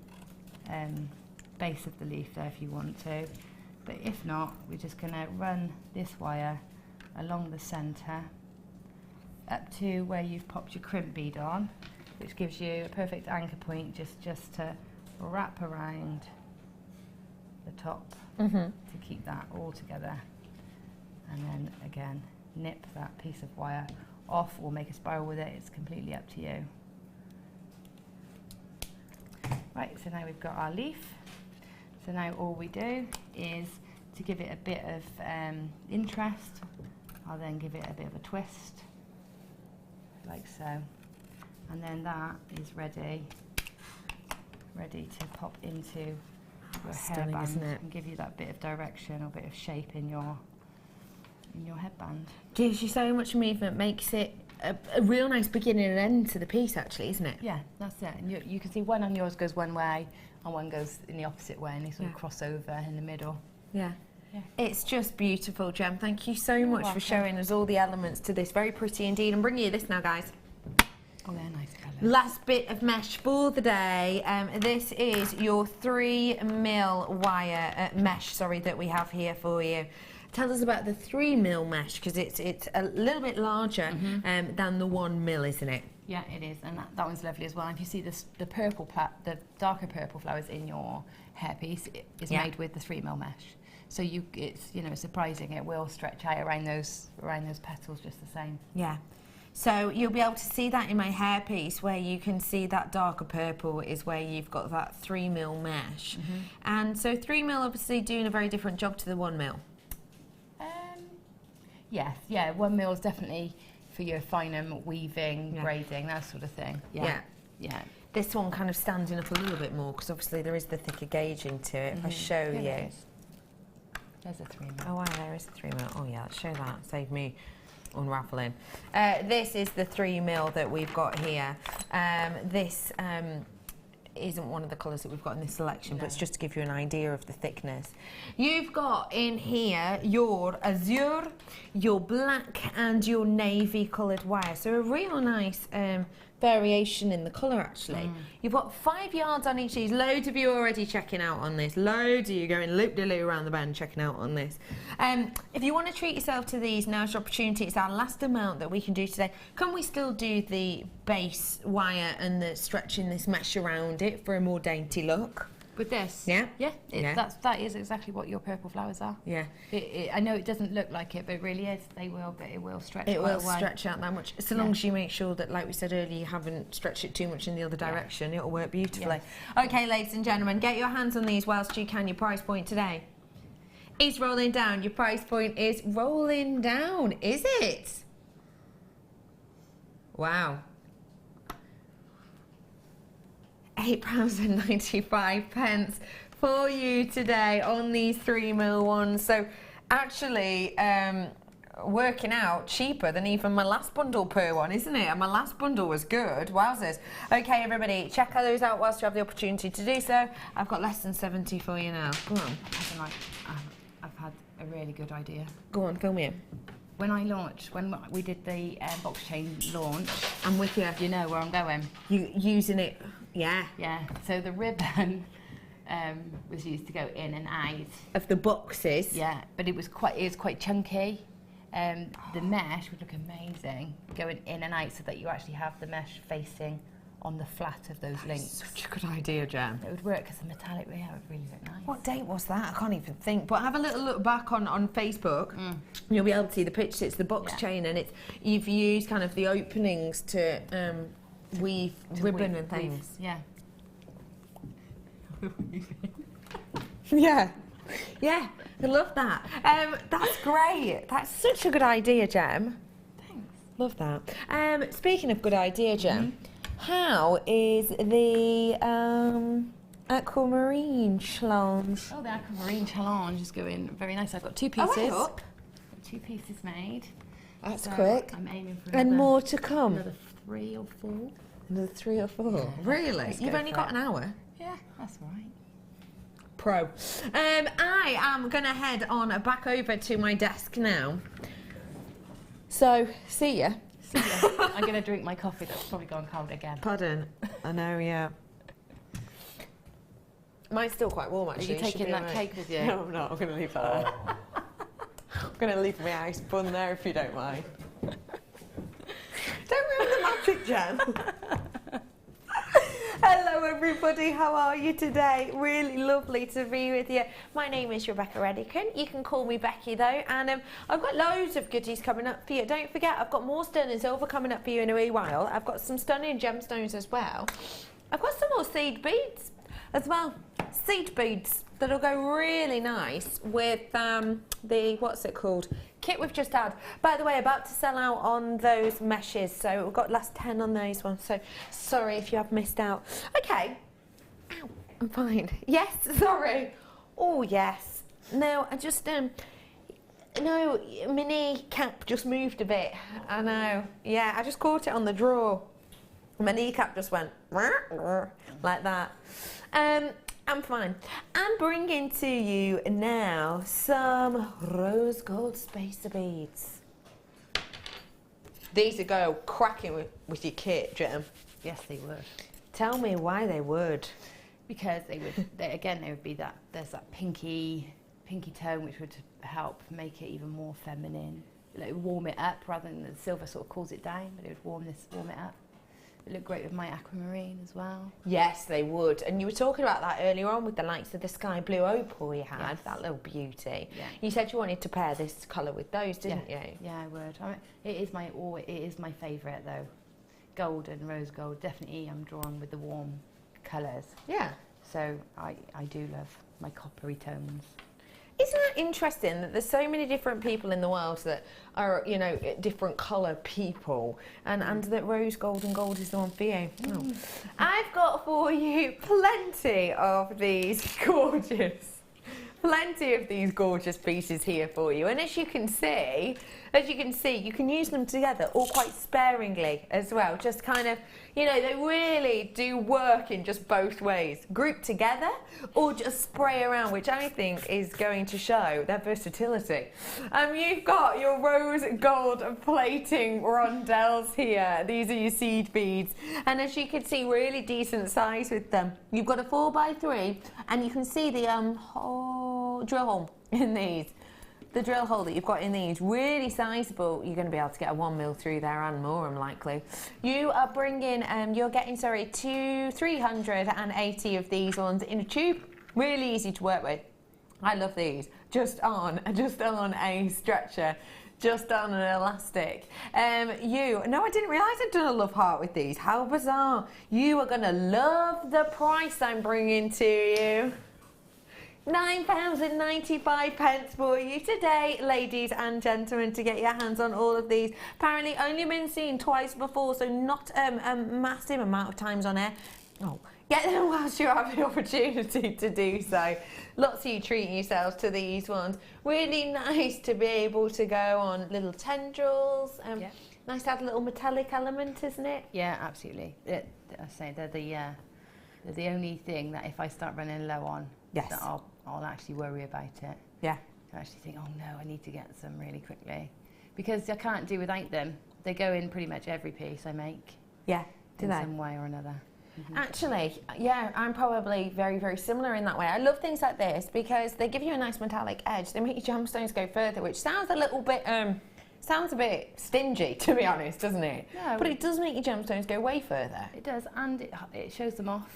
Speaker 14: base of the leaf there if you want to. But if not, we're just going to run this wire along the centre up to where you've popped your crimp bead on, which gives you a perfect anchor point just to wrap around the top to keep that all together. And then again, nip that piece of wire off or make a spiral with it. It's completely up to you. Right, so now we've got our leaf. So now all we do is, to give it a bit of interest, I'll then give it a bit of a twist, like so. And then that is ready to pop into your hairband,
Speaker 10: isn't it?
Speaker 14: and give you that bit of direction or bit of shape in your headband.
Speaker 10: Gives you so much movement, makes it a real nice beginning and end to the piece, actually, isn't it?
Speaker 14: Yeah, that's it. And you can see one on yours goes one way and one goes in the opposite way, and they sort of cross over in the middle.
Speaker 10: Yeah. It's just beautiful, Gem. Thank you so much for showing us all the elements to this. Very pretty indeed. I'm bringing you this now, guys.
Speaker 14: Oh, they're nice colours.
Speaker 10: Last bit of mesh for the day. This is your 3mm wire mesh, that we have here for you. Tell us about the 3mm mesh, because it's a little bit larger than the 1mm, isn't it?
Speaker 14: Yeah, it is, and that one's lovely as well. And if you see the the darker purple flowers in your hairpiece, it is made with the 3mm mesh. So it's surprising. It will stretch out around those petals just the same.
Speaker 10: Yeah. So you'll be able to see that in my hairpiece, where you can see that darker purple is where you've got that 3mm mesh. And so 3mm obviously doing a very different job to the 1mm.
Speaker 14: Yes, yeah, 1mm is definitely for your finer weaving, braiding, that sort of thing. Yeah.
Speaker 10: This one kind of standing up a little bit more, because obviously there is the thicker gauging to it. If I show you.
Speaker 14: There's a 3mm.
Speaker 10: Oh wow, there is a 3mm. Oh yeah, let's show that. Save me unravelling. This is the 3mm that we've got here. This isn't one of the colours that we've got in this selection, but it's just to give you an idea of the thickness. You've got in here your azure, your black and your navy coloured wire. So a real nice variation in the colour, actually. You've got 5 yards on each of these. Loads of you already checking out on this. Loads of you going loop-de-loo around the bend checking out on this. If you want to treat yourself to these, now's your opportunity. It's our last amount that we can do today. Can we still do the base wire and the stretching this mesh around it for a more dainty look?
Speaker 14: With this?
Speaker 10: Yeah.
Speaker 14: That is exactly what your purple flowers are.
Speaker 10: Yeah.
Speaker 14: I know it doesn't look like it, but it really is. It will stretch.
Speaker 10: It will stretch out that much. So long as you make sure that, like we said earlier, you haven't stretched it too much in the other direction. It'll work beautifully. Okay, ladies and gentlemen, get your hands on these whilst you can. Your price point today is rolling down. Your price point is rolling down, is it? Wow. £8.95 for you today on these 3mm ones. So actually working out cheaper than even my last bundle per one, isn't it? And my last bundle was good. Wowzers. Okay, everybody, check those out whilst you have the opportunity to do so. I've got less than 70 for you now. Go on.
Speaker 14: I've had a really good idea.
Speaker 10: Go on, film me.
Speaker 14: When we did the box chain launch,
Speaker 10: I'm with you.
Speaker 14: You know where I'm going.
Speaker 10: You using it? Yeah.
Speaker 14: Yeah. So the ribbon was used to go in and out
Speaker 10: of the boxes.
Speaker 14: Yeah, but it was quite chunky. The mesh would look amazing going in and out, so that you actually have the mesh facing on the flat of those links.
Speaker 10: Such a good idea, Gem.
Speaker 14: It would work as a metallic layout, it would really look nice.
Speaker 10: What date was that? I can't even think. But have a little look back on Facebook. You'll be able to see the picture. It's the box chain, and you've used kind of the openings to weave ribbon and things.
Speaker 14: Yeah.
Speaker 10: Yeah. Yeah, I love that. That's great. That's such a good idea, Gem.
Speaker 14: Thanks.
Speaker 10: Love that. Speaking of good idea, Gem, how is the Aquamarine challenge?
Speaker 14: Oh, the Aquamarine challenge is going very nice. I've got 2
Speaker 10: Oh,
Speaker 14: pieces.
Speaker 10: I hope.
Speaker 14: 2 pieces made.
Speaker 10: That's
Speaker 14: So
Speaker 10: quick.
Speaker 14: I'm aiming for
Speaker 10: And
Speaker 14: another,
Speaker 10: more to come.
Speaker 14: Another 3 or 4.
Speaker 10: Another 3 or 4. Really?
Speaker 14: Let's
Speaker 10: You've
Speaker 14: go
Speaker 10: only
Speaker 14: for
Speaker 10: got
Speaker 14: it.
Speaker 10: an hour.
Speaker 14: Yeah, that's right.
Speaker 10: Pro. I am going to head on back over to my desk now. So, see ya.
Speaker 14: See ya. I'm going to drink my coffee that's probably gone cold again.
Speaker 10: Pardon. I know, yeah. Mine's still quite warm, actually.
Speaker 14: Are you taking that cake with you?
Speaker 10: No, I'm not. I'm going to leave that there. I'm going to leave my ice bun there if you don't mind. Don't ruin the magic, Jen. Hello everybody, how are you today? Really lovely to be with you. My name is Rebecca Redican. You can call me Becky though, and I've got loads of goodies coming up for you. Don't forget, I've got more sterling silver coming up for you in a wee while. I've got some stunning gemstones as well. I've got some more seed beads as well. Seed beads that'll go really nice with the, what's it called? Kit we've just had. By the way, about to sell out on those meshes, so we've got last 10 on those ones, so sorry if you have missed out. Okay. Ow, I'm fine. Yes, sorry. Oh, yes. No, I just, no, my kneecap just moved a bit. I know. Yeah, I just caught it on the drawer. My kneecap just went like that. I'm fine. I'm bringing to you now some rose gold spacer beads. These would go cracking with your kit, Jem.
Speaker 14: Yes, they would.
Speaker 10: Tell me why they would.
Speaker 14: Because they would, they would be that, there's that pinky tone which would help make it even more feminine. Like warm it up rather than the silver sort of cools it down, but it would warm it up. It look great with my aquamarine as well.
Speaker 10: Yes, they would. And you were talking about that earlier on with the likes of the sky blue opal you had, that little beauty. Yeah. You said you wanted to pair this colour with those, didn't you?
Speaker 14: Yeah, I would. I mean, it is my favourite though. Gold and rose gold, definitely I'm drawn with the warm colours.
Speaker 10: Yeah.
Speaker 14: So I do love my coppery tones.
Speaker 10: Isn't that interesting that there's so many different people in the world that are, you know, different colour people, and that rose gold and gold is the one for you? Oh. I've got for you plenty of these gorgeous pieces here for you, and as you can see, you can use them together or quite sparingly as well. Just kind of, you know, they really do work in just both ways. Group together or just spray around, which I think is going to show their versatility. You've got your rose gold plating rondelles here. These are your seed beads. And as you can see, really decent size with them. You've got a 4x3 and you can see the drill hole in these. The drill hole that you've got in these, really sizable. You're going to be able to get a 1 mil through there and more, I'm likely. You are bringing, you're getting, 380 of these ones in a tube. Really easy to work with. I love these. Just on a stretcher, just on an elastic. No, I didn't realise I'd done a love heart with these. How bizarre. You are going to love the price I'm bringing to you. £9.95 for you today, ladies and gentlemen, to get your hands on all of these. Apparently only been seen twice before, so not a massive amount of times on air. Oh, get them whilst you have the opportunity to do so. Lots of you treating yourselves to these ones. Really nice to be able to go on little tendrils. Nice to have a little metallic element, isn't it?
Speaker 14: Yeah, absolutely. I say they're the only thing that if I start running low on, that I'll actually worry about it.
Speaker 10: Yeah.
Speaker 14: I actually think, oh no, I need to get some really quickly. Because I can't do without them. They go in pretty much every piece I make.
Speaker 10: Yeah,
Speaker 14: in some way or another.
Speaker 10: Actually, yeah, I'm probably very, very similar in that way. I love things like this because they give you a nice metallic edge. They make your gemstones go further, which sounds a little bit Sounds a bit stingy, to be honest, doesn't it?
Speaker 11: Yeah,
Speaker 10: but it does make your gemstones go way further.
Speaker 11: It does, and it shows them off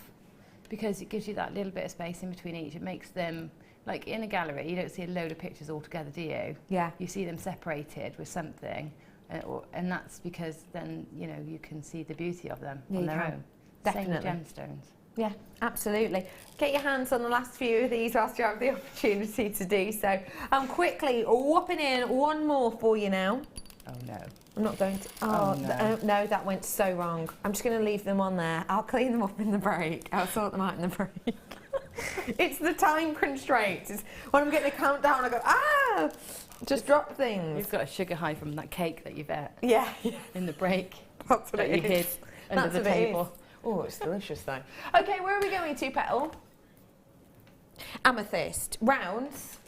Speaker 11: because it gives you that little bit of space in between each. It makes them, like in a gallery, you don't see a load of pictures all together, do you?
Speaker 10: Yeah.
Speaker 11: You see them separated with something, and that's because then, you know, you can see the beauty of them on their own.
Speaker 10: Definitely.
Speaker 11: Same with gemstones.
Speaker 10: Yeah, absolutely. Get your hands on the last few of these whilst you have the opportunity to do so. I'm quickly whopping in one more for you now.
Speaker 11: Oh no.
Speaker 10: I'm not going to. Oh, no. No, that went so wrong. I'm just going to leave them on there. I'll clean them up in the break. I'll sort them out in the break. It's the time constraints. It's when I'm getting a countdown, I go, ah! Just drop things.
Speaker 11: You've got a sugar high from that cake that you've ate.
Speaker 10: Yeah.
Speaker 11: In the break.
Speaker 10: That's what
Speaker 11: that you hid under the table.
Speaker 10: Oh, it's delicious though. Okay, where are we going to, Petal? Amethyst. Rounds.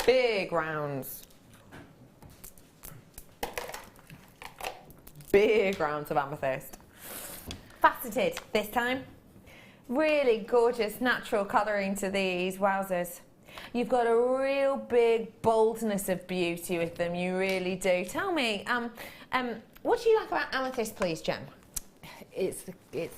Speaker 10: Big rounds. Big rounds of amethyst. Faceted this time. Really gorgeous natural colouring to these. Wowzers. You've got a real big boldness of beauty with them, you really do. Tell me, what do you like about amethyst, please, Gem?
Speaker 11: It's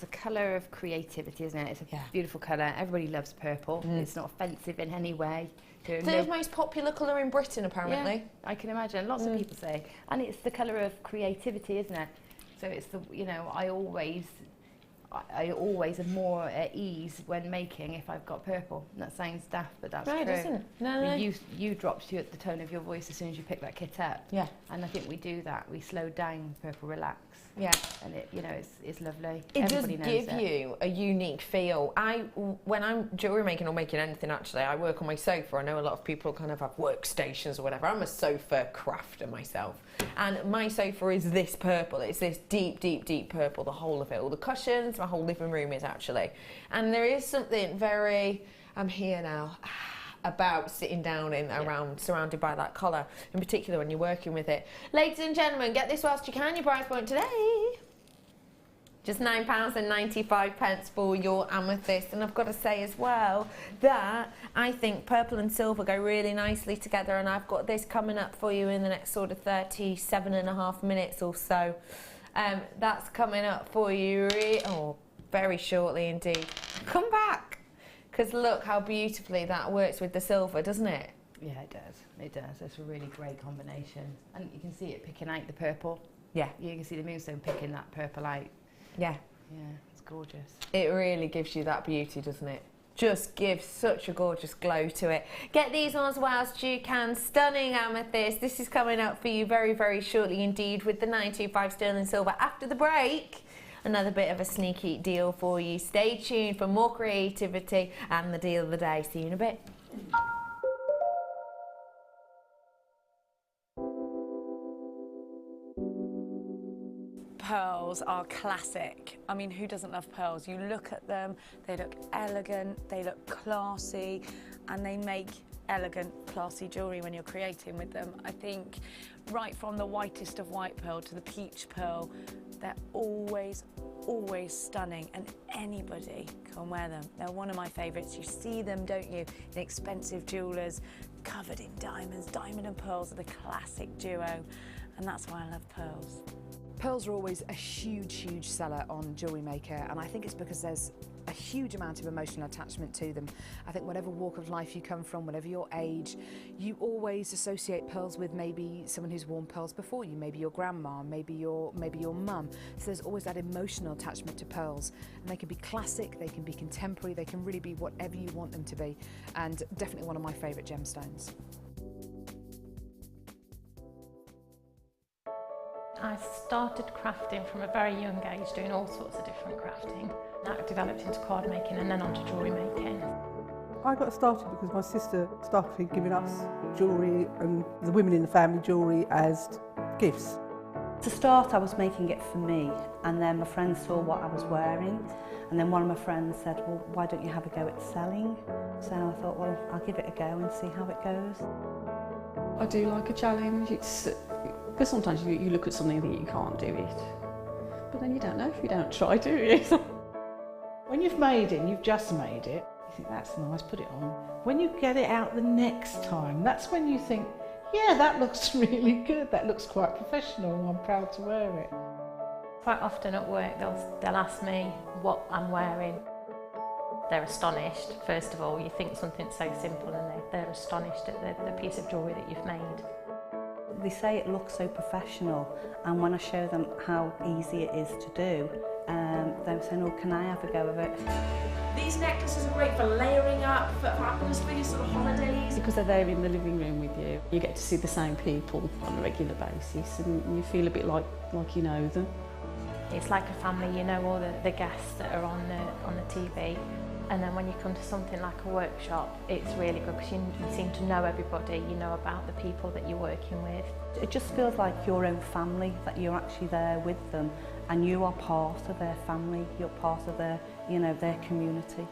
Speaker 11: a colour of creativity, isn't it? It's a beautiful colour. Everybody loves purple. It's not offensive in any way.
Speaker 10: It's the most popular colour in Britain, apparently.
Speaker 11: Yeah, I can imagine. Lots of people say. And it's the colour of creativity, isn't it? So it's the, you know, I always am more at ease when making if I've got purple. And that sounds daft, but that's true.
Speaker 10: No, it doesn't. No.
Speaker 11: You dropped you at the tone of your voice as soon as you pick that kit up.
Speaker 10: Yeah.
Speaker 11: And I think we do that. We slow down purple relax.
Speaker 10: Yeah.
Speaker 11: And it, you know, it's lovely.
Speaker 10: It
Speaker 11: Everybody
Speaker 10: does
Speaker 11: knows
Speaker 10: give you a unique feel. When I'm jewellery making or making anything, actually, I work on my sofa. I know a lot of people kind of have workstations or whatever. I'm a sofa crafter myself. And my sofa is this purple. It's this deep, deep, deep purple, the whole of it. All the cushions, my whole living room is actually. And there is something very, I'm here now, about sitting down around surrounded by that colour, in particular when you're working with it. Ladies and gentlemen, get this whilst you can. Your price point today, just £9.95 for your amethyst. And I've got to say as well that I think purple and silver go really nicely together, and I've got this coming up for you in the next sort of 37.5 minutes or so. That's coming up for you very shortly indeed. Come back. Because look how beautifully that works with the silver, doesn't it?
Speaker 11: Yeah, it does. It does. It's a really great combination. And you can see it picking out the purple.
Speaker 10: Yeah.
Speaker 11: You can see the moonstone picking that purple out.
Speaker 10: Yeah.
Speaker 11: Yeah, it's gorgeous.
Speaker 10: It really gives you that beauty, doesn't it? Just gives such a gorgeous glow to it. Get these ones whilst you can. Stunning amethyst. This is coming up for you very, very shortly indeed with the 925 sterling silver after the break. Another bit of a sneaky deal for you. Stay tuned for more creativity and the deal of the day. See you in a bit.
Speaker 13: Pearls are classic. I mean, who doesn't love pearls? You look at them, they look elegant, they look classy, and they make elegant, classy jewellery when you're creating with them. I think right from the whitest of white pearl to the peach pearl, they're always stunning, and anybody can wear them. They're one of my favourites. You see them, don't you, in expensive jewellers, covered in diamonds. Diamond and pearls are the classic duo, and that's why I love pearls.
Speaker 15: Pearls are always a huge seller on Jewellery Maker, and I think it's because there's a huge amount of emotional attachment to them. I think whatever walk of life you come from, whatever your age, you always associate pearls with maybe someone who's worn pearls before you, maybe your grandma, maybe your mum. So there's always that emotional attachment to pearls, and they can be classic, they can be contemporary, they can really be whatever you want them to be, and definitely one of my favourite gemstones.
Speaker 2: I started crafting from a very young age, doing all sorts of different crafting. That developed into card making and then onto jewellery making.
Speaker 16: I got started because my sister started giving us jewellery and the women in the family jewellery as gifts.
Speaker 3: To start, I was making it for me, and then my friends saw what I was wearing, and then one of my friends said, well, why don't you have a go at selling? So I thought, well, I'll give it a go and see how it goes.
Speaker 1: I do like a challenge. Because sometimes you look at something and think you can't do it, but then you don't know if you don't try, do you?
Speaker 17: When you've made it and you've just made it, you think that's nice, put it on. When you get it out the next time, that's when you think, yeah, that looks really good. That looks quite professional. I'm proud to wear it.
Speaker 2: Quite often at work they'll ask me what I'm wearing. They're astonished, first of all. You think something so simple and they're astonished at the piece of jewellery that you've made.
Speaker 3: They say it looks so professional, and when I show them how easy it is to do, they're saying, oh, can I have a go of it?
Speaker 18: These necklaces are great for layering up, for atmosphere, sort of holidays.
Speaker 1: Because they're there in the living room with you, you get to see the same people on a regular basis and you feel a bit like you know them.
Speaker 2: It's like a family, you know all the guests that are on the TV. And then when you come to something like a workshop, it's really good because you seem to know everybody, you know about the people that you're working with.
Speaker 3: It just feels like your own family, that you're actually there with them and you are part of their family, you're part of their, you know, their community.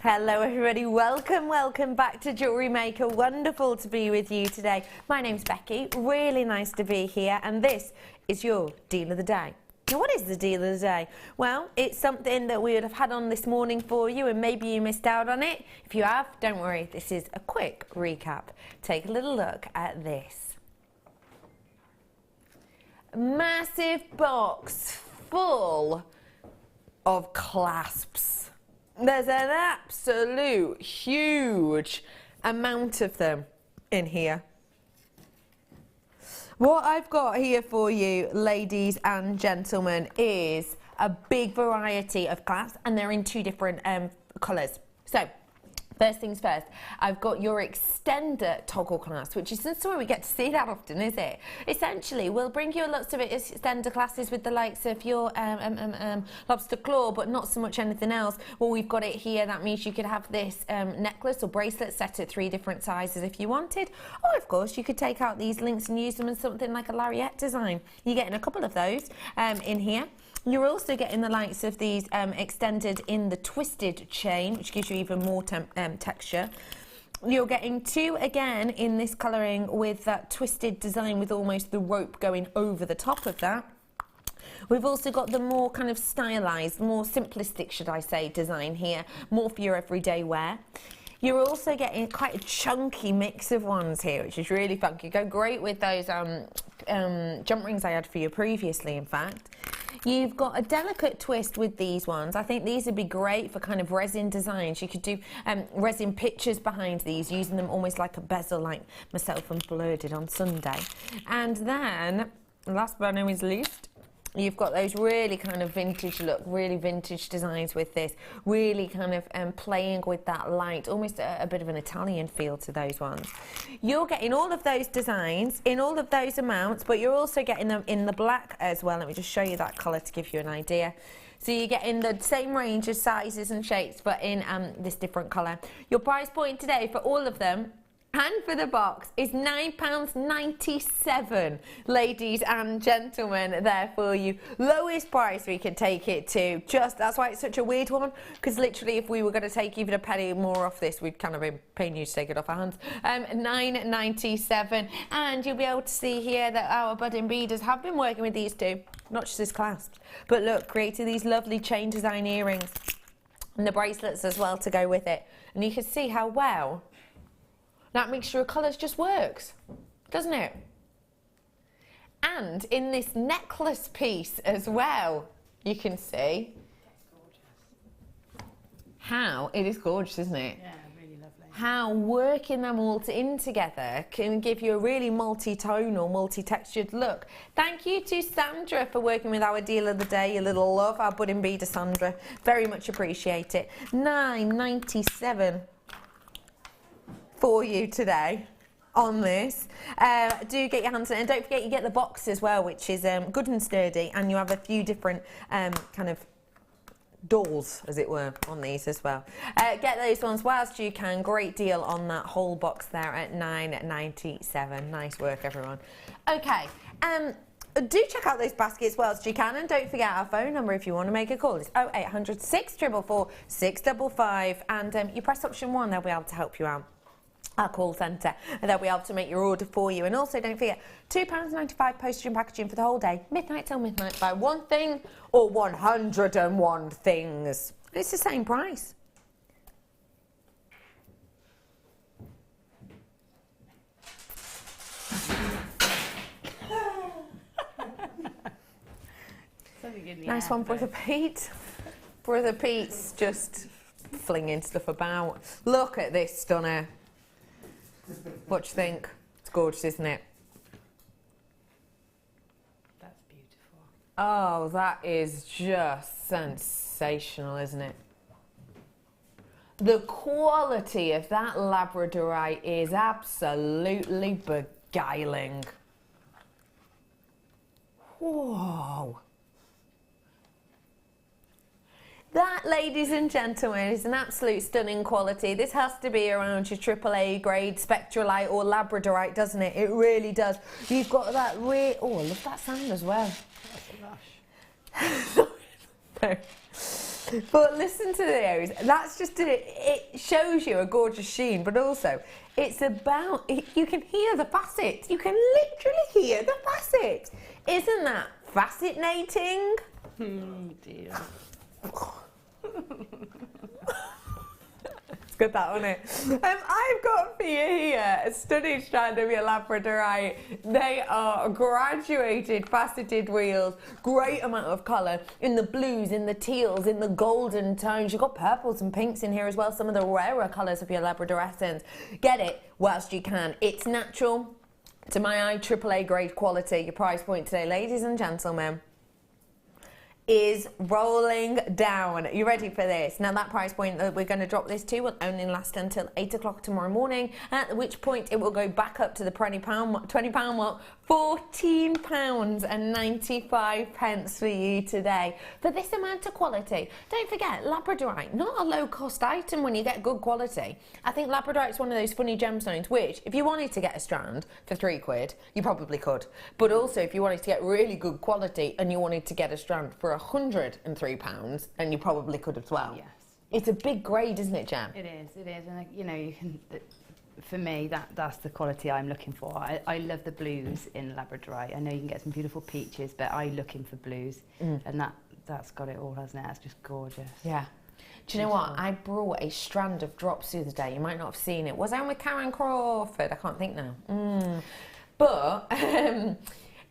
Speaker 10: Hello everybody, welcome back to Jewellery Maker. Wonderful to be with you today. My name's Becky, really nice to be here, and this is your deal of the day. Now what is the deal of the day? Well, it's something that we would have had on this morning for you and maybe you missed out on it. If you have, don't worry, this is a quick recap. Take a little look at this. Massive box full of clasps. There's an absolute huge amount of them in here. What I've got here for you, ladies and gentlemen, is a big variety of clasps, and they're in two different colours. So, first things first, I've got your extender toggle clasp, which isn't somewhere we get to see that often, is it? Essentially, we'll bring you lots of extender classes with the likes of your lobster claw, but not so much anything else. Well, we've got it here. That means you could have this necklace or bracelet set at 3 different sizes if you wanted. Or, of course, you could take out these links and use them as something like a lariat design. You're getting a couple of those in here. You're also getting the likes of these extended in the twisted chain, which gives you even more texture. You're getting 2 again in this colouring with that twisted design with almost the rope going over the top of that. We've also got the more kind of stylised, more simplistic, should I say, design here, more for your everyday wear. You're also getting quite a chunky mix of ones here, which is really funky. Go great with those jump rings I had for you previously, in fact. You've got a delicate twist with these ones. I think these would be great for kind of resin designs. You could do resin pictures behind these, using them almost like a bezel, like myself and Fleur did on Sunday. And then, last but not least, you've got those really kind of vintage look, really vintage designs with this, really kind of playing with that light, almost a bit of an Italian feel to those ones. You're getting all of those designs in all of those amounts, but you're also getting them in the black as well. Let me just show you that colour to give you an idea. So you're getting the same range of sizes and shapes, but in this different colour. Your price point today for all of them and for the box is £9.97, ladies and gentlemen, there for you. Lowest price we can take it to. That's why it's such a weird one, because literally if we were going to take even a penny more off this, we'd kind of be paying you to take it off our hands. £9.97, and you'll be able to see here that our budding beaders have been working with these two, not just as clasps, but look, creating these lovely chain design earrings and the bracelets as well to go with it. And you can see how well that mixture of colours just works, doesn't it? And in this necklace piece as well, you can see how it is gorgeous, isn't it?
Speaker 11: Yeah, really lovely.
Speaker 10: How working them all in together can give you a really multi-tonal, multi-textured look. Thank you to Sandra for working with our deal of the day, your little love, our budding beader Sandra. Very much appreciate it. £9.97. for you today on this. Do get your hands on it, and don't forget you get the box as well, which is good and sturdy, and you have a few different kind of doors, as it were, on these as well. Get those ones whilst you can. Great deal on that whole box there at £9.97. Nice work, everyone. Okay, do check out those baskets whilst you can, and don't forget our phone number if you want to make a call. It's 0800 644 655, and you press option 1, they'll be able to help you out. Our call centre, and they'll be able to make your order for you. And also don't forget, £2.95 postage and packaging for the whole day, midnight till midnight. Buy one thing or 101 things. It's the same price. Nice one, Brother Pete. Brother Pete's just flinging stuff about. Look at this stunner. What do you think? It's gorgeous, isn't it?
Speaker 11: That's beautiful.
Speaker 10: Oh, that is just sensational, isn't it? The quality of that Labradorite is absolutely beguiling. Whoa. That, ladies and gentlemen, is an absolute stunning quality. This has to be around your AAA grade spectralite or Labradorite, doesn't it? It really does. You've got that real... Oh, I love that sound as well. That's a lush. But listen to those. That's just... It shows you a gorgeous sheen, but also it's about... You can hear the facets. You can literally hear the facets. Isn't that fascinating?
Speaker 11: Dear.
Speaker 10: It's good, that, wasn't it? I've got for you here a stunning strand of your Labradorite. They are graduated faceted wheels, great amount of colour in the blues, in the teals, in the golden tones. You've got purples and pinks in here as well, some of the rarer colours of your Labradorescence. Get it whilst you can. It's natural, to my eye, AAA grade quality. Your price point today, ladies and gentlemen, is rolling down. You ready for this? Now that price point that we're going to drop this to will only last until 8 o'clock tomorrow morning, at which point it will go back up to the £20 mark. £14.95 for you today for this amount of quality. Don't forget, Labradorite, not a low cost item when you get good quality. I think Labradorite's one of those funny gemstones which, if you wanted to get a strand for £3, you probably could. But also, if you wanted to get really good quality and you wanted to get a strand for £103, and you probably could as well.
Speaker 11: Yes.
Speaker 10: It's a big grade, isn't it, Jam?
Speaker 11: It is, and you know, you can... For me, that's the quality I'm looking for. I love the blues in Labradorite. I know you can get some beautiful peaches, but I'm looking for blues, and that's got it all, hasn't it? That's just gorgeous.
Speaker 10: Yeah. Do you know what? I brought a strand of drops the other day. You might not have seen it. Was I on with Karen Crawford? I can't think now. But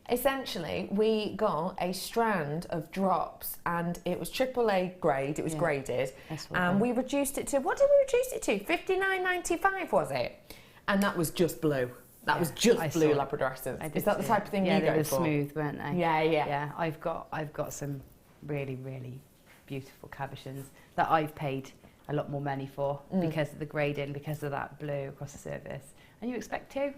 Speaker 10: essentially, we got a strand of drops, and it was AAA grade. It was graded, and we reduced it to, what did we reduce it to? £59.95, was it? And that was just blue. That was just blue Labradorescence. Is that the type of thing you go for?
Speaker 11: Yeah, they were smooth, weren't they?
Speaker 10: Yeah.
Speaker 11: Yeah, I've got some really, really beautiful cabochons that I've paid a lot more money for because of the grading, because of that blue across the surface. And you expect to.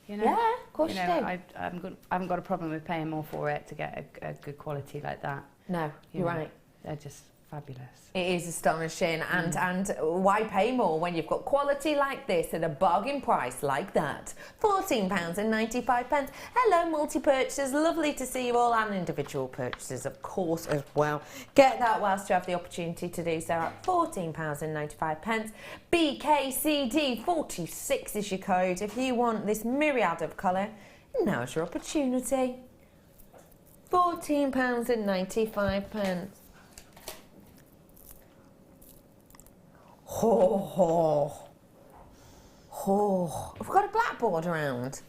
Speaker 11: You know?
Speaker 10: Yeah, of course you do.
Speaker 11: I haven't got a problem with paying more for it to get a good quality like that.
Speaker 10: No, you're right.
Speaker 11: They're just fabulous.
Speaker 10: It is astonishing, and why pay more when you've got quality like this at a bargain price like that? £14.95. Hello, multi-purchasers. Lovely to see you all, and individual purchasers, of course, as well. Get that whilst you have the opportunity to do so at £14.95. BKCD46 is your code. If you want this myriad of colour, now's your opportunity. £14.95. We've got a blackboard around.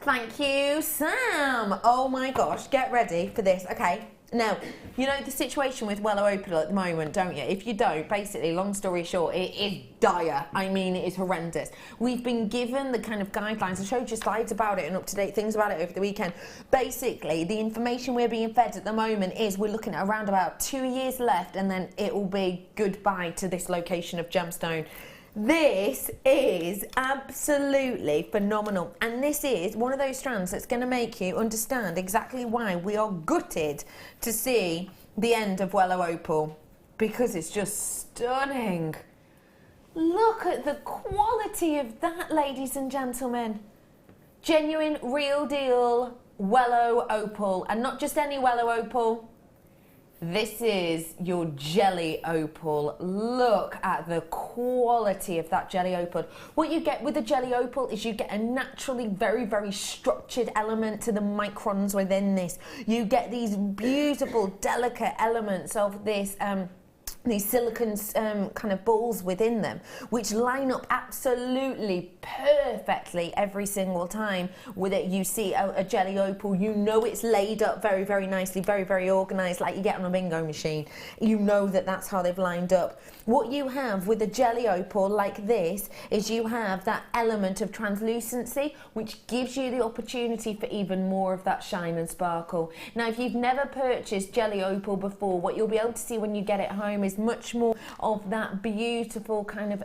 Speaker 10: Thank you, Sam. Oh my gosh, get ready for this. Okay, now, you know the situation with Welo opal at the moment, don't you? If you don't, basically, long story short, it is dire. I mean, it is horrendous. We've been given the kind of guidelines. I showed you slides about it and up-to-date things about it over the weekend. Basically, the information we're being fed at the moment is we're looking at around about 2 years left, and then it will be goodbye to this location of gemstone. This is absolutely phenomenal, and this is one of those strands that's going to make you understand exactly why we are gutted to see the end of Welo opal, because it's just stunning. Look at the quality of that, ladies and gentlemen. Genuine, real deal Welo opal, and not just any Welo opal. This is your jelly opal. Look at the quality of that jelly opal. What you get with the jelly opal is you get a naturally very, very structured element to the microns within this. You get these beautiful, delicate elements of this these silicon kind of balls within them, which line up absolutely perfectly every single time with it. You see a jelly opal, you know it's laid up very, very nicely, very, very organised, like you get on a bingo machine. You know that that's how they've lined up. What you have with a jelly opal like this is you have that element of translucency, which gives you the opportunity for even more of that shine and sparkle. Now, if you've never purchased jelly opal before, what you'll be able to see when you get it home is much more of that beautiful kind of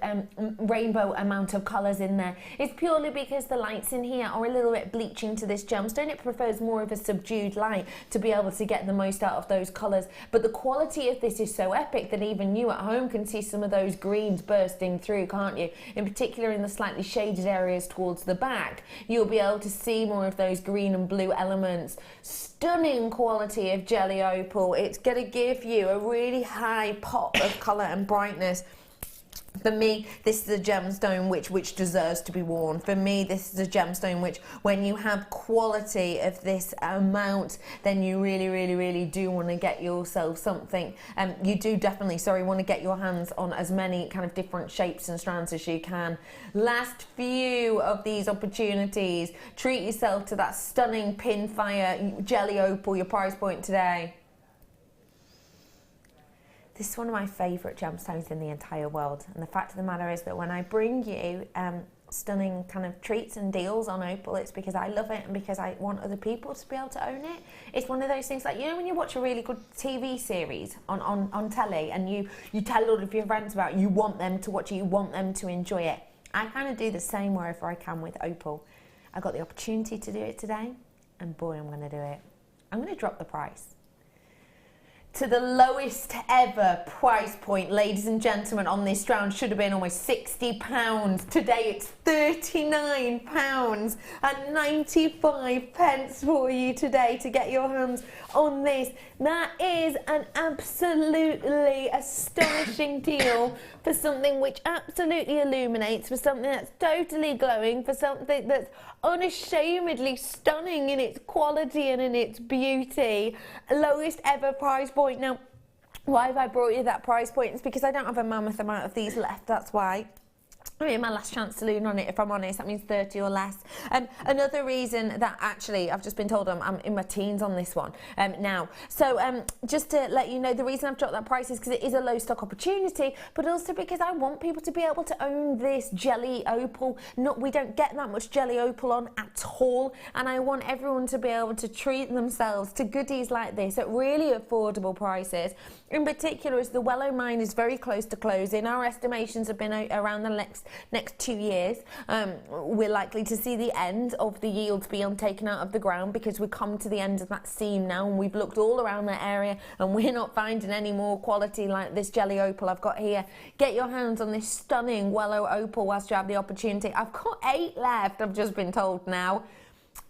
Speaker 10: rainbow amount of colours in there. It's purely because the lights in here are a little bit bleaching to this gemstone. It prefers more of a subdued light to be able to get the most out of those colours. But the quality of this is so epic that even you at home can see some of those greens bursting through, can't you? In particular in the slightly shaded areas towards the back, you'll be able to see more of those green and blue elements. Stunning quality of jelly opal. It's going to give you a really high pop of colour and brightness. For me, this is a gemstone which deserves to be worn. For me, this is a gemstone which, when you have quality of this amount, then you really, really, really do want to get yourself something. You do definitely, want to get your hands on as many kind of different shapes and strands as you can. Last few of these opportunities. Treat yourself to that stunning Pinfire jelly opal, your price point today. This is one of my favourite gemstones in the entire world, and the fact of the matter is that when I bring you stunning kind of treats and deals on opal, it's because I love it and because I want other people to be able to own it. It's one of those things like, you know, when you watch a really good TV series on telly and you tell all of your friends about it, you want them to watch it, you want them to enjoy it. I kind of do the same wherever I can with opal. I got the opportunity to do it today, and boy, I'm going to do it. I'm going to drop the price to the lowest ever price point, ladies and gentlemen, on this strand. Should have been almost £60. Today it's £39 and 95 pence for you today to get your hands on this. That is an absolutely astonishing deal for something which absolutely illuminates, for something that's totally glowing, for something that's unashamedly stunning in its quality and in its beauty. Lowest ever price point. Now, why have I brought you that price point? It's because I don't have a mammoth amount of these left, that's why. I mean, my last chance saloon on it, if I'm honest, that means 30 or less. Another reason that actually, I've just been told I'm in my teens on this one now. So just to let you know, the reason I've dropped that price is because it is a low stock opportunity, but also because I want people to be able to own this jelly opal. We don't get that much jelly opal on at all, and I want everyone to be able to treat themselves to goodies like this at really affordable prices. In particular, as the Welo mine is very close to closing, our estimations have been around the next 2 years. We're likely to see the end of the yields being taken out of the ground because we've come to the end of that seam now, and we've looked all around that area and we're not finding any more quality like this jelly opal I've got here. Get your hands on this stunning Welo opal whilst you have the opportunity. I've got 8 left, I've just been told now.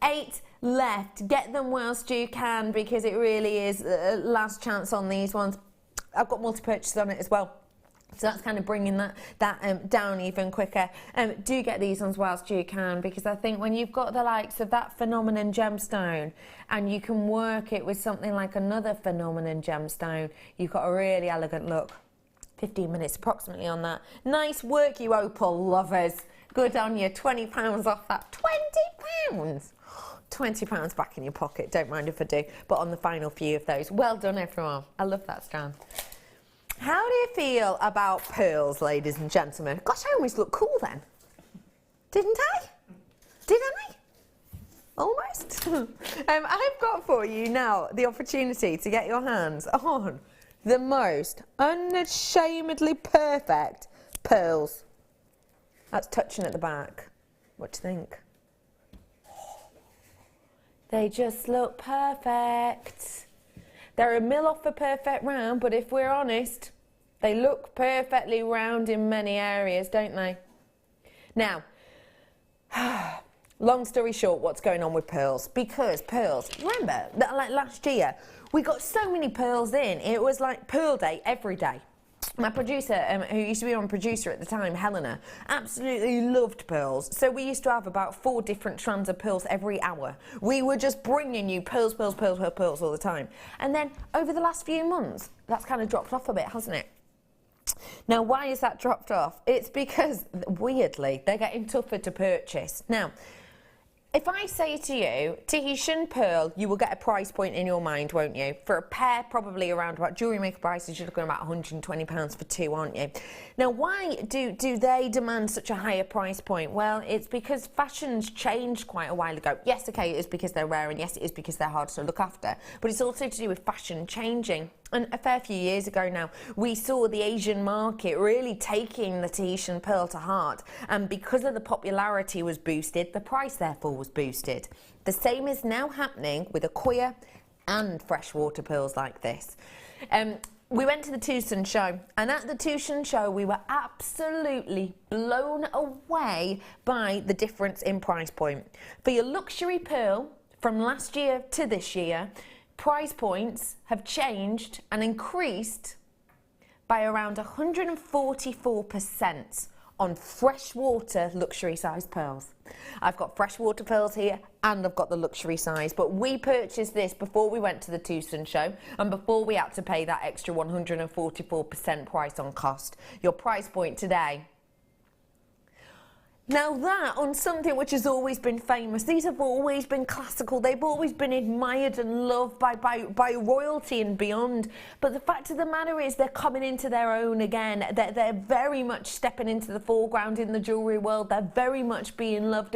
Speaker 10: 8 left. Get them whilst you can, because it really is last chance on these ones. I've got multi-purchases on it as well, so that's kind of bringing that down even quicker. Do get these ones whilst you can, because I think when you've got the likes of that phenomenon gemstone and you can work it with something like another phenomenon gemstone, you've got a really elegant look. 15 minutes approximately on that. Nice work, you opal lovers. Good on you. £20 off that. £20! £20 back in your pocket, don't mind if I do, but on the final few of those. Well done, everyone. I love that strand. How do you feel about pearls, ladies and gentlemen? Gosh, I almost look cool then. Didn't I? Did I? Almost. I've got for you now the opportunity to get your hands on the most unashamedly perfect pearls. That's touching at the back. What do you think? They just look perfect. They're a mil off a perfect round, but if we're honest, they look perfectly round in many areas, don't they? Now, Long story short, what's going on with pearls? Because pearls, remember, like last year, we got so many pearls in. It was like pearl day every day. My producer, who used to be on producer at the time, Helena, absolutely loved pearls. So we used to have about 4 different strands of pearls every hour. We were just bringing you pearls, pearls, pearls, pearls, pearls all the time. And then over the last few months, that's kind of dropped off a bit, hasn't it? Now, why is that dropped off? It's because, weirdly, they're getting tougher to purchase. Now, if I say to you, Tahitian pearl, you will get a price point in your mind, won't you? For a pair, probably around about Jewellery Maker prices, you're looking at about £120 for 2, aren't you? Now, why do they demand such a higher price point? Well, it's because fashion's changed quite a while ago. Yes, okay, it is because they're rare, and yes, it is because they're hard to look after, but it's also to do with fashion changing. And a fair few years ago now, we saw the Asian market really taking the Tahitian pearl to heart. And because of the popularity was boosted, the price therefore was boosted. The same is now happening with aqua and freshwater pearls like this. We went to the Tucson show, and at the Tucson show, we were absolutely blown away by the difference in price point. For your luxury pearl, from last year to this year, price points have changed and increased by around 144% on freshwater luxury size pearls. I've got freshwater pearls here and I've got the luxury size, but we purchased this before we went to the Tucson show and before we had to pay that extra 144% price on cost. Your price point today. Now that, on something which has always been famous, these have always been classical, they've always been admired and loved by royalty and beyond, but the fact of the matter is they're coming into their own again. They're very much stepping into the foreground in the jewellery world, they're very much being loved